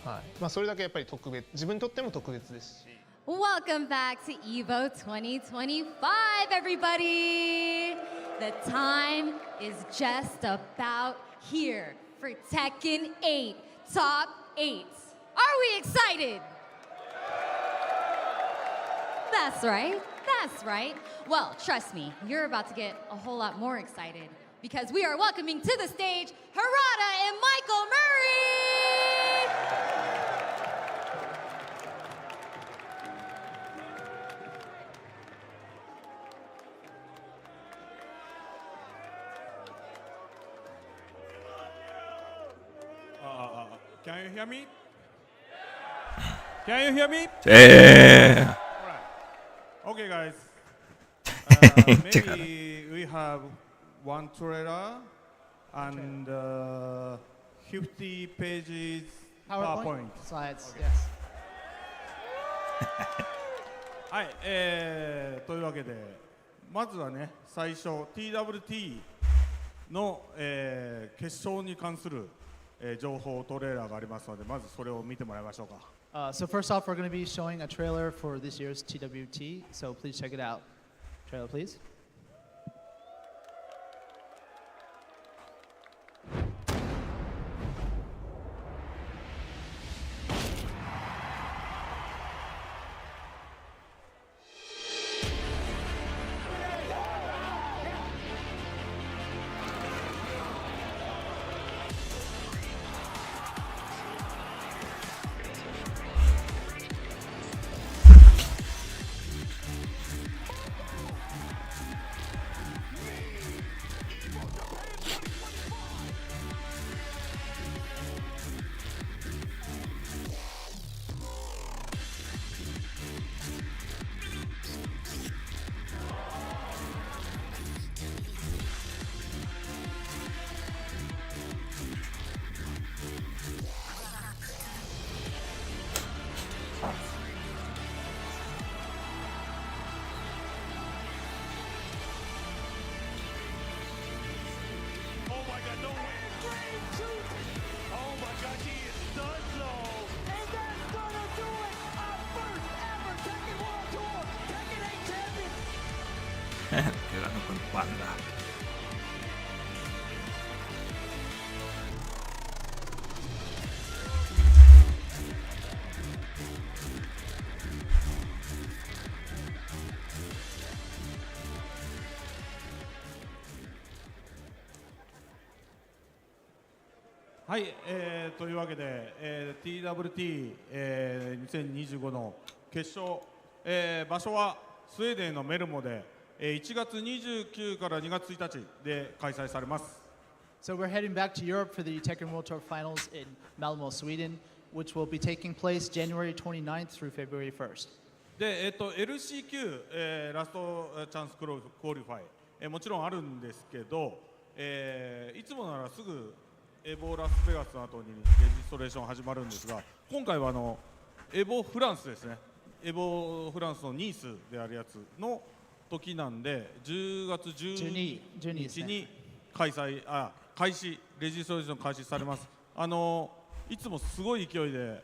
はい。それだけやっぱり自分にとっても特別ですし。Welcome back to EVO 2025, everybody! The time is just about here for Tekken 8 Top 8. Are we excited? That's right, that's right. Well, trust me, you're about to get a whole lot more excited because we are welcoming to the stage Harada and Michael Murray! Can you hear me? Can you hear me? Yeah. Alright. Okay, guys. Maybe we have one trailer and 50 pages PowerPoint slides. Yes. はい、というわけで、まずはね、最初 TWT の、決勝に関する情報トレーラーがありますので、まずそれを見てもらいましょうか。So first off, we're going to be showing a trailer for this year's TWT. So please check it out. Trailer, please. Quedando con banda.はい、というわけで、TWT、2025の決勝、場所はスウェーデンのメルモで1月29から2月1日で開催されます。So we're heading back to Europe for the Tekken World Tour Finals in Malmö, Sweden, which will be taking place January 29th through February 1st. で、LCQ、ラストチャンスクオリファイ、もちろんあるんですけど、いつもならすぐエボラスベガスの後にレジストレーション始まるんですが、今回はエボフランスですね、エボフランスのニースであるやつの時なんで、10月12日に開始、レジストレーション開始されます。いつもすごい勢いで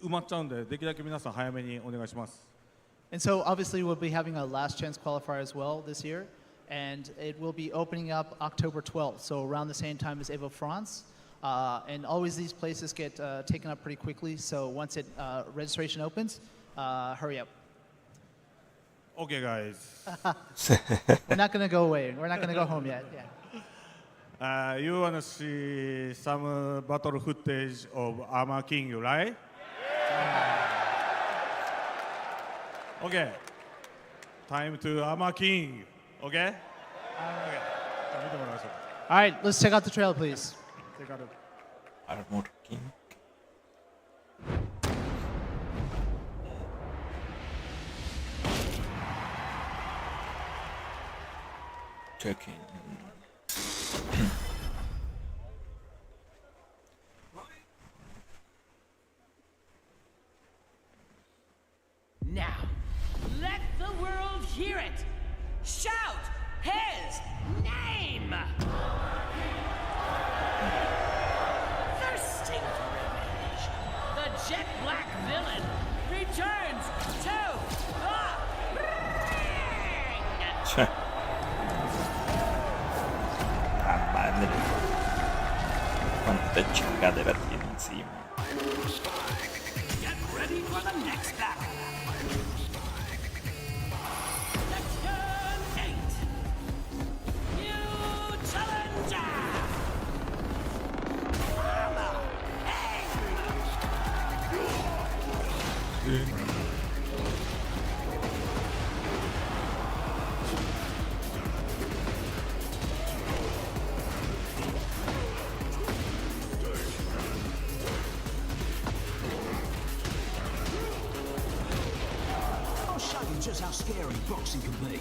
埋まっちゃうんで、できるだけ皆さん早めにお願いします。And so obviously we'll be having a last chance qualifier as well this year. And it will be opening up October 12th, so around the same time as EVO France. And always these places get taken up pretty quickly, so once registration opens, hurry up. Okay, guys. We're not going to go away. We're not going to go home yet. Yeah. You want to see some battle footage of Armor King, right? Okay. Time to Armor King. Okay? Okay. じゃあ見てもらいましょう。All right, let's check out the trailer, please. Armor King. Checking. Now, let the world hear it. Shout his name. Thirsting for revenge, the jet black villain returns to the ring. Ah, madre. Cuánta chingadera tiene encima. Get ready for the next battle. Section 8. New challenger. Armor I'll show you just how scary boxing can be.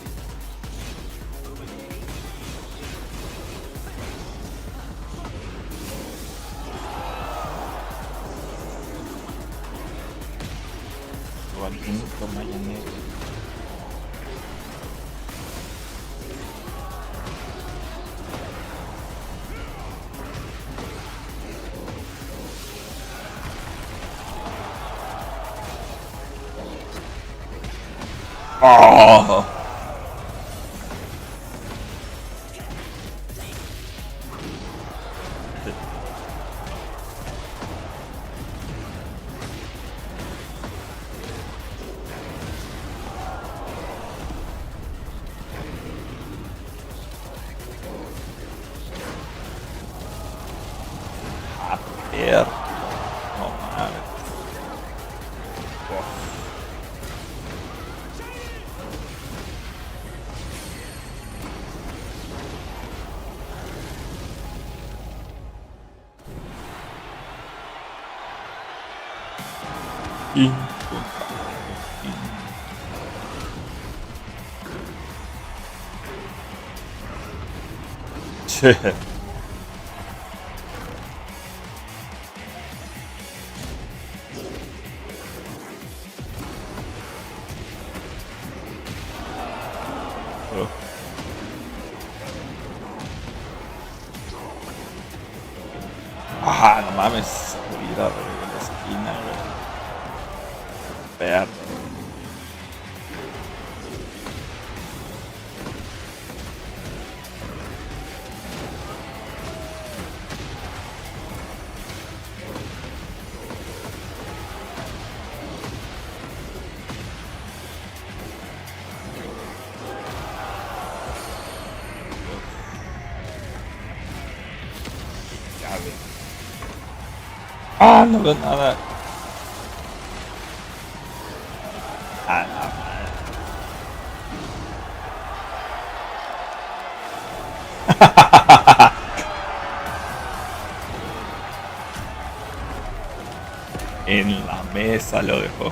Alguien con mayonesa. Oh. Ver. No mames. Che. Ah, no mames, mira, de la esquina, güey. Perro. Ya ve. Ah, no veo nada. Ah, no, madre. En la mesa lo dejó.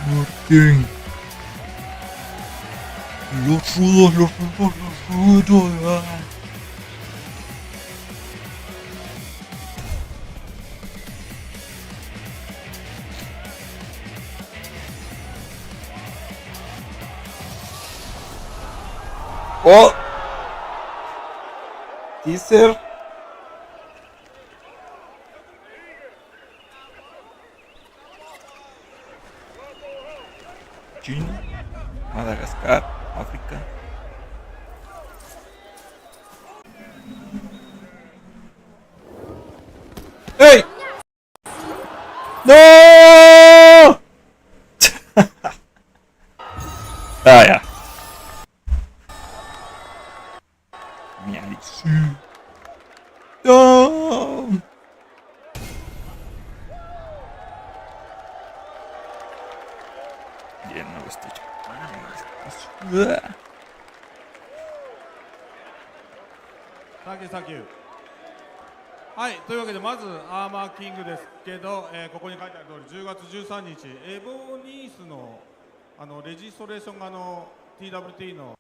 Martín. Los rudos. Oh. Teaser. China, Madagascar, África. ¡Ey! ¡No! Ah, ya. Mi Alice. ¡No! Bien, no estoy. Thank you. はい、というわけでまずアーマーキングですけど、ここに書いてある通り10月13日エボニースのレジストレーションがTWT の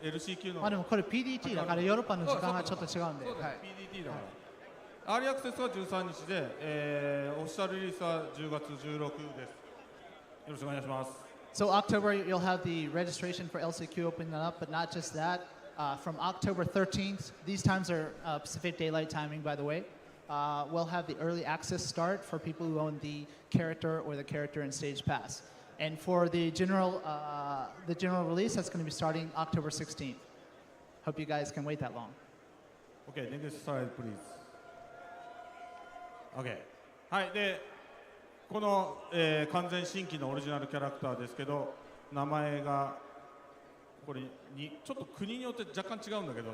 LCQ のまあでもこれ PDT だからヨーロッパの時間がちょっと違うんで、そうだ、PDT だから、アーリーアクセスは13日で、オフィシャルリリースは10月16です。よろしくお願いします。So October, you'll have the registration for LCQ opening up, but not just that. From October 13th, these times are Pacific Daylight Timing, by the way. We'll have the early access start for people who own the character or the character and stage pass. And for the general release, that's going to be starting October 16th. Hope you guys can wait that long. Okay, next slide, please. Okay. はい、でこの、完全新規のオリジナルキャラクターですけど、名前がこれにちょっと国によって若干違うんだけど、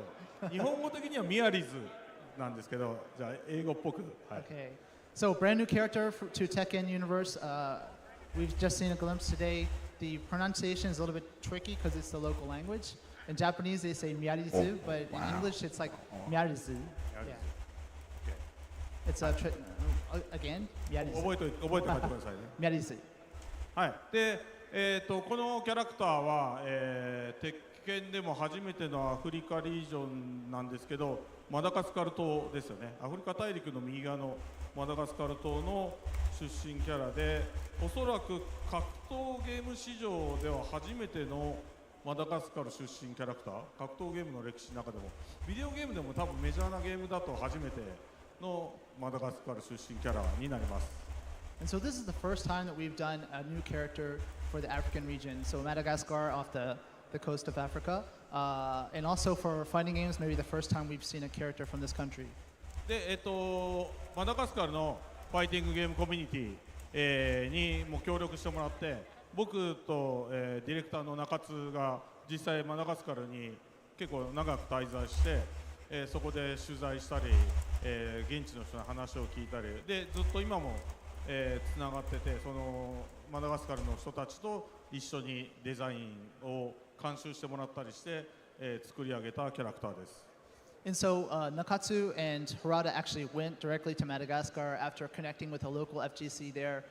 日本語的にはミアリズなんですけど、じゃあ英語っぽく。はい、Okay. So brand new character to Tekken universe. We've just seen a glimpse today. The pronunciation is a little bit tricky because it's the local language. In Japanese, they say Miyarizu, but in English, it's like Miyarizu. Yeah. It's again, Miyarizu. 覚えて帰ってくださいね。Miyarizu. はい。で、このキャラクターは、鉄拳でも初めてのアフリカリージョンなんですけど、マダガスカル島ですよね。アフリカ大陸の右側のマダガスカル島の出身キャラで、おそらく格闘ゲーム史上では初めてのマダガスカル出身キャラクター、格闘ゲームの歴史の中でも、ビデオゲームでも多分メジャーなゲームだと初めてのマダガスカル出身キャラになります。And so this is the first time that we've done a new character for the African region. So Madagascar off the coast of Africa. And also for fighting games, maybe the first time we've seen a character from this country. で、マダガスカルのファイティングゲームコミュニティ、にも協力してもらって、僕と、ディレクターの中津が実際マダガスカルに結構長く滞在して、そこで取材したり、現地の人の話を聞いたりでずっと今もつながってて、そのマダガスカルの人たちと一緒にデザインを監修してもらったりして、作り上げたキャラクターです。And so Nakatsu and Harada actually went directly to Madagascar after connecting with a local FGC there.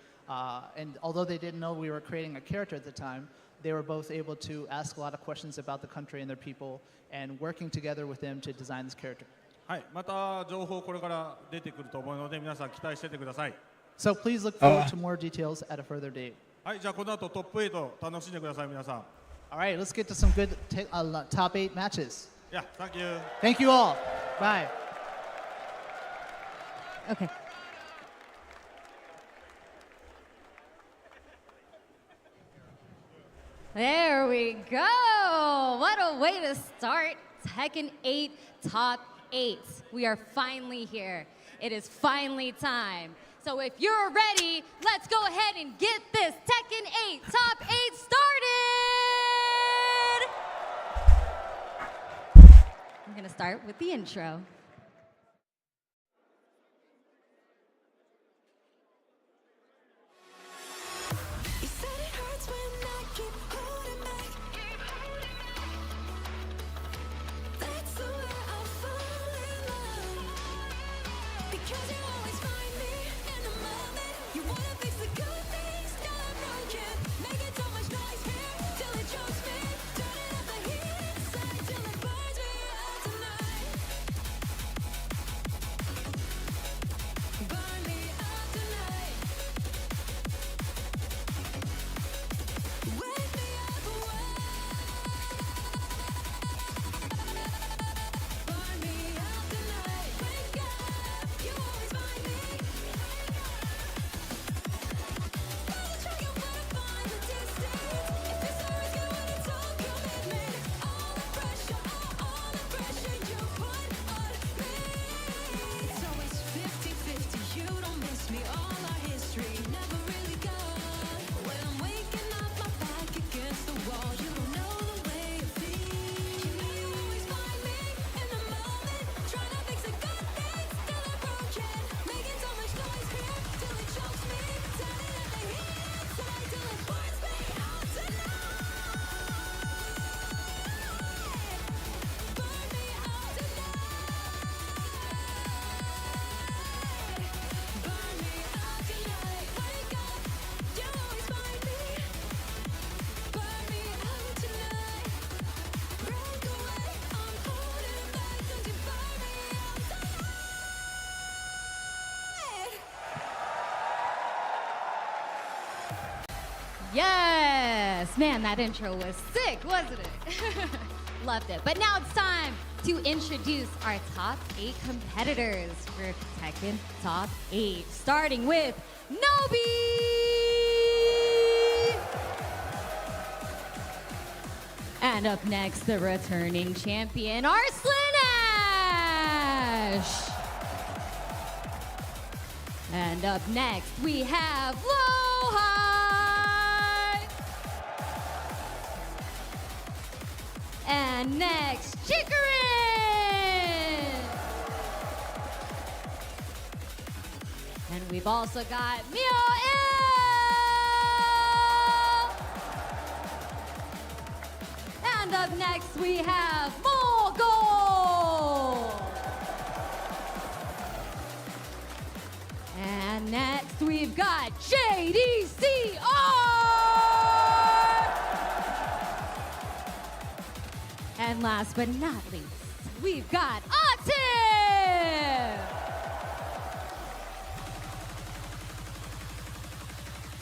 And although they didn't know we were creating a character at the time, they were both able to ask a lot of questions about the country and their people and working together with them to design this character. はい、また情報これから出てくると思うので皆さん期待しててください。So please look forward to more details at a further date. はい、じゃあこの後トップ8楽しんでください皆さん。All right, let's get to some good top 8 matches. Yeah, thank you. Thank you all. Bye. Okay. There we go. What a way to start Tekken 8 Top 8. We are finally here. It is finally time. So if you're ready, let's go ahead and get this Tekken 8 Top 8 started. I'm going to start with the intro. Yes! Man, that intro was sick, wasn't it? Loved it. But now it's time to introduce our top 8 competitors for Tekken Top 8, starting with Nobi! And up next, the returning champion, Arslan Ash! And up next, we have Lowhigh! And next, Chicorin! And we've also got Mio-Il! And up next, we have Mogul! And next, we've got JDCR! And last but not least, we've got Atif!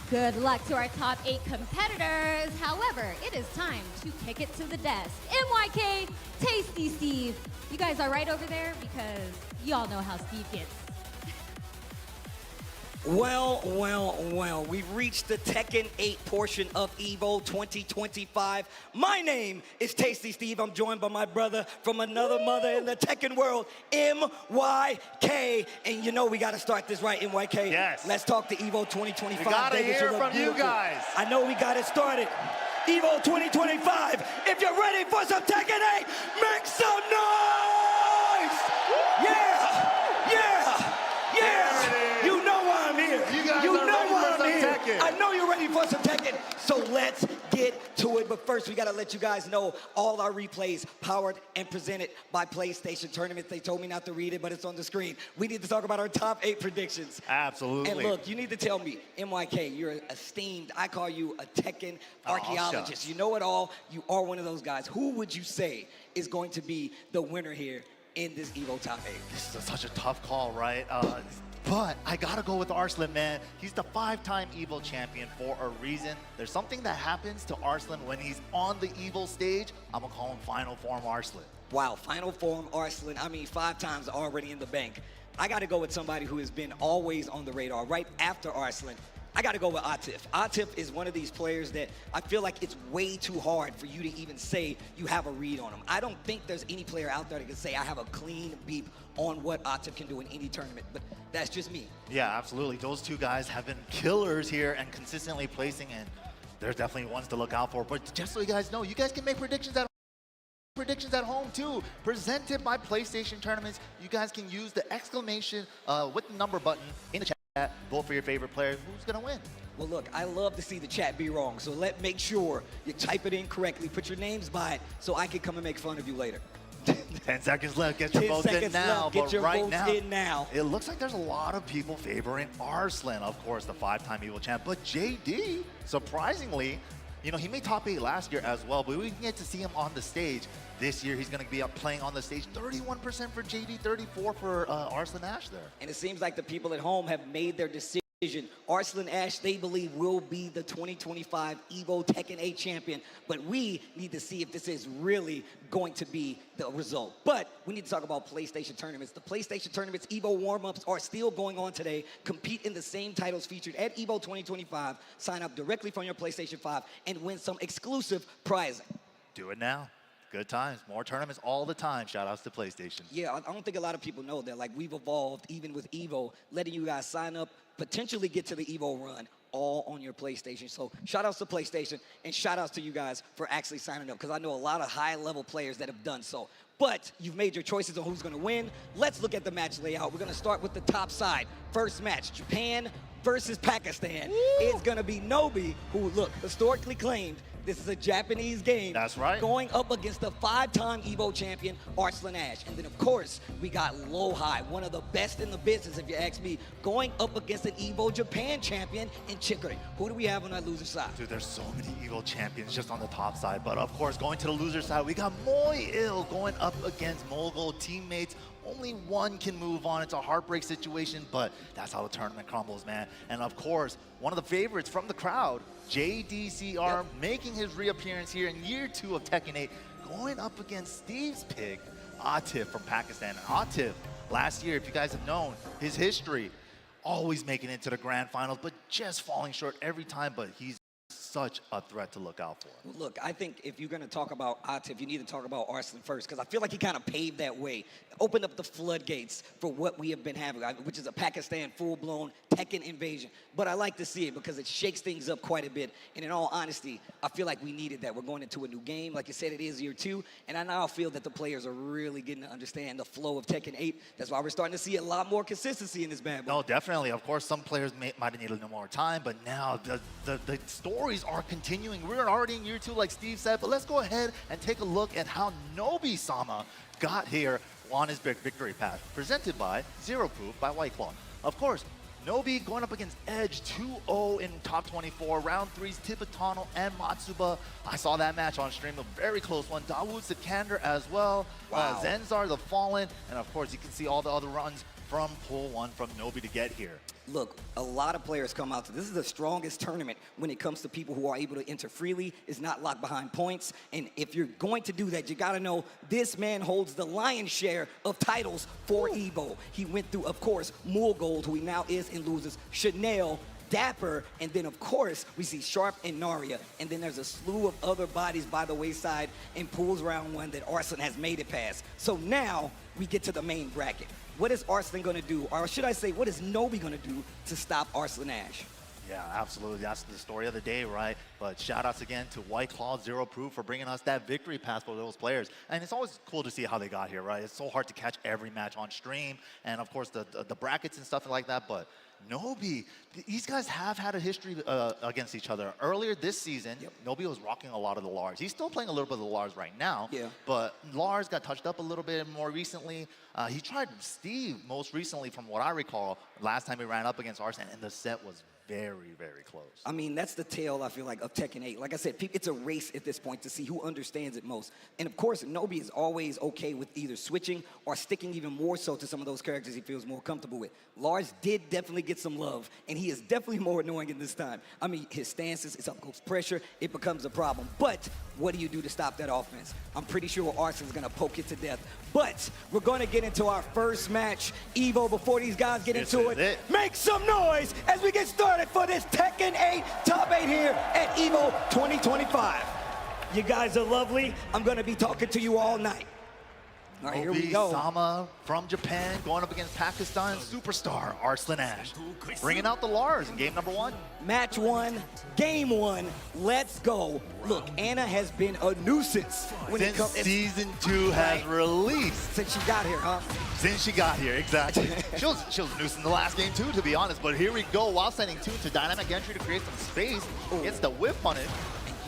Good luck to our top 8 competitors. However, it is time to kick it to the desk. MYK, Tasty Steve, you guys are right over there because you all know how Steve gets. Well, we've reached the Tekken 8 portion of EVO 2025. My name is Tasty Steve. I'm joined by my brother from another mother in the Tekken world, MYK. And you know we got to start this right, MYK. Yes. Let's talk to EVO 2025. We got to Vegas, hear you look from you beautiful. guys. I know we got it started. EVO 2025, if you're ready for some Tekken 8, make some noise! Yeah! You know why I'm here. You guys are ready for some Tekken. I know you're ready for some Tekken. So let's get to it. But first, we got to let you guys know all our replays powered and presented by PlayStation Tournaments. They told me not to read it, but it's on the screen. We need to talk about our top 8 predictions. Absolutely. And look, you need to tell me, MYK, you're esteemed. I call you a Tekken archaeologist. shucks. You know it all. You are one of those guys. Who would you say is going to be the winner here in this EVO top 8? This is such a tough call, right? But I gotta go with Arslan, man. He's the 5-time EVO champion for a reason. There's something that happens to Arslan when he's on the EVO stage. I'm gonna call him Final Form Arslan. Wow, Final Form Arslan. I mean, 5 times already in the bank. I gotta go with somebody who has been always on the radar right after Arslan. I got to go with Atif. Atif is one of these players that I feel like it's way too hard for you to even say you have a read on him. I don't think there's any player out there that can say I have a clean beep on what Atif can do in any tournament, but that's just me. Yeah, absolutely. Those two guys have been killers here and consistently placing, and they're definitely ones to look out for. But just so you guys know, you guys can make predictions at home too. Presented by PlayStation Tournaments. You guys can use the exclamation with the number button in the chat. Vote for your favorite player. Who's gonna win? Well, look, I love to see the chat be wrong, so make sure you type it in correctly. Put your names by it so I can come and make fun of you later. 10 seconds left. Get your votes in now. Get your right votes now, in now. It looks like there's a lot of people favoring Arslan, of course, the 5-time EVO champ. But JD, surprisingly, you know, he made top 8 last year as well, but we can get to see him on the stage. This year, he's going to be up playing on the stage. 31% for JD, 34% for Arslan Ash there. And it seems like the people at home have made their decision. Arslan Ash, they believe, will be the 2025 EVO Tekken 8 champion, but we need to see if this is really going to be the result. But we need to talk about PlayStation Tournaments. The PlayStation Tournaments EVO warm-ups are still going on today. Compete in the same titles featured at EVO 2025. Sign up directly from your PlayStation 5 and win some exclusive prizing. Do it now. Good times. More tournaments all the time. Shout outs to PlayStation. Yeah, I don't think a lot of people know that. Like, we've evolved, even with EVO, letting you guys sign up, potentially get to the EVO run, all on your PlayStation. So shout outs to PlayStation, and shout outs to you guys for actually signing up, because I know a lot of high-level players that have done so. But you've made your choices on who's going to win. Let's look at the match layout. We're going to start with the top side. First match, Japan versus Pakistan. It's going to be Nobi, who, look, historically claimed this is a Japanese game. That's right. Going up against the 5-time EVO champion, Arslan Ash. And then, of course, we got Lowhigh, one of the best in the business, if you ask me, going up against an EVO Japan champion in Chicorin. Who do we have on that loser side? Dude, there's so many EVO champions just on the top side. But, of course, going to the loser side, we got Mio-Il going up against Mogul teammates. Only one can move on. It's a heartbreak situation, but that's how the tournament crumbles, man. And, of course, one of the favorites from the crowd, JDCR making his reappearance here in year 2 of Tekken 8, going up against Steve's pick, Atif from Pakistan. And Atif, last year, if you guys have known his history, always making it to the grand finals, but just falling short every time. But he's such a threat to look out for. Look, I think if you're going to talk about Atif, you need to talk about Arslan first, because I feel like he kind of paved that way, opened up the floodgates for what we have been having, which is a Pakistan full-blown Tekken invasion. But I like to see it because it shakes things up quite a bit. And in all honesty, I feel like we needed that. We're going into a new game. Like you said, it is year 2. And I now feel that the players are really getting to understand the flow of Tekken 8. That's why we're starting to see a lot more consistency in this bad boy. No, definitely. Of course, some players might have needed a little more time, but now the stories are continuing. We're already in year 2, like Steve said, but let's go ahead and take a look at how Nobi-sama got here on his big victory path, presented by Zero Proof by White Claw. Of course, Nobi going up against Edge 2-0 in top 24. Round 3's Tibetano and Matsuba. I saw that match on stream, a very close one. Dawood Sikander as well. Wow. Zenzar the Fallen, and of course you can see all the other runs from Pool 1 from Nobi to get here. Look, a lot of players come out to this is the strongest tournament when it comes to people who are able to enter freely, is not locked behind points. And if you're going to do that, you got to know this man holds the lion's share of titles for EVO. He went through, of course, Mulgold, who he now is and loses, Chanel, Dapper, and then of course we see Sharp and Narya, and then there's a slew of other bodies by the wayside in Pools round 1 that Arslan has made it past. So now we get to the main bracket. What is Arslan going to do, or should I say, what is Nobi going to do to stop Arslan Ash? Yeah, absolutely. That's the story of the day, right? But shout outs again to White Claw, Zero Proof for bringing us that victory pass for those players. And it's always cool to see how they got here, right? It's so hard to catch every match on stream, and of course the brackets and stuff like that. But Nobi, these guys have had a history against each other. Earlier this season, Nobi was rocking a lot of the Lars. He's still playing a little bit of the Lars right now, but Lars got touched up a little bit more recently. He tried Steve most recently, from what I recall, last time he ran up against Arslan, and the set was very, very close. I mean, that's the tale, I feel like, of Tekken 8. Like I said, it's a race at this point to see who understands it most. And of course, Nobi is always okay with either switching or sticking even more so to some of those characters he feels more comfortable with. Lars did definitely get some love, and he is definitely more annoying in this time. I mean, his stances, his up-close pressure, it becomes a problem. But what do you do to stop that offense? I'm pretty sure Arslan's gonna poke it to death. But we're gonna get into our first match. EVO, before these guys get into it, make some noise as we get started for this Tekken 8 Top 8 here at EVO 2025. You guys are lovely. I'm gonna be talking to you all night. All right, here we go. Nobi-sama from Japan going up against Pakistan superstar Arslan Ash, bringing out the Lars in game number 1. Match 1, game 1, let's go. Look, Anna has been a nuisance when it comes. Since season 2 has released. Since she got here, huh? Since she got here, exactly. she was a nuisance in the last game too, to be honest. But here we go, while sending 2 to dynamic entry to create some space. Gets the whip punish.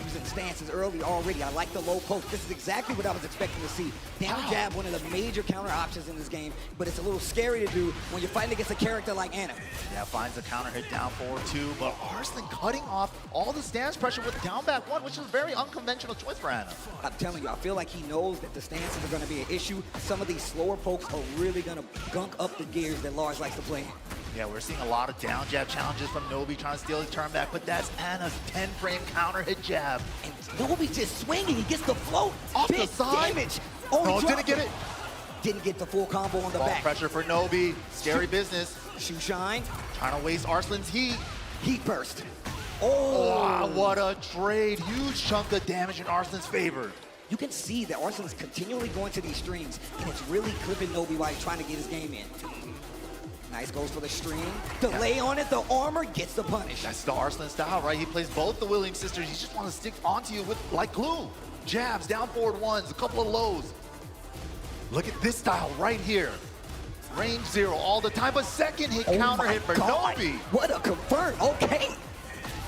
Using stances early already. I like the low post. This is exactly what I was expecting to see. Down jab, one of the major counter options in this game, but it's a little scary to do when you're fighting against a character like Anna. Yeah, finds the counter hit down forward 2, but Arslan cutting off all the stance pressure with down back 1, which is a very unconventional choice for Anna. I'm telling you, I feel like he knows that the stances are going to be an issue. Some of these slower pokes are really going to gunk up the gears that Lars likes to play. Yeah, we're seeing a lot of down jab challenges from Nobi trying to steal his turn back, but that's Anna's 10-frame counter hit jab. And Nobi just swinging, he gets the float. Off Big the side. damage. No, didn't get it. Didn't get the full combo on the Ball back. pressure for Nobi. Scary business. Shoe shine. Trying to waste Arslan's heat. Heat burst. Oh, what a trade. Huge chunk of damage in Arslan's favor. You can see that Arslan's continually going to these strings, and it's really clipping Nobi while he's trying to get his game in. Nice, goes for the string. Delay on it, the armor gets the punish. That's the Arslan style, right? He plays both the Williams sisters. He just wants to stick onto you with like glue. Jabs, down forward 1s, a couple of lows. Look at this style right here. Range 0 all the time, but second hit counter hit for Nobi. What a confirm, okay.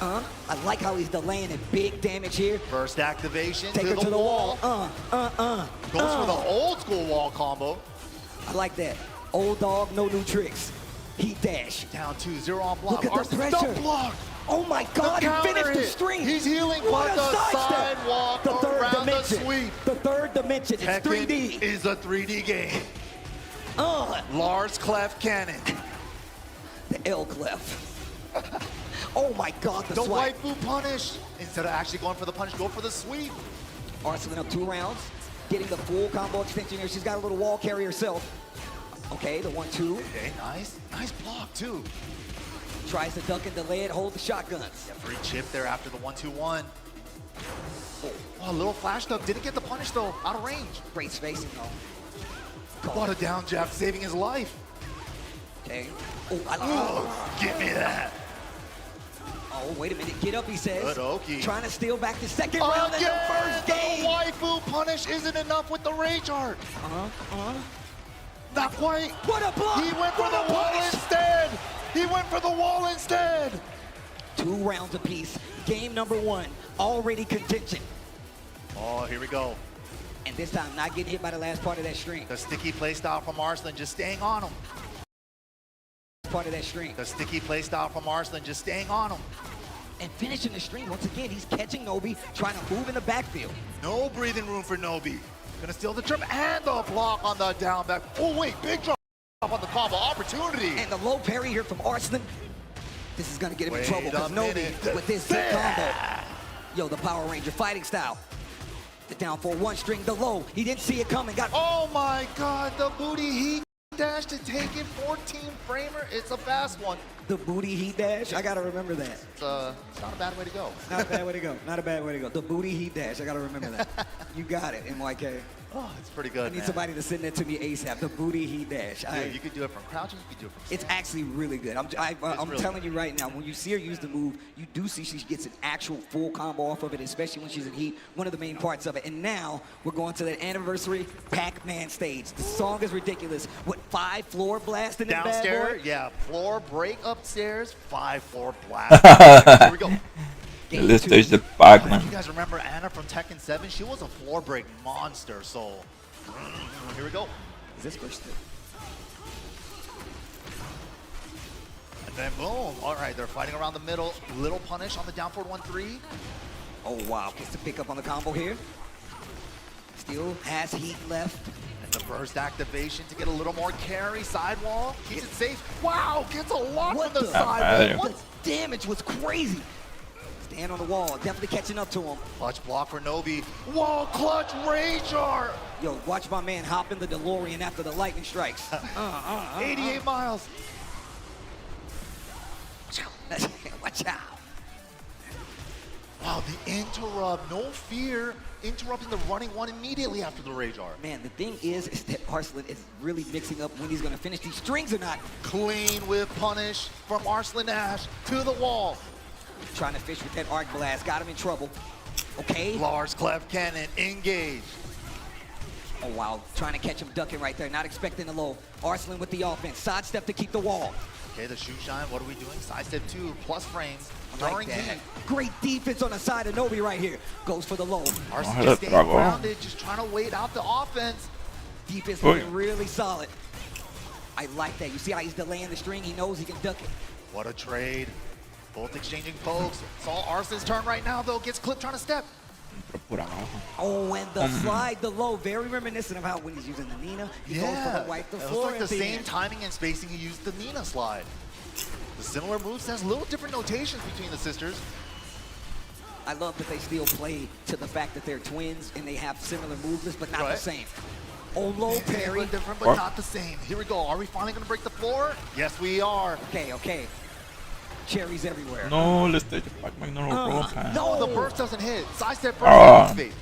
I like how he's delaying it. Big damage here. First activation, take her to the wall. Goes for the old school wall combo. I like that. Old dog, no new tricks. Heat dash. Down 2-0 on block. Look at the pressure. Block. Oh my God, he finished the string. He's healing what the a sidewalk the third around dimension. the sweep. The third dimension, it's Tekken 3D. is a 3D game. Lars Clef Cannon. The L Clef. Oh my God, the swipe. waifu punish. Instead of actually going for the punish, go for the sweep. Arslan up 2 rounds, getting the full combo extension here. She's got a little wall carry herself. Okay, the 1-2. Okay, nice. Nice block, too. Tries to duck and delay it, hold the shotguns. Yeah, free chip there after the 1-2-1. Oh, a little flash duck. Didn't get the punish, though. Out of range. Great spacing, though. What a down jab, saving his life. Okay. Oh, I like Give me that. Oh, wait a minute. Get up, he says. Good Oki. Trying to steal back the second round in the first game. The waifu punish isn't enough with the rage art. Not quite. What a block! He went for the wall instead. He went for the wall instead. 2 rounds apiece. Game number 1. Already contention. Oh, here we go. And this time, not getting hit by the last part of that string. The sticky play style from Arslan just staying on him. Part of that string. The sticky play style from Arslan just staying on him. And finishing the string once again. He's catching Nobi, trying to move in the backfield. No breathing room for Nobi. Gonna steal the trip and the block on the down back. Oh wait, big drop on the combo opportunity. And the low parry here from Arslan. This is gonna get him in trouble because Nobi minute. with this big combo. Yo, the Power Ranger fighting style. The down for 1 string, the low. He didn't see it coming. Oh my God, the booty heat dash to take it 14 framer. It's a fast one. The booty heat dash. I gotta remember that. It's not a bad way to go. Not a bad way to go. Not a bad way to go. The booty heat dash. I gotta remember that. You got it, MYK. Oh, it's pretty good, I need man. somebody to send that to me ASAP. The booty heat dash. Yeah, you could do it from crouching. You could do it from It's standing. actually really good. I'm really telling good. you right now, when you see her use the move, you do see she gets an actual full combo off of it, especially when she's in heat. One of the main parts of it. And now we're going to that anniversary Pac-Man stage. The song is ridiculous. What, 5 floor blast in this bad Downstairs, boy? yeah, floor break upstairs, 5 floor blast. Here we go. Let's stage the Pac-Man. You guys remember Anna from Tekken 7? She was a floor break monster, so here we go. Is this first? And then boom. All right, they're fighting around the middle. Little punish on the down forward 1-3. Oh, wow. Gets the pick up on the combo here. Still has heat left. And the burst activation to get a little more carry. Sidewall. Keeps it safe. Wow, gets a lot What from the the- sidewall. The damage was crazy. Stand on the wall. Definitely catching up to him. Clutch block for Nobi. Wall clutch rage art. Yo, watch my man hop in the DeLorean after the lightning strikes. 88 miles. Watch out. Wow, the interrupt, no fear, interrupting the running one immediately after the rage art. Man, the thing is that Arslan is really mixing up when he's going to finish these strings or not. Clean whip punish from Arslan Ash to the wall. Trying to fish with that arc blast, got him in trouble. Okay. Lars Clef Cannon, engage. Oh, wow, trying to catch him ducking right there, not expecting the low. Arslan with the offense, sidestep to keep the wall. Okay, the shoe shine, what are we doing? Sidestep 2, plus frames, I like during that. heat. Great defense on the side of Nobi right here. Goes for the low. Arslan just staying grounded, just trying to wait out the offense. Defense looking really solid. I like that. You see how he's delaying the string? He knows he can duck it. What a trade. Both exchanging pokes. It's all Arslan's turn right now, though. Gets clipped trying to step. Oh, and the slide, the low, very reminiscent of how when he's using the Nina, he goes for the wipe the it was floor. like the at same end. timing and spacing he used the Nina slide. The similar moves has little different notations between the sisters. I love that they still play to the fact that they're twins and they have similar movements, but not the same. Oh, low parry. Different, but not the same. Here we go. Are we finally going to break the floor? Yes, we are. Okay. Cherries everywhere. No, le stage Pac-Man no lo roja. No, the burst doesn't hit. Sidestep burst space.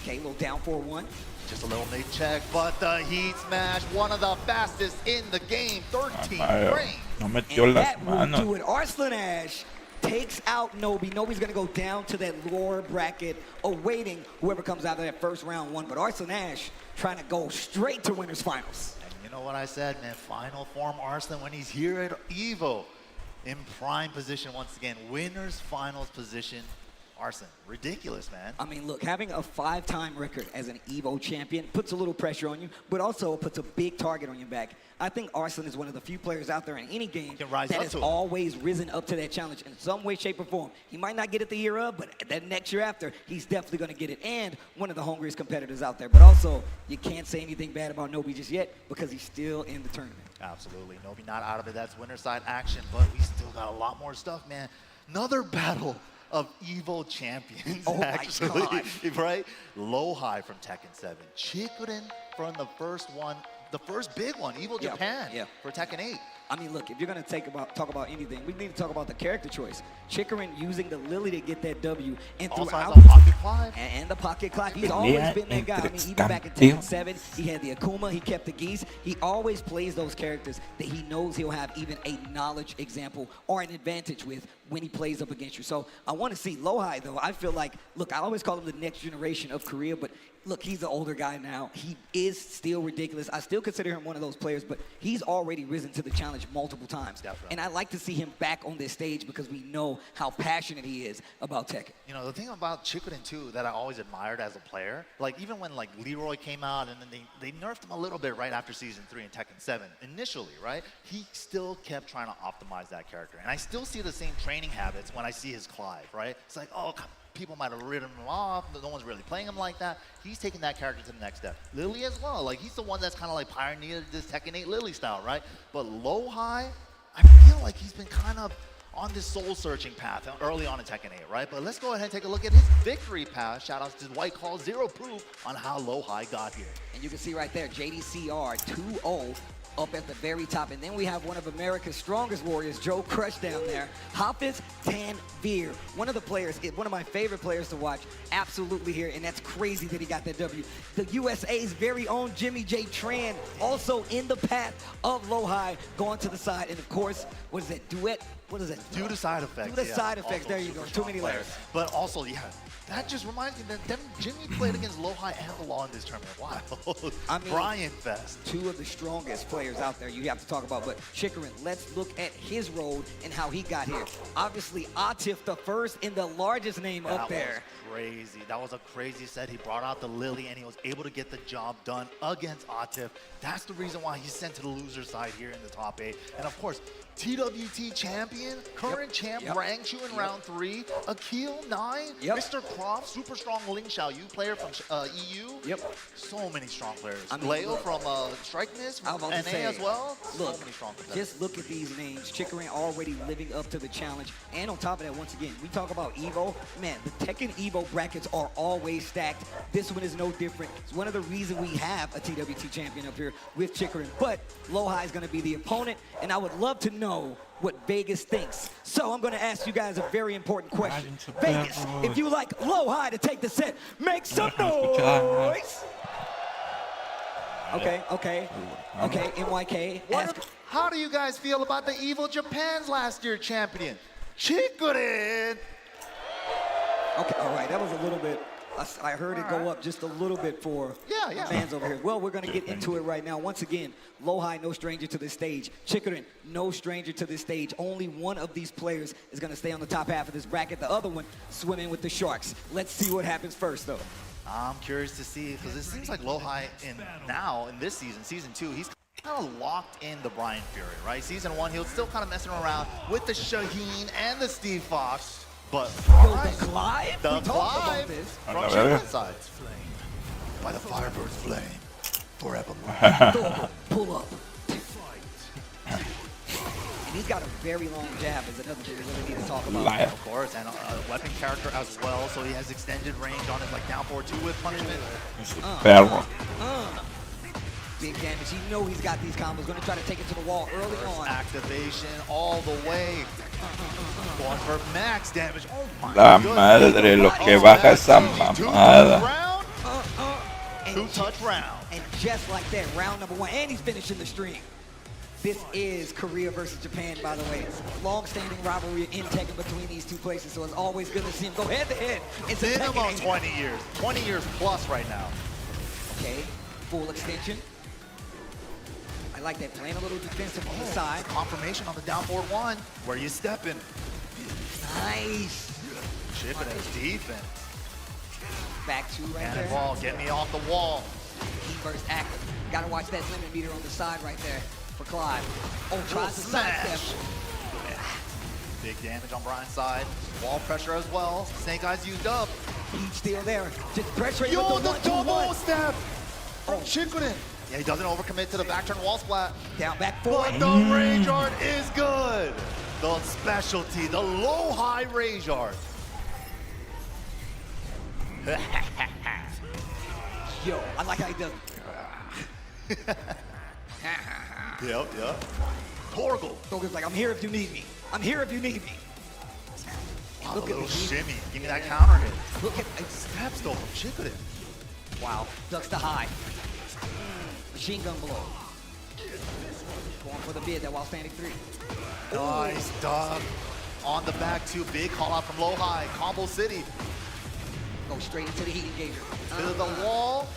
Okay, little down 4-1. Just a little nade check, but the heat smash, one of the fastest in the game, 13 frames. No metió las That will do manos. it. Arslan Ash takes out Nobi. Nobi's gonna go down to that lower bracket, awaiting whoever comes out of that first round 1. But Arslan Ash trying to go straight to winners finals. And you know what I said, man? Final form Arslan when he's here at EVO. In prime position once again. Winners finals position. Arson. Ridiculous, man. I mean, look, having a 5-time record as an EVO champion puts a little pressure on you, but also puts a big target on your back. I think Arson is one of the few players out there in any game that has always risen up to that challenge in some way, shape, or form. He might not get it the year of, but that next year after, he's definitely going to get it. And one of the hungriest competitors out there. But also, you can't say anything bad about Nobi just yet because he's still in the tournament. Absolutely. Nobi not out of it. That's winner side action, but we still got a lot more stuff, man. Another battle of EVO champions, actually, right? Low-High from Tekken 7. Chikurin from the first one, the first big one, EVO Japan for Tekken 8. I mean, look, if you're going to talk about anything, we need to talk about the character choice. Chikurin using the Lily to get that W, and throughout pocket Clive. And the pocket Clive. He's always been that guy. I mean, even back in Tekken 7, he had the Akuma, he kept the Geese. He always plays those characters that he knows he'll have even a knowledge example or an advantage with when he plays up against you. So I want to see Low-High, though. I feel like, look, I always call him the next generation of Korea, but look, he's an older guy now. He is still ridiculous. I still consider him one of those players, but he's already risen to the challenge multiple times. Definitely. And I like to see him back on this stage because we know how passionate he is about Tekken. You know, the thing about Chikurin, too, that I always admired as a player, like even when like Leroy came out and then they nerfed him a little bit right after Season 3 in Tekken 7, initially, right? He still kept trying to optimize that character. And I still see the same training habits when I see his Clive, right? It's like, oh, people might have written him off, but no one's really playing him like that. He's taking that character to the next step. Lily as well. Like, he's the one that's kind of like pioneered this Tekken 8 Lily style, right? But Low-High, I feel like he's been kind of on this soul-searching path early on in Tekken 8, right? But let's go ahead and take a look at his victory path. Shout out to White Call, zero proof on how Low-High got here. And you can see right there, JDCR 2-0 up at the very top. And then we have one of America's strongest warriors, Joe Crush down there. Hafiz Tanvir, one of the players, one of my favorite players to watch, absolutely here. And that's crazy that he got that W. The USA's very own Jimmy J. Tran, also in the path of Low-High, going to the side. And of course, what is that, duet? What is that? Due to side effects. Due to side effects, there you go, too many layers. But also, yeah, that just reminds me that Jimmy played against Low-High and the Law in this tournament. Wow. I mean, Brian Fest. Two of the strongest players out there you have to talk about. But Chikurin, let's look at his road and how he got here. Obviously, Atif, the first and the largest name up there. Crazy. That was a crazy set. He brought out the Lily and he was able to get the job done against Atif. That's the reason why he's sent to the loser side here in the top 8. And of course, TWT champion, current champ, ranks you in round 3. Akil 9, Mr. Croft, super strong Ling Xiaoyu player from EU. So many strong players. I mean, Leo from Strike Miss, from NA as well. Look, so many strong players. Just look at these names. Chikurin already living up to the challenge. And on top of that, once again, we talk about EVO. Man, the Tekken EVO brackets are always stacked. This one is no different. It's one of the reasons we have a TWT champion up here with Chikurin. But Low-High is going to be the opponent, and I would love to know what Vegas thinks. So I'm going to ask you guys a very important question. Vegas, if you like Low-High to take the set, make some noise. Okay, NYK. How do you guys feel about the EVO Japan's last year champion, Chikurin? Okay, all right, that was a little bit, I heard it go up just a little bit for fans over here. Well, we're going to get into it right now. Once again, Low-High, no stranger to this stage. Chikurin, no stranger to this stage. Only one of these players is going to stay on the top half of this bracket. The other one swimming with the sharks. Let's see what happens first, though. I'm curious to see, because it seems like Low-High in this season, Season 2, he's kind of locked in the Brian Fury, right? Season 1, he was still kind of messing around with the Shaheen and the Steve Fox. But the Clive? The Clive from Chikurin's side. By the Firebird's flame, forevermore. Pull up. And he's got a very long jab is another thing we really need to talk about. Of course, and a weapon character as well, so he has extended range on his like down forward 2 with punishment. Big damage. You know he's got these combos. Going to try to take it to the wall early on. Activation all the way. Going for max damage. Oh my La madre, lo que baja esa mamada. Two-touch round. And just like that, round number 1. And he's finishing the stream. This is Korea versus Japan, by the way. Long-standing rivalry in Tekken between these two places, so it's always good to see them go head-to-head. Minimum 20 years. 20 years plus right now. Okay, full extension. I like that, playing a little defensive on the side. Confirmation on the down forward 1. Where you stepping? Nice. Chikuden's defense. Back two right there. Cannonball, get me off the wall. He burst active. Gotta watch that limit meter on the side right there for Clyde. Oh, tries to sidestep. Big damage on Brian's side. Wall pressure as well. Snake Eyes used up. He's still there. Just pressure Yo, with the double step from Oh. Chikuden. Yeah, he doesn't overcommit to the back turn wall splat. Down, back, forward. But the rage art is good. The specialty, the low-high rage art. Yo, I like how he does it. Yep. Torgal. Torgal's like, I'm here if you need me. I'm here if you need me. Wow, Look a at little me. shimmy. Give me that counter hit. Look at Step still from Chikuden. Wow, ducks the high. Machine gun blow. Going for the mid that while standing 3. Nice duck. On the back two, big call out from low high. Combo City. Go straight into the heat engager. To the wall.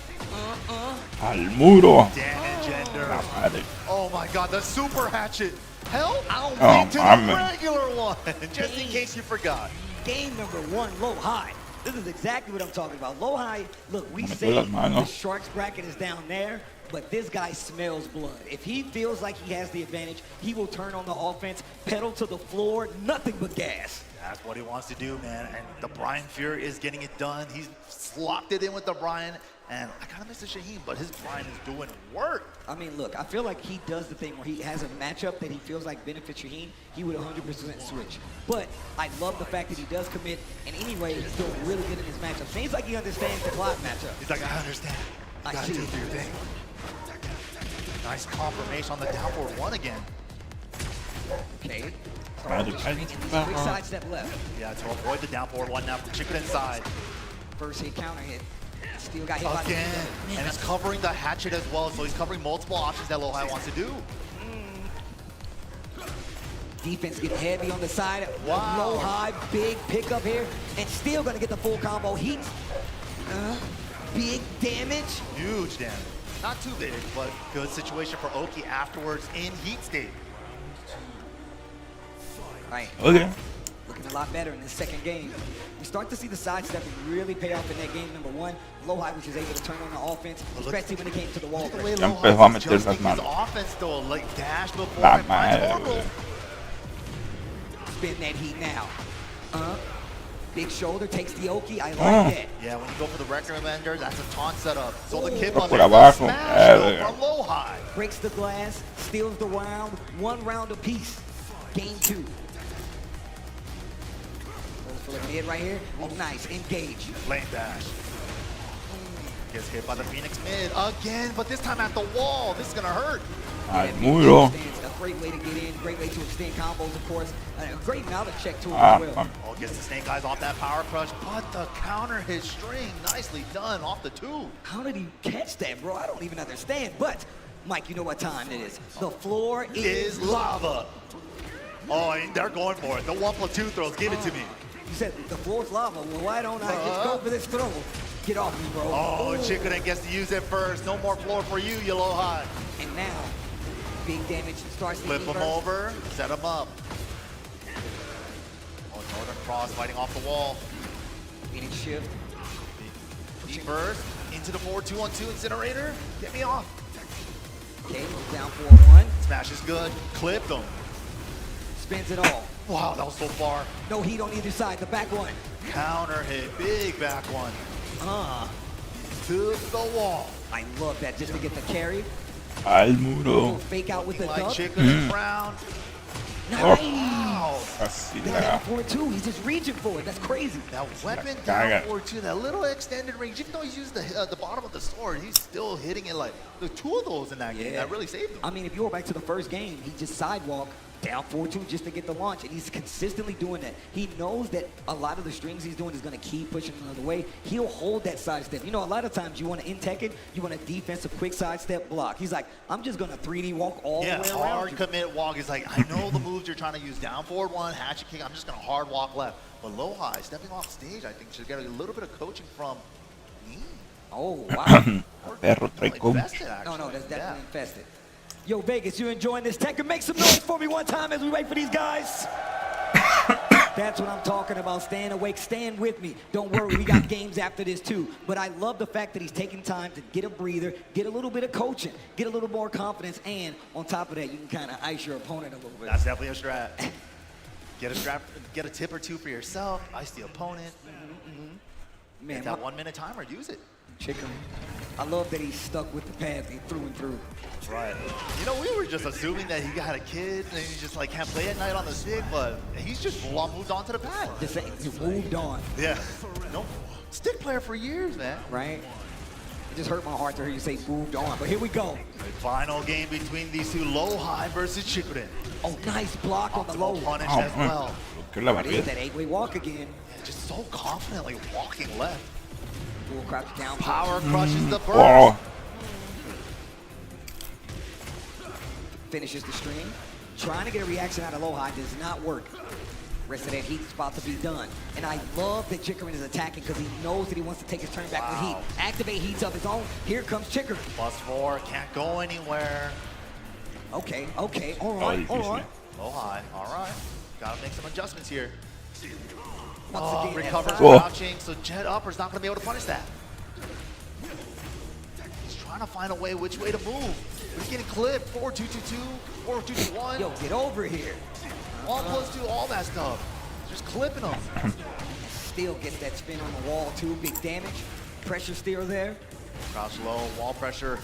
Al muro. Damage ender. La madre. Oh my god, the super hatchet. Hell, I'll Oh, beat to the mames. regular one. Just in case you forgot. Game number 1, low high. This is exactly what I'm talking about. Low high, look, we Me say las manos. the Sharks bracket is down there, but this guy smells blood. If he feels like he has the advantage, he will turn on the offense, pedal to the floor, nothing but gas. That's what he wants to do, man. And the Brian Fury is getting it done. He's locked it in with the Brian. And I kind of miss the Shaheen, but his Brian is doing work. I mean, look, I feel like he does the thing where he has a matchup that he feels like benefits Shaheen. He would 100% switch. But I love the fact that he does commit. And anyway, he's doing really good in his matchup. Seems like he understands the Clyde matchup. He's like, I understand. You I gotta see. do your thing. Nice confirmation on the down forward 1 again. Okay. Madre, Quick sidestep left. Yeah, to avoid the down forward 1 now from Chicken inside. First hit, counter hit. Still got hit by the Again, Man, and he's covering the hatchet as well, so he's covering multiple options that Low High wants to do. Defense getting heavy on the side. Wow. Low high, big pickup here, and still gonna get the full combo. Heat, big damage. Huge damage. Not too big, but good situation for Oki afterwards in heat state. Right. Okay. Looking a lot better in this second game. We start to see the sidestepping really pay off in that game number 1. Low high, which is able to turn on the offense, especially when it came to the wall. Look at the way Ya Low empezó a High is meter las adjusting his manos. offense though, like dash before La and finds madre, Torgal. güey. Spin that heat now. Big shoulder, takes the Oki. I like that. Yeah, when you go for the recommender, that's a taunt setup. So the kid Por on abajo. smash though from Low High. Breaks the glass, steals the round, 1 round apiece. Game 2. Goes for the mid right here. Oh, nice. Engage. Lane dash. Gets hit by the Phoenix mid again, but this time at the wall. This is gonna hurt. Al muro. A great way to get in, great way to extend combos, of course. A great knowledge check too Ah, as well. mam. Oh, gets the Snake Eyes off that power crush, but the counter hit string, nicely done off the 2. How did he catch that, bro? I don't even understand. But, Mike, you know what time it is. The floor Is lava. Oh, and they're going for it. The 1+2 throws, give it to me. You said the floor's lava. Well, why don't I just go for this throw? Get off me, bro. Oh, Chicken gets to use it first. No more floor for you, you Low High. And now, big damage starts to Flip eat him first. over, set him up. Oh, Northern Cross fighting off the wall. Phoenix shift. Deep burst into the forward 2-on-2 incinerator. Get me off. Okay, down 4-1. Smash is good. Clipped him. Spins it all. Wow, that was so far. No heat on either side. The back one. Counter hit, big back one. To the wall. I love that just to get the carry. Al muro. Fake out with the Like duck. Chicken and Brown. Nice. Wow. Casi That la. down 4-2. He's just reaching for it. That's crazy. That weapon caga. down forward 2, that little extended range. Even though he's used the bottom of the sword, he's still hitting it like the 2 of those in that game. That really saved him. I mean, if you go back to the first game, he just sidewalk down 4-2 just to get the launch, and he's consistently doing that. He knows that a lot of the strings he's doing is going to keep pushing him another way. He'll hold that sidestep. You know, a lot of times you want to in-tech it, you want a defensive quick sidestep block. He's like, I'm just going to 3D walk all the way around hard you. commit walk. He's like, I know the moves you're trying to use. Down forward 1, hatchet kick. I'm just going to hard walk left. But Low High, stepping off stage, I think should get a little bit of coaching from me. Oh, wow. Perro trae coach. Invested, actually. No, that's definitely infested. Yo, Vegas, you enjoying this tech? And make some noise for me one time as we wait for these guys. That's what I'm talking about. Staying awake, stand with me. Don't worry, we got games after this too. But I love the fact that he's taking time to get a breather, get a little bit of coaching, get a little more confidence, and on top of that, you can kind of ice your opponent a little bit. That's definitely a strat. Get a tip or two for yourself, ice the opponent. Man, Get that 1 minute timer, use it. Chicken. I love that he's stuck with the path through and through. That's right. You know, we were just assuming that he got a kid and he just like can't play at night on the stick, but he's just moved on to the pad. Just saying, he moved on. Yeah. No, stick player for years, man. Right? It just hurt my heart to hear you say moved on, but here we go. The final game between these two, low high versus Chikurin. Oh, nice block on the low. Punish as well. It is that 8-way walk again. Yeah, just so confidently walking left. Full crouch down. Power crushes the burst. Oh. Finishes the string. Trying to get a reaction out of low high does not work. Rest of that heat's about to be done. And I love that Chikurin is attacking because he knows that he wants to take his turn back with heat. Activate heats of his own. Here comes Chikurin. +4, can't go anywhere. Okay, all right. Low high, all right. Gotta make some adjustments here. Once again, recovers crouching, so jet upper's not gonna be able to punish that. He's trying to find a way, which way to move. He's getting clipped, 4-2-2-2, 4-2-2-1. Yo, get over here. 1+2, all that stuff. Just clipping him. Still gets that spin on the wall too, big damage. Pressure still there. Crouch low, wall pressure.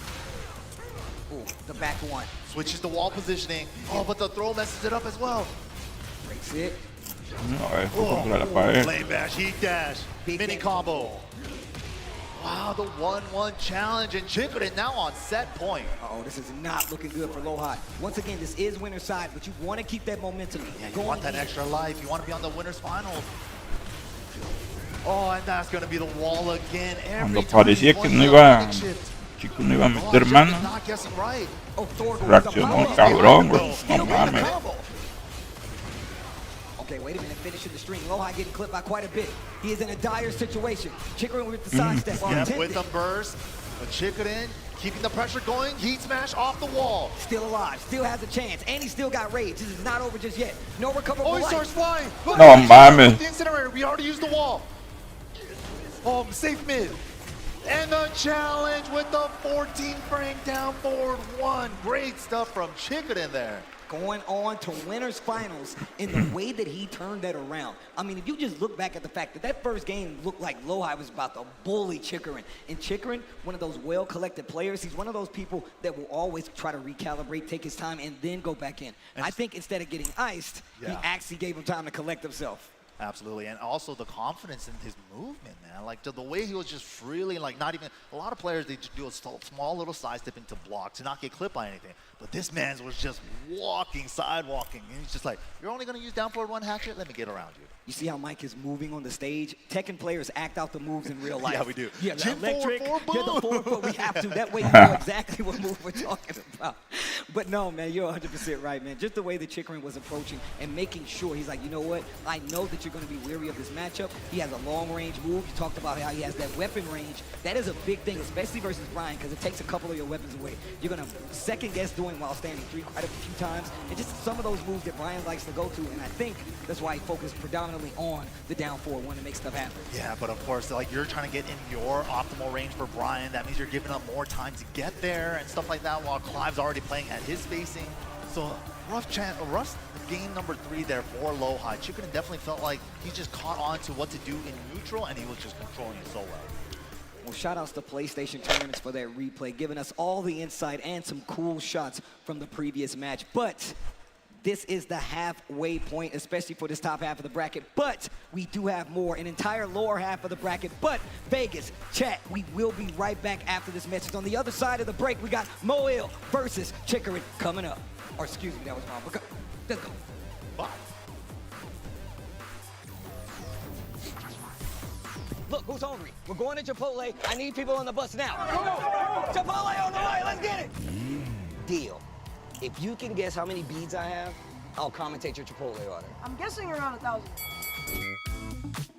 Ooh, the back one. Switches the wall positioning. Oh, but the throw messes it up as well. Breaks it. Flame bash, heat dash, mini combo. Wow, the 1-1 challenge, and Chikurin now on set point. Oh, this is not looking good for low high. Once again, this is winner's side, but you want to keep that momentum. Yeah, you want that extra life. You want to be on the winner's finals. Oh, and that's going to be the wall again. Cuando parecía que no iba, Chico no iba a meter mano, reaccionó cabrón, güey. No mames. Okay, wait a minute, finishing the string. Low high getting clipped by quite a bit. He is in a dire situation. Chikurin with the sidestep. Yeah, with the burst, but Chikurin keeping the pressure going. Heat smash off the wall. Still alive, still has a chance, and he still got rage. This is not over just yet. No recoverable life. Oh, he starts flying. Look, no mames. The incinerator, we already used the wall. Oh, safe mid. And the challenge with the 14 frame down forward 1. Great stuff from Chikurin there. Going on to winners finals in the way that he turned that around. I mean, if you just look back at the fact that first game looked like low high was about to bully Chikurin. And Chikurin, one of those well-collected players, he's one of those people that will always try to recalibrate, take his time, and then go back in. And I think instead of getting iced, he actually gave him time to collect himself. Absolutely, and also the confidence in his movement, man. Like the way he was just freely, like not even, a lot of players, they just do a small little side step into block to not get clipped by anything. But this man's was just walking, sidewalking, and he's just like, you're only gonna use down forward 1 hatchet? Let me get around you. You see how Mike is moving on the stage? Tekken players act out the moves in real life. Yeah, we do. Yeah, the electric, the forward, but we have to. That way you know exactly what move we're talking about. But no, man, you're 100% right, man. Just the way that Chikurin was approaching and making sure, he's like, you know what? I know that you're going to be weary of this matchup. He has a long-range move. You talked about how he has that weapon range. That is a big thing, especially versus Brian, because it takes a couple of your weapons away. You're going to second-guess doing while standing 3 quite a few times. And just some of those moves that Brian likes to go to, and I think that's why he focused predominantly on the down forward one to make stuff happen. Yeah, but of course, like you're trying to get in your optimal range for Brian. That means you're giving up more time to get there and stuff like that while Clive's already playing at his spacing. So rough game number 3 there for low high. Chikurin definitely felt like he just caught on to what to do in neutral and he was just controlling it so well. Well, shout outs to PlayStation Tournaments for that replay, giving us all the insight and some cool shots from the previous match. But this is the halfway point, especially for this top half of the bracket. But we do have more, an entire lower half of the bracket. But Vegas, chat, we will be right back after this message. On the other side of the break, we got Moil versus Chikurin coming up. Or excuse me, that was wrong. But let's go. Bye. Look, who's hungry? We're going to Chipotle. I need people on the bus now. Chipotle on the way, let's get it. Deal. If you can guess how many beads I have, I'll commentate your Chipotle order. I'm guessing around 1,000.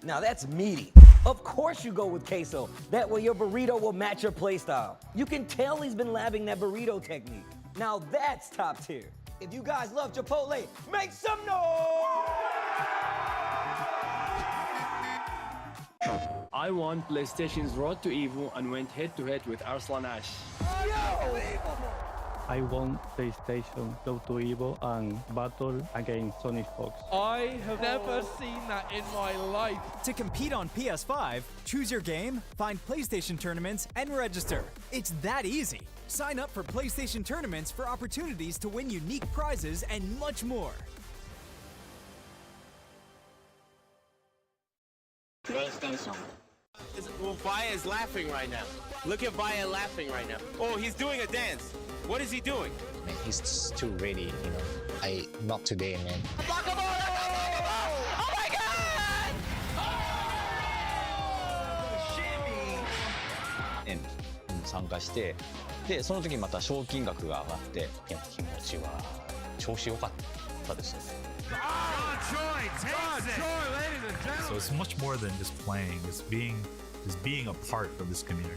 Now that's meaty. Of course you go with queso. That way your burrito will match your play style. You can tell he's been labbing that burrito technique. Now that's top tier. If you guys love Chipotle, make some noise! I won PlayStation's Road to EVO and went head-to-head with Arslan Ash. I won PlayStation Road to EVO and battled against Sonic Fox. I have never seen that in my life. To compete on PS5, choose your game, find PlayStation tournaments, and register. It's that easy. Sign up for PlayStation tournaments for opportunities to win unique prizes and much more. PlayStation. Well, Vaya is laughing right now. Look at Vaya laughing right now. Oh, he's doing a dance. What is he doing? Man, he's too ready, you know. Not today, man. Oh my God!に参加して、でその時にまた賞金額が上がって、いや気持ちは調子良かったですよね。So it's much more than just playing. It's being a part of this community.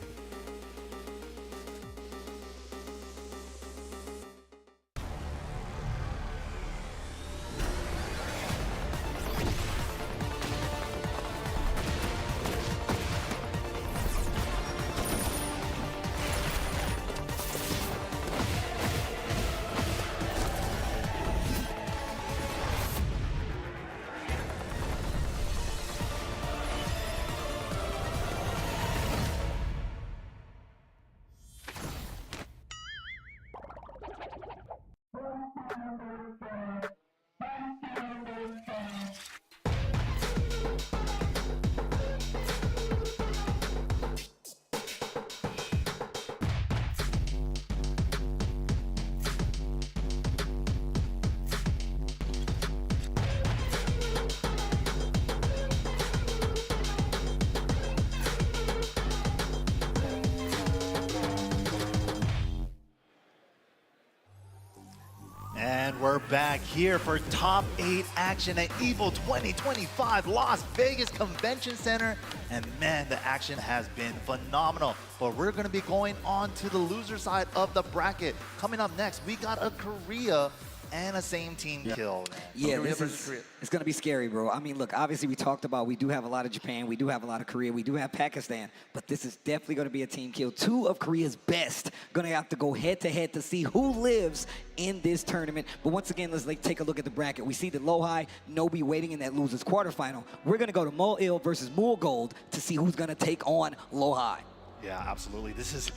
And we're back here for top 8 action at EVO 2025 Las Vegas Convention Center. And man, the action has been phenomenal. But we're going to be going on to the loser side of the bracket. Coming up next, we got a Korea and a same team kill. Yeah, it's going to be scary, bro. I mean, look, obviously we talked about we do have a lot of Japan, we do have a lot of Korea, we do have Pakistan, but this is definitely going to be a team kill. 2 of Korea's best going to have to go head-to-head to see who lives in this tournament. But once again, let's take a look at the bracket. We see that Lohai, Nobi waiting in that losers quarterfinal. We're going to go to Moil versus Mool Gold to see who's going to take on Lohai. Yeah, absolutely. This is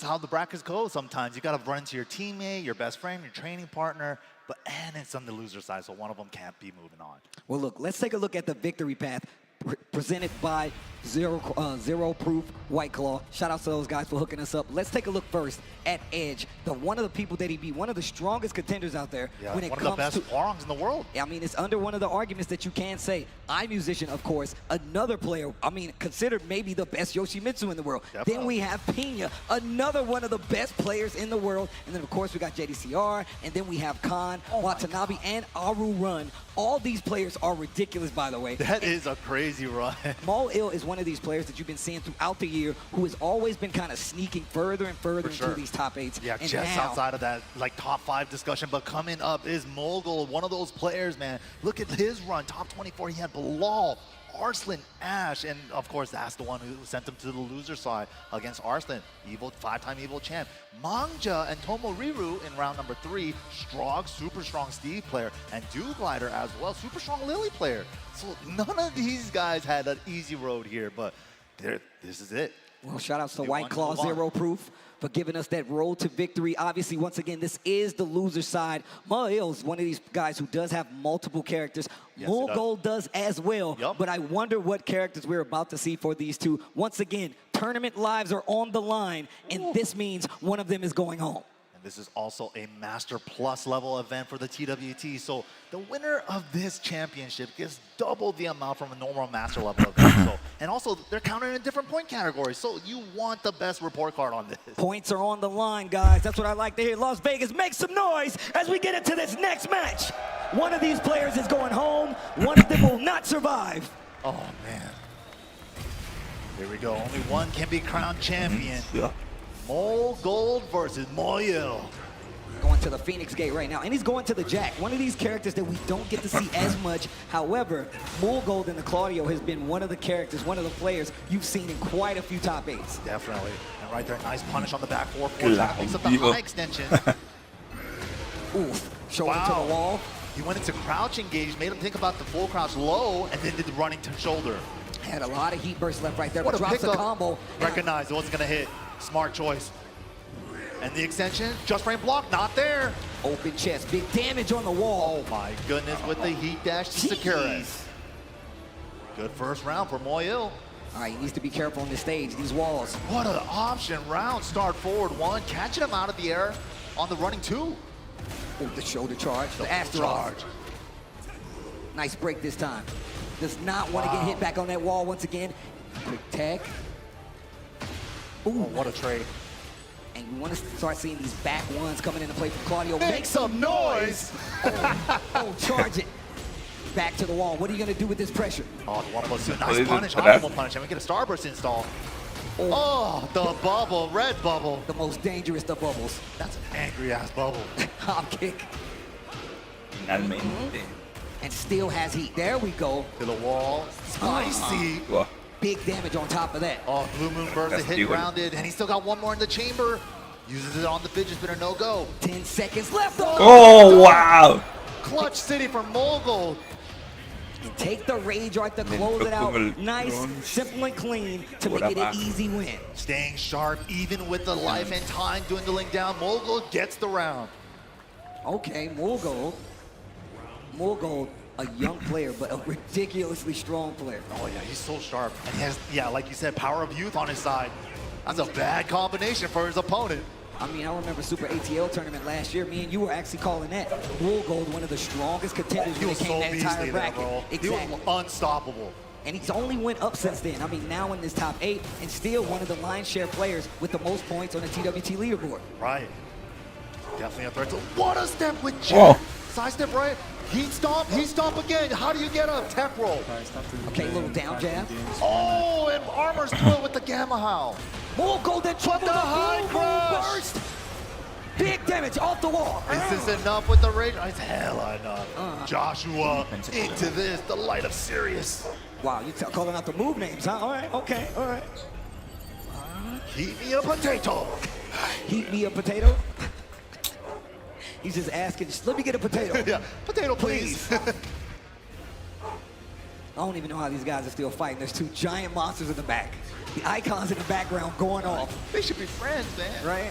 how the brackets go sometimes. You got to run into your teammate, your best friend, your training partner, and it's on the loser side, so one of them can't be moving on. Well, look, let's take a look at the victory path presented by Zero Proof White Claw. Shout out to those guys for hooking us up. Let's take a look first at Edge, one of the people that he beat, one of the strongest contenders out there. Yeah, when it one comes of the best forearms in the world. I mean, it's under one of the arguments that you can say. iMusician, of course, another player, I mean, considered maybe the best Yoshimitsu in the world. Definitely. Then we have Pena, another one of the best players in the world. And then, of course, we got JDCR, and then we have Khan, Watanabe, and Aru Run. All these players are ridiculous, by the way. That is a crazy run. Moil is one of these players that you've been seeing throughout the year who has always been kind of sneaking further and further into these top 8s. Yeah, and just now, outside of that top 5 discussion, but coming up is Mogul, one of those players, man. Look at his run, top 24. He had Bilal, Arslan, Ash, and of course that's the one who sent him to the loser side against Arslan, EVO 5-time EVO champ. Mangja and Tomo Riru in round number 3, Strong, super strong Steve player, and Dew Glider as well, super strong Lily player. So none of these guys had an easy road here, but this is it. Well, shout outs to White Claw, Zero Proof, for giving us that road to victory. Obviously, once again, this is the loser side. Moil's one of these guys who does have multiple characters. Mool Gold does as well, but I wonder what characters we're about to see for these two. Once again, tournament lives are on the line, and this means one of them is going home. And this is also a Master Plus level event for the TWT. So the winner of this championship gets double the amount from a normal Master level event. And also, they're counted in different point categories. So you want the best report card on this. Points are on the line, guys. That's what I like to hear. Las Vegas, make some noise as we get into this next match. One of these players is going home. One of them will not survive. Oh, man. Here we go. Only one can be crowned champion. Mole Gold versus Moil. Going to the Phoenix Gate right now, and he's going to the Jack. One of these characters that we don't get to see as much. However, Mulgold in the Claudio has been one of the characters, one of the players you've seen in quite a few top 8s. Definitely. And right there, nice punish on the back 4-4. Picks up the high extension. Oof. Shoulder to the wall. He went into crouch engage, made him think about the full crouch low, and then did the running to shoulder. Had a lot of heat burst left right there, What but a drops a pickup. combo. Recognized it wasn't going to hit. Smart choice. And the extension, just frame block, not there. Open chest, big damage on the wall. Oh my goodness, with the heat dash to secure it. Good first round for Moyil. All right, he needs to be careful on this stage, these walls. What an option round. Start forward 1, catching him out of the air on the running 2. Oh, the shoulder charge, the Asteroid. Nice break this time. Does not want to get hit back on that wall once again. Quick tag. Ooh, what a trade. And you want to start seeing these back ones coming into play from Claudio. Make some noise! Oh, charge it. Back to the wall. What are you going to do with this pressure? Oh, the 1+2. Nice punish. Optimal punish. And we get a Starburst install. Oh, the bubble. Red bubble. The most dangerous of bubbles. That's an angry-ass bubble. Hop kick. Finalmente. And still has heat. There we go. To the wall. Spicy. Big damage on top of that. Oh, Blue Moon Burst, the hit grounded, and he still got one more in the chamber. Uses it on the fidget spinner, no go. 10 seconds left. Oh, wow. Clutch City for Mulgold. Take the rage art to close it out. Nice, simple and clean to make it an easy win. Staying sharp, even with the life and time dwindling down. Mulgold gets the round. Okay, Mulgold, a young player, but a ridiculously strong player. Oh yeah, he's so sharp. And he has, yeah, like you said, power of youth on his side. That's a bad combination for his opponent. I mean, I remember Super ATL tournament last year. Me and you were actually calling that Mulgold one of the strongest contenders when it came to that entire bracket. He was unstoppable. And he's only went up since then. I mean, now in this top 8, and still one of the lion's share players with the most points on the TWT leaderboard. Right. Definitely a threat. So what a step with Jack. Side step right. Heat stomp again. How do you get a tech roll? Okay, little down jab. Oh, and Armor's through it with the Gamma Howl. Mulgold in trouble. The high crush. Burst. Big damage off the wall. Is this enough with the rage? It's hella enough. Joshua into this, the light of Sirius. Wow, you calling out the move names, huh? All right, okay, all right. Heat me a potato. Heat me a potato? He's just asking, just let me get a potato. Yeah, potato please. I don't even know how these guys are still fighting. There's 2 giant monsters in the back. The icons in the background going off. They should be friends, man. Right?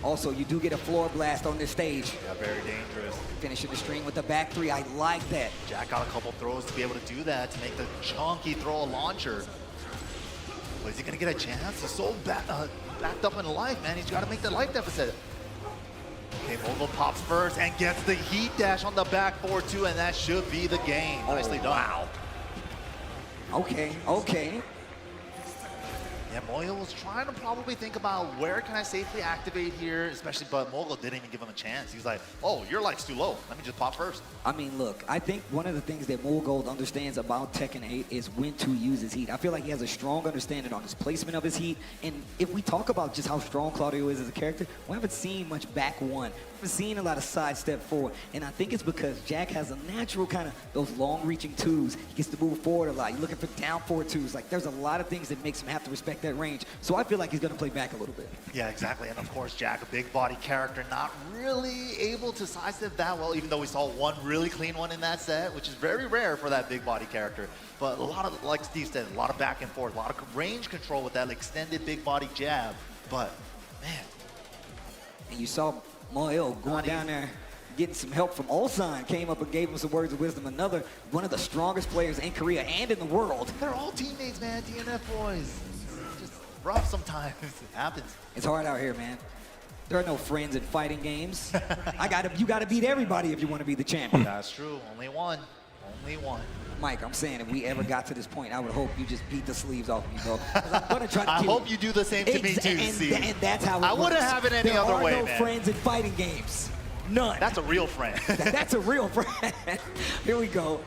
Also, you do get a floor blast on this stage. Yeah, very dangerous. Finishing the string with the back 3. I like that. Jack got a couple throws to be able to do that, to make the chunky throw a launcher. But is he going to get a chance? He's so backed up in life, man. He's got to make the life deficit. Okay, Mulgold pops first and gets the heat dash on the back 4-2, and that should be the game. Nicely done. Wow. Okay, okay. Yeah, Moyo was trying to probably think about where can I safely activate here, especially, but Mulgold didn't even give him a chance. He's like, oh, your life's too low. Let me just pop first. I mean, look, I think one of the things that Mulgold understands about Tekken 8 is when to use his heat. I feel like he has a strong understanding on his placement of his heat. And if we talk about just how strong Claudio is as a character, we haven't seen much back 1. We haven't seen a lot of side step forward. And I think it's because Jack has a natural kind of those long-reaching 2s. He gets to move forward a lot. You're looking for down 4-2s. Like, there's a lot of things that makes him have to respect that range. So I feel like he's going to play back a little bit. Yeah, exactly. And of course, Jack, a big body character, not really able to sidestep that well, even though we saw one really clean one in that set, which is very rare for that big body character. But a lot of, like Steve said, a lot of back and forth, a lot of range control with that extended big body jab. But, man. And you saw Moel going down there, getting some help from Ulsan, came up and gave him some words of wisdom. Another, one of the strongest players in Korea and in the world. They're all teammates, man, DNF boys. Just rough sometimes, it happens. It's hard out here, man. There are no friends in fighting games. You gotta beat everybody if you want to be the champion. That's true, only one, only one. Mike, I'm saying if we ever got to this point, I would hope you just beat the sleeves off me, bro. I'm gonna try to I hope you do the same to me too, Steve. And that's how it works. I wouldn't have it any other way, man. There are no friends in fighting games. None. That's a real friend. That's a real friend. Here we go.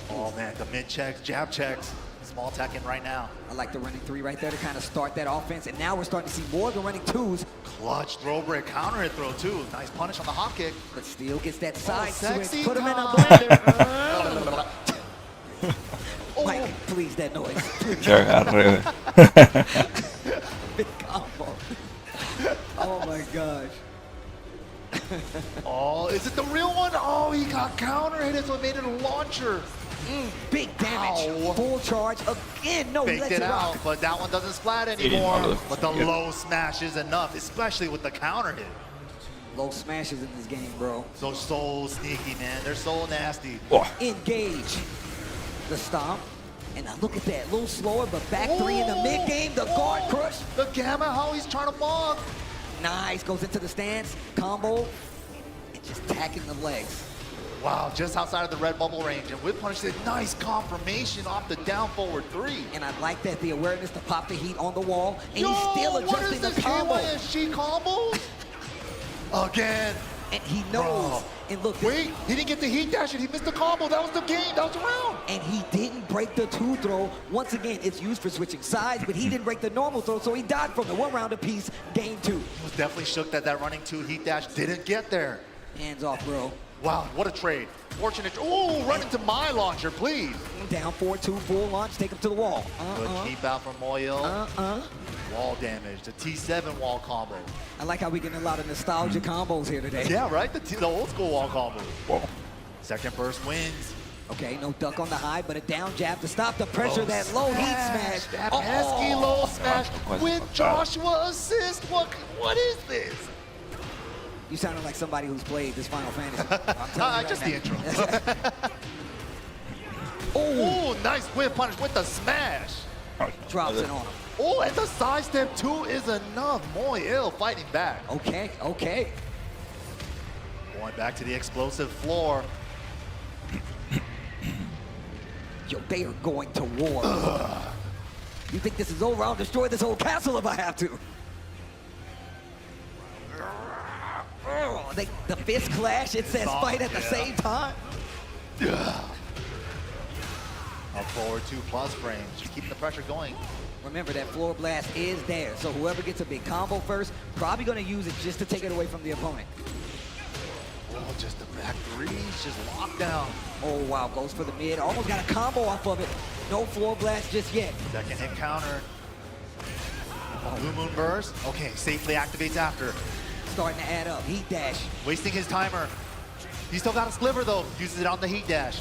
Oh man, the mid checks, jab checks. This small tech in right now. I like the running 3 right there to kind of start that offense. And now we're starting to see more of the running 2s. Clutch throw break, counter hit throw too. Nice punish on the hop kick. But still gets that side sexy switch. Put him in a time. blender. Mike, please, that noise. Que agarre. Big combo. Oh my gosh. Oh, is it the real one? Oh, he got counter hit it, so it made it a launcher. Big damage. Ow. Full charge again. No, he Faked lets it it out, rock. but that one doesn't splat anymore. But the low smash is enough, especially with the counter hit. Low smashes in this game, bro. So sneaky, man. They're so nasty. Engage. The stomp. And now look at that. A little slower, but back 3 in the mid game. The guard crush. The gamma, how he's trying to mob. Nice. Goes into the stance. Combo. And just tacking the legs. Wow, just outside of the red bubble range. And with punish, nice confirmation off the down forward 3. And I like that, the awareness to pop the heat on the wall. And Yo, he's still adjusting the combo. KYSG combo? Again. And he knows. And look. Wait, he didn't get the heat dash and he missed the combo. That was the game. That was the round. And he didn't break the 2 throw. Once again, it's used for switching sides, but he didn't break the normal throw, so he died from the 1 round apiece, game 2. He was definitely shook that running 2 heat dash didn't get there. Hands off, bro. Wow, what a trade. Fortunate. Ooh, run into my launcher, please. Down 4-2, full launch, take him to the wall. Good keep out from Moyle. Wall damage, the T7 wall combo. I like how we getting a lot of nostalgia combos here today. Yeah, right? The old school wall combo. Whoa. Second burst wins. Okay, no duck on the high, but a down jab to stop the pressure. That low heat smash. That pesky low smash with Joshua assist. What is this? You sounded like somebody who's played this Final Fantasy. I'm telling you just right the now. intro. Oh, nice whip punish with the smash. Drops it on him. Oh, and the side step 2 is enough. Moyle fighting back. Okay, okay. Going back to the explosive floor. Yo, they are going to war. You think this is over? I'll destroy this whole castle if I have to. The fist clash, it says fight at the same time. Up forward 2+ frames, just keeping the pressure going. Remember, that floor blast is there, so whoever gets a big combo first, probably gonna use it just to take it away from the opponent. Oh, just the back 3s, just locked down. Oh, wow, goes for the mid, almost got a combo off of it. No floor blast just yet. Second hit counter. Blue Moon burst, okay, safely activates after. Starting to add up, heat dash. Wasting his timer. He still got a sliver though, uses it on the heat dash.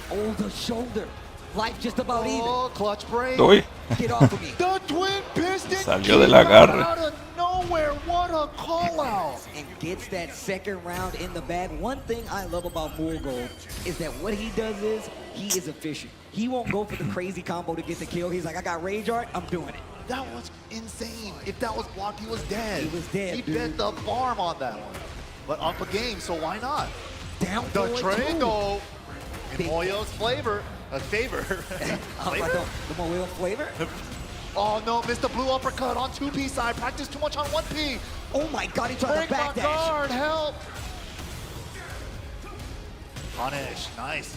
Oh, the shoulder. Life just about even. Oh, clutch break. Uy. Get off of me. The twin piston Salió del agarre. out of nowhere. What a call out. And gets that second round in the bag. One thing I love about Mulgold is that what he does is he is efficient. He won't go for the crazy combo to get the kill. He's like, I got rage art, I'm doing it. That was insane. If that was blocked, he was dead. He was dead, He dude. bet the farm on that one. But up a game, so why not? Down The forward trade two. though, in Big- Moyo's favor. Flavor? The Moyle flavor? Oh no, missed the blue uppercut on 2P side. Practice too much on 1P. Oh my God, he tried Break to my backdash. guard, help. Punish, nice.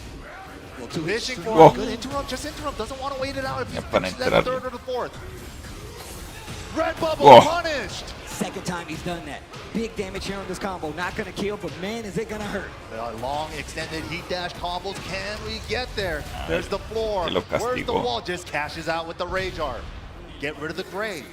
Fishing for Whoa. a good interrupt, just interrupt. Doesn't want to wait it out if he's para finished at the entrarle. 3rd or the 4th. Red bubble, Whoa. punished. Second time he's done that. Big damage here on this combo. Not gonna kill, but man, is it gonna hurt. Long extended heat dash combos. Can we get there? There's the floor. Que lo Where's the castigó. wall? Just cashes out with the rage art. Get rid of the gray.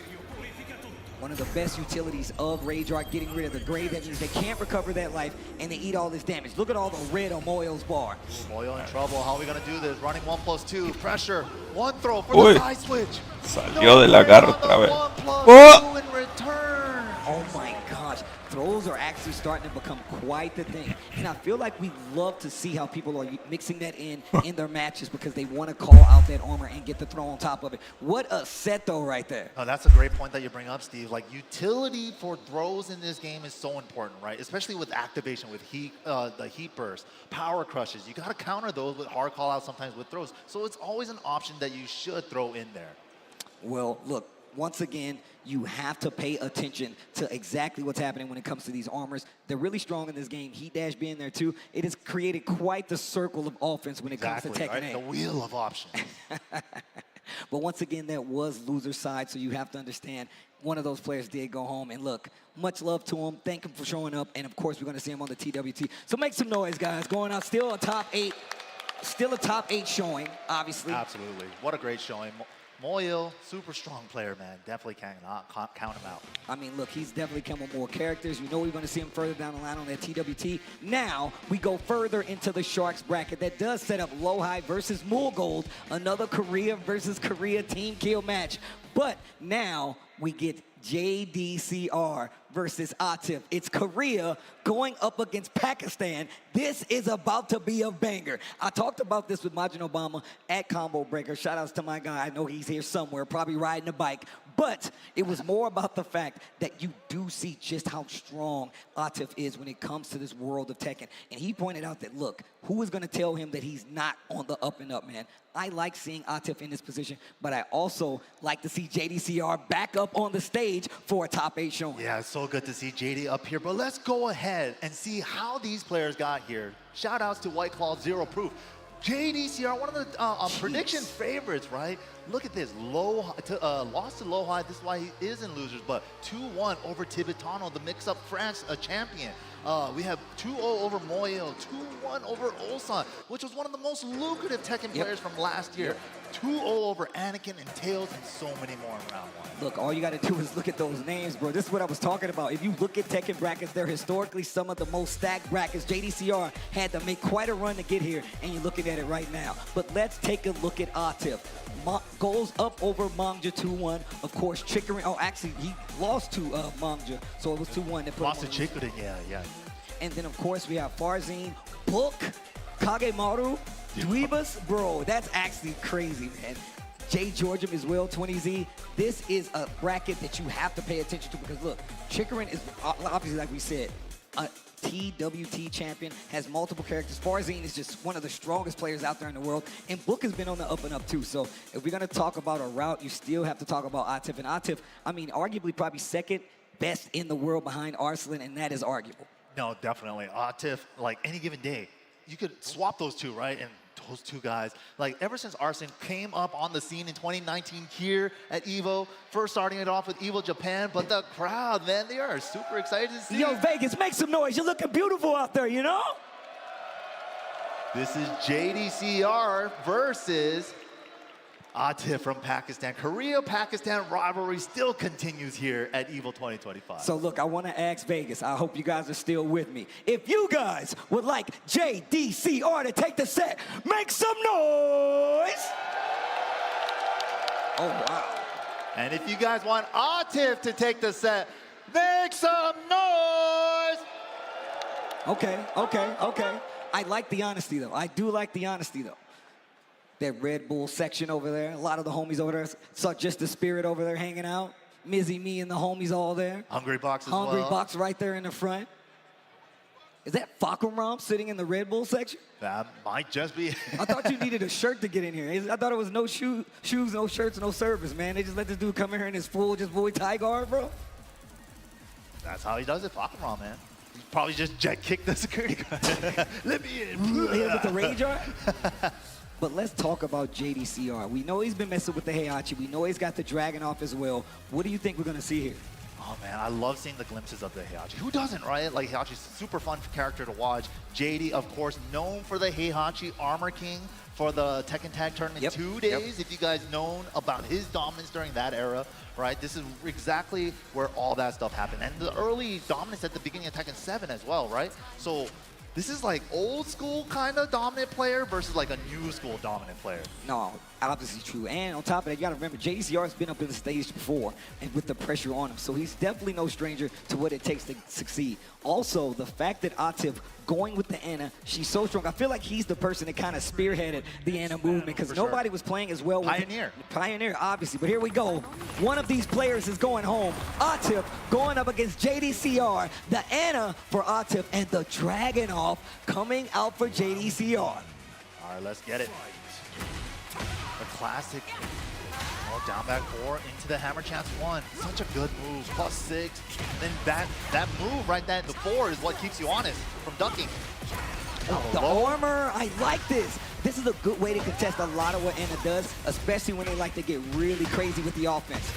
One of the best utilities of Rage Art, getting rid of the gray. That means they can't recover that life and they eat all this damage. Look at all the red on Moyo's bar. Moyo in trouble. How are we gonna do this? Running 1+2. Pressure. One throw for Uy. the side switch. Salió del agarre otra vez. 1+2 Oh. in return. Oh my gosh. Throws are actually starting to become quite the thing. And I feel like we love to see how people are mixing that in their matches because they want to call out that armor and get the throw on top of it. What a set though right there. Oh, that's a great point that you bring up, Steve. Like, utility for throws in this game is so important, right? Especially with activation, with heat, the heat burst, power crushes. You got to counter those with hard call outs, sometimes with throws. So it's always an option that you should throw in there. Well, look, once again, you have to pay attention to exactly what's happening when it comes to these armors. They're really strong in this game. Heat Dash being there too. It has created quite the circle of offense when it comes to Tekken 8. The wheel of options. But once again, that was loser's side, so you have to understand one of those players did go home. And look, much love to him. Thank him for showing up. And of course, we're going to see him on the TWT. So make some noise, guys. Going out, still a top 8. Still a top 8 showing, obviously. Absolutely. What a great showing. Moyle, super strong player, man. Definitely cannot count him out. I mean, look, he's definitely come with more characters. You know we're going to see him further down the line on that TWT. Now, we go further into the Sharks bracket. That does set up Lowhigh versus Mulgold, another Korea versus Korea team kill match. But now, we get JDCR versus Atif. It's Korea going up against Pakistan. This is about to be a banger. I talked about this with Majin Obama at Combo Breaker. Shout outs to my guy. I know he's here somewhere, probably riding a bike. But it was more about the fact that you do see just how strong Atif is when it comes to this world of Tekken. And he pointed out that, look, who is going to tell him that he's not on the up and up, man? I like seeing Atif in this position, but I also like to see JDCR back up on the stage for a top 8 showing. Yeah, it's so good to see JD up here, but let's go ahead and see how these players got here. Shout outs to White Claw Zero Proof. JDCR, one of the prediction favorites, right? Look at this, lost to Lowhigh. This is why he is in losers, but 2-1 over Tibetano, the mix-up France champion. We have 2-0 over Moyo, 2-1 over Ulsan, which was one of the most lucrative Tekken players from last year. 2-0 over Anakin and Tails, and so many more in round 1. Look, all you got to do is look at those names, bro. This is what I was talking about. If you look at Tekken brackets, they're historically some of the most stacked brackets. JDCR had to make quite a run to get here, and you're looking at it right now. But let's take a look at Atif. Goes up over Mangja 2-1. Of course, Chicorin. Oh, actually, he lost to Mangja, so it was 2-1. Lost to Chicorin, yeah. And then, of course, we have Farzine, Book, Kagemaru, Dweebus. Bro, that's actually crazy, man. Jay Georgium as well, 20Z. This is a bracket that you have to pay attention to because, look, Chicorin is obviously, like we said, a TWT champion, has multiple characters. Farzine is just one of the strongest players out there in the world. And Book has been on the up and up too. So if we're going to talk about a route, you still have to talk about Atif. And Atif, I mean, arguably probably second best in the world behind Arslan, and that is arguable. No, definitely. Atif, like any given day, you could swap those two, right? And those two guys, like ever since Arslan came up on the scene in 2019 here at EVO, first starting it off with EVO Japan, but the crowd, man, they are super excited to see. Yo, Vegas, make some noise. You're looking beautiful out there, you know? This is JDCR versus Atif from Pakistan. Korea-Pakistan rivalry still continues here at EVO 2025. So look, I want to ask Vegas, I hope you guys are still with me. If you guys would like JDCR to take the set, make some noise! Oh, wow. And if you guys want Atif to take the set, make some noise! Okay. I like the honesty, though. I do like the honesty, though. That Red Bull section over there. A lot of the homies over there. Saw Just the Spirit over there hanging out. Mizzy, me, and the homies all there. Hungry Box as well. Hungry Box right there in the front. Is that Fakumram sitting in the Red Bull section? That might just be. I thought you needed a shirt to get in here. I thought it was no shoes, no shirts, no service, man. They just let this dude come in here in his full just boy tie guard, bro. That's how he does it, Fakumram, man. He probably just jet kicked the security guard. Let me in. With the rage art? But let's talk about JDCR. We know he's been messing with the Heihachi. We know he's got the Dragon off as well. What do you think we're going to see here? Oh, man, I love seeing the glimpses of the Heihachi. Who doesn't, right? Like, Heihachi's a super fun character to watch. JD, of course, known for the Heihachi Armor King for the Tekken Tag Tournament 2 days. If you guys known about his dominance during that era, right? This is exactly where all that stuff happened. And the early dominance at the beginning of Tekken 7 as well, right? So this is like old school kind of dominant player versus like a new school dominant player. No, obviously true. And on top of that, you got to remember, JDCR's been up in the stage before and with the pressure on him. So he's definitely no stranger to what it takes to succeed. Also, the fact that Atif going with the Ana, she's so strong. I feel like he's the person that kind of spearheaded the Ana movement because nobody was playing as well with Pioneer. Pioneer, obviously. But here we go. One of these players is going home. Atif going up against JDCR. The Ana for Atif and the Dragon off coming out for JDCR. All right, let's get it. The classic. Oh, down back 4 into the hammer chance 1. Such a good move. +6. And then that move right there, the 4 is what keeps you honest from ducking. The armor, I like this. This is a good way to contest a lot of what Anna does, especially when they like to get really crazy with the offense.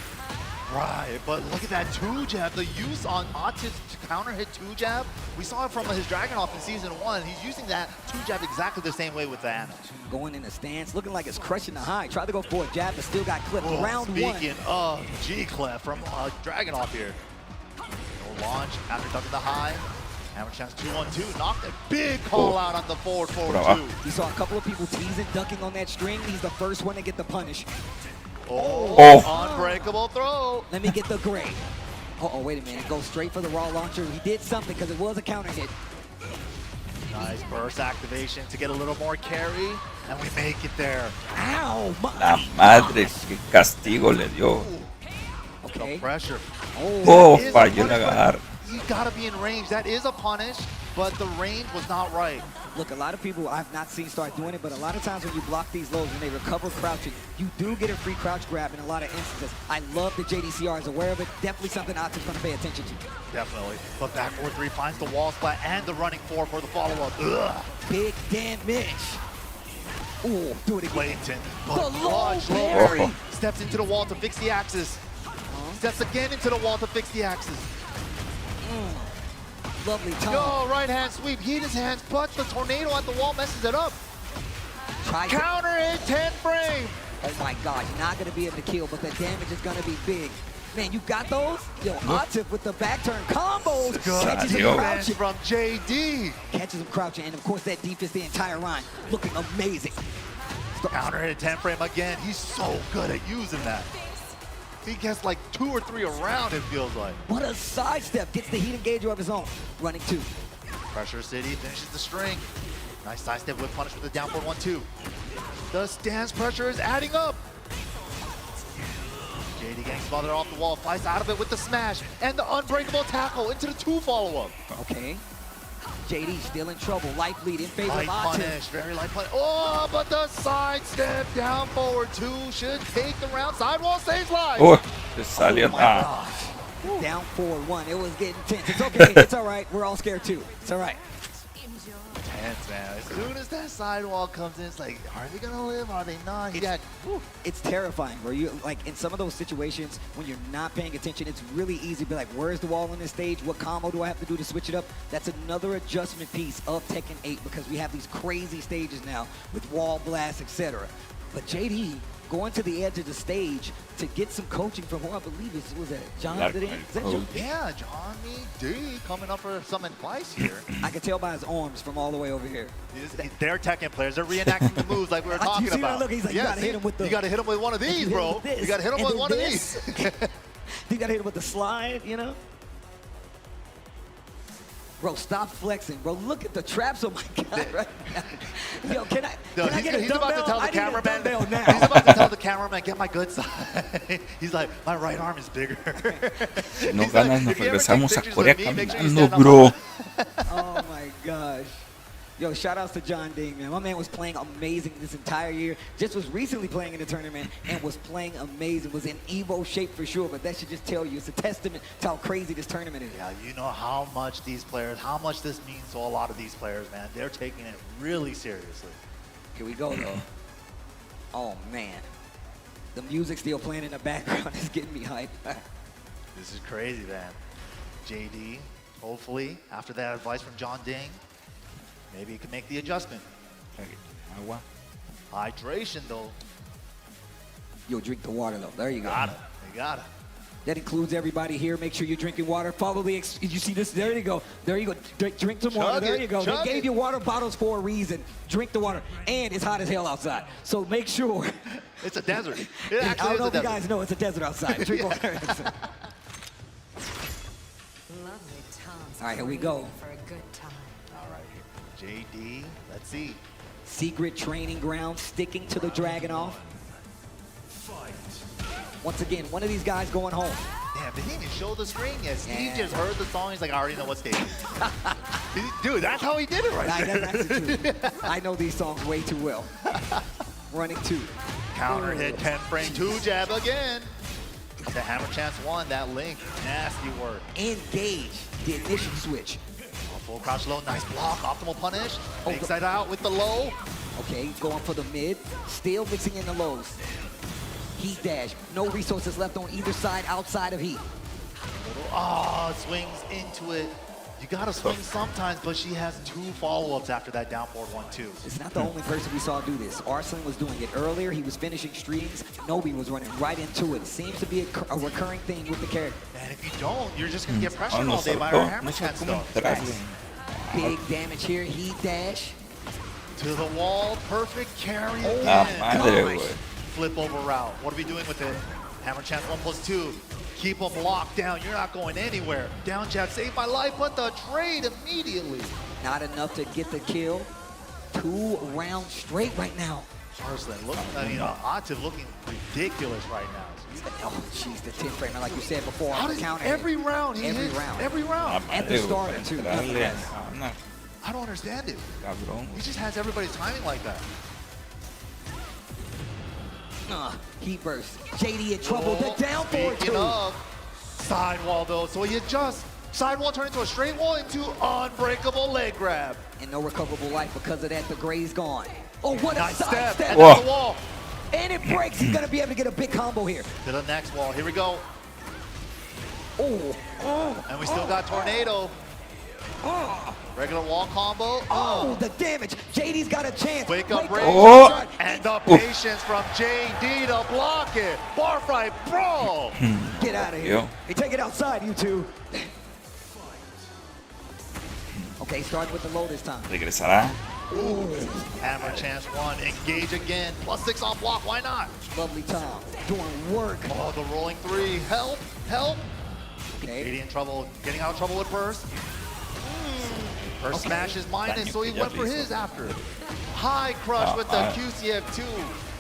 Right, but look at that 2-jab. The use on Atif's counter hit 2-jab. We saw it from his Dragunov in Season 1. He's using that 2-jab exactly the same way with the Anna. Going in the stance, looking like it's crushing the high. Tried to go for a jab, but still got clipped. Round 1. Speaking of G-Clef from Dragunov here. No launch after ducking the high. Hammer chance 2-1-2. Knocked a big call out on the forward 2. He saw a couple of people teasing, ducking on that string. He's the first one to get the punish. Unbreakable throw. Let me get the grade. Uh-oh, wait a minute. Go straight for the raw launcher. He did something because it was a counter hit. Nice burst activation to get a little more carry. And we make it there. Ow! La madre, qué castigo le dio. Okay. The pressure. Falló el agarre. You gotta be in range. That is a punish, but the range was not right. Look, a lot of people I've not seen start doing it, but a lot of times when you block these lows, when they recover crouching, you do get a free crouch grab in a lot of instances. I love that JDCR is aware of it. Definitely something Atif's going to pay attention to. Definitely. But back 4-3 finds the wall splat and the running 4 for the follow-up. Big damage. Ooh, do it again. Blatant. The low parry. Steps into the wall to fix the axis. Steps again into the wall to fix the axis. Lovely time. Yo, right hand sweep. Heat his hands, but the tornado at the wall messes it up. Counter hit 10 frame. Oh my God, not going to be able to kill, but the damage is going to be big. Man, you got those? Yo, Atif with the back turn combos. Catches him crouching. From JD. Catches him crouching, and of course that defense the entire line. Looking amazing. Counter hit 10 frame again. He's so good at using that. He gets like 2 or 3 around, it feels like. What a sidestep. Gets the heat engager of his own. Running 2. Pressure City finishes the string. Nice sidestep with punish with the down forward 1-2. The stance pressure is adding up. JD getting smothered off the wall, fights out of it with the smash and the unbreakable tackle into the 2 follow-up. Okay. JD still in trouble. Life lead in favor of Light Atif. punish, very light punish. Oh, but the sidestep down forward 2 should take the round. Sidewall stays live. Salió. Down 4-1. It was getting tense. It's okay. It's all right. We're all scared too. It's all right. Tense, man. As soon as that sidewall comes in, it's like, are they gonna live? Are they not? It's terrifying, bro. You like in some of those situations when you're not paying attention, it's really easy to be like, where's the wall on this stage? What combo do I have to do to switch it up? That's another adjustment piece of Tekken 8 because we have these crazy stages now with wall blasts, etc. But JD going to the edge of the stage to get some coaching from who I believe was that John? Yeah, Johnny D coming up for some advice here. I can tell by his arms from all the way over here. They're Tekken players. They're reenacting the moves like we were talking about. Look, he's like, you gotta hit him with the. You gotta hit him with one of these, bro. You gotta hit him with one of these. You gotta hit him with the slide, you know. Bro, stop flexing, bro. Look at the traps. Oh my God, right now. Yo, can I get a dumbbell? About to tell the cameraman. Now. He's about to tell the cameraman, get my good side. He's like, my right arm is bigger. Si no ganas, nos regresamos a Corea caminando, bro. Oh my gosh. Yo, shout outs to John Ding, man. My man was playing amazing this entire year. Just was recently playing in the tournament and was playing amazing. Was in EVO shape for sure, but that should just tell you it's a testament to how crazy this tournament is. Yeah, you know how much these players, how much this means to a lot of these players, man. They're taking it really seriously. Here we go, though. Oh, man. The music still playing in the background is getting me hyped. This is crazy, man. JD, hopefully, after that advice from John Ding, maybe he can make the adjustment. Hydration, though. You'll drink the water, though. There you go. You got it. That includes everybody here. Make sure you're drinking water. Probably, you see this? There you go. There you go. Drink some water. There you go. They gave you water bottles for a reason. Drink the water. And it's hot as hell outside. So make sure. It's a desert. I don't know if you guys know it's a desert outside. Drink water. All right, here we go. All right, JD, let's see. Secret training ground, sticking to the Dragunov. Once again, one of these guys going home. Damn, did he even show the screen yet? Steve just heard the song. He's like, I already know what stage. Dude, that's how he did it right there. That's actually true. I know these songs way too well. Running 2. Counter hit, 10 frame, 2 jab again. The hammer chance 1, that link, nasty work. Engage the ignition switch. Full crouch low, nice block, optimal punish. Big side out with the low. Okay, going for the mid, still mixing in the lows. Heat dash, no resources left on either side outside of heat. Swings into it. You gotta swing sometimes, but she has 2 follow-ups after that down forward 1-2. It's not the only person we saw do this. Arslan was doing it earlier. He was finishing streams. Nobi was running right into it. It seems to be a recurring thing with the character. And if you don't, you're just gonna get pressured all day by her hammer chance stuff. Big damage here, heat dash. To the wall, perfect carry again. Flip over route. What are we doing with it? Hammer chance 1+2. Keep them locked down. You're not going anywhere. Down jab saved my life, but the trade immediately. Not enough to get the kill. 2 rounds straight right now. Arslan looking, Atif looking ridiculous right now. Oh, jeez, the 10 frame, like you said before. How does every round he hits? Every round. At the start, too. I don't understand it. He just has everybody's timing like that. Heat burst. JD in trouble. The down forward Speaking of sidewall though, so he adjusts. Sidewall turned into a straight wall into unbreakable leg grab. And no recoverable life because of that. The gray's gone. Oh, what nice a side step. And that's the wall. And it breaks. He's gonna be able to get a big combo here. To the next wall. Here we go. And we still got tornado. Regular wall combo. The damage. JD's got a chance. Wake up range. And the patience from JD to block it. Bar fight brawl. Get out of here. Hey, take it outside, you two. Okay, starting with the low this time. Regresará. Hammer chance 1. Engage again. +6 on block. Why not? Lovely time. Doing work. Oh, the rolling 3. Help. Help. Okay. JD in trouble. Getting out of trouble with Burst. First smashes minus, so he went for his after. High crush with the QCF2.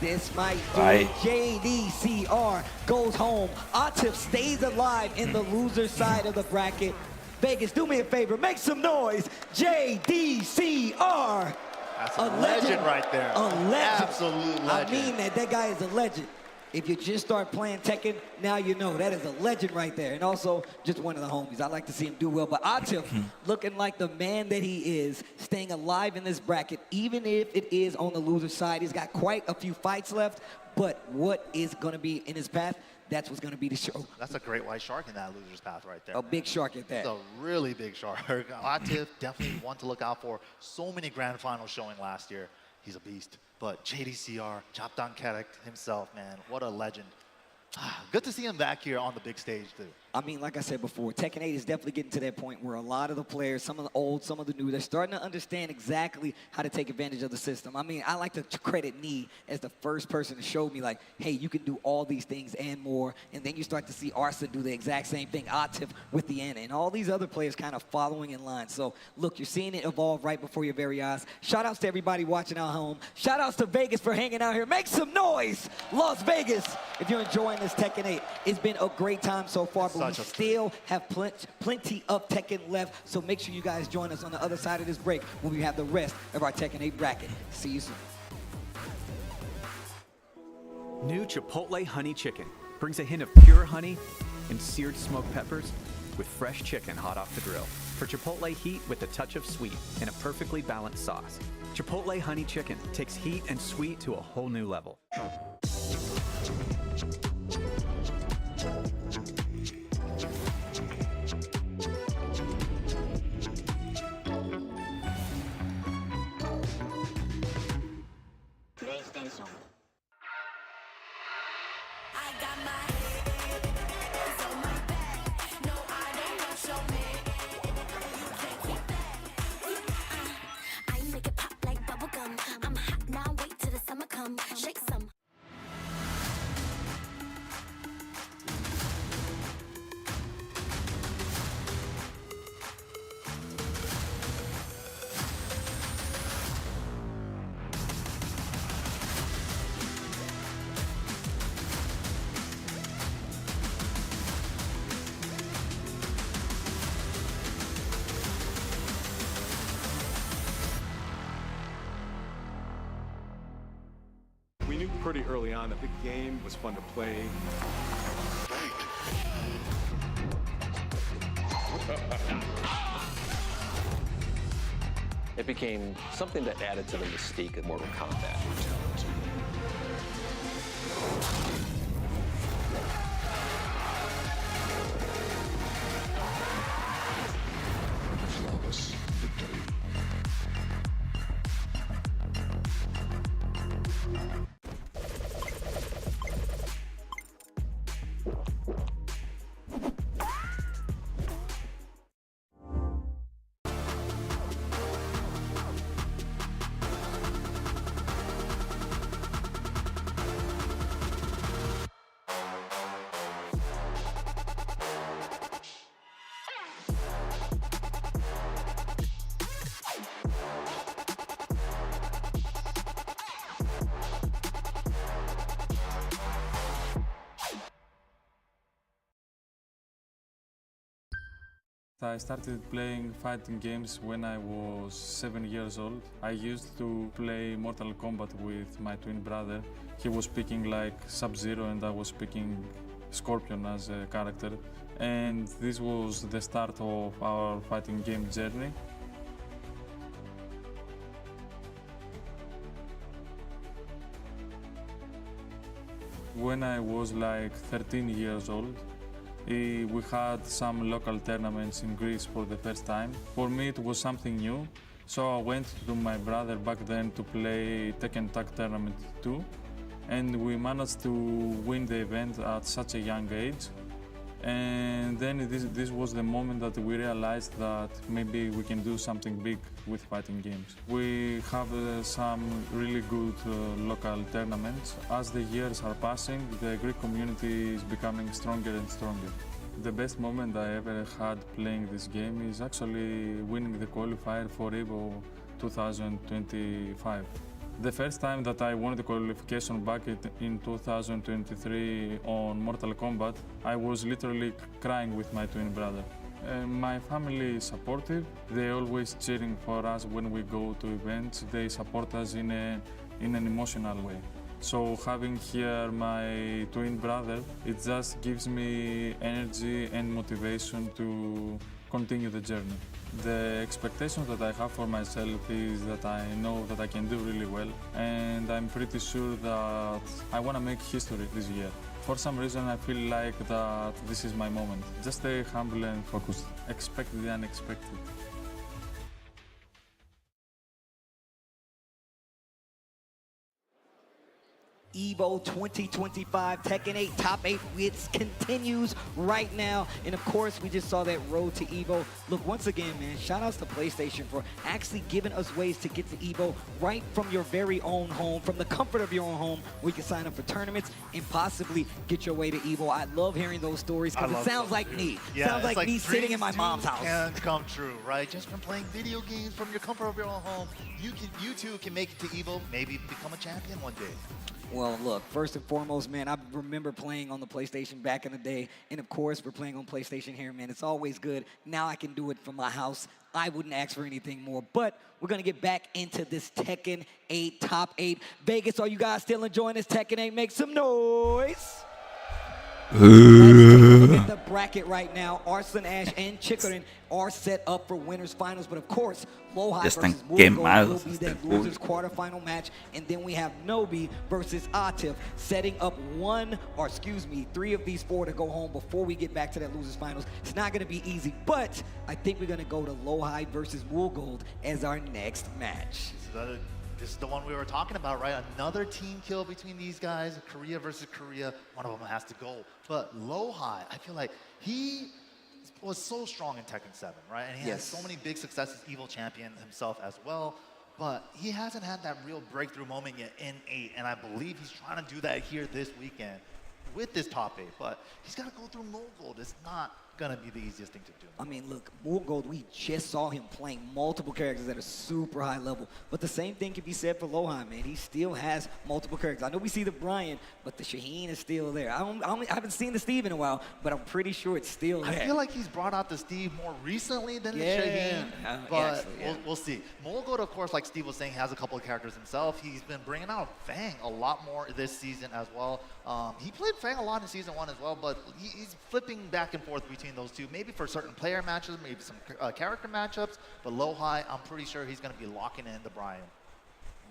This might do JDCR goes home. Atif stays alive in the loser side of the bracket. Vegas, do me a favor, make some noise. JDCR. That's a legend right there. A legend. Absolute legend. I mean that guy is a legend. If you just start playing Tekken, now you know that is a legend right there. And also, just one of the homies. I like to see him do well. But Atif, looking like the man that he is, staying alive in this bracket, even if it is on the loser side. He's got quite a few fights left. But what is going to be in his path, that's what's going to be the show. That's a great white shark in that loser's path right there. A big shark at that. It's a really big shark. Atif, definitely one to look out for. So many grand finals showing last year. He's a beast. But JDCR, Japdan Kerek himself, man, what a legend. Good to see him back here on the big stage, too. I mean, like I said before, Tekken 8 is definitely getting to that point where a lot of the players, some of the old, some of the new, they're starting to understand exactly how to take advantage of the system. I mean, I like to credit Nee as the first person to show me, like, hey, you can do all these things and more. And then you start to see Arslan do the exact same thing, Atif with the Ana, and all these other players kind of following in line. So, look, you're seeing it evolve right before your very eyes. Shout-outs to everybody watching at home. Shout-outs to Vegas for hanging out here. Make some noise, Las Vegas, if you're enjoying this Tekken 8. It's been a great time so far, but we still have plenty of Tekken left, so make sure you guys join us on the other side of this break when we have the rest of our Tekken 8 bracket. See you soon. New Chipotle Honey Chicken brings a hint of pure honey and seared smoked peppers with fresh chicken hot off the grill. For Chipotle heat with a touch of sweet and a perfectly balanced sauce. Chipotle Honey Chicken takes heat and sweet to a whole new level. PlayStation. pretty early on that the game was fun to play. It became something that added to the mystique of Mortal Kombat. Flawless victory. I started playing fighting games when I was 7 years old. I used to play Mortal Kombat with my twin brother. He was picking like Sub-Zero and I was picking Scorpion as a character. And this was the start of our fighting game journey. When I was like 13 years old, we had some local tournaments in Greece for the first time. For me, it was something new, so I went to my brother back then to play Tekken Tag Tournament 2, and we managed to win the event at such a young age. And then this was the moment that we realized that maybe we can do something big with fighting games. We have some really good local tournaments. As the years are passing, the Greek community is becoming stronger and stronger. The best moment I ever had playing this game is actually winning the qualifier for EVO 2025. The first time that I won the qualification back in 2023 on Mortal Kombat, I was literally crying with my twin brother. My family is supportive. They're always cheering for us when we go to events. They support us in an emotional way. So having here my twin brother, it just gives me energy and motivation to continue the journey. The expectations that I have for myself is that I know that I can do really well, and I'm pretty sure that I want to make history this year. For some reason, I feel like that this is my moment. Just stay humble and focused. Expect the unexpected. EVO 2025 Tekken 8 Top 8 Wits continues right now. And of course, we just saw that road to EVO. Look, once again, man, shout outs to PlayStation for actually giving us ways to get to EVO right from your very own home, from the comfort of your own home, where you can sign up for tournaments and possibly get your way to EVO. I love hearing those stories because it sounds like me. Yeah, sounds like me sitting in my mom's house. Can come true, right? Just from playing video games from your comfort of your own home, you too can make it to EVO, maybe become a champion one day. Well, look, first and foremost, man, I remember playing on the PlayStation back in the day. And of course, we're playing on PlayStation here, man. It's always good. Now I can do it from my house. I wouldn't ask for anything more. But we're going to get back into this Tekken 8 Top 8. Vegas, are you guys still enjoying this Tekken 8? Make some noise. Let's take a look at the bracket right now. Arslan, Ash, and Chikarin are set up for winners finals, but of course, Lowhigh versus Wolfgold will be that losers quarterfinal match, and then we have Nobi versus Atif setting up three of these four to go home before we get back to that losers finals. It's not going to be easy, but I think we're going to go to Lowhigh versus Wolfgold as our next match. This is the one we were talking about, right? Another team kill between these guys, Korea versus Korea. One of them has to go. But Lowhigh, I feel like he was so strong in Tekken 7, right? And he has so many big successes, EVO champion himself as well. But he hasn't had that real breakthrough moment yet in 8. And I believe he's trying to do that here this weekend with this top 8. But he's got to go through Mogul. It's not gonna be the easiest thing to do. I mean, look, Gold, we just saw him playing multiple characters at a super high level. But the same thing can be said for Lohan, man. He still has multiple characters. I know we see the Brian, but the Shaheen is still there. I haven't seen the Steve in a while, but I'm pretty sure it's still there. I feel like he's brought out the Steve more recently than the Shaheen, but actually, we'll see. Gold, of course, like Steve was saying, has a couple of characters himself. He's been bringing out Fang a lot more this season as well. He played Fang a lot in Season 1 as well, but he's flipping back and forth between those two, maybe for certain player matches, maybe some character matchups, but Low-High, I'm pretty sure he's going to be locking in the Brian.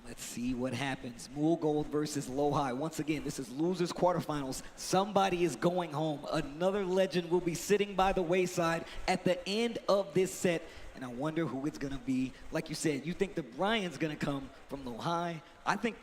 Let's see what happens. Gold versus Low-High. Once again, this is losers quarterfinals. Somebody is going home. Another legend will be sitting by the wayside at the end of this set, and I wonder who it's going to be. Like you said, you think the Brian's going to come from Low-High. I think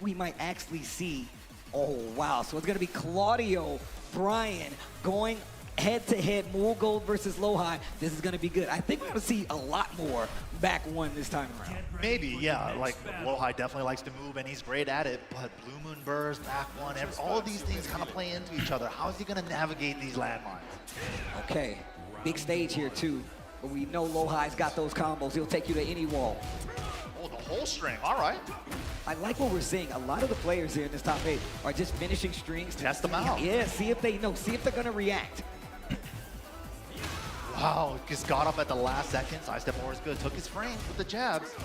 we might actually see, oh, wow. So it's going to be Claudio, Brian going head-to-head, Gold versus Low-High. This is going to be good. I think we're going to see a lot more back one this time around. Maybe, yeah. Like, Low-High definitely likes to move, and he's great at it. But Blue Moon Burst, back one, all of these things kind of play into each other. How is he going to navigate these landmines? Okay, big stage here, too. But we know Low-High's got those combos. He'll take you to any wall. Oh, the whole string. All right. I like what we're seeing. A lot of the players here in this top 8 are just finishing strings. Test them out. Yeah, see if they're going to react. Wow, just got up at the last second. Sidestep forward is good. Took his frames with the jabs.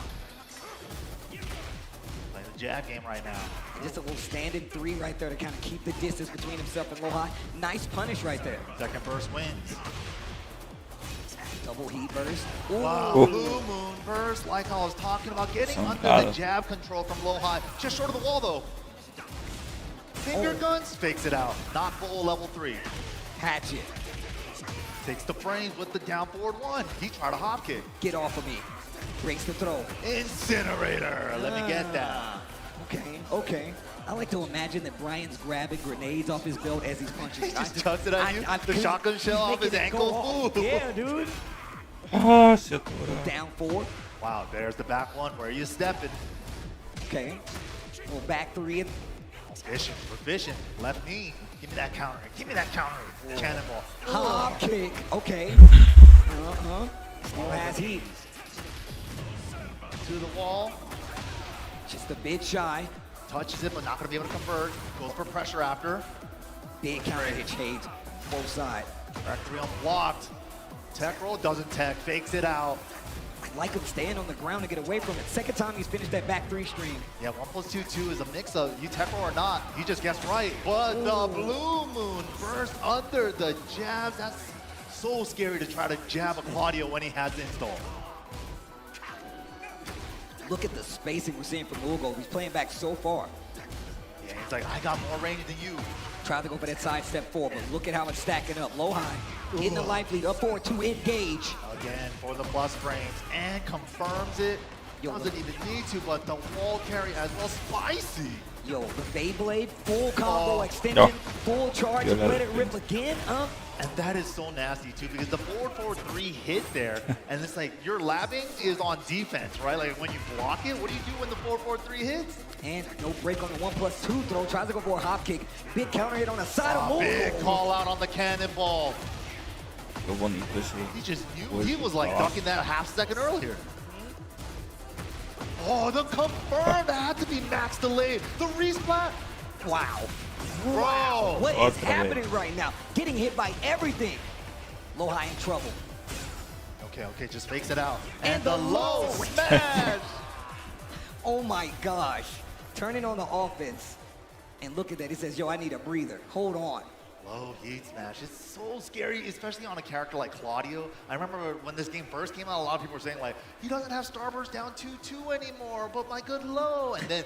Playing the jab game right now. Just a little standing 3 right there to kind of keep the distance between himself and Low-High. Nice punish right there. Second burst wins. Double heat burst. Ooh. Wow, Blue Moon Burst, like I was talking about, getting under the jab control from Low-High. Just short of the wall, though. Finger guns, fakes it out. Not full level 3. Hatchet. Takes the frames with the down forward 1. He tried a hop kick. Get off of me. Breaks the throw. Incinerator. Let me get that. Okay. I like to imagine that Brian's grabbing grenades off his belt as he's punching. He just chucks it at you. The shotgun shell off his ankle. Yeah, dude. Ah, shit. Down 4. Wow, there's the back one. Where are you stepping? Okay. Little back 3. Proficient. Left knee. Give me that counter. Give me that counter. Cannonball. Hop kick. Okay. Still has heat. To the wall. Just a bit shy. Touches it, but not going to be able to convert. Goes for pressure after. Big counter hit shades. Both sides. Back 3 unblocked. Tech roll doesn't tech. Fakes it out. I like him staying on the ground to get away from it. Second time he's finished that back 3 stream. Yeah, 1+2 is a mix of you tech roll or not. He just guessed right. But the Blue Moon Burst under the jabs. That's so scary to try to jab a Claudio when he has install. Look at the spacing we're seeing from Gold. He's playing back so far. Yeah, he's like, I got more range than you. Tried to go for that sidestep 4, but look at how it's stacking up. Low-High in the life lead, up forward to engage. Again, for the plus frames, and confirms it. Doesn't even need to, but the wall carry as well. Spicy. Yo, the Beyblade, full combo extension, full charge, let it rip again. And that is so nasty too, because the forward 3 hit there, and it's like your labbing is on defense, right? Like when you block it, what do you do when the forward 3 hits? And no break on the 1+2 throw. Tries to go for a hop kick. Big counter hit on the side of Moon. Big call out on the cannonball. He just knew. He was like ducking that a half second earlier. Oh, the confirmed had to be max delayed. The resplat. Wow. Bro. What is happening right now? Getting hit by everything. Low-High in trouble. Okay, just fakes it out. And the low smash. Oh my gosh. Turning on the offense. And look at that. He says, yo, I need a breather. Hold on. Low heat smash. It's so scary, especially on a character like Claudio. I remember when this game first came out, a lot of people were saying like, he doesn't have Starburst down 2-2 anymore, but my good low. And then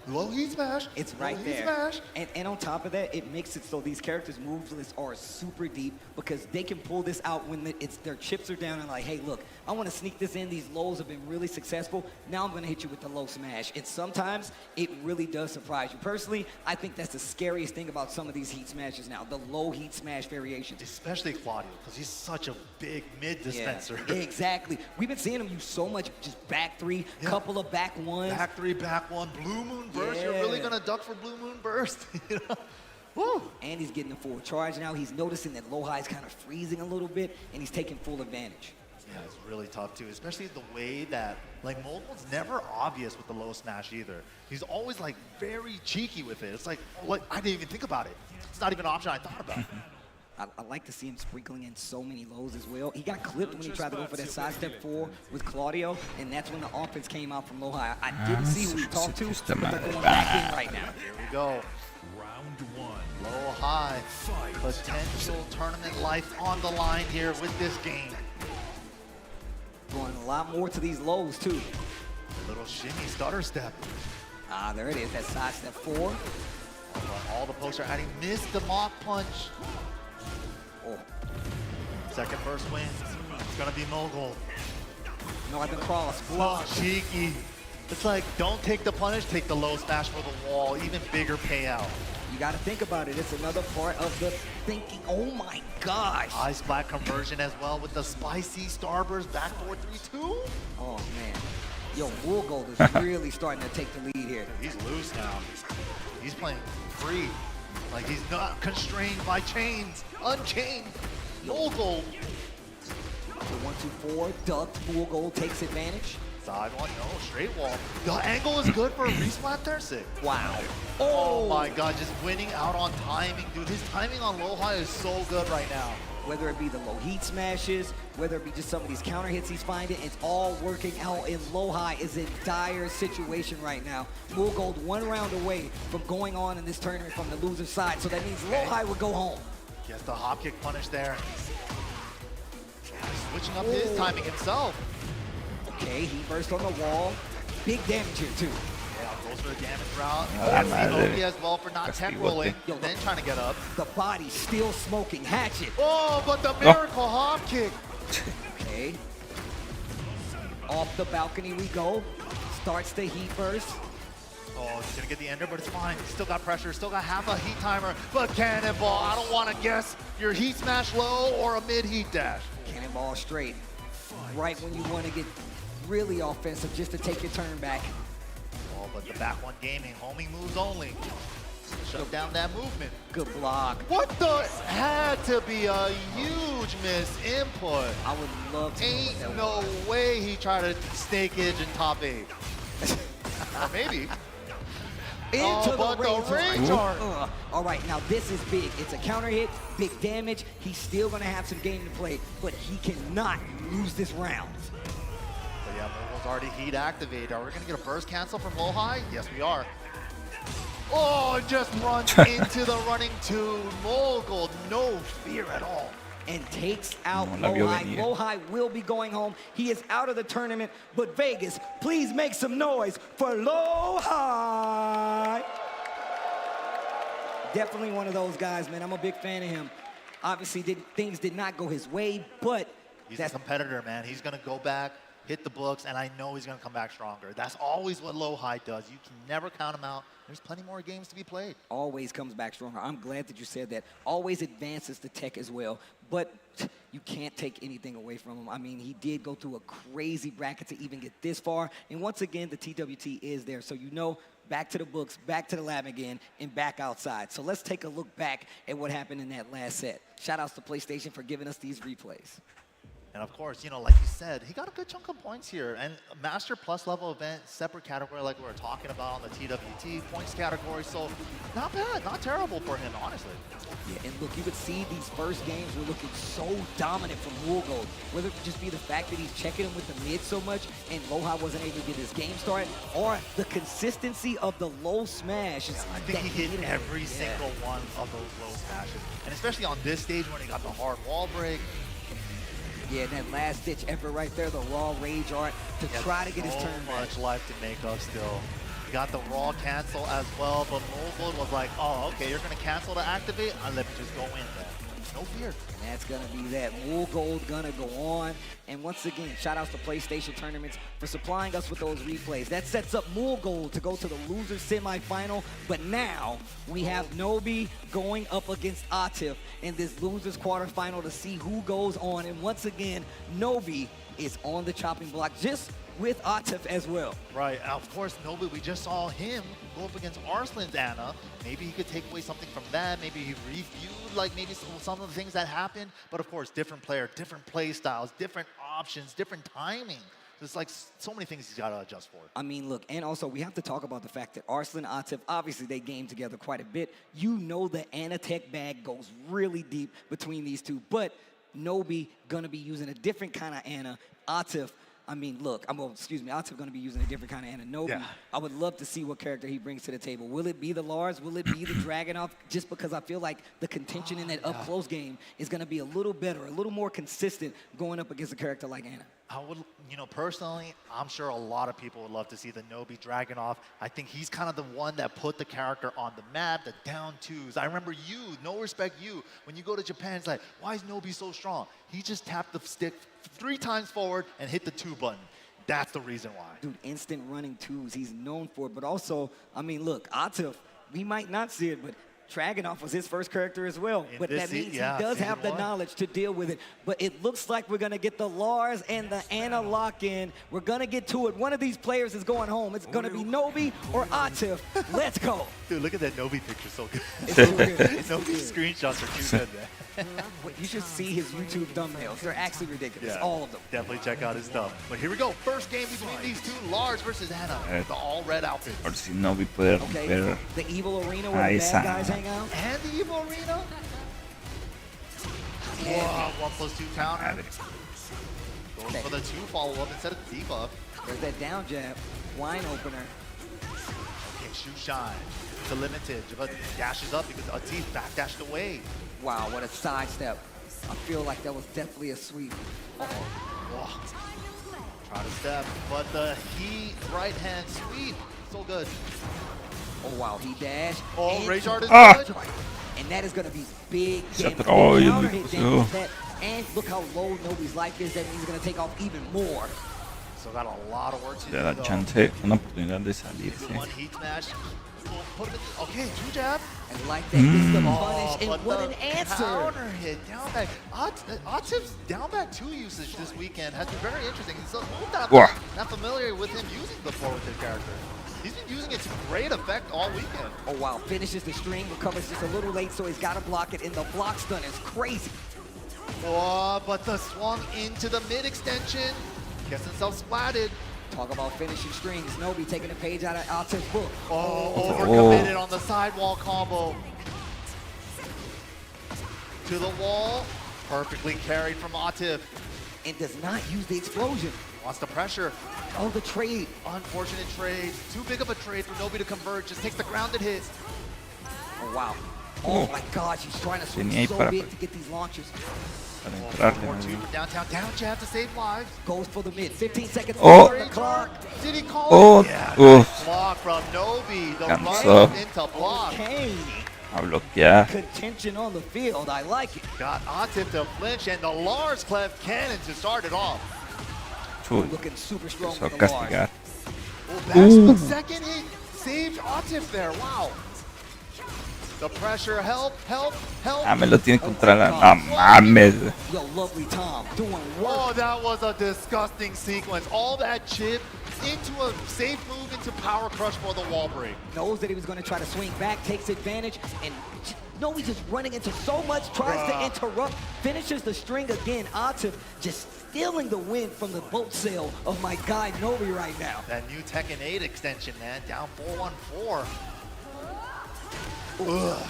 low heat smash. It's right there. Smash. And on top of that, it makes it so these characters' moves lists are super deep because they can pull this out when their chips are down and like, hey, look, I want to sneak this in. These lows have been really successful. Now I'm going to hit you with the low smash. And sometimes it really does surprise you. Personally, I think that's the scariest thing about some of these heat smashes now, the low heat smash variations. Especially Claudio, because he's such a big mid dispenser. Yeah, exactly. We've been seeing him use so much just back 3, couple of back 1s. Back 3, back 1, Blue Moon Burst. You're really going to duck for Blue Moon Burst? You know? Woo. And he's getting the full charge now. He's noticing that Lohai is kind of freezing a little bit, and he's taking full advantage. Yeah, it's really tough too, especially the way that, like, Mogul's never obvious with the low smash either. He's always, like, very cheeky with it. It's like, I didn't even think about it. It's not even an option I thought about. I like to see him sprinkling in so many lows as well. He got clipped when he tried to go for that sidestep 4 with Claudio, and that's when the offense came out from Lohai. I didn't see who he talked to, but they're going back in right now. Here we go. Round 1. Lohai, potential tournament life on the line here with this game. Going a lot more to these lows, too. Little shimmy stutter step. Ah, there it is, that sidestep 4. All the pokes are adding. Missed the mock punch. Oh. Second first win. It's gonna be Mogul. Northern Cross. Oh, cheeky. It's like, don't take the punish, take the low smash for the wall. Even bigger payout. You got to think about it. It's another part of the thinking. Oh my gosh. Ice black conversion as well with the spicy starburst back 4-3-2. Oh man. Yo, Woolgold is really starting to take the lead here. He's loose now. He's playing free. Like, he's not constrained by chains. Unchained. Woolgold. The 1-2-4, ducked. Woolgold takes advantage. Side one, no, straight wall. The angle is good for a resplat there, sick. Wow. Oh my god, just winning out on timing. Dude, his timing on Lohai is so good right now. Whether it be the low heat smashes, whether it be just some of these counter hits he's finding, it's all working out, and Lohai is in dire situation right now. Woolgold 1 round away from going on in this tournament from the loser side, so that means Lohai would go home. Gets the hop kick punish there. Switching up his timing himself. Okay, he burst on the wall. Big damage here, too. Yeah, goes for the damage route. That's the OP as well for not tech rolling. Yo, then trying to get up. The body still smoking. Hatchet. Oh, but the miracle hop kick. Okay. Off the balcony we go. Starts the heat burst. Oh, he's gonna get the ender, but it's fine. Still got pressure, still got half a heat timer, but cannonball. I don't want to guess your heat smash low or a mid heat dash. Cannonball straight. Right when you want to get really offensive just to take your turn back. Oh, but the back one gaming, homing moves only. Shut down that movement. Good block. What the? Had to be a huge miss input. I would love to. Ain't no way he tried to snake edge in top 8. Or maybe. Into the rage art. All right, now this is big. It's a counter hit, big damage. He's still gonna have some game to play, but he cannot lose this round. But yeah, Mogul's already heat activated. Are we gonna get a burst cancel from Lohai? Yes, we are. Oh, just runs into the running two. Mogul, no fear at all. And takes out Lohai. Lohai will be going home. He is out of the tournament, but Vegas, please make some noise for Lohai. Definitely one of those guys, man. I'm a big fan of him. Obviously, things did not go his way, but he's a competitor, man. He's gonna go back, hit the books, and I know he's gonna come back stronger. That's always what Lohai does. You can never count him out. There's plenty more games to be played. Always comes back stronger. I'm glad that you said that. Always advances the tech as well, but you can't take anything away from him. I mean, he did go through a crazy bracket to even get this far, and once again, the TWT is there, so you know, back to the books, back to the lab again, and back outside. So let's take a look back at what happened in that last set. Shout outs to PlayStation for giving us these replays. And of course, you know, like you said, he got a good chunk of points here. And Master Plus level event, separate category like we were talking about on the TWT points category. So not bad, not terrible for him, honestly. Yeah, and look, you could see these first games were looking so dominant from Woolgold. Whether it could just be the fact that he's checking him with the mid so much and Lohai wasn't able to get his game started, or the consistency of the low smash. Yeah, I think he hit every single one of those low smashes. And especially on this stage when he got the hard wall break. Yeah, and that last ditch effort right there, the raw rage art to try to get his turn back. So much life to make up still. He got the raw cancel as well, but Mogul was like, oh, okay, you're going to cancel to activate? Let me just go in there. No fear. And that's going to be that. Woolgold going to go on. And once again, shout outs to PlayStation Tournaments for supplying us with those replays. That sets up Woolgold to go to the loser semifinal. But now we have Nobi going up against Atif in this losers quarterfinal to see who goes on. And once again, Nobi is on the chopping block, just with Atif as well. Right, and of course, Nobu, we just saw him go up against Arslan's Anna. Maybe he could take away something from that. Maybe he reviewed like maybe some of the things that happened. But of course, different player, different play styles, different options, different timing. There's like so many things he's got to adjust for. I mean, look, and also we have to talk about the fact that Arslan, Atif, obviously they game together quite a bit. You know the Anna tech bag goes really deep between these two, but Nobi gonna be using a different kind of Anna. Atif, I mean, look, Atif gonna be using a different kind of Anna. Nobi, Yeah. I would love to see what character he brings to the table. Will it be the Lars? Will it be the Dragunov? Just because I feel like the contention in that up-close game is gonna be a little better, a little more consistent going up against a character like Anna. I would, personally, I'm sure a lot of people would love to see the Nobi Dragunov. I think he's kind of the one that put the character on the map, the down twos. I remember you, No Respect You, when you go to Japan, it's like, why is Nobi so strong? He just tapped the stick 3 times forward and hit the 2 button. That's the reason why. Dude, instant running twos, he's known for it. But also, I mean, look, Atif, we might not see it, but Dragunov was his first character as well. But that means he does have the knowledge to deal with it. But it looks like we're going to get the Lars and the Anna lock-in. We're going to get to it. One of these players is going home. It's going to be Nobi or Atif. Let's go. Dude, look at that Nobi picture. So good. It's so good. Nobi screenshots are too good, man. You should see his YouTube thumbnails. They're actually ridiculous, Yeah, all of them. Definitely check out his stuff. But here we go. First game between these two, Lars versus Anna. The all-red outfits. Por si Nobi puede romper The Evil Arena where a the esa bad guys hang out. And the Evo Arena. Whoa, 1+2 counter. Goes for the 2 follow-up instead of the debuff. There's that down jab, wine opener. Okay, shoe shine. It's a limited, but dashes up because Atif backdashed away. Wow, what a sidestep. I feel like that was definitely a sweep. Whoa. Try to step, but the heat right hand sweep. So good. Oh, wow, he dashed. Oh, Rage Art is good. And that is going to be big damage. Oh, Counter hit damage with that. And look how low Nobi's life is. That means he's going to take off even more. So got a lot of work to do. Le da chance, una oportunidad de salirse. One heat smash. Put him in, okay, 2 jab. And like that gets the punish. And what an answer. Counter hit, down back. Atif's down back 2 usage this weekend has been very interesting. He's not familiar with him using before with his character. He's been using it to great effect all weekend. Oh, wow. Finishes the string, recovers just a little late, so he's got to block it. And the block stun is crazy. Oh, but the swung into the mid extension. Gets himself splatted. Talk about finishing strings. Nobi taking a page out of Atif's book. Oh, overcommitted on the sidewall combo. To the wall. Perfectly carried from Atif. And does not use the explosion. Wants the pressure. Oh, the trade. Unfortunate trade. Too big of a trade for Nobi to convert. Just takes the grounded hit. Oh, wow. Oh, my gosh. He's trying to swing so big to get these launches. More 2 from downtown. Down jab to save lives. Goes for the mid. 15 seconds on the clock. Did he call it? Yeah, nice block from Nobi. The right into block. Okay. A bloquear. Contention on the field. I like it. Got Atif to flinch and the Lars Clef cannon to start it off. Looking super strong with the Castigar. Oh, second hit saved Atif there. Wow. The pressure, help. Ah, me lo tiene contra la... No mames. Yo, lovely Tom doing work. Oh, that was a disgusting sequence. All that chip into a safe move into power crush for the wall break. Knows that he was going to try to swing back, takes advantage, and no, he's just running into so much, tries to interrupt, finishes the string again. Atif just stealing the win from the boat sail of my guy Nobi right now. That new Tekken 8 extension, man, down 4-1-4. Ugh.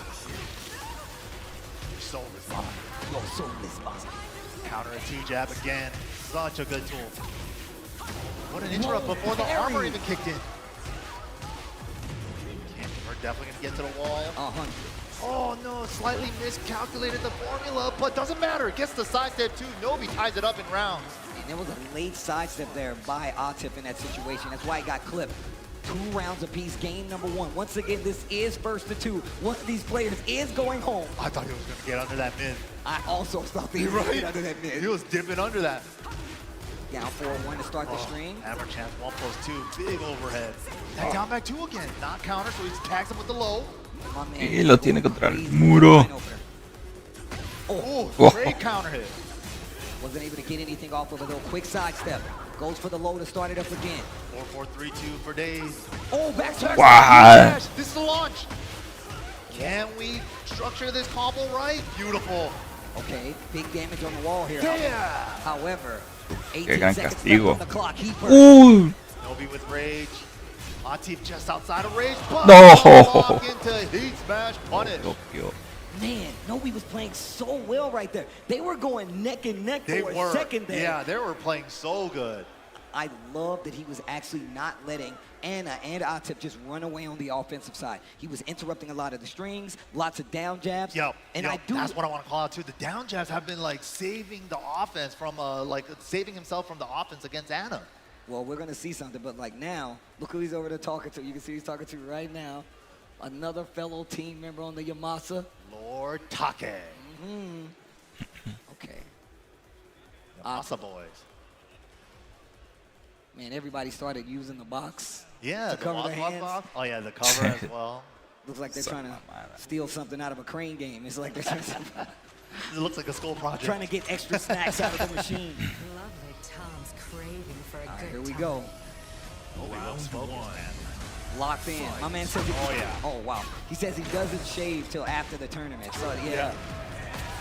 So responsive. Yo, so responsive. Counter a 2 jab again. Such a good tool. What an interrupt before the armor even kicked in. We're definitely going to get to the wall. 100. Oh no, slightly miscalculated the formula, but doesn't matter. It gets the sidestep too. Nobi ties it up in rounds. And there was a late sidestep there by Atif in that situation. That's why he got clipped. 2 rounds apiece, game number 1. Once again, this is first to 2. One of these players is going home. I thought he was going to get under that mid. I also thought he was going to get under that mid. He was dipping under that. Down 4-1 to start the string. Hammer chance 1+2, big overhead. And down back 2 again. Not counter, so he tags him with the low. Y lo tiene contra el muro. Oh, great counter hit. Wasn't able to get anything off of a little quick sidestep. Goes for the low to start it up again. 4-4-3-2 for days. Oh, back to Wow. This is the launch. Can we structure this combo right? Beautiful. Okay, big damage on the wall here. However, Qué 18 gran seconds left castigo. on the clock. He Nobi with rage. Atif just outside of rage. No. Lock into heat smash punish. Man, Nobi was playing so well right there. They were going neck and neck for a second there. Yeah, they were playing so good. I love that he was actually not letting Anna and Atif just run away on the offensive side. He was interrupting a lot of the strings, lots of down jabs. That's what I want to call out too. The down jabs have been like saving the offense from saving himself from the offense against Anna. Well, we're gonna see something, but like now, look who he's over there talking to. You can see he's talking to right now. Another fellow team member on the Yamasa. Lord Take. Okay. Yamasa boys. Man, everybody started using the box. Yeah, to cover their hands. box. Oh yeah, the cover as well. Looks like they're trying to steal something out of a crane game. It's like they're trying to, it looks like a school project. trying to get extra snacks out of the machine. Lovely Tom's craving for a good Here we time. go. Round one. Locked in. My man says oh wow. He says he doesn't shave till after the tournament. So yeah.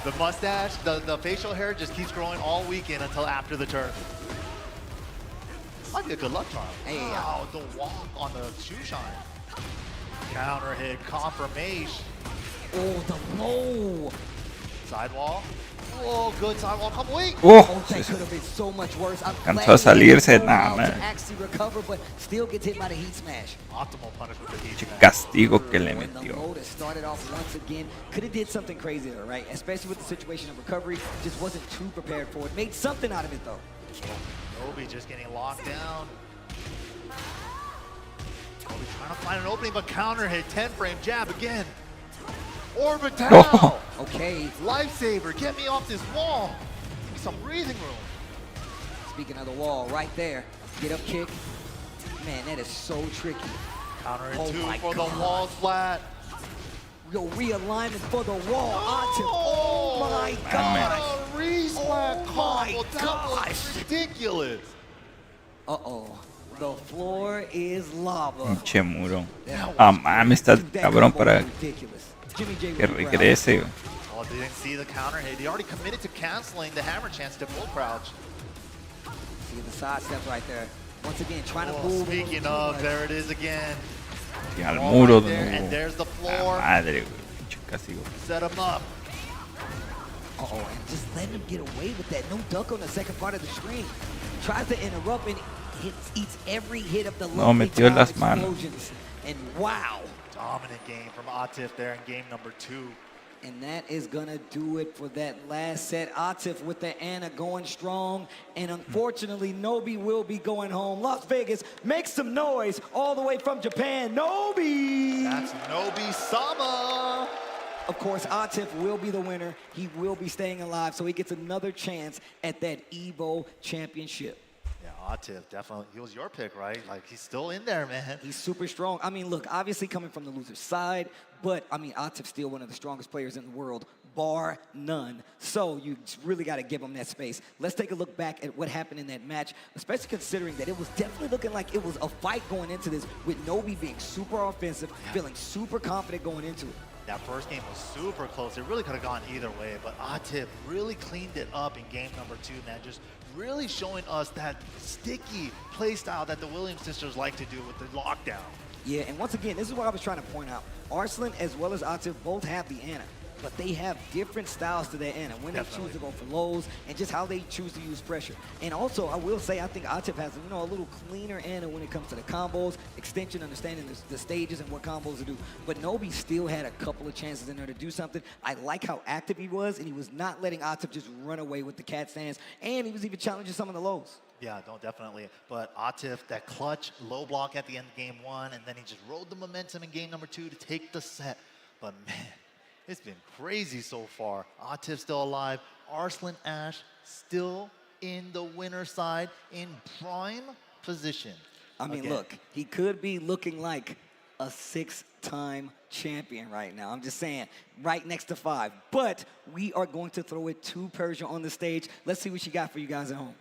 The mustache, the facial hair just keeps growing all weekend until after the tournament. Might be a good luck charm. Hey, wow, the walk on the shoe shine. Counter hit, confirmation. Oh, the low. Sidewall. Oh, good sidewall. Come wait. Oh, that could have been so much worse. I'm glad Alcanzó a salirse, to nah, man. actually recover, but still gets hit by the heat smash. Optimal punish with the heat smash. Castigo que le When the metió. low that started off once again, could have did something crazy there, right? Especially with the situation of recovery, just wasn't too prepared for it. Made something out of it though. Nobi just getting locked down. Nobi trying to find an opening, but counter hit, 10-frame jab again. Orbital! Oh. Okay. Lifesaver, get me off this wall. Give me some breathing room. Speaking of the wall, right there. Get up kick. Man, that is so tricky. Counter hit Oh 2 my for God. the wall flat. Yo, realignment for the wall. Oh my God. Re-slap combo. That gosh. was ridiculous. Uh-oh. The floor is lava. Pinche muro. Ah, mames, está cabrón para que regrese. Oh, they didn't see the counter hit. He already committed to canceling the hammer chance to full crouch. See the side step right there. Once again, trying to Oh, move. speaking of, there it is again. Y al Ball muro right de there, nuevo. and there's the floor. La madre, güey. Pinche castigo. Set him up. Uh-oh, and just letting him get away with that. No duck on the second part of the screen. Tries to interrupt and eats every hit of the No, metió las manos. explosions. And wow. Dominant game from Atif there in game number 2. And that is gonna do it for that last set. Atif with the Anna going strong. And unfortunately, Nobi will be going home. Las Vegas, make some noise all the way from Japan. Nobi! That's Nobi-sama. Of course, Atif will be the winner. He will be staying alive, so he gets another chance at that EVO championship. Yeah, Atif, definitely. He was your pick, right? Like, he's still in there, man. He's super strong. I mean, look, obviously coming from the loser's side, but, I mean, Atif's still one of the strongest players in the world, bar none. So you really got to give him that space. Let's take a look back at what happened in that match, especially considering that it was definitely looking like it was a fight going into this with Nobi being super offensive, feeling super confident going into it. That first game was super close. It really could have gone either way, but Atif really cleaned it up in game number 2, man. Just really showing us that sticky play style that the Williams sisters like to do with the lockdown. Yeah, and once again, this is what I was trying to point out. Arslan as well as Atif both have the Anna, but they have different styles to their Anna when they choose to go for lows and just how they choose to use pressure. And also, I will say, I think Atif has a little cleaner Anna when it comes to the combos, extension, understanding the stages and what combos to do. But Nobi still had a couple of chances in there to do something. I like how active he was, and he was not letting Atif just run away with the cat stands, and he was even challenging some of the lows. Yeah, no, definitely. But Atif, that clutch low block at the end of game 1, and then he just rode the momentum in game number 2 to take the set. But man, it's been crazy so far. Atif still alive. Arslan Ash still in the winner's side in prime position. I mean, look, he could be looking like a 6-time champion right now. I'm just saying, right next to 5. But we are going to throw it to Persia on the stage. Let's see what she got for you guys at home.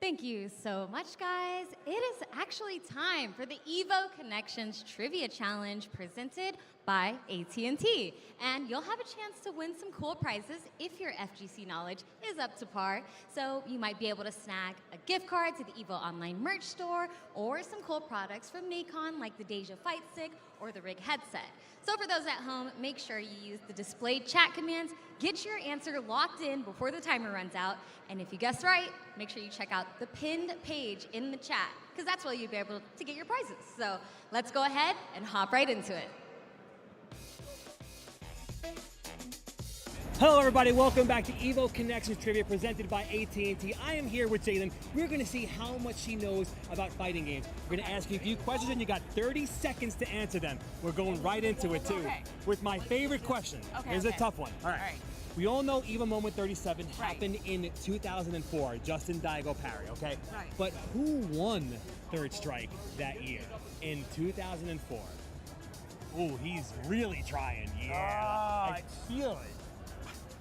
Thank you so much, guys. It is actually time for the EVO Connections Trivia Challenge presented by AT&T. And you'll have a chance to win some cool prizes if your FGC knowledge is up to par. So you might be able to snag a gift card to the EVO online merch store or some cool products from Nacon like the Deja Fight Stick or the Rig headset. So for those at home, make sure you use the displayed chat commands, get your answer locked in before the timer runs out, and if you guessed right, make sure you check out the pinned page in the chat, because that's where you'll be able to get your prizes. So let's go ahead and hop right into it. Hello everybody, welcome back to EVO Connections Trivia presented by AT&T. I am here with Jalen. We're going to see how much she knows about fighting games. We're going to ask you a few questions and you got 30 seconds to answer them. We're going right into it too. Okay. With my favorite question. Here's a tough one. All right. We all know EVO Moment 37 happened in 2004, Justin Daigo parry, okay? Right. But who won Third Strike that year in 2004? Ooh, he's really trying. Yeah, I feel it.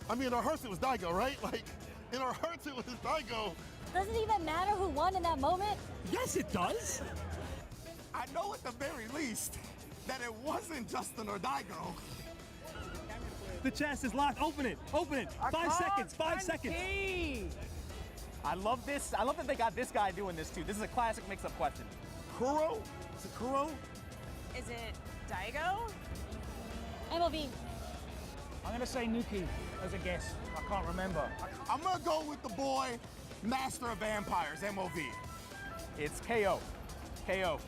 I mean, in our hearts it was Daigo, right? Like, in our hearts it was Daigo. Does it even matter who won in that moment? Yes, it does. I know at the very least that it wasn't Justin or Daigo. The chest is locked. Open it. Open it. 5 seconds. 5 seconds. I love this. I love that they got this guy doing this too. This is a classic mix-up question. Kuro? Is it Kuro? Is it Daigo? MLV. I'm gonna say Nuki as a guess. I can't remember. I'm gonna go with the boy, Master of Vampires, MOV. It's KO. KO.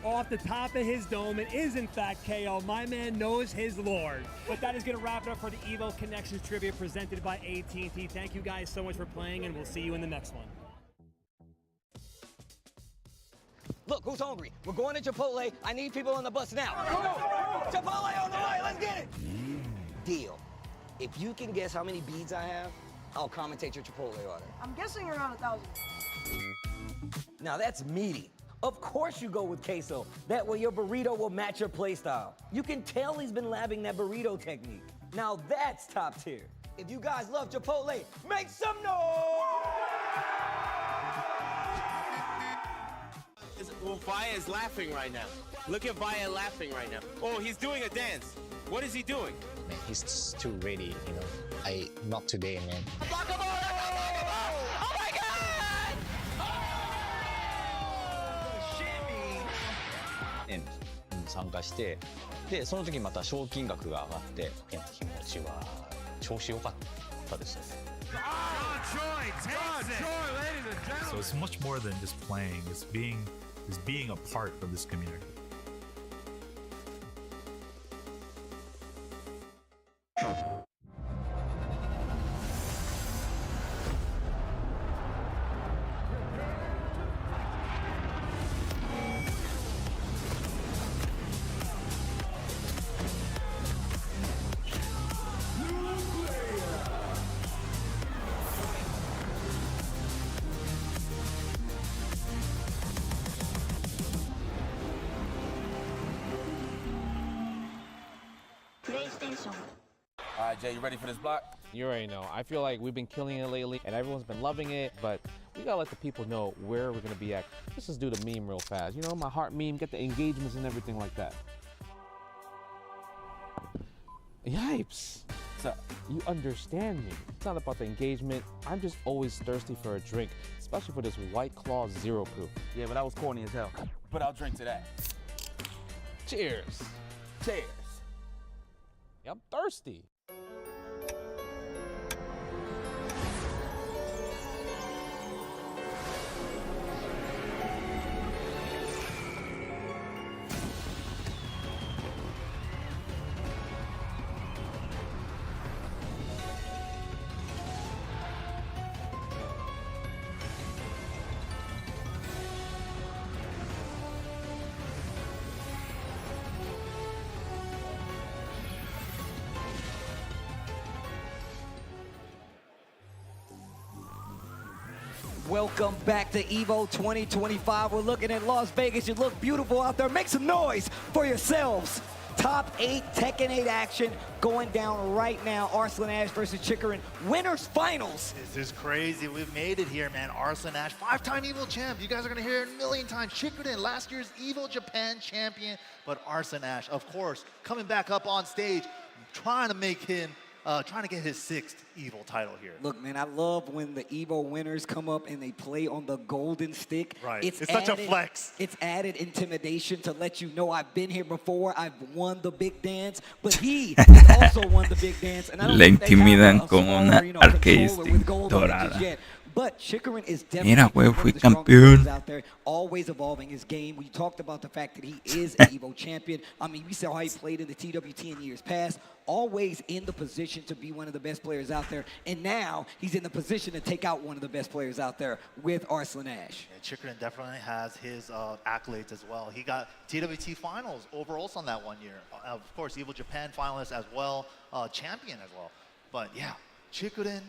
Off the top of his dome, it is in fact KO. My man knows his lord. But that is going to wrap it up for the EVO Connections Trivia presented by AT&T. Thank you guys so much for playing, and we'll see you in the next one. Look, who's hungry? We're going to Chipotle. I need people on the bus now. Chipotle on the way, let's get it. Deal. If you can guess how many beads I have, I'll commentate your Chipotle order. I'm guessing around 1,000. Now that's meaty. Of course you go with queso. That way your burrito will match your play style. You can tell he's been labbing that burrito technique. Now that's top tier. If you guys love Chipotle, make some noise! Well, Vaya is laughing right now. Look at Vaya laughing right now. Oh, he's doing a dance. What is he doing? Man, he's too ready, you know. Not today, man. Oh my God! 参加して、でその時また賞金額が上がって、いや気持ちは調子良かったですね。So it's much more than just playing. It's being a part of this community. All right, Jay, you ready for this block? You already know. I feel like we've been killing it lately, and everyone's been loving it, but we gotta let the people know where we're gonna be at. Let's just do the meme real fast. You know, my heart meme, get the engagements and everything like that. Yipes. So, you understand me. It's not about the engagement. I'm just always thirsty for a drink, especially for this White Claw Zero Proof. Yeah, but that was corny as hell. But I'll drink to that. Cheers. Cheers. Yeah, I'm thirsty. Welcome back to EVO 2025. We're looking at Las Vegas. You look beautiful out there. Make some noise for yourselves. Top 8 Tekken 8 action going down right now. Arslan Ash versus Chikarin. Winners finals. This is crazy. We've made it here, man. Arslan Ash, 5-time EVO champ. You guys are going to hear it a million times. Chikarin, last year's EVO Japan champion. But Arslan Ash, of course, coming back up on stage, trying to make him trying to get his 6th EVO title here. Look, man, I love when the EVO winners come up and they play on the golden stick. Right. It's such a flex. It's added intimidation to let you know I've been here before. I've won the big dance, but he also won the big dance. And I don't Le think they have intimidan a con smaller, una arcade controller with gold on it just dorada. yet. But Chikarin is definitely Mira, one güey, of fui the strongest campeón. players out there, always evolving his game. We talked about the fact that he is an EVO champion. I mean, we saw how he played in the TWT in years past, always in the position to be one of the best players out there. And now he's in the position to take out one of the best players out there with Arslan Ash. Yeah, Chikarin definitely has his accolades as well. He got TWT finals overall on that one year. Of course, EVO Japan finalist as well, champion as well. But yeah, Chikarin,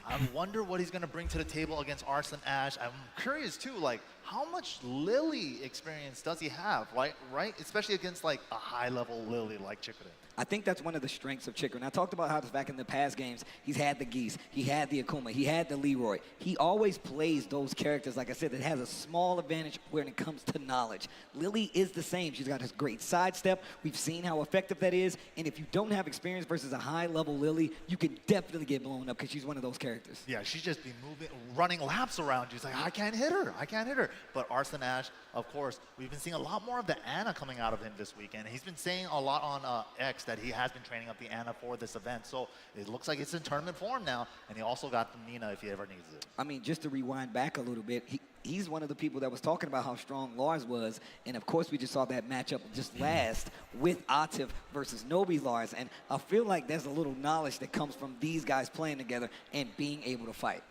I wonder what he's going to bring to the table against Arslan Ash. I'm curious too, like how much Lily experience does he have, right? Especially against like a high-level Lily like Chikarin. I think that's one of the strengths of Chikarin. I talked about how back in the past games, he's had the Geese, he had the Akuma, he had the Leroy. He always plays those characters, like I said, that has a small advantage when it comes to knowledge. Lily is the same. She's got this great sidestep. We've seen how effective that is. And if you don't have experience versus a high-level Lily, you can definitely get blown up because she's one of those characters. Yeah, she's just be moving, running laps around you. It's like, I can't hit her. I can't hit her. But Arslan Ash, of course, we've been seeing a lot more of the Ana coming out of him this weekend. He's been saying a lot on X that he has been training up the Ana for this event. So it looks like it's in tournament form now. And he also got the Nina if he ever needs it. I mean, just to rewind back a little bit, he's one of the people that was talking about how strong Lars was. And of course, we just saw that matchup just last with Atif versus Nobi Lars. And I feel like there's a little knowledge that comes from these guys playing together and being able to fight.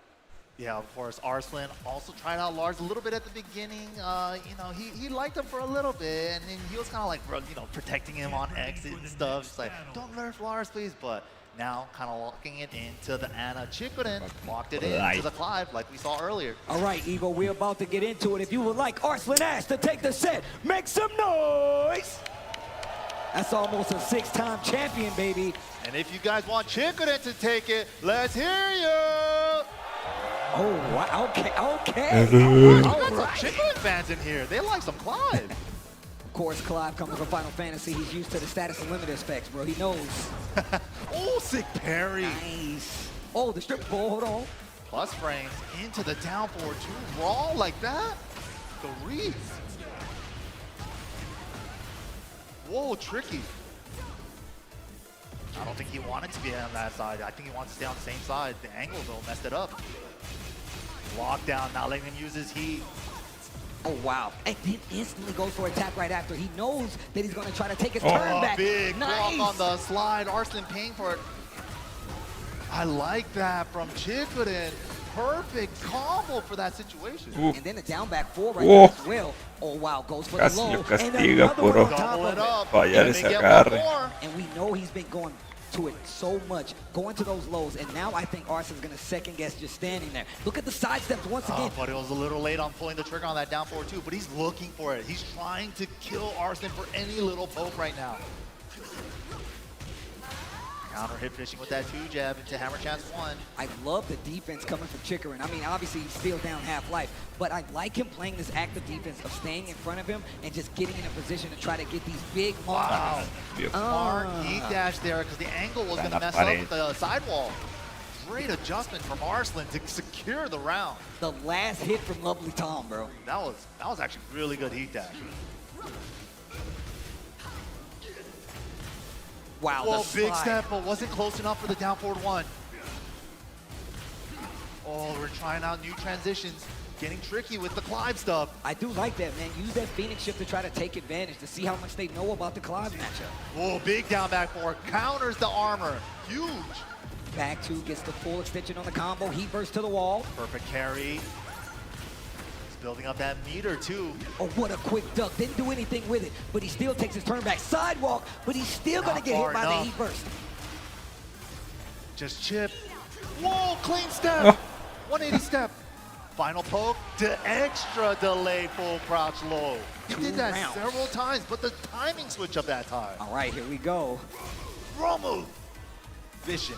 Yeah, of course, Arslan also tried out Lars a little bit at the beginning. You know, he liked him for a little bit, and then he was kind of like, you know, protecting him on exit and stuff. Just like, don't nerf Lars, please. But now kind of locking it into the Ana. Chikarin locked it into the Clive like we saw earlier. All right, Evo, we're about to get into it. If you would like Arslan Ash to take the set, make some noise. That's almost a 6-time champion, baby. And if you guys want Chikarin to take it, let's hear you. Oh, wow. Okay. Oh, got some Chikarin fans in here. They like some Clive. Of course, Clive comes from Final Fantasy. He's used to the status and limit specs, bro. He knows. Oh, sick parry. Nice. Oh, the strip ball. Hold on. Plus frames into the down forward. Too raw like that. The read. Whoa, tricky. I don't think he wanted to be on that side. I think he wants to stay on the same side. The angle, though, messed it up. Lockdown, not letting him use his heat. Oh, wow. And then instantly goes for attack right after. He knows that he's going to try to take his turn back. Big nice. block on the slide. Arslan paying for it. I like that from Chikarin. Perfect combo for that situation. And then the down back 4 right there as well. Oh, wow. Goes for the low. Casi lo And castiga another por one on top of it. fallar ese agarre. And we know he's been going to it so much, going to those lows, and now I think Arslan's going to second guess just standing there. Look at the side steps once again. But it was a little late on pulling the trigger on that down forward too, but he's looking for it. He's trying to kill Arslan for any little poke right now. Counter hit fishing with that 2 jab into hammer chance 1. I love the defense coming from Chikarin. I mean, obviously he's still down half-life, but I like him playing this active defense of staying in front of him and just getting in a position to try to get these big moments. Wow. Smart heat dash there because the angle was going to mess up with the sidewall. Great adjustment from Arslan to secure the round. The last hit from Lovely Tom, bro. That was actually really good heat dash. Wow, whoa, big step, but wasn't close enough for the down forward 1. Oh, we're trying out new transitions. Getting tricky with the Clive stuff. I do like that, man. Use that Phoenix shift to try to take advantage, to see how much they know about the Clive matchup. Whoa, big down back 4. Counters the armor. Huge. Back 2 gets the full extension on the combo. He bursts to the wall. Perfect carry. Building up that meter too. Oh, what a quick duck. Didn't do anything with it, but he still takes his turn back. Sidewalk, but he's still going to get hit by the heat burst. Just chip. Whoa, clean step. 180 step. Final poke to extra delay full crouch low. He did that rounds. several times, but the timing switch up that time. All right, here we go. Throw move. Vision.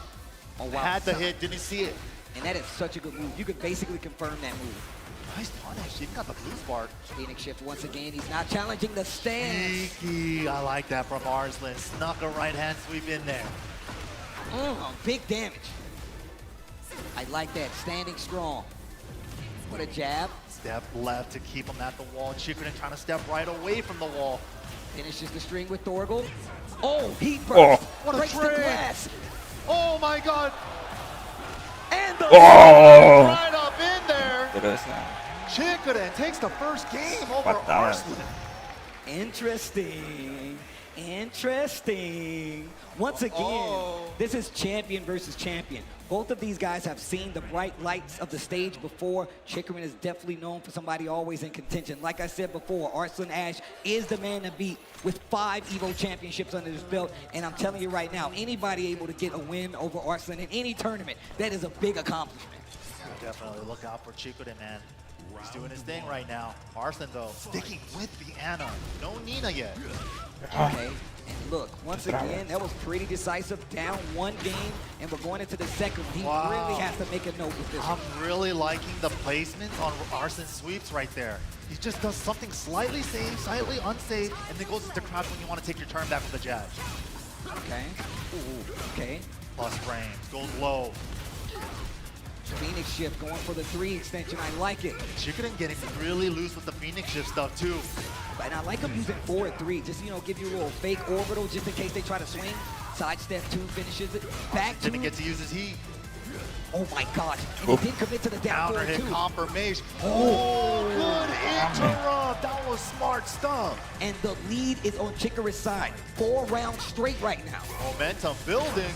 Oh, wow. Had the hit, didn't see it. And that is such a good move. You could basically confirm that move. Nice punish. He got the blue spark. Phoenix shift once again. He's not challenging the stance. Sneaky. I like that from Arslan. Snuck a right hand sweep in there. Big damage. I like that. Standing strong. What a jab. Step left to keep him at the wall. Chikrin trying to step right away from the wall. Finishes the string with Thorgal. Oh, heat burst. What a Breaks the trade. glass. Oh my god. And the right up in there. Chikrin takes the first game over Arslan. Interesting. Interesting. Once again, this is champion versus champion. Both of these guys have seen the bright lights of the stage before. Chikrin is definitely known for somebody always in contention. Like I said before, Arslan Ash is the man to beat with 5 EVO championships under his belt. And I'm telling you right now, anybody able to get a win over Arslan in any tournament, that is a big accomplishment. Definitely look out for Chikrin, man. He's doing his thing right now. Arslan, though, sticking with the Anna. No Nina yet. Okay, and look, once again, that was pretty decisive. Down 1 game, and we're going into the second. He really has to make a note with this. I'm really liking the placements on Arslan's sweeps right there. He just does something slightly safe, slightly unsafe, and then goes into crouch when you want to take your turn back from the jab. Okay. Ooh, okay. Plus frames, goes low. Phoenix shift going for the 3 extension. I like it. Chikrin getting really loose with the Phoenix shift stuff too. And I like him using 4 and 3, just give you a little fake orbital just in case they try to swing. Sidestep 2 finishes it. Back 2. Didn't get to use his heat. Oh my gosh. And he did commit to the down Counter forward hit too. confirmation. Oh, good interrupt. That was smart stuff. And the lead is on Chikrin's side. 4 rounds straight right now. Momentum building.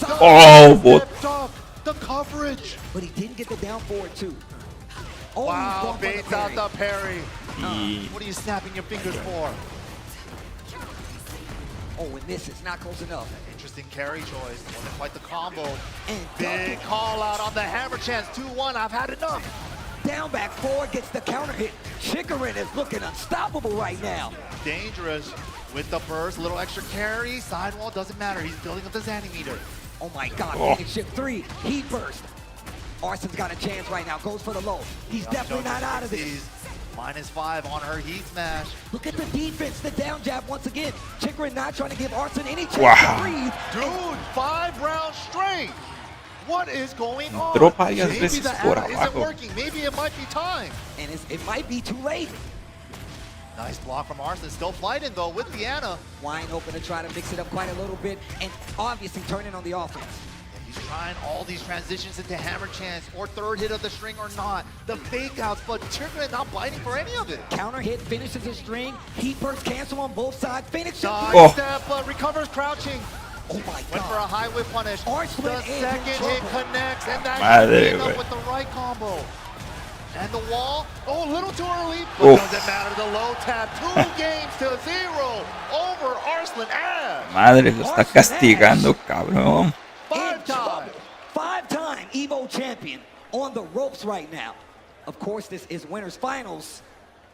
Oh, The coverage. But he didn't get the down forward too. Oh, wow, baits out the parry. Yeah. What are you snapping your fingers for? Oh, and this is not close enough. Interesting carry choice. Wasn't quite the combo. And big call out on the hammer chance. 2-1. I've had enough. Down back forward gets the counter hit. Chikrin is looking unstoppable right now. Dangerous with the burst. Little extra carry. Sidewall doesn't matter. He's building up the Zanny meter. Oh my God, Phoenix shift 3, heat burst. Arslan's got a chance right now, goes for the low. He's definitely not out of this. -5 on her heat smash. Look at the defense, the down jab once again. Chikrin not trying to give Arslan any chance to breathe. Dude, 5 rounds straight. What is going on? Maybe the Anna isn't working. Maybe it might be time. And it might be too late. Nice block from Arslan, still fighting though with the Anna. Wide open to try to mix it up quite a little bit and obviously turning on the offense. He's trying all these transitions into hammer chance or 3rd hit of the string or not. The fake outs, but Chikrin not biting for any of it. Counter hit finishes the string. Heat burst cancel on both sides. Phoenix step, but recovers crouching. Oh my God. Went for a high whip punish. Arslan the second hit connects and that's up with the right combo. And the wall, little too early, but doesn't matter. The low tap, 2 games to 0 over Arslan Ash. Madre, lo está castigando, cabrón. 5-time EVO champion on the ropes right now. Of course, this is winners finals.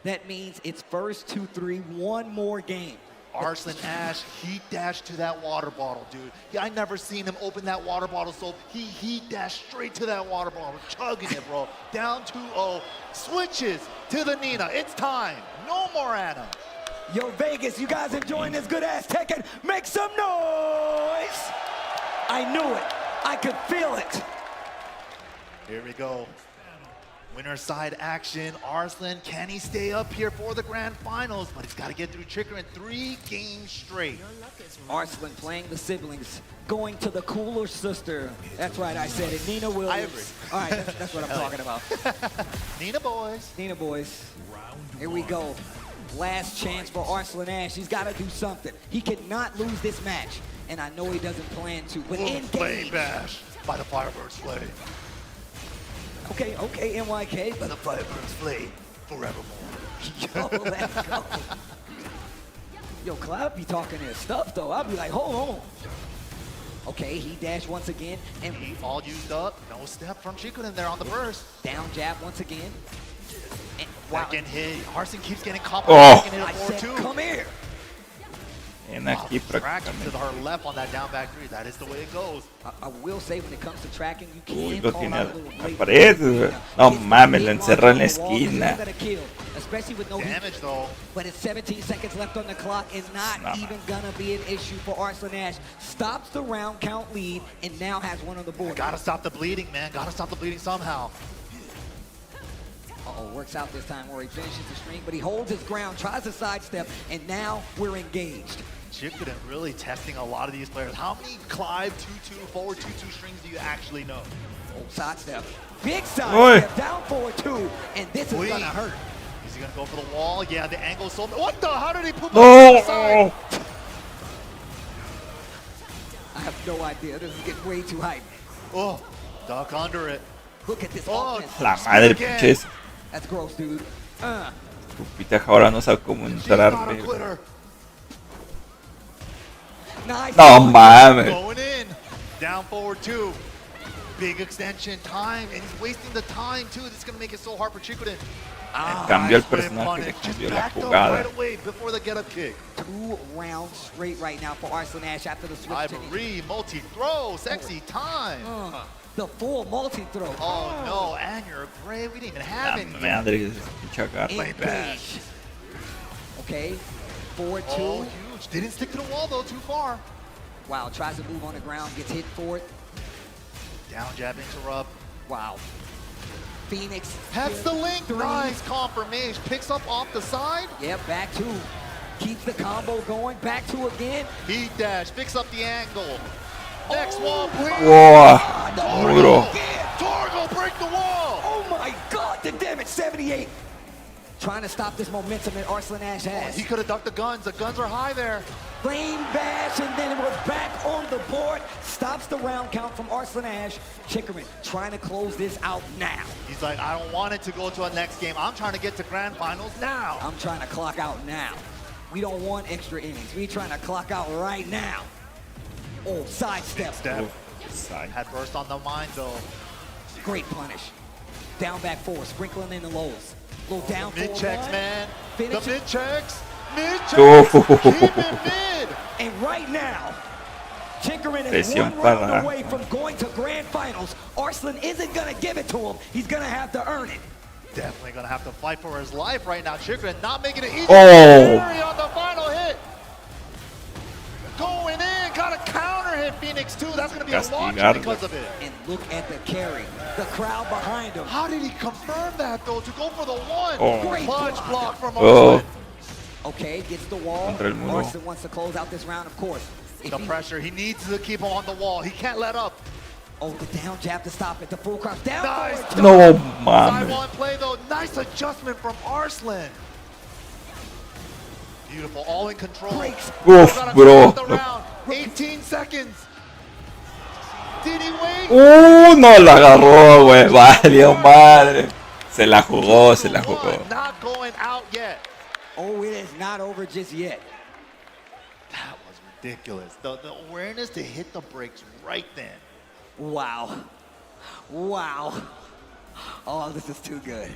That means it's first 2-3, 1 more game. Arslan Ash heat dashed to that water bottle, dude. Yeah, I never seen him open that water bottle, so he heat dashed straight to that water bottle, chugging it, bro. Down 2-0, switches to the Nina. It's time. No more Anna. Yo, Vegas, you guys enjoying this good ass Tekken? Make some noise! I knew it. I could feel it. Here we go. Winner side action. Arslan, can he stay up here for the grand finals? But he's got to get through Chikrin 3 games straight. Arslan playing the siblings, going to the cooler sister. That's right, I said it. Nina Williams. I agree. All right, that's what I'm talking about. Nina boys. Nina boys. Here we go. Last chance for Arslan Ash. He's got to do something. He cannot lose this match. And I know he doesn't plan to. But Flame bash by the Firebird's flame. Okay, NYK. By the Firebird's flame forevermore. Yo, let's go. Yo, Cloud be talking his stuff, though. I'll be like, hold on. Okay, he dashed once again, and he all used up. No step from Chikurin there on the burst. Down jab once again. And second hit. Arslan keeps getting caught. Oh. Second hit of 4-2. Come here. And aquí tracking to prácticamente. her left on that down back three. That is the way it goes. I will say when it comes to tracking, you Uy, can't lo call tiene out a a little la late. pared. No mames, lo encerró en la esquina. Especially with no damage though. But it's 17 seconds left on the clock and not even gonna be an issue for Arslan Ash. Stops the round count lead and now has one on the board. Gotta stop the bleeding, man. Gotta stop the bleeding somehow. Uh-oh, works out this time where he finishes the string, but he holds his ground, tries to sidestep, and now we're engaged. Chikurin really testing a lot of these players. How many Clive 2-2, forward 2-2 strings do you actually know? Oh, sidestep. Big sidestep, down forward 2, and this is gonna hurt. Is he gonna go for the wall? Yeah, the angle's so... What the? How did he poop No. on the side? I have no idea. This is getting way too hype. Oh, duck under it. Look at this Oh, offense. La madre, pinches. That's gross, dude. Pupita ahora no sabe cómo entrar. Not a quitter. Nice. No mames. Going in. Down forward 2. Big extension time, and he's wasting the time too. This is gonna make it so hard for Chikurin. Cambió el personaje, le cambió la jugada. Right away before the get-up kick. 2 rounds straight right now for Arslan Ash after the switch. Ivory, multi-throw, sexy time. The full multi-throw. Oh no, and you're great. We didn't even have any. Madre, pinche agarra. Play back. Okay, forward 2. Oh, huge. Didn't stick to the wall though, too far. Wow, tries to move on the ground, gets hit for it. Down jab interrupt. Wow. Phoenix. That's the link. 3. Nice confirmation. Picks up off the side. Yep, back 2. Keeps the combo going. Back 2 again. Heat dash. Picks up the angle. Next wall, please. Whoa. Duro. Torgo, break the wall. Oh my God, the damage, 78. Trying to stop this momentum that Arslan Ash has. He could have ducked the guns. The guns are high there. Flame bash, and then we're back on the board. Stops the round count from Arslan Ash. Chikurin trying to close this out now. He's like, I don't want it to go to a next game. I'm trying to get to grand finals now. I'm trying to clock out now. We don't want extra innings. We're trying to clock out right now. Oh, sidestep. Had burst on the mind though. Great punish. Down back 4, sprinkling in the lows. Little down mid checks, man. Finish the mid checks. Mid checks. Oh. Keep it mid. And right now, Chikurin is Presión one round para- away from going to grand finals. Arslan isn't going to give it to him. He's going to have to earn it. Definitely gonna have to fight for his life right now. Chikurin not making it easy. Oh. Fury on the final hit. Going in, got a counter hit Phoenix too. That's gonna be a launch because of it. And look at the carry. The crowd behind him. How did he confirm that though? To go for the one. Oh. Great Punch block from Oh. Arslan. Okay, gets the wall. Contra el muro. Arslan wants to close out this round, of course. The pressure, he needs to keep him on the wall. He can't let up. Oh, the down jab to stop it. The full cross down. Nice. Forward. No Side mames. one play though. Nice adjustment from Arslan. Beautiful, all in control. Breaks. Uf, Gotta bro. close the round. 18 seconds. Did he wait? No la agarró, güey. Valió madre. Se la jugó, se la jugó. Not going out yet. Oh, it is not over just yet. That was ridiculous. The awareness to hit the brakes right then. Wow. Wow. Oh, this is too good.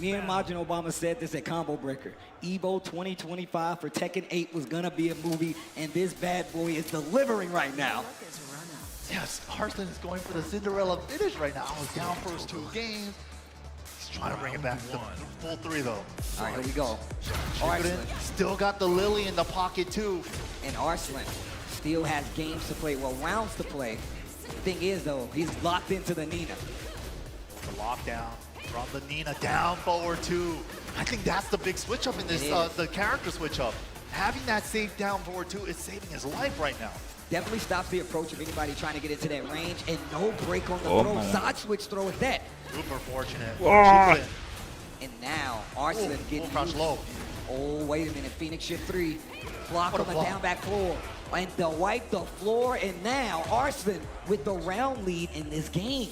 Me and Majin Obama said this at Combo Breaker. EVO 2025 for Tekken 8 was gonna be a movie, and this bad boy is delivering right now. Yes, Arslan is going for the Cinderella finish right now. I was down first 2 games. He's trying to bring it back to the full 3 though. All right, here we go. Arslan still got the Lily in the pocket too. And Arslan still has games to play, well, rounds to play. Thing is though, he's locked into the Nina. The lockdown from the Nina down forward 2. I think that's the big switch up in this, the character switch up. Having that safe down forward 2 is saving his life right now. Definitely stops the approach of anybody trying to get into that range, and no break on the Oh, throw. man. Side switch throw at that. Super fortunate. Oh. And now Arslan getting crouch low. Oh, wait a minute. Phoenix shift 3. Block What a on the block. down back floor. And they'll wipe the floor, and now Arslan with the round lead in this game.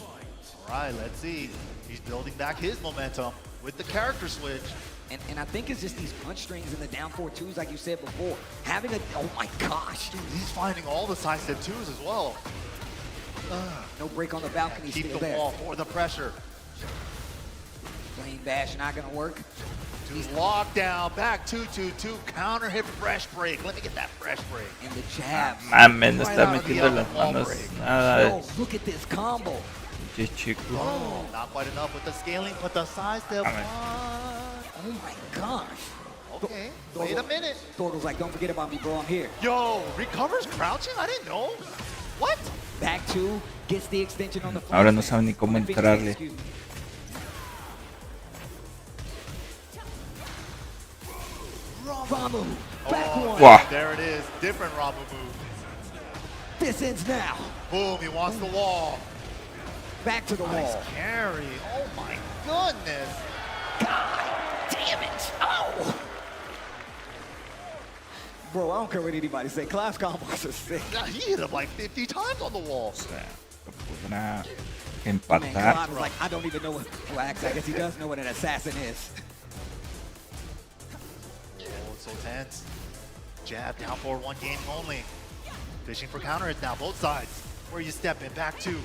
All right, let's see. He's building back his momentum with the character switch. And I think it's just these punch strings and the down 4-2s, like you said before. Having a, oh my gosh. Dude, he's finding all the side step 2s as well. No break on the balcony. Keep still the there. wall for the pressure. Flame bash not gonna work. He's locked down, back 2-2-2, counter hit, fresh break. Let me get that fresh break. And the jab. Mames, no está metiendo las manos. Nada. Oh, look at this combo. Pinche chico. Oh, not quite enough with the scaling, but the side step. Oh my gosh. Okay, wait a minute. Thorgle's like, don't forget about me, bro, I'm here. Yo, recovers crouching? I didn't know. What? Back 2, gets the extension on the front. Ahora no saben ni cómo entrarle. Ramu, back one. Wow. There it is, different Ramu move. This ends now. Boom, he wants the wall. Back to the Nice wall. carry. Oh my goodness. God damn it. Oh. Bro, I don't care what anybody say. Class combos are sick. Yeah, he hit him like 50 times on the wall. Podrá Man, empatar. Claude was like, I don't even know what, well, actually, I guess he does know what an assassin is. Oh, it's so tense. Jab down forward, one game only. Fishing for counter hits now, both sides. Where you step in, back 2.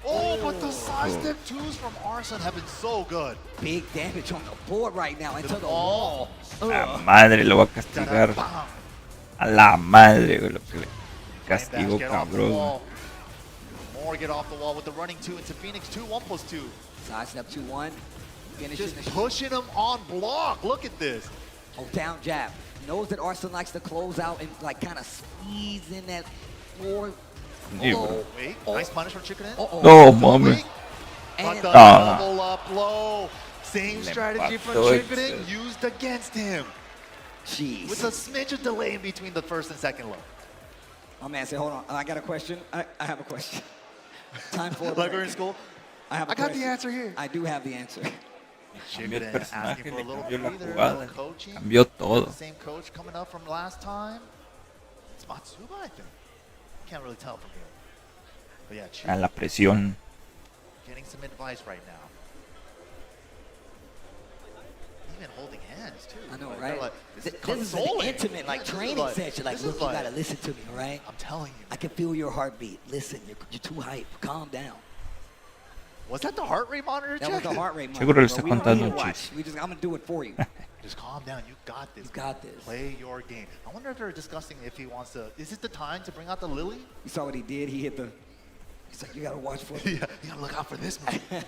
Oh, but the side step 2s from Arson have been so good. Big damage on the board right now into the wall. La madre lo va a castigar. A la madre, güey, lo que le castigo, cabrón. More get off the wall with the running 2 into Phoenix 2, 1+2. Side step 2-1. Just pushing him on block. Look at this. Oh, down jab. Knows that Arson likes to close out and like kind of squeeze in that floor. Oh, wait. Nice punish from Chicken. No, mami. But the double up low. Same strategy from Chicken used against him. Jeez. With a smidge of delay in between the first and second low. My man said, hold on. I got a question. I have a question. Time for Like we're in school? I got the answer here. I do have the answer. Cambió el personaje, le cambió la breather, jugada, coaching. cambió todo. Same coach coming up from last time. It's Matsuba, I think. Can't really tell from here. But yeah, A la presión. getting some advice right now. Even holding hands too. I know, Like, right? like, This is an consoling. intimate, like, This is training like- session. Like, this look, is you like- gotta listen to me, all right? I'm telling you. I can feel your heartbeat. Listen, you're too hype. Calm down. Was that the heart rate monitor? That was the heart rate monitor. Seguro le bro. está We don't contando need to un watch. I'm gonna do it for you. Just calm down. You got this. You got this. Play your game. I wonder if they're discussing if he wants to. Is it the time to bring out the Lily? You saw what he did? He hit the. He's like, you gotta watch for me. Yeah, you gotta look out for this move.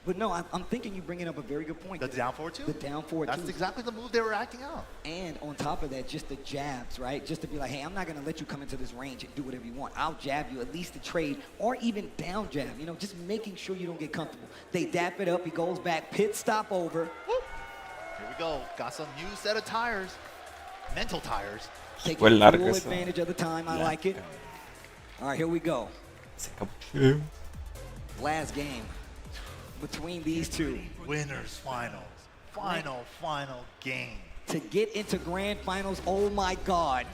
But no, I'm thinking you're bringing up a very good point. The down forward 2? The down forward 2. That's exactly the move they were acting out. And on top of that, just the jabs, right? Just to be like, hey, I'm not going to let you come into this range and do whatever you want. I'll jab you, at least to trade, or even down jab, you know, just making sure you don't get comfortable. They dap it up, he goes back, pit stop over. Woo. Here we go. Got some new set of tires. Mental tires. Taking Fue larga full esa. advantage of the time, I like it. All right, here we go. Se acabó. Last game between these two. Winners finals. Final game. To get into grand finals, oh my God,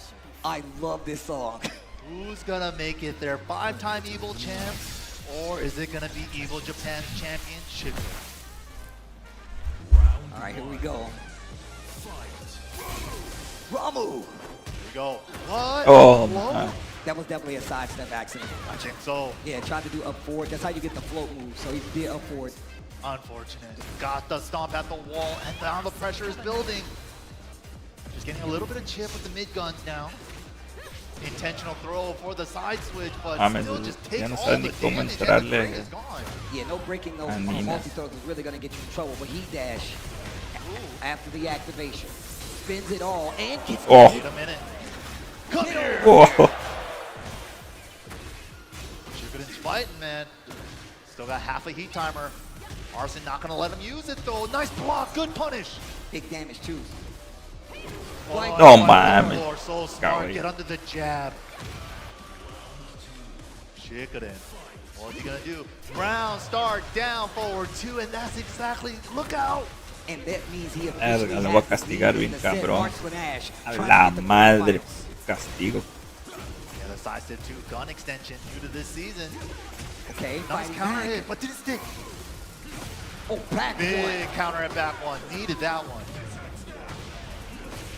I love this song. Who's gonna make it their 5-time EVO champ? Or is it gonna be EVO Japan's championship? All right, here we go. Ramu! Here we go. What? Oh, Whoa. man. That was definitely a sidestep accident. I think so. Yeah, tried to do up forward. That's how you get the float move. So he did up forward. Unfortunate. Got the stomp at the wall, and now the pressure is building. Just getting a little bit of chip with the mid guns now. Intentional throw for the side switch, but still just takes ya no all sabe the ni cómo damage, and the entrarle. break is gone. Yeah, no breaking those Nina. multi-throws is really going to get you in trouble. But he dash after the activation. Spins it all and gets Oh. Wait a minute. Come here! Oh. Shuriken's fighting, man. Still got half a heat timer. Arson not gonna let him use it though. Nice block, good punish. Big damage too. No mames. So smart, Cabrón. get under the jab. Shuriken. What's he gonna do? Brown start down forward 2, and that's exactly, look out. And that means he Verga, lo va a castigar bien cabrón. A la madre. Castigo. Yeah, the side step 2 gun extension due to this season. Okay, Nice counter hit, but did it stick? Oh, back Big one. counter at back one. Needed that one.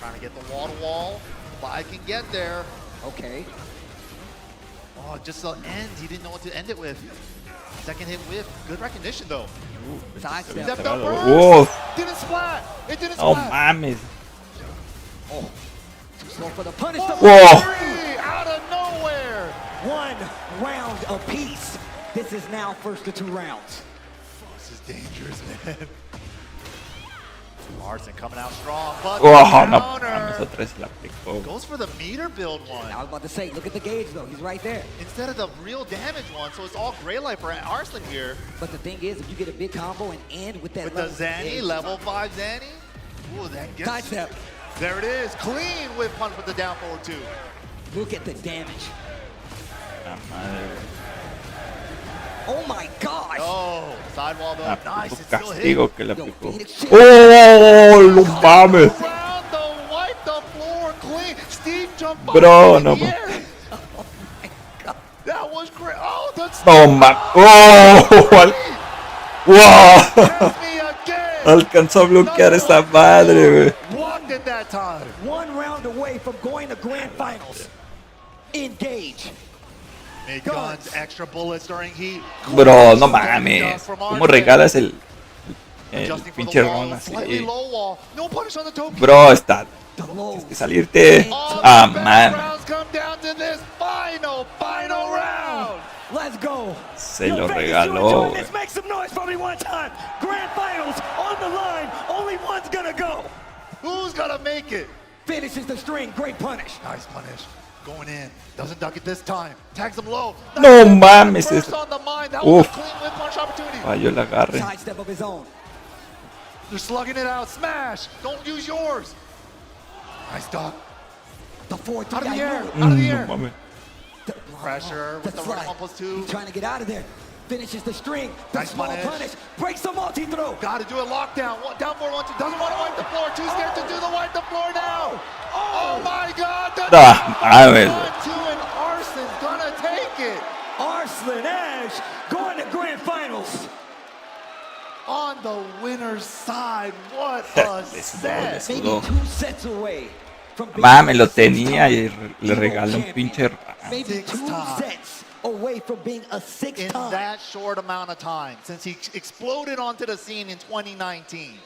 trying to get the wall-to-wall. But I can get there. Okay. Oh, just the end. He didn't know what to end it with. Second hit whiff. Good recognition, though. Sidestep. Stepped up first. Whoa. Didn't splat. It didn't Oh, splat. mames. Oh. Too slow for the punish. Whoa. Out of nowhere. 1 round apiece. This is now first of 2 rounds. This is dangerous, man. Larson coming out strong, but Oh, no counter. mames, otra vez la aplicó. Goes for the meter build one. I was about to say, look at the gauge though. He's right there. Instead of the real damage one, so it's all gray light for Arslan here. But the thing is, if you get a big combo and end with that With level the Zanny, level 5 Zanny. Ooh, that gets sidestep. There it is. Clean with punch with the down forward 2. Look at the damage. La madre. Oh my gosh. Oh, sidewall though. Nice. It's still hit. Castigo que le aplicó. ¡Oh, no mames! Around the wipe the floor clean. Steve jumped Bro, in no the mames. air. Oh my God. That was great. Oh, that's No mames. ¡Oh! ¡Wow! Alcanzó a bloquear esa madre, güey. Walked it that time. 1 round away from going to grand finals. Engage. Mid guns, extra bullets during heat. Bro, no mames. ¿Cómo regalas el pinche ron así? Slightly low wall. No punish on the token. Bro, está. Tienes que salirte. Ah, man. Rounds come down to this final round. Let's go. Se lo regaló, güey. Let's make some noise for me one time. Grand finals on the line. Only one's gonna go. Who's gonna make it? Finishes the string. Great punish. Nice punish. Going in. Doesn't duck it this time. Tags him low. No mames. First on the mind. That was a clean whip punch opportunity. Falló el agarre. Sidestep of his own. They're slugging it out. Smash. Don't use yours. Nice duck. The 4-3. Out of the air. Out of the air. No mames. Pressure with the run 1+2. Trying to get out of there. Finishes the string. The Nice small punish. Breaks the multi-throw. Got to do a lockdown. Down 4-1-2. Doesn't want to wipe the floor. Too scared to do the wipe the floor now. Oh my God. Mames. 1-2 and Arslan's gonna take it. Arslan Ash going to grand finals. On the winner's side. What a set. Maybe 2 sets away from Mames, lo tenía y le regaló un pinche ron. maybe 2 sets away from being a 6th In time. that short amount of time since he exploded onto the scene in 2019.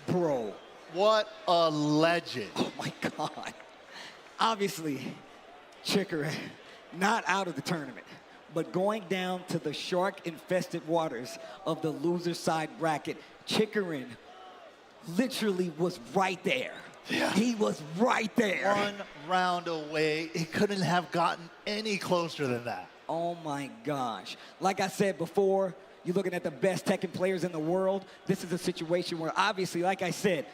Bro. What a legend. Oh my God. Obviously, Chicorin not out of the tournament, but going down to the shark-infested waters of the loser side bracket. Chicorin literally was right there. Yeah. He was right there. 1 round away. It couldn't have gotten any closer than that. Oh my gosh. Like I said before, you're looking at the best Tekken players in the world. This is a situation where obviously, like I said,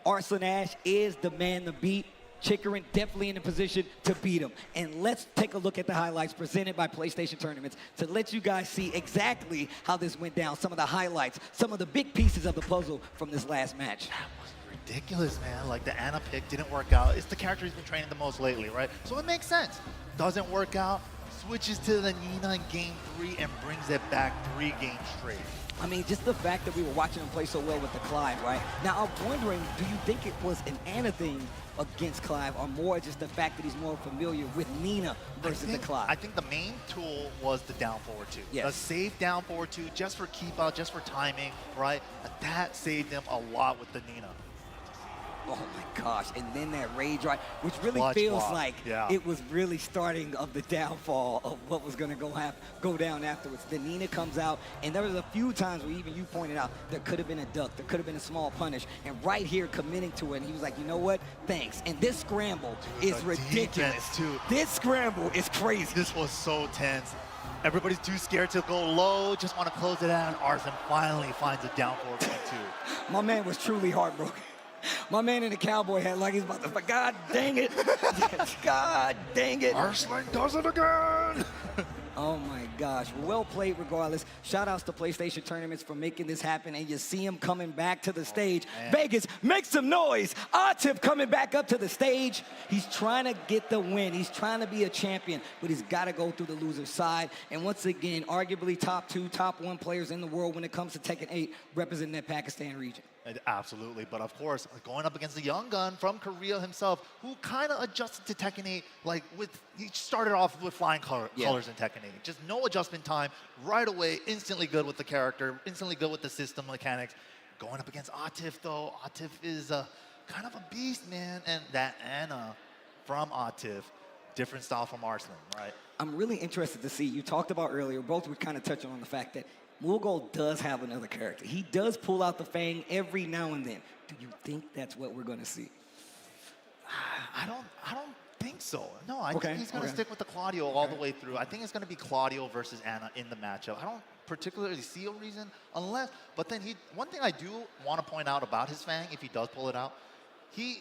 Arslan Ash is the man to beat. Chicorin definitely in a position to beat him. And let's take a look at the highlights presented by PlayStation Tournaments to let you guys see exactly how this went down, some of the highlights, some of the big pieces of the puzzle from this last match. That was ridiculous, man. Like the Anna pick didn't work out. It's the character he's been training the most lately, right? So it makes sense. Doesn't work out, switches to the Nina in game 3 and brings it back 3 games straight. I mean, just the fact that we were watching him play so well with the Clive, right? Now, I'm wondering, do you think it was an Anna thing against Clive, or more just the fact that he's more familiar with Nina versus the Clive? I think the main tool was the down forward 2. Yes. The safe down forward 2 just for keep out, just for timing, right? That saved him a lot with the Nina. Oh my gosh, and then that rage, right, which really Clutch feels block. like it was really starting of the downfall of what was gonna go down afterwards. Then Nina comes out, and there was a few times where even you pointed out there could have been a duck, there could have been a small punish, and right here committing to it, and he was like, you know what, thanks. And this scramble is ridiculous. Too. This scramble is crazy. This was so tense. Everybody's too scared to go low, just want to close it out, and Arslan finally finds a down forward 1-2. My man was truly heartbroken. My man in the cowboy hat like he's about to, God dang it. God dang it. Arslan does it again. Oh my gosh, well played regardless. Shout outs to PlayStation Tournaments for making this happen, and you see him coming back to the stage. Vegas, make some noise. Atip coming back up to the stage. He's trying to get the win. He's trying to be a champion, but he's got to go through the loser side. And once again, arguably top 2, top 1 players in the world when it comes to Tekken 8 representing that Pakistan region. Absolutely, but of course, going up against the young gun from Korea himself, who kind of adjusted to Tekken 8, like he started off with flying colors in Tekken 8. Just no adjustment time, right away, instantly good with the character, instantly good with the system mechanics. Going up against Atif though, Atif is kind of a beast, man, and that Anna from Atif, different style from Arslan, right? I'm really interested to see, you talked about earlier, both were kind of touching on the fact that Mulgol does have another character. He does pull out the Fang every now and then. Do you think that's what we're going to see? I don't think so. No, I think he's going to stick with the Claudio all the way through. I think it's going to be Claudio versus Anna in the matchup. I don't particularly see a reason unless, but then one thing I do want to point out about his Fang, if he does pull it out, he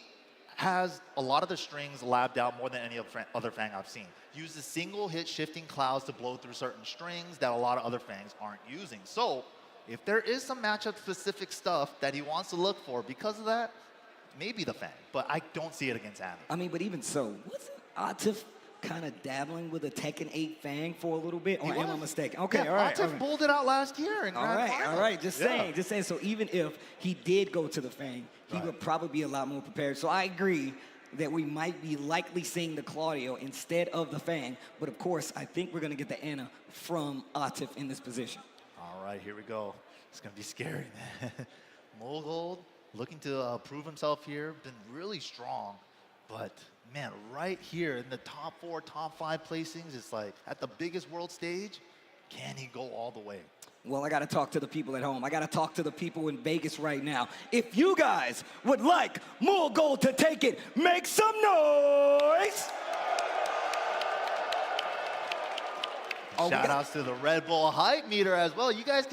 has a lot of the strings labbed out more than any other Fang I've seen. Uses single hit shifting clouds to blow through certain strings that a lot of other Fangs aren't using. So if there is some matchup specific stuff that he wants to look for because of that, maybe the Fang, but I don't see it against Anna. I mean, but even so, wasn't Atif kind of dabbling with a Tekken 8 Fang for a little bit? Or am I mistaken? Okay, yeah, all right. Atif pulled it out last year in Grand Final. All right, just saying. So even if he did go to the Fang, he would probably be a lot more prepared. So I agree that we might be likely seeing the Claudio instead of the Fang. But of course, I think we're going to get the Anna from Atif in this position. All right, here we go. It's going to be scary, man. Mulgol looking to prove himself here, been really strong. But man, right here in the top 4, top 5 placings, it's like at the biggest world stage, can he go all the way? Well, I got to talk to the people at home. I got to talk to the people in Vegas right now. If you guys would like Mulgol to take it, make some noise. Shout outs to the Red Bull hype meter as well. You guys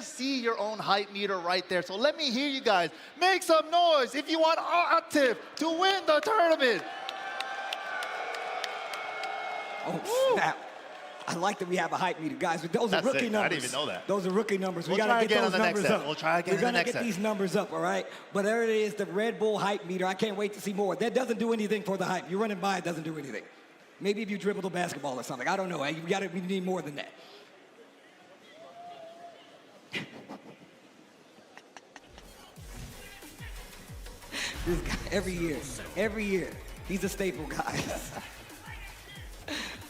see your own hype meter right there. So let me hear you guys. Make some noise if you want Atif to win the tournament. Oh, snap. I like that we have a hype meter. Guys, those are rookie numbers. I didn't even know that. Those are rookie numbers. We'll we got to get those numbers up. We'll try again in the next set. We're going to get these numbers up, all right? But there it is, the Red Bull hype meter. I can't wait to see more. That doesn't do anything for the hype. You're running by, it doesn't do anything. Maybe if you dribble the basketball or something. I don't know. We need more than that. This guy, every year, he's a staple guy.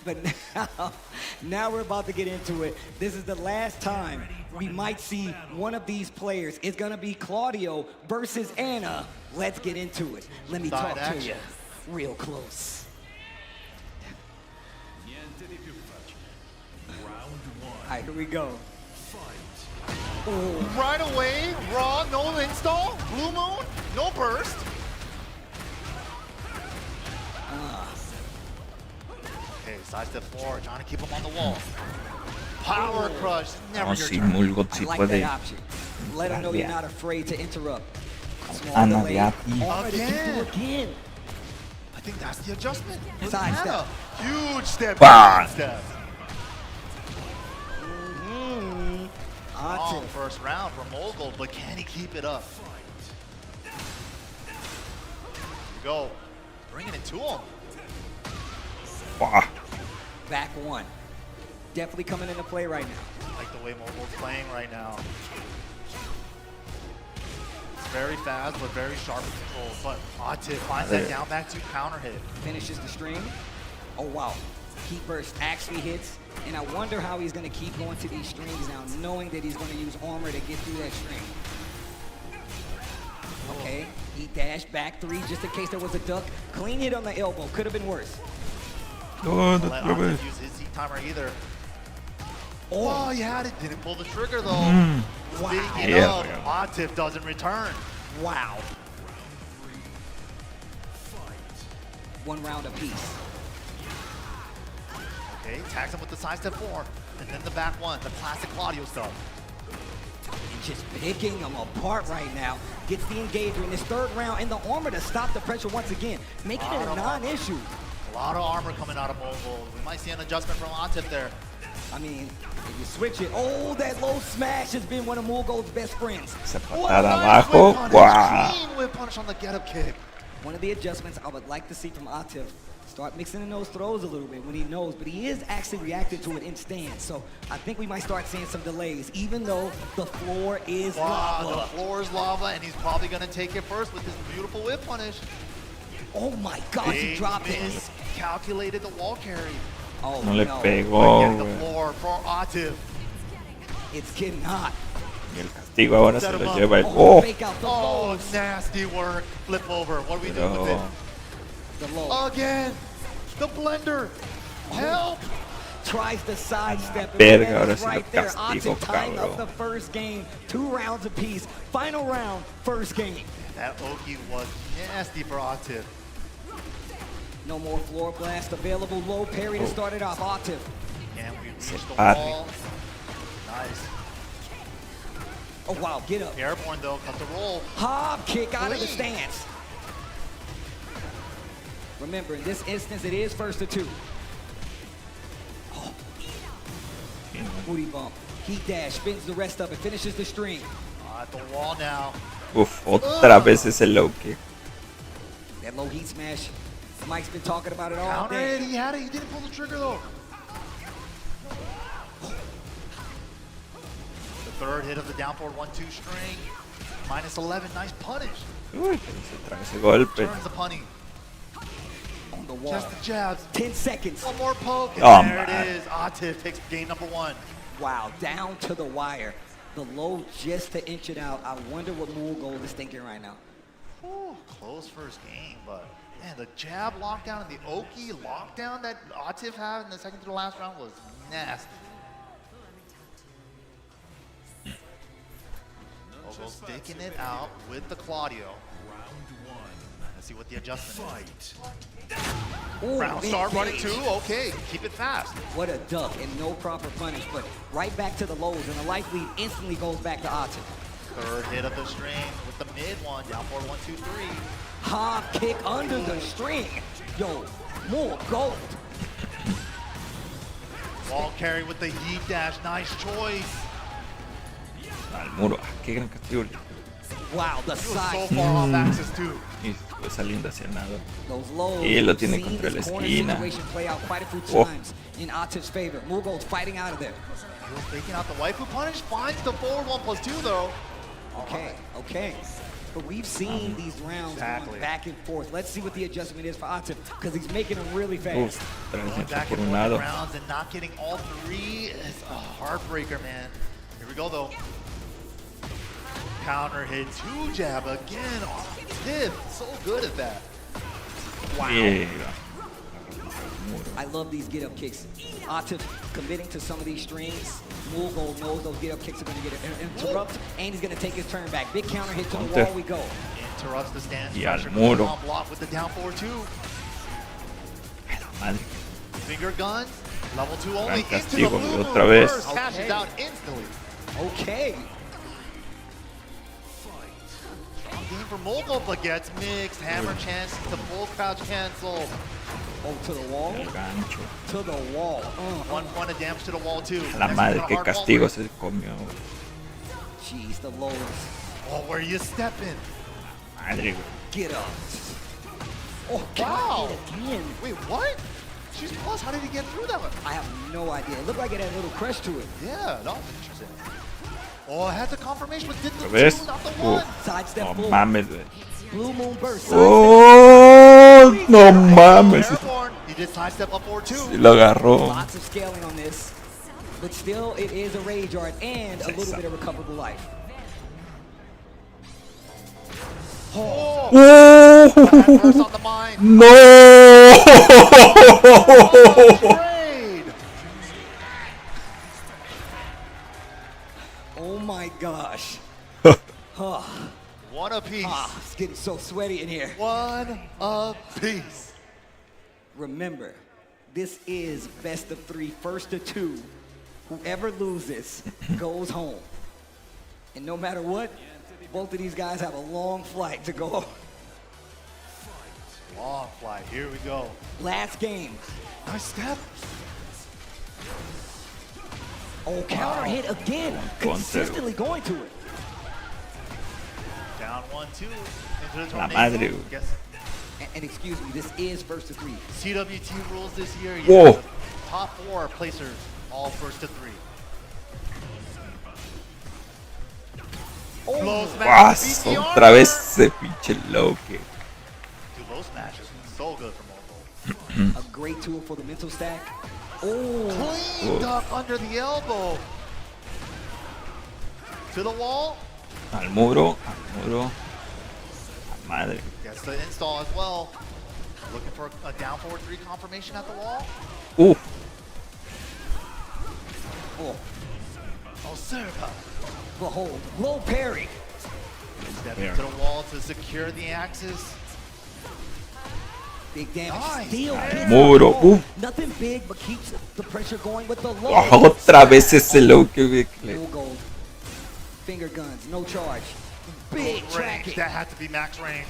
But now we're about to get into it. This is the last time we might see one of these players. It's going to be Claudio versus Anna. Let's get into it. Let me talk to you real close. All right, here we go. Oh. Right away, raw, no install, blue moon, no burst. Okay, side step 4, trying to keep him on the wall. Power crush, never your turn. I like that option. Let him know you're not afraid to interrupt. Small delay. Again. I think that's the adjustment. Side step. Huge step. Long first round for Mulgol, but can he keep it up? Go. Bringing it to him. Back one. Definitely coming into play right now. I like the way Mulgol's playing right now. It's very fast, but very sharp control. But Atif finds that down back to counter hit. Finishes the string. Oh, wow. Heat burst actually hits. And I wonder how he's going to keep going to these strings now, knowing that he's going to use armor to get through that string. Okay, he dashed back 3 just in case there was a duck. Clean hit on the elbow. Could have been worse. Don't let Atif use his seat timer either. Oh, he had it. Didn't pull the trigger, though. Wow. Speaking of, Atif doesn't return. Wow. 1 round apiece. Okay, tags him with the side step 4, and then the back one, the classic Claudio stuff. He's just picking him apart right now. Gets the engager in this 3rd round, and the armor to stop the pressure once again, making it a non-issue. A lot of armor coming out of Mulgol. We might see an adjustment from Atif there. I mean, if you switch it, that low smash has been one of Mulgol's best friends. Wow. Clean whip punish on the get-up kick. One of the adjustments I would like to see from Atif Start mixing in those throws a little bit when he knows, but he is actually reacting to it in stance. So I think we might start seeing some delays, even though the floor is lava. The floor is lava, and he's probably going to take it first with his beautiful whip punish. Oh my gosh, he dropped it. Calculated the wall carry. Oh No le no. pegó, Getting the güey. floor for Atif. It's getting hot. Y el castigo ahora se Set him lo up. lleva el... Oh, ¡Oh! fake out the Oh, lows. nasty work. Flip over. What are we doing with Pero... it? The low. Again. The blender. Help. Tries to sidestep it. Verga, ahora That's sí lo right there. castigo, Atif tying up cabrón. the first game. 2 rounds apiece. Final round, first game. That Oki was nasty for Atif. No more floor blast available. Low parry to start it off. Atif. And we reached the padre. wall. Nice. Oh wow, get up. Airborne though, cut the roll. Hop kick out of the Clean. stance. Remember, in this instance, it is first to 2. Oh. Booty bump. Heat dash, spins the rest of it, finishes the string. At the wall now. Uf, otra vez ese low kick. That low heat smash. Mike's been talking about it all Counter day. it, he had it, he didn't pull the trigger though. The third hit of the down forward 1-2 string. Minus 11, nice punish. Uy, que se trae ese golpe. Turns the punny. On the wall. Just the jabs. 10 seconds. One more poke. And Oh, there man. it is. Atif takes game number 1. Wow, down to the wire. The low just to inch it out. I wonder what Mool Gold is thinking right now. Ooh, close first game, but man, the jab lockdown and the Oki lockdown that Atif had in the second to the last round was nasty. Ogo sticking it out with the Claudio. Let's see what the adjustment is. Ooh, Round start running engage. 2, okay, keep it fast. What a duck and no proper punish, but right back to the lows, and the life lead instantly goes back to Atif. Third hit of the string with the mid one, down forward 1, 2, 3. Hop kick under the string. Yo, more gold. Wall carry with the heat dash, nice choice. Al muro. Ah, qué gran castigo. Wow, the He was so side. far off axis too. Y fue saliendo hacia nada. Those lows. Y lo tiene Seen contra la this corner esquina. situation play out quite a few Oh. times in Atif's favor. Mugo's fighting out of there. He was taking out the waifu punish, finds the forward 1+2 though. Okay, okay. But we've seen these rounds going back and forth. Let's see what the adjustment is for Atif, because he's making them really fast. Uf, Going 300 back por and un forth lado. rounds and not getting all 3 is a heartbreaker, man. Here we go though. Counter hit, 2 jab again on Tip. So good at that. Wow. Yeah. I love these get-up kicks. Atif committing to some of these strings. Mugo knows those get-up kicks are going to get interrupt, and he's going to take his turn back. Big counter hit to the Counter. wall we go. Interrupts the stance. Y al Pressure muro. goes on block with the down forward 2. Madre. Finger guns, level 2 only. Gran Into the castigo, blue otra moon vez. first, cashes Okay. out instantly. Okay. Game for Mogul, but gets mixed. Hammer chance to full crouch cancel. Oh, to the wall? El gancho. To the wall. 1 point of damage to the wall too. La Next madre, one, qué hard wall castigo break. se comió. Jeez, the lows. Oh, where you stepping? Madre, güey. Get up. Oh, Wow. God, again. Wait, what? She's plus. How did he get through that one? I have no idea. It looked like it had a little crush to it. Yeah, that was interesting. Oh, I had the confirmation, but did the ¿Ves? 2, not the 1. Sidestep No full. mames, güey. Blue moon burst. Oh, no mames. Airborne. He did sidestep up forward too. Sí lo agarró. Lots of scaling on this. But still, it is a rage art and a little bit of recoverable life. Oh, Oh, first on the mind. no. Trade. Oh my gosh. Huh. One apiece. It's getting so sweaty in here. One apiece. Remember, this is best of 3, first to 2. Whoever loses goes home. And no matter what, both of these guys have a long flight to go. Long flight. Here we go. Last game. Nice step. Oh, counter hit again. Consistently going to it. Down 1-2 into the La tornado. madre, güey. Guess And excuse me, this is first to 3. CWT rules this year. Whoa. The top 4 placers, all first to 3. Low ¡Ah! smash. BTR. Otra vez ese pinche low kick. Dude, low smash is so good for Mogul. A great tool for the mental stack. Oh, Clean duck under the elbow. To the wall. Al muro, al muro. La madre. Gets the install as well. Looking for a down forward 3 confirmation at the wall. Oh, Serpa. Behold, low parry. Stepping to the wall to secure the axis. Big damage. Nice. Still hits muro. the low. Nothing big, but keeps the pressure going with the low. Otra vez ese low kick. Full gold. Finger guns, no charge. Big range. tracking. That had to be max range.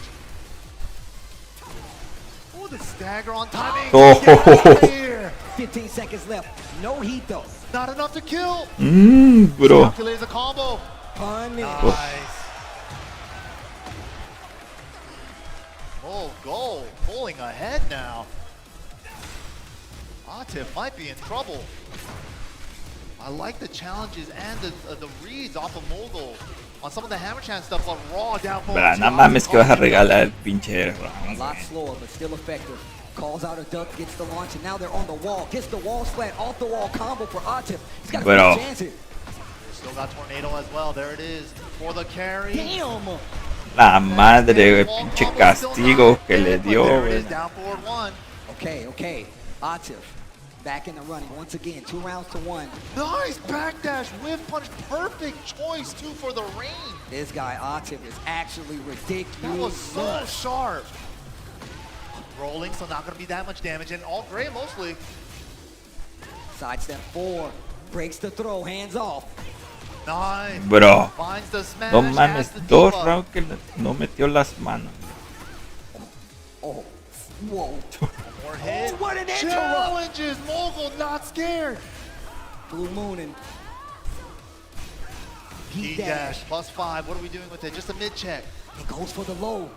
Oh, the stagger on timing. Oh. Get out of here. 15 seconds left. No heat though. Not enough to kill. Bro. Calculates a combo. Punish. Nice. Oh, goal. Pulling ahead now. Atif might be in trouble. I like the challenges and the reads off of Mogul on some of the hammer chance stuff, but raw down forward. Bra, no mames que vas a regalar el pinche A round. lot slower, but still effective. Calls out a duck, gets the launch, and now they're on the wall. Gets the wall splat, off the wall combo for Atif. He's got a chance here. Still got tornado as well. There it is for the carry. Damn. La madre, güey, pinche castigo que le dio, güey. Down forward 1. Okay. Atif back in the running once again. 2 rounds to 1. Nice backdash, whiff punch, perfect choice too for the range. This guy Atif is actually ridiculous. That was so sharp. Rolling, so not gonna be that much damage, and all gray mostly. Sidestep 4, breaks the throw, hands off. Nice. Bro, Finds the smash, no has mames, the 2 diva. rounds que no metió las manos. Oh, whoa. More hit. Oh, what an interrupt. Challenges, Mogul not scared. Blue Moon and Heat dash +5. What are we doing with it? Just a mid check. He goes for the low.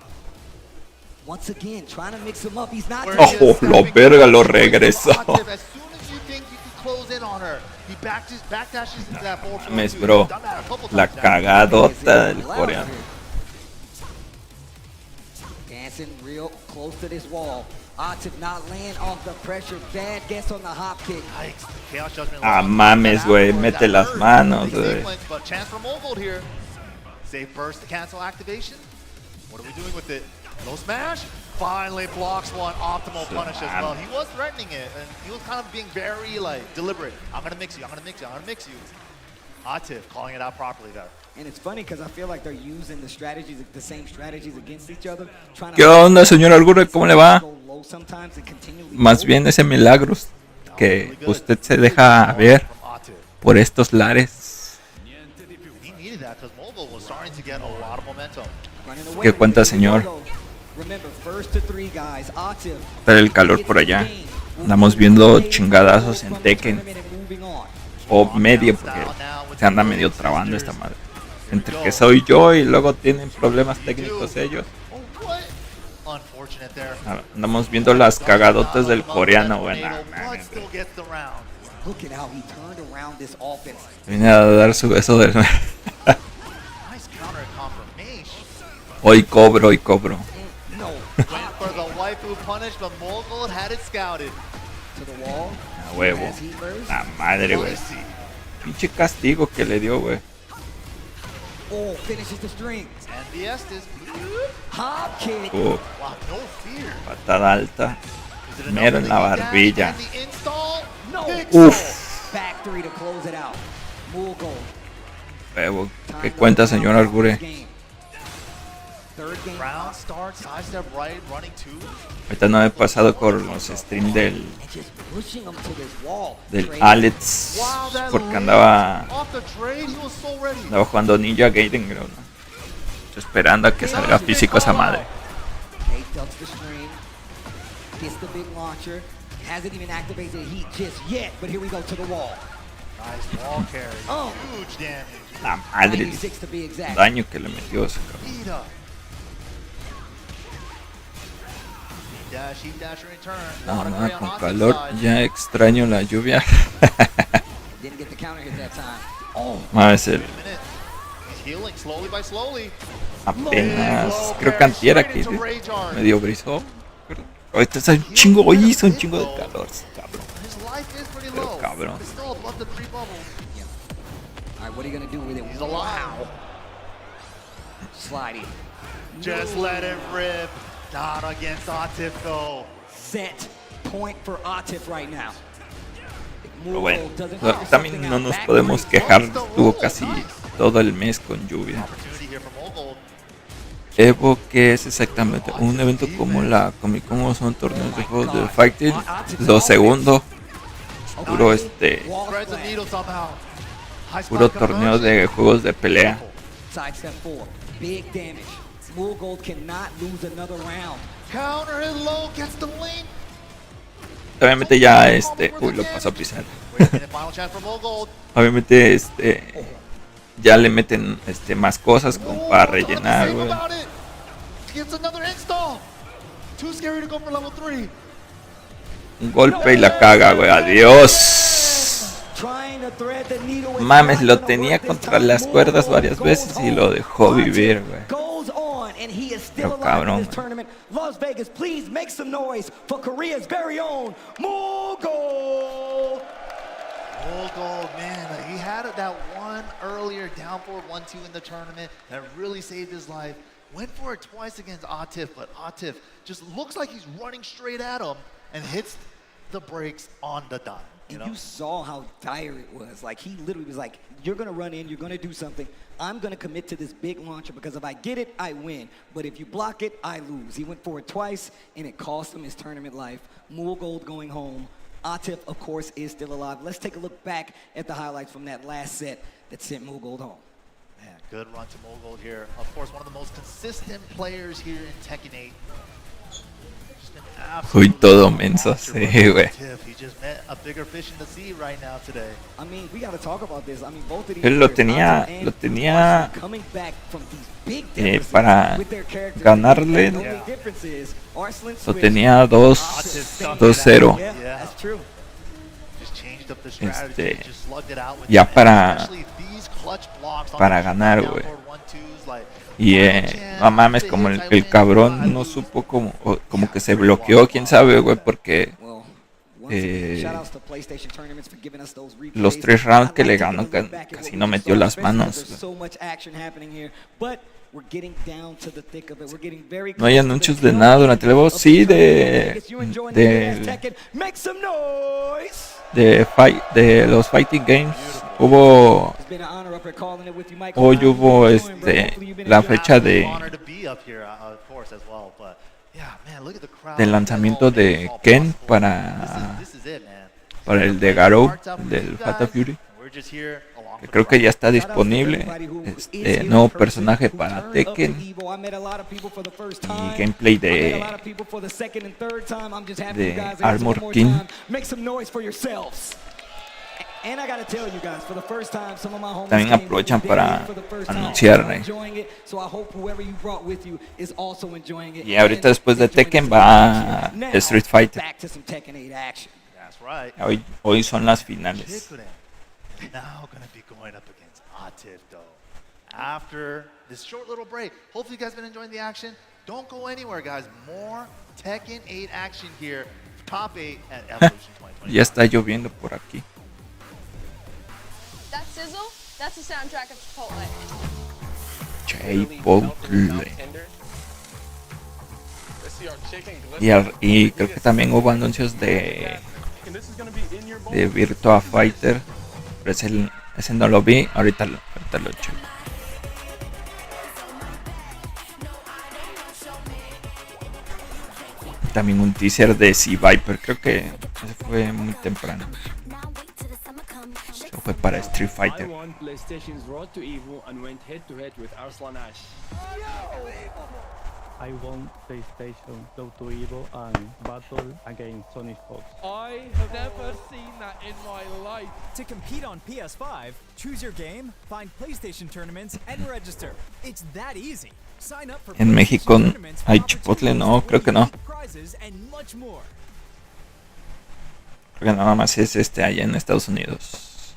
Once again, trying to mix him up. He's not. Oh, lo verga, lo regresó. As soon as you think you can close in on her, he backdashes into that forward. Mames, bro, la cagadota del coreano. Dancing real close to this wall. Atif not laying off the pressure. Bad guess on the hop kick. Ah, mames, güey, mete las manos, güey. But chance for Mogul here. Safe burst to cancel activation. What are we doing with it? No smash. Finally blocks one. Optimal punish as well. He was threatening it, and he was kind of being very deliberate. I'm gonna mix you. I'm gonna mix you. I'm gonna mix you. Atif calling it out properly there. And it's funny because I feel like they're using the same strategies against each other. ¿Qué onda, señor Algure? ¿Cómo le va? Más bien ese milagros que usted se deja ver por estos lares. ¿Qué cuenta, señor? Está el calor por allá. Andamos viendo chingadazos en Tekken. O medio, porque se anda medio trabando esta madre. Entre que soy yo y luego tienen problemas técnicos ellos. Andamos viendo las cagadotas del coreano, bueno. Viene a dar su beso del... Hoy cobro. A huevo. La madre, güey. Pinche castigo que le dio, güey. Oh, finishes the string. And the Estes. Hop kick. Patada alta. Mero en la barbilla. Back 3 to close it out. Mogul. Huevo. ¿Qué cuenta, señor Argure? Round start, sidestep right, running 2. Ahorita no he pasado con los streams del Alex porque andaba jugando Ninja Gaiden, creo, ¿no? Estoy esperando a que salga físico esa madre. La madre, el daño que le metió ese cabrón. No, no, con calor ya extraño la lluvia. Más el apenas creo que antiera que medio brisó. Ahorita está un chingo, hoy hizo un chingo de calor, cabrón. Pero cabrón. Alright, what are you gonna do with it? Wow. Sliding. Just let it rip. Not against Atif though. Set point for Atif right now. Pero bueno, también no nos podemos quejar, estuvo casi todo el mes con lluvia. EVO, ¿qué es exactamente? Un evento como la Comic Con, son torneos de juegos de fighting. Lo segundo, puro puro torneo de juegos de pelea. Obviamente ya uy, lo pasó a pisar. Obviamente ya le meten más cosas como para rellenar, güey. Un golpe y la caga, güey. Adiós. Mames, lo tenía contra las cuerdas varias veces y lo dejó vivir, güey. Pero cabrón. Las Vegas, please make some noise for Korea's very own Mugol. Mugol, man, he had that one earlier down forward 1-2 in the tournament that really saved his life. Went for it twice against Atif, but Atif just looks like he's running straight at him and hits the brakes on the dime. You saw how dire it was. Like, he literally was like, you're going to run in, you're going to do something. I'm going to commit to this big launcher because if I get it, I win. But if you block it, I lose. He went for it twice, and it cost him his tournament life. Mugol going home. Atif, of course, is still alive. Let's take a look back at the highlights from that last set that sent Mugol home. Man, good run to Mugol here. Of course, one of the most consistent players here in Tekken 8. Uy, todo menso, sí, güey. Él lo tenía para ganarle, lo tenía 2-0. Ya para ganar, güey. Y no mames, como el cabrón no supo como que se bloqueó, quién sabe, güey, porque los 3 rounds que le ganó casi no metió las manos. No hay anuncios de nada durante el EVO, sí de los fighting games. Hoy hubo la fecha del lanzamiento de Ken para el de Garou, del Fatal Fury, que creo que ya está disponible. Nuevo personaje para Tekken y gameplay de Armor King. También aprovechan para anunciar. Y ahorita después de Tekken va Street Fighter. Hoy son las finales. After this short little break, hopefully you guys have been enjoying the action. Don't go anywhere, guys. More Tekken 8 action here. Top 8 at Evolution 2020. Ya está lloviendo por aquí. That sizzle, that's the soundtrack of Chipotle. Y creo que también hubo anuncios de Virtua Fighter. Pero ese no lo vi, ahorita lo checo. También un teaser de Sea Viper, creo que ese fue muy temprano. Eso fue para Street Fighter. I won PlayStation, go to EVO and battle against Sony Fox. I have never seen that in my life. To compete on PS5, choose your game, find PlayStation tournaments, and register. It's that easy. Sign up for En México hay Chipotle, no, creo que no. prizes, and much more. Porque nada más es allá en Estados Unidos.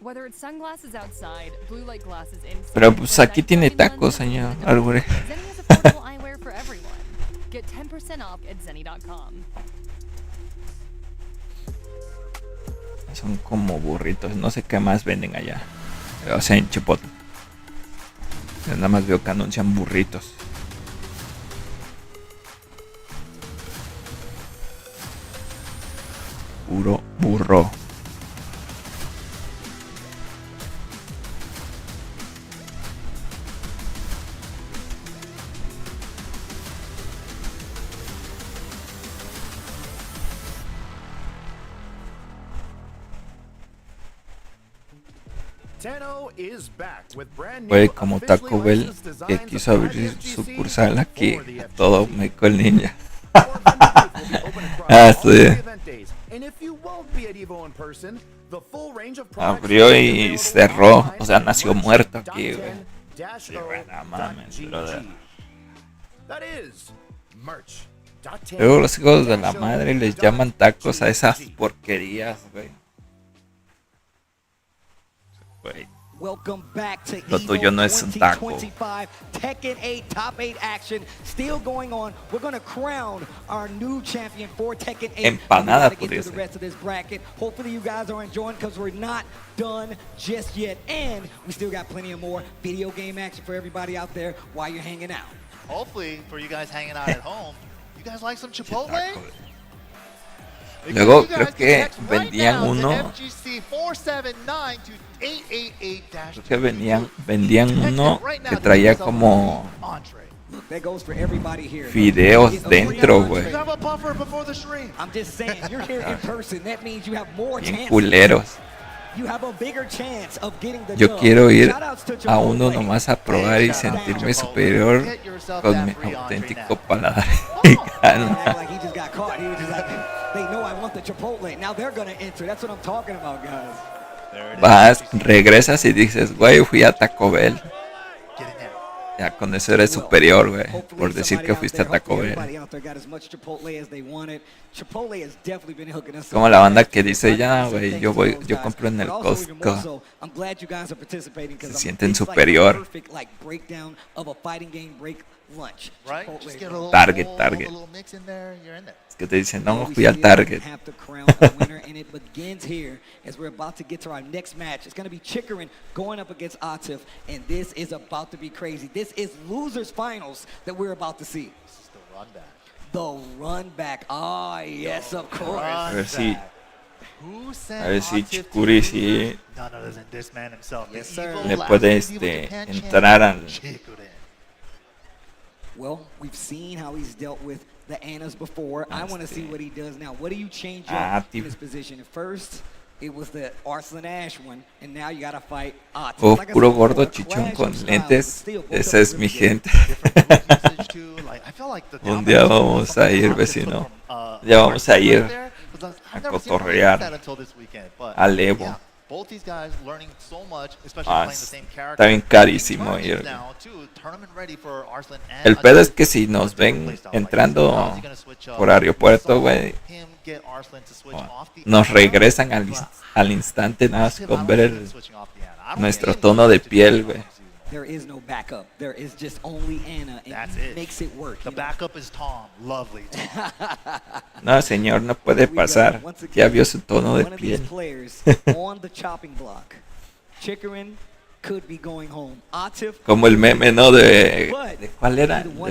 Whether it's sunglasses outside, blue light glasses inside. Pero pues aquí tiene tacos, señor Algure. Zenni has affordable eyewear for everyone. Get 10% off at zenni.com. Son como burritos, no sé qué más venden allá. O sea, en Chipotle. Yo nada más veo que anuncian burritos. Puro burro. Güey, como Taco Bell que quiso abrir sucursal aquí a todo México el Ninja. Ah, sí. Abrió y cerró, o sea, nació muerto aquí, güey. Sí, güey, no mames, brother. Luego los hijos de la madre les llaman tacos a esas porquerías, güey. Welcome back to Lo tuyo no es un taco. 2025 Tekken 8 Top 8 action still going on. We're going to crown our new champion for Tekken 8. Empanada, get to the rest of this bracket. Hopefully you guys are enjoying because we're not done just yet. And we still got plenty of more video game action for everybody out there while you're hanging out. Hopefully for you guys hanging out at home, you guys like some Chipotle? Luego creo que vendían uno. Creo que vendían uno que traía como fideos dentro, güey. Bien culeros. Yo quiero ir a uno nomás a probar y sentirme superior con mi auténtico paladar mexicano. Vas, regresas y dices, güey, fui a Taco Bell. Ya con eso eres superior, güey, por decir que fuiste a Taco Bell. Como la banda que dice, ya, güey, yo compro en el Costco. Se sienten superior. Target. Es que te dicen, no, fui al Target. As we're about to get to our next match. It's going to be Chikarin going up against Atif, and this is about to be crazy. This is losers finals that we're about to see. This is the run back. The run back. Ah, yes, of course. A ver si Chikuri sí le puede entrar al... Well, we've seen how he's dealt with the Annas before. I want to see what he does now. What do you change up in this position? At first, it was the Arslan Ash one, and now you got to fight Atif. Oh, puro gordo chichón con lentes. Esa es mi gente. Un día vamos a ir, vecino. Ya vamos a ir a cotorrear al EVO. Está bien carísimo ir. El pedo es que si nos ven entrando por aeropuerto, güey, nos regresan al instante nada más con ver nuestro tono de piel, güey. There is no backup. There is just only Anna, and That's he it. makes it work. The backup is Tom. Lovely. No, señor, no puede pasar. Ya vio su tono de piel. On the chopping block. Chikarin could be going home. Atif, Como el meme, ¿no? ¿De cuál era? No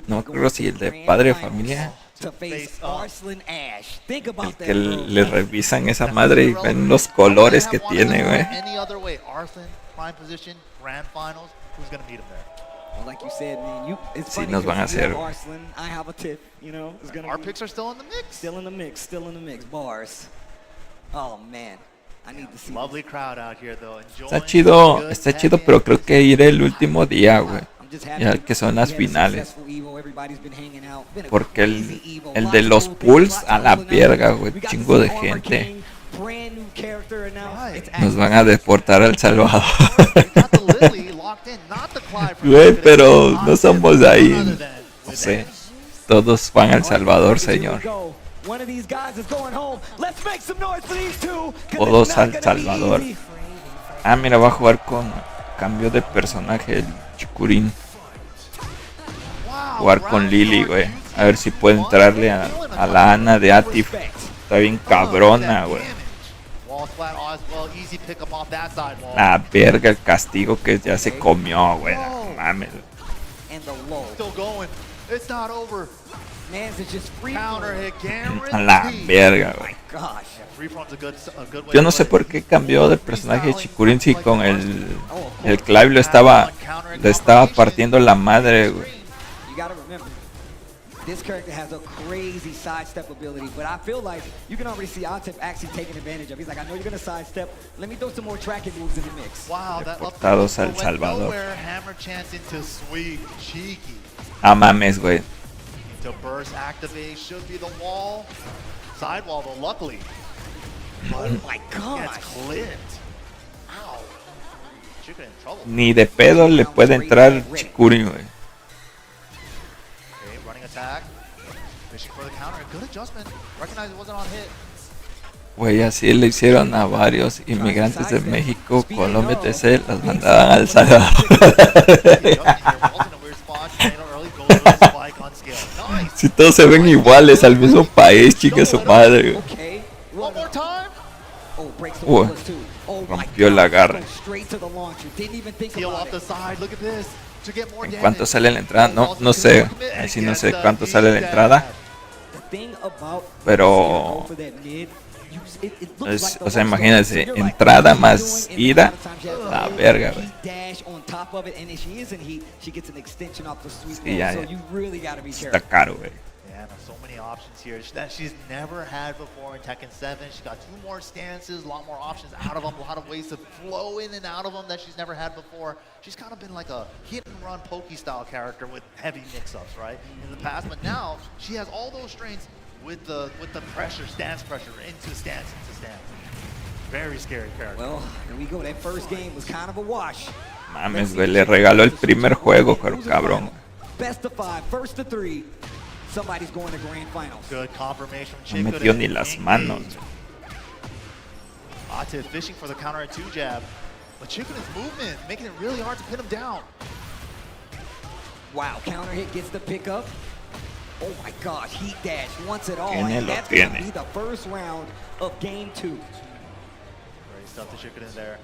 me acuerdo si el de Padre de Familia. to face Arslan Ash. Think about that, Que bro. le revisan esa madre y ven los colores que tiene, güey. Any other way, Arslan, prime position, grand finals, who's going to meet him there? Well, like you said, man, it's Sí, funny nos van a 'cause you have hacer. Arslan, I have a tip, you know. It's gonna Our be picks are still in the mix. Still in the mix, still in the mix. Bars. Oh, man. I need to see Lovely crowd out here, though. Está chido, pero creo que iré el último día, güey. Ya que son las finales. Porque el de los pools a la verga, güey. Chingo de gente. Nos van a deportar a El Salvador. Güey, pero no somos de ahí. No sé. Todos van al Salvador, señor. Todos al Salvador. Ah, mira, va a jugar con cambio de personaje el Chicurín. Jugar con Lily, güey. A ver si puede entrarle a la Ana de Atif. Está bien cabrona, güey. La verga, el castigo que ya se comió, güey. No mames. A la verga, güey. Yo no sé por qué cambió de personaje de Chicurín si con el Clive le estaba partiendo la madre, güey. This character has a crazy sidestep ability, but I feel like you can already see Atif actually taking advantage of. He's like, I know you're gonna sidestep. Let me throw some more tracking moves in the mix. Wow, that Deportados al Salvador. Hammer chance into sweet, cheeky. Ah, mames, güey. To burst activate should be the wall. Sidewall, though, luckily. Oh my god. Gets clipped. Ow. Chicken in trouble. Ni de pedo le puede entrar Chicurín, güey. Attack. Fishing for the counter. Good adjustment. Recognize it wasn't on hit. Güey, así le hicieron a varios inmigrantes de México, Colombia, etc. Los mandaban al Salvador. Si todos se ven iguales al mismo país, chica su madre, güey. Rompió la garra. ¿En cuánto sale la entrada? No sé. Así no sé cuánto sale la entrada. Pero... o sea, imagínense. Entrada más ida. La verga, güey. Sí, ya. Está caro, güey. So many options here that she's never had before in Tekken 7. She's got 2 more stances, a lot more options out of them, a lot of ways to flow in and out of them that she's never had before. She's kind of been like a hit and run pokey style character with heavy mix-ups, right, in the past. But now she has all those strengths with the pressure, stance pressure, into stance, into stance. Very scary character. Well, here we go. That first game was kind of a wash. Mames, güey, le regaló el primer juego, cabrón. Best of 5, first to 3. Somebody's going to grand finals. Good confirmation from No metió ni las manos. Atif fishing for the counter at 2 jab. But Chikurin's movement making it really hard to pin him down. Wow, counter hit gets the pickup. Oh my gosh, heat dash once it all. And that's going to be the first round of game 2. Great stuff to Chikurin there.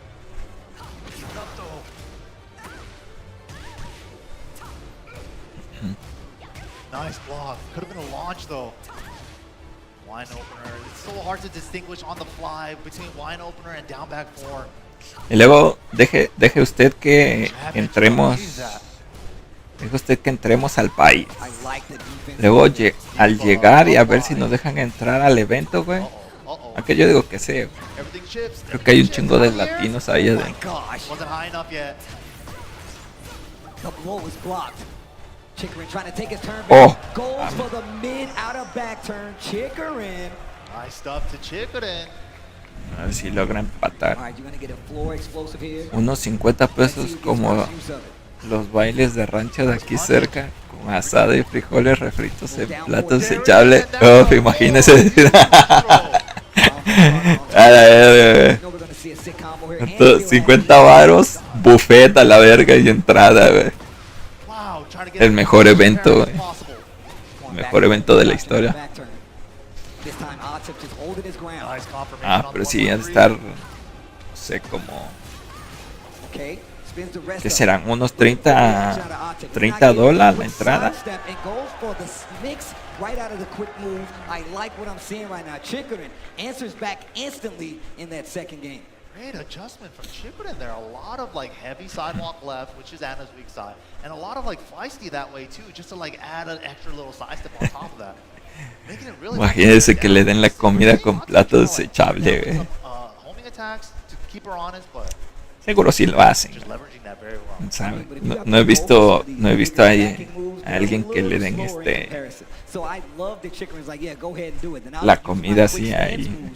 Stuff though. Nice block. Could have been a launch though. Wine opener. It's so hard to distinguish on the fly between wine opener and down back 4. Y luego deje usted que entremos. Deje usted que entremos al país. Luego al llegar y a ver si nos dejan entrar al evento, güey. Aunque yo digo que sí. Creo que hay un chingo de latinos ahí adentro. Chikurin trying to take his turn. Oh. Goes for the mid out of back turn. Chikurin. Nice stuff to Chikurin. A ver si logra empatar. All right, you're gonna get a floor explosive here. Unos 50 pesos como los bailes de rancho de aquí cerca. Con asado y frijoles refritos en platos desechables. Oh, imagínese. 50 varos, buffet a la verga y entrada, güey. El mejor evento, güey. El mejor evento de la historia. Ah, pero sí, ha de estar, no sé, como... ¿Qué serán? ¿Unos $30 la entrada? Right out of the quick move. I like what I'm seeing right now. Chikurin answers back instantly in that second game. Great adjustment from Chikurin there. A lot of like heavy sidewalk left, which is Anna's weak side, and a lot of like feisty that way too, just to like add an extra little side step on top of that. Making it really. Imagínense que le den la comida con plato desechable, güey. Homing attacks to keep her honest, but seguro sí lo hacen. ¿Sabe? No he visto ahí a alguien que le den la comida así ahí.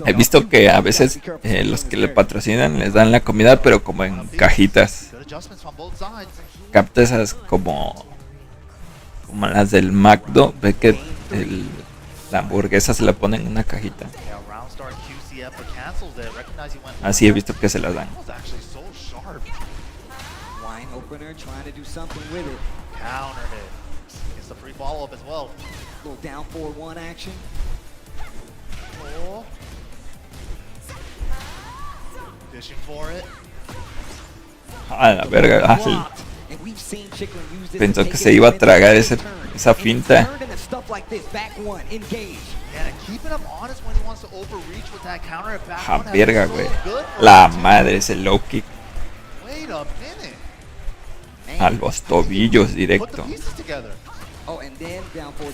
He visto que a veces los que le patrocinan les dan la comida, pero como en cajitas. adjustments from both sides. Capta esas como las del McDo. Ve que la hamburguesa se la ponen en una cajita. Yeah, round start QCF but cancels it. Recognize he went Así he visto que se las dan. That was actually so sharp. Wine opener trying to do something with it. Counter hit. Gets the free follow up as well. Little down 4-1 action. Oh. Fishing for it. A la verga. Ah, sí. And we've seen Chicklin use this Pensó to que take se iba a advantage tragar of the turn. esa finta. Turn into stuff like this. Back one, engage. Yeah, and keeping him honest when he wants to overreach with that counter at back A one has verga, been güey. so good for La him, too. madre, ese low kick. Wait a minute. A los tobillos Put the directo. pieces together. Oh, and then down 4-2.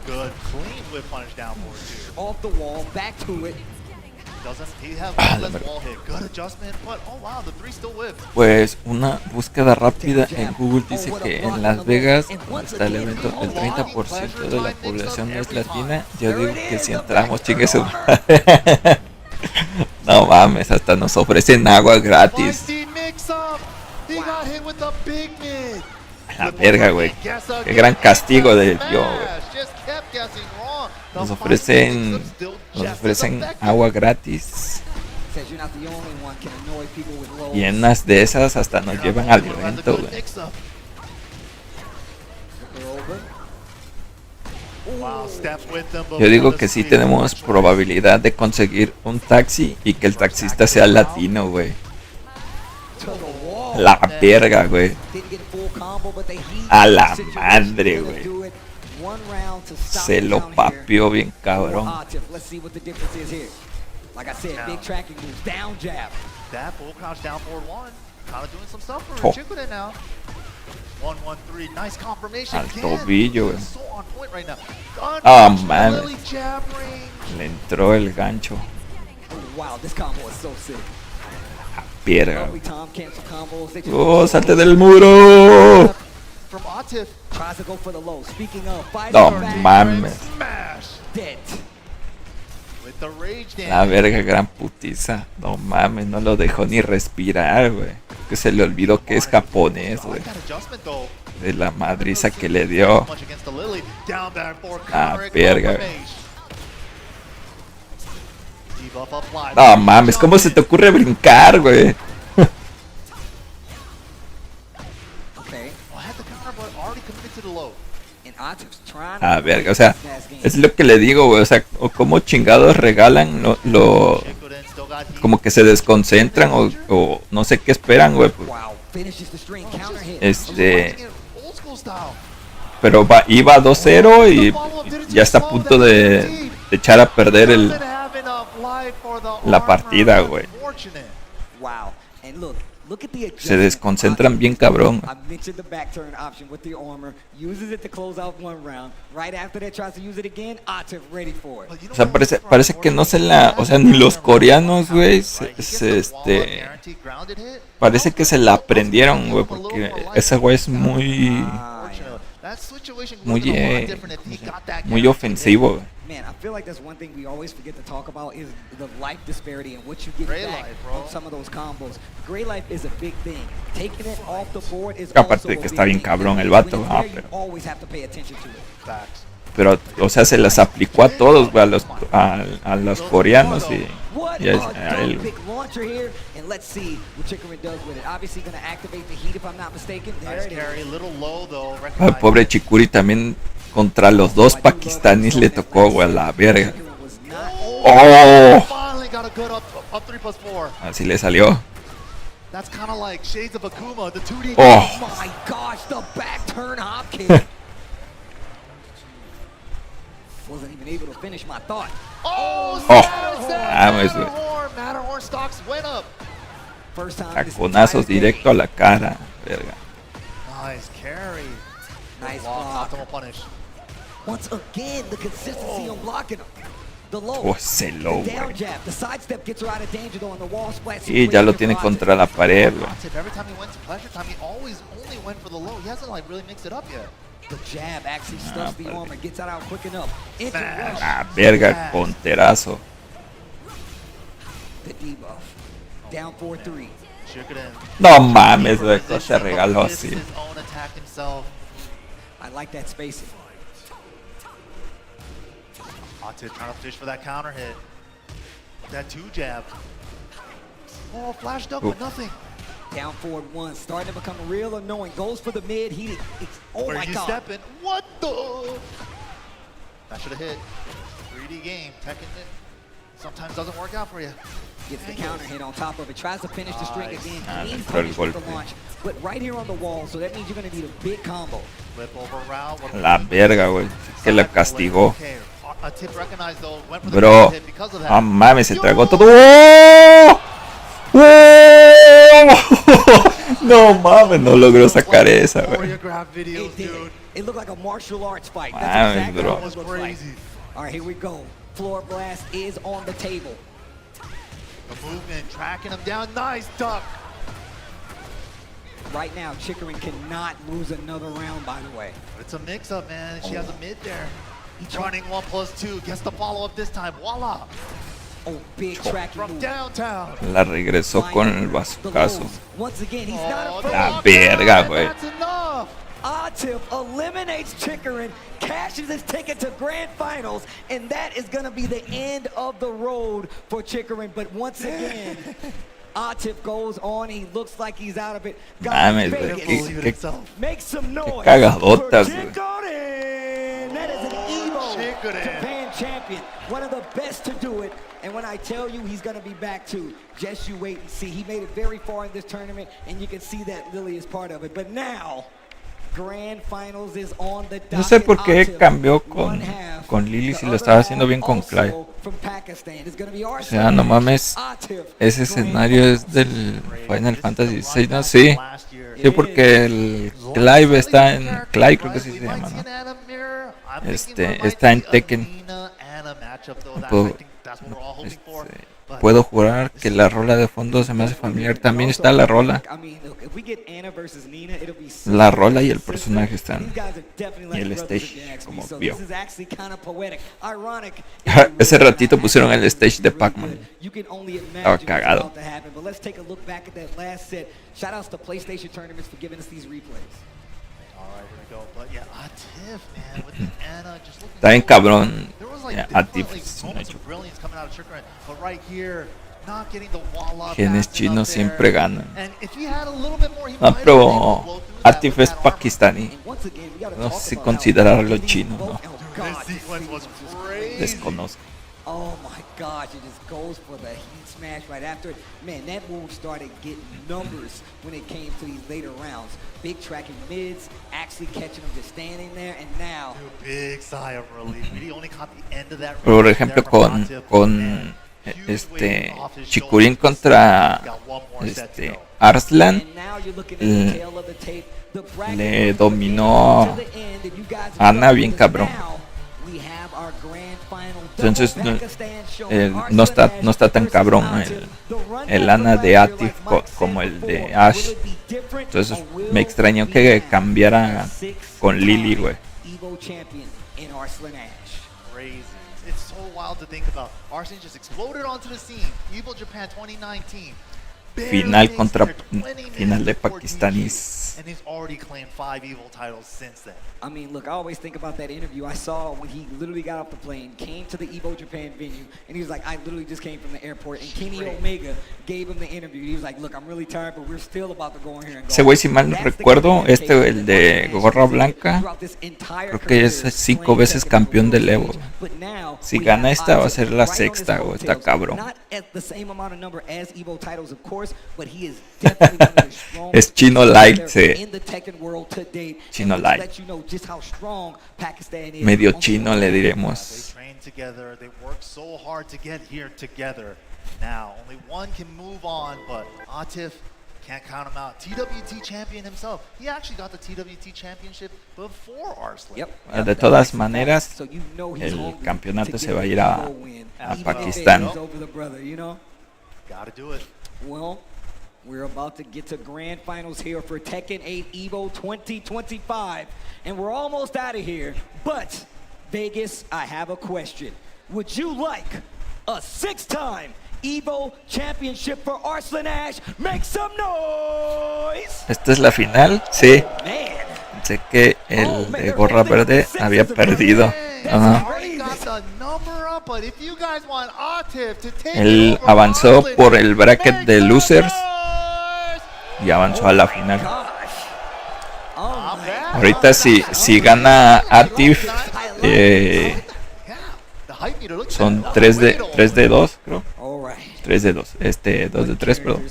Good, clean whip punish down 4-2. Off the wall, back to it. Doesn't he have Ah, one la less verga. wall hit? Good adjustment, but oh wow, the 3 still whip. Pues una búsqueda rápida en Google dice que en Las Vegas, donde está el evento, el 30% de la población es latina. Yo digo que si entramos, chingue su madre. No mames, hasta nos ofrecen agua gratis. A la verga, güey. Qué gran castigo de Dios, güey. Nos ofrecen agua gratis. Y en unas de esas hasta nos llevan al evento, güey. Yo digo que sí tenemos probabilidad de conseguir un taxi y que el taxista sea latino, güey. La verga, güey. A la madre, güey. Se lo papió bien cabrón. Like I said, big tracking moves, down jab. That full crouch down 4-1. Kind of doing some stuff for Oh. Chicklin now. 1-1-3, nice confirmation. Al again. tobillo, güey. So on point right now. Ah, Gun man. Lily jab range. Le entró el gancho. Oh, wow, this combo is so sick. Verga, Lovely güey. Tom cancel combos. They just- ¡Oh, salte del muro! From Atif. Tries to go for the low. Speaking of, fighting No back. mames. Smash. Dead. With the rage dance. La verga, gran putiza. No mames, no lo dejó ni respirar, güey. Que se le olvidó que es japonés, güey. That adjustment though. De la madriza que le dio. Much against the Lily. Down there for Ah, counter verga, confirmation. Debuff applied. No mames, ¿cómo se te ocurre brincar, güey? Okay. Oh, had the counter but already committed to the low. And Atif's trying to Ah, verga, o sea, fast game. es lo que le digo, güey. O sea, o como chingados regalan como que se desconcentran o no sé qué esperan, güey. Pues, Wow, finishes the string, counter hit. Old school style. pero iba 2-0 y ya está a punto de echar a perder la partida, güey. Wow. And look at the Se desconcentran bien cabrón. I mentioned the back turn option with the armor. Uses it to close out one round. Right after that, tries to use it again. Atif ready for it. O sea, parece que no se la... O sea, ni los coreanos, güey, parece que se la aprendieron, güey, porque ese güey es muy ofensivo, güey. Man, I feel like that's one thing we always forget to talk about is the life disparity and what you get back from some of those combos. Gray life is a big thing. Taking it off the board is Aparte also de a que big está bien thing. cabrón el When vato, it's there, you pero... always have to pay attention to it. Pero, o sea, se las aplicó a todos, güey, a los coreanos y a él. Big launcher here, and let's see what Chicorin does with it. Obviously going to activate the heat if I'm not mistaken. There it is. Little low though. Ay, pobre Chikuri también contra los dos pakistaníes le tocó, güey, a la verga. ¡Oh! Finally got a good up 3+4. Así le salió. That's kind of like Shades of Akuma, the 2D. Oh. My gosh, the back turn hop kick. Wasn't even able to finish my thought. Oh, Mames, güey. Matterhorn stocks went up. First time. Taconazos directo a la cara, verga. Nice carry. Nice block. block. Optimal punish. Once again, the consistency on blocking him. The low. Oh, ese low, The down güey. jab. The sidestep gets her out of danger though on the wall splash. Y ya lo tiene contra la pared, güey. Every time he went to pleasure time, he always only went for the low. He hasn't like really mixed it up yet. The jab actually stuffs the armor, gets out quick enough. Into rush. Ah, verga, ponterazo. The debuff. Down 4-3. No mames, Beco se regaló así. I like that spacing. Atif trying to fish for that counter hit. That 2 jab. Oh, flashed up, but nothing. Down forward 1, starting to become real annoying. Goes for the mid. Oh Where my you God. stepping? What the? That should have hit. 3D game. Tekken it sometimes doesn't work out for you. Gets the counter hit on top of it. Tries to finish the string again. Clean entró el punish with the golpe. launch. But right here on the wall, so that means you're going to need a big combo. Flip over round. La verga, güey. Que la castigó. Atif recognized though. Went for the Bro, hit because of that. no mames, se tragó todo. ¡Oh! ¡Oh! No mames, no logró sacar esa, güey. It looked like a martial arts fight. Mames, That's exactly bro. what it looks like. All right, here we go. Floor blast is on the table. The movement, tracking him down. Nice duck. Right now, Chickering cannot lose another round, by the way. It's a mix-up, man. She has a mid there. Running 1+2. Gets the follow-up this time. Voila. Oh, big tracking from move. downtown. La regresó con el bazucazo. Once again, he's not afraid. La verga, güey. That's enough. Atif eliminates Chickering, cashes his ticket to Grand Finals, and that is going to be the end of the road for Chickering. But once again, Atif goes on. He looks like he's out of it. Mames, Make some noise cagadotas, for güey. Chickering. That is an EVO Japan champion, one of the best to do it. And when I tell you he's going to be back too, just you wait and see. He made it very far in this tournament, and you can see that Lily is part of it. But now, Grand Finals is on the docket. No sé por qué cambió con Lily si lo estaba haciendo bien con Clive. O sea, no mames, ese escenario es del Final Fantasy VI, ¿no? Sí. Sí, porque el Clive está en... Clive creo que sí se llama, ¿no? Está en Tekken. Puedo jurar que la rola de fondo se me hace familiar. También está la rola. La rola y el personaje están. Y el stage, como vio. Ese ratito pusieron el stage de Pac-Man. Estaba cagado. Está bien cabrón. Atif. Genes chinos siempre ganan. No, pero Atif es pakistaní. No sé si considerarlo chino, ¿no? Desconozco. Oh my gosh, it just goes for the heat smash right after it. Man, that move started getting numbers when it came to these later rounds. Big tracking mids, actually catching them just standing there, and now... Big sigh of relief. We only caught the end of that. Por ejemplo, con Chicurín contra Arslan, le dominó Ana bien cabrón. Entonces no está tan cabrón el Ana de Atif como el de Ash. Entonces me extrañó que cambiara con Lily, güey. It's so wild to think about. Arslan just exploded onto the scene. EVO Japan 2019. Final de pakistaníes. And he's already claimed 5 EVO titles since then. I mean, look, I always think about that interview I saw when he literally got off the plane, came to the EVO Japan venue, and he was like, I literally just came from the airport, and Kenny Omega gave him the interview. He was like, look, I'm really tired, but we're still about to go in here and go. Ese güey, si mal no recuerdo, el de gorra blanca, creo que es 5 veces campeón del EVO. Si gana esta, va a ser la sexta, güey. Está cabrón. Es Chino Light, sí. Chino Light. Medio chino le diremos. They work so hard to get here together. Now, only one can move on, but Atif can't count him out. TWT champion himself. He actually got the TWT championship before Arslan. De todas maneras, el campeonato se va a ir a Pakistán. Gotta do it. Well, we're about to get to Grand Finals here for Tekken 8 EVO 2025. And we're almost out of here. But, Vegas, I have a question. Would you like a 6-time EVO Championship for Arslan Ash. Make some noise. ¿Esta es la final? Sí. Pensé que el de gorra verde había perdido. Él avanzó por el bracket de losers y avanzó a la final. Ahorita si gana Atif, son 3 de 2, creo. 3 de 2, 2 de 3, perdón.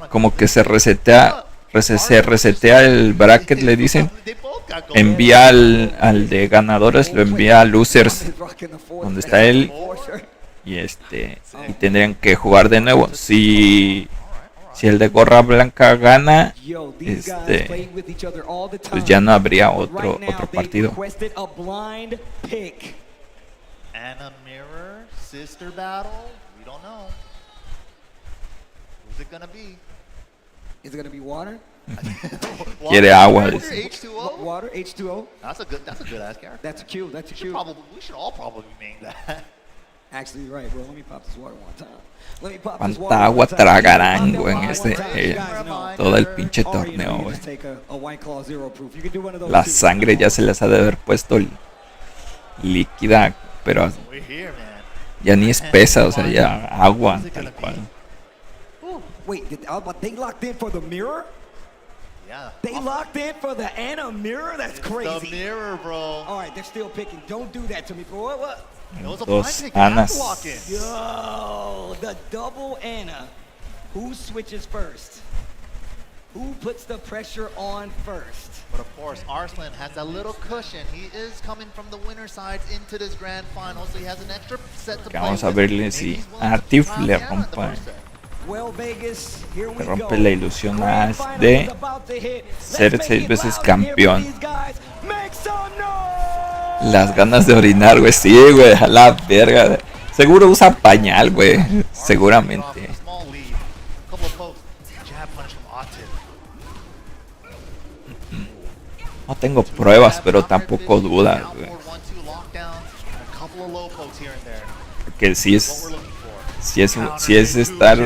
Como que se resetea el bracket, le dicen. Envía al de ganadores, lo envía a losers, donde está él. Y tendrían que jugar de nuevo. Si el de gorra blanca gana, pues ya no habría otro partido. Anna Mirror, sister battle, we don't know. Who's it gonna be? Is it gonna be water? Quiere agua. H2O? Water, H2O. That's a good ass character. That's cute. That's cute. We should all probably name that. Actually, you're right, bro. Let me pop this water one time. Let me pop this ¿Cuánta water agua one time. tragarán, güey, todo el pinche torneo, güey? La sangre ya se les ha de haber puesto líquida, pero ya ni espesa, o sea, ya agua, tal cual. Wait, they locked in for the mirror? Yeah. They locked in for the Anna mirror? That's crazy. The mirror, bro. All right, they're still picking. Don't do that to me, bro. What? Dos Anas. Yo, the double Anna. Who switches first? Who puts the pressure on first? But of course, Arslan has a little cushion. He is coming from the winner side into this grand final, so he has an extra set to play. Vamos a verle si Atif le rompe la ilusión a Ash de ser 6 veces campeón. Las ganas de orinar, güey, sí, güey, a la verga. Seguro usa pañal, güey, seguramente. No tengo pruebas, pero tampoco dudas, güey. Que si es estar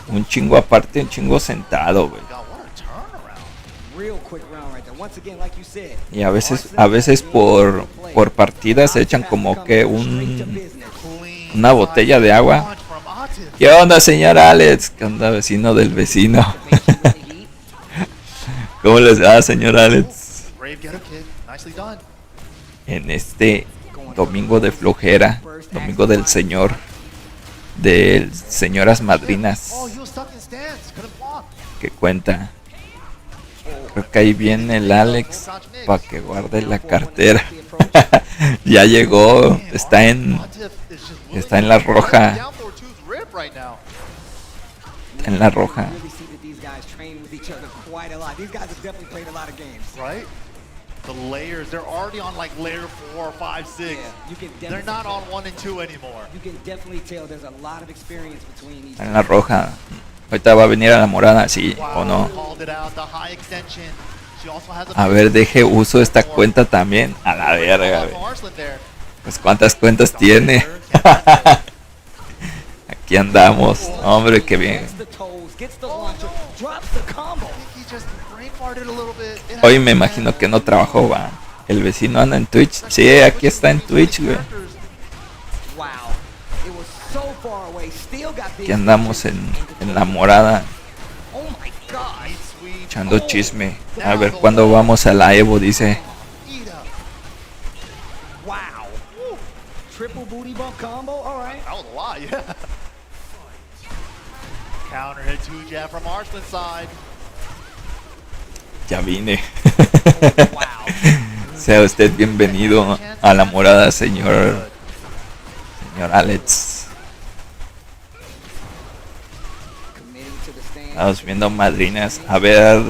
un chingo aparte, un chingo sentado, güey. Y a veces por partida se echan como que una botella de agua. ¿Qué onda, señor Alex? ¿Qué onda, vecino del vecino? ¿Cómo les va, señor Alex? En este domingo de flojera, domingo del señor, de señoras madrinas, que cuenta. Creo que ahí viene el Alex para que guarde la cartera. Ya llegó, está en la roja. Está en la roja. Right? The layers, they're already on like layer 4, 5, 6. They're not on 1 and 2 anymore. You can definitely tell there's a lot of experience between these. Está en la roja. Ahorita va a venir a la morada, sí o no. A ver, deje uso esta cuenta también. A la verga, güey. Pues cuántas cuentas tiene. Aquí andamos. Hombre, qué bien. Hoy me imagino que no trabajó, va. El vecino anda en Twitch. Sí, aquí está en Twitch, güey. Aquí andamos en la morada, echando chisme. A ver cuándo vamos a la EVO, dice. Triple booty bump combo, all right. That was a lot, yeah. Counter hit 2 jab from Arslan's side. Ya vine. Sea usted bienvenido a la morada, señor Alex. Estamos viendo madrinas. A ver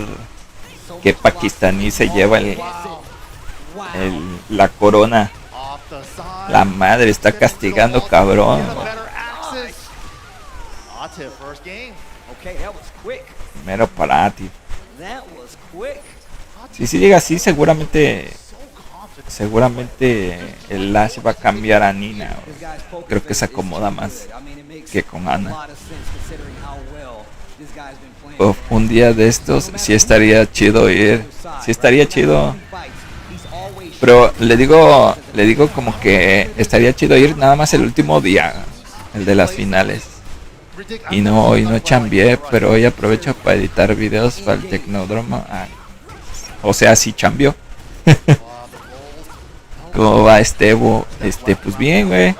qué pakistaní se lleva la corona. La madre está castigando, cabrón. Primero para Atif. Si llega así, seguramente seguramente el Lash va a cambiar a Nina. Creo que se acomoda más que con Ana. Un día de estos sí estaría chido ir. Sí estaría chido. Pero le digo como que estaría chido ir nada más el último día, el de las finales. Y no, hoy no chambeé, pero hoy aprovecho para editar videos para el Tecnódromo. O sea, sí chambeó. ¿Cómo va EVO? Pues bien, güey.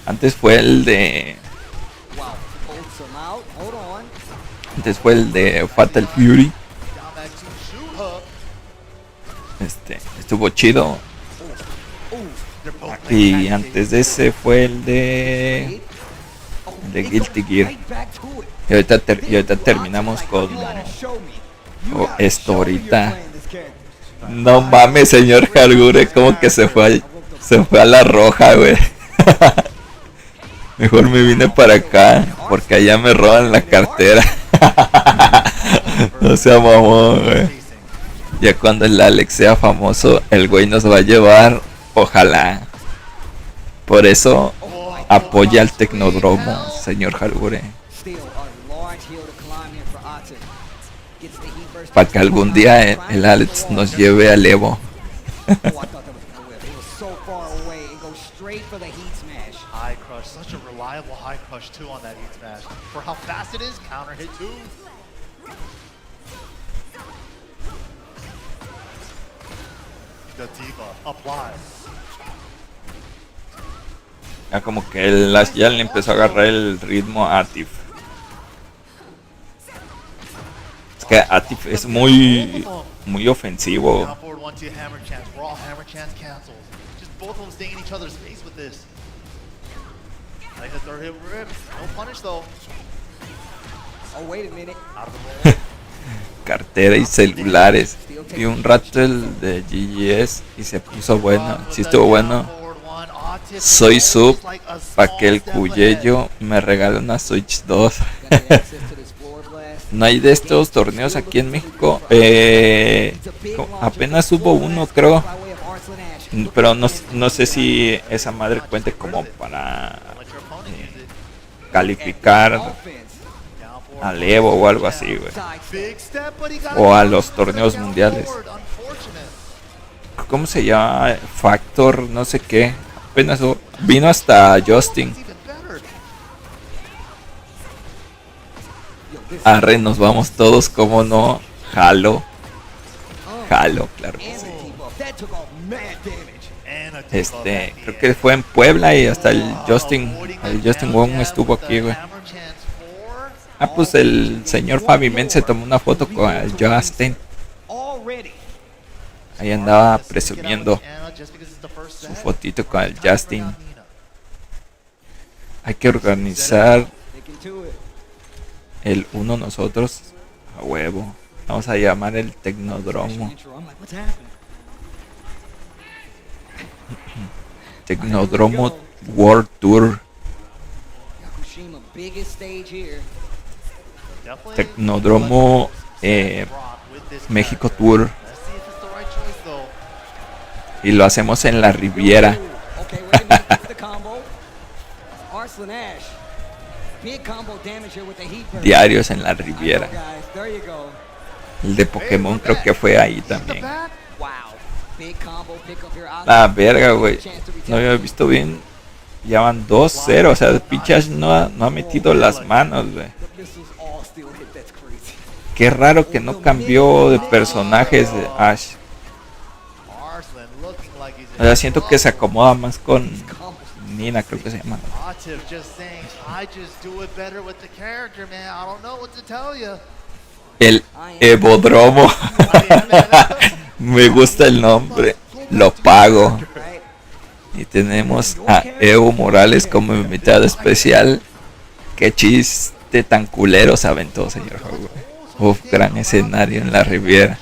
Antes fue el de Fatal Fury. Estuvo chido. Y antes de ese fue el de Guilty Gear. Y ahorita terminamos con esto ahorita. No mames, señor Hargure, como que se fue a la roja, güey. Mejor me vine para acá, porque allá me roban la cartera. No sea mamón, güey. Ya cuando el Alex sea famoso, el güey nos va a llevar, ojalá. Por eso apoya al Tecnódromo, señor Hargure. Para que algún día el Alex nos lleve al EVO. Such a reliable high crush too on that heat smash. For how fast it is, counter hit too. The debuff applies. Ya como que el Lash ya le empezó a agarrar el ritmo a Atif. Es que Atif es muy ofensivo. Down forward 1-2 hammer chance. Raw hammer chance cancels. Just both of them staying in each other's face with this. Like the third hit rip. No punish though. Oh, wait a minute. Cartera y celulares. Y un rato el de GGS y se puso bueno. Sí estuvo bueno. Soy sub para que el Cuyello me regale una Switch 2. No hay de estos torneos aquí en México. Apenas hubo uno, creo. Pero no sé si esa madre cuente como para calificar al EVO o algo así, güey. O a los torneos mundiales. ¿Cómo se llama? Factor, no sé qué. Apenas vino hasta Justin. Arre, nos vamos todos, como no. Jalo, claro que sí. Creo que fue en Puebla y hasta el Justin Wong estuvo aquí, güey. Pues el señor Fabi Men se tomó una foto con el Justin. Ahí andaba presumiendo su fotito con el Justin. Hay que organizar el uno nosotros a huevo. Vamos a llamar el Tecnódromo. Tecnódromo World Tour. Tecnódromo México Tour. Y lo hacemos en la Riviera. Diarios en la Riviera. El de Pokémon creo que fue ahí también. Verga, güey. No había visto bien. Ya van 2-0. O sea, Pichas no ha metido las manos, güey. Qué raro que no cambió de personajes de Ash. O sea, siento que se acomoda más con Nina, creo que se llama. El Evodromo. Me gusta el nombre. Lo pago. Y tenemos a Evo Morales como invitado especial. Qué chiste tan culero se aventó, señor Howard. Gran escenario en la Riviera.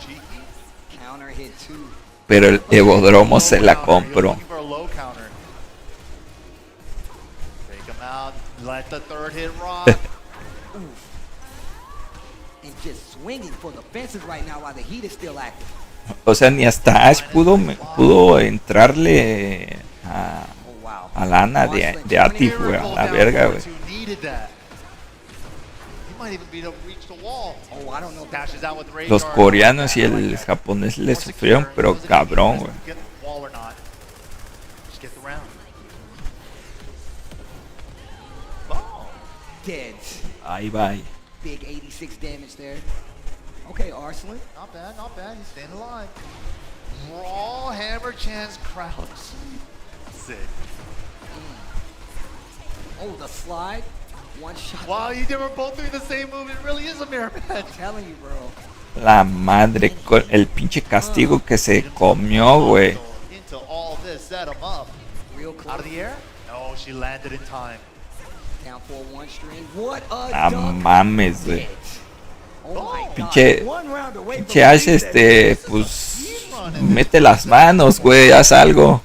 Pero el Evodromo se la compro. O sea, ni hasta Ash pudo entrarle a la Ana de Atif, güey, a la verga, güey. Los coreanos y el japonés le sufrieron, pero cabrón, güey. Ahí va. Big 86 damage there. Okay, Arslan. Not bad, not bad. He's staying alive. Raw hammer chance crouch. Sick. Oh, the slide. One shot. Wow, they were both doing the same move. It really is a mirror match. I'm telling you, bro. La madre, el pinche castigo que se comió, güey. Into all this, set him up. Real close. Out of the air? No, she landed in time. Down for one string. What a Ah, mames, güey. Oh my God. Pinche Ash, pues mete las manos, güey, haz algo.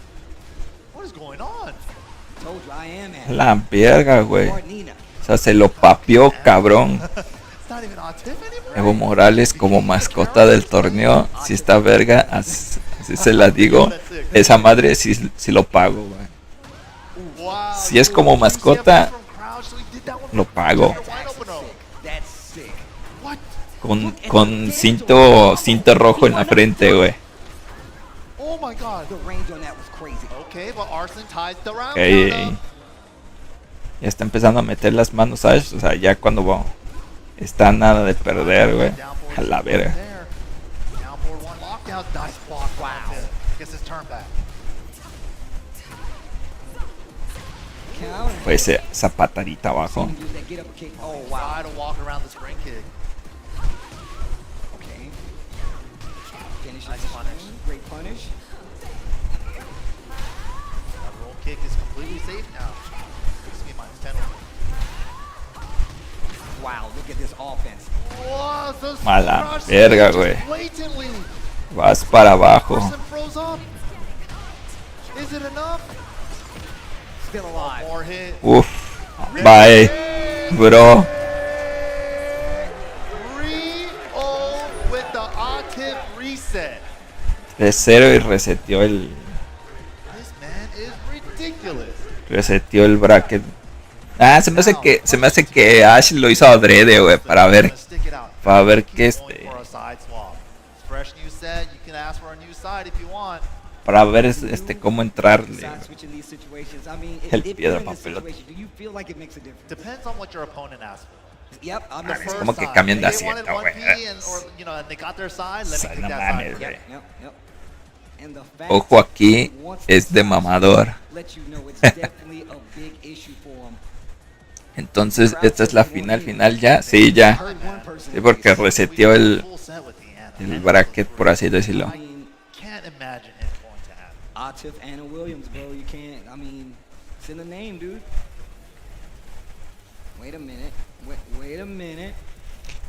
La verga, güey. O sea, se lo papió, cabrón. Evo Morales como mascota del torneo. Si está verga, así se la digo. Esa madre sí lo pago, güey. Si es como mascota, lo pago. Con cinto rojo en la frente, güey. Okay. Ya está empezando a meter las manos Ash. O sea, ya cuando está nada de perder, güey. A la verga. Pues esa patadita abajo. Great punish. That roll kick is completely safe now. Wow, look at this offense. Mala verga, güey. Vas para abajo. Still alive. Uf. Bye, bro. With the Atif reset. 3-0 y reseteó el. This man is ridiculous. Reseteó el bracket. Ah, se me hace que Ash lo hizo adrede, güey, para ver que para ver cómo entrarle. El piedra papel. Es como que cambian de asiento, güey. No mames, güey. Ojo, aquí es de mamador. Entonces, esta es la final ya. Sí, ya. Sí, porque reseteó el bracket, por así decirlo. Atif, Anna Williams, bro. You can't. I mean, it's in the name, dude. Wait a minute. Wait a minute.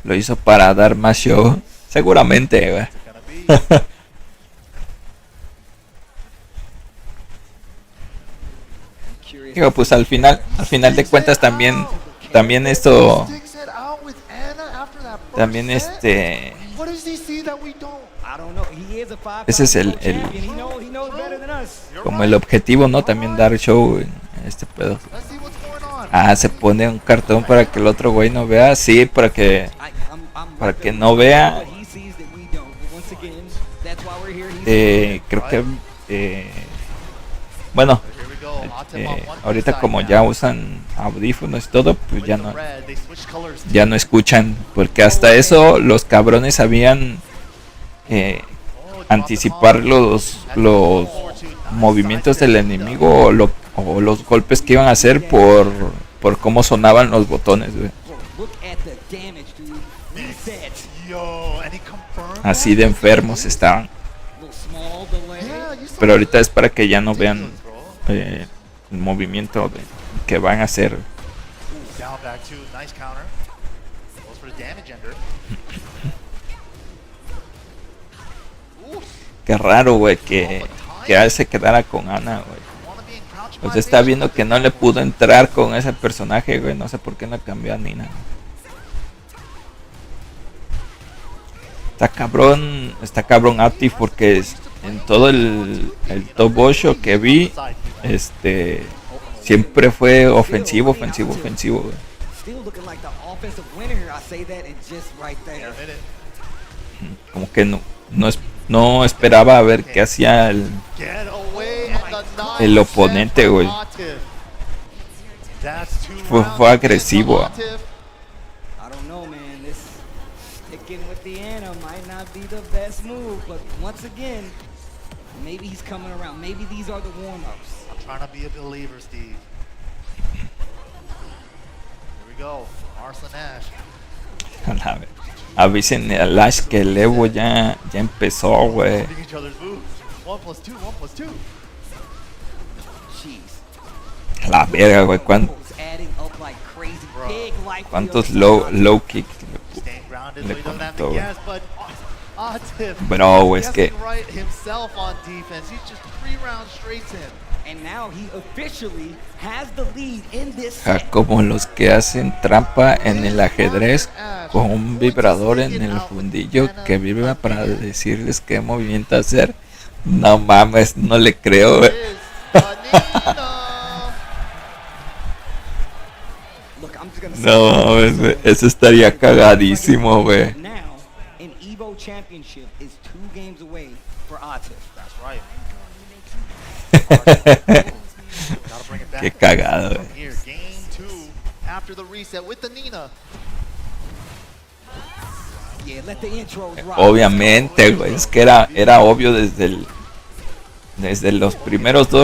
Lo hizo para dar más show. Seguramente, güey. Digo, pues al final de cuentas también esto. También ese es como el objetivo, ¿no? También dar show en este pedo. Ah, se pone un cartón para que el otro güey no vea. Sí, para que no vea. Creo que bueno, ahorita como ya usan audífonos y todo, pues ya no escuchan, porque hasta eso los cabrones sabían anticipar los movimientos del enemigo o los golpes que iban a hacer por cómo sonaban los botones, güey. Así de enfermos estaban. Pero ahorita es para que ya no vean el movimiento que van a hacer. Qué raro, güey, que él se quedara con Ana, güey. Pues está viendo que no le pudo entrar con ese personaje, güey. No sé por qué no cambió a Nina. Está cabrón Ati porque en todo el top 8 que vi, siempre fue ofensivo, güey. Como que no esperaba a ver qué hacía el oponente, güey. Fue agresivo. Maybe he's coming around. Maybe these are the warm-ups. I'm trying to be a believer, Steve. Here we go. Arslan Ash. Avisen al Ash que el Evo ya empezó, güey. La verga, güey. ¿Cuántos low kicks le conectó, güey? Bro, güey, es que como los que hacen trampa en el ajedrez con un vibrador en el fundillo que vibra para decirles qué movimiento hacer. No mames, no le creo, güey. No mames, güey. Eso estaría cagadísimo, güey. Championship is 2 games away for Atif. That's right. Qué cagado. Here, game 2 after the reset with the Nina. Yeah, let the intros rock. Obviamente, güey, es que era obvio desde los primeros 2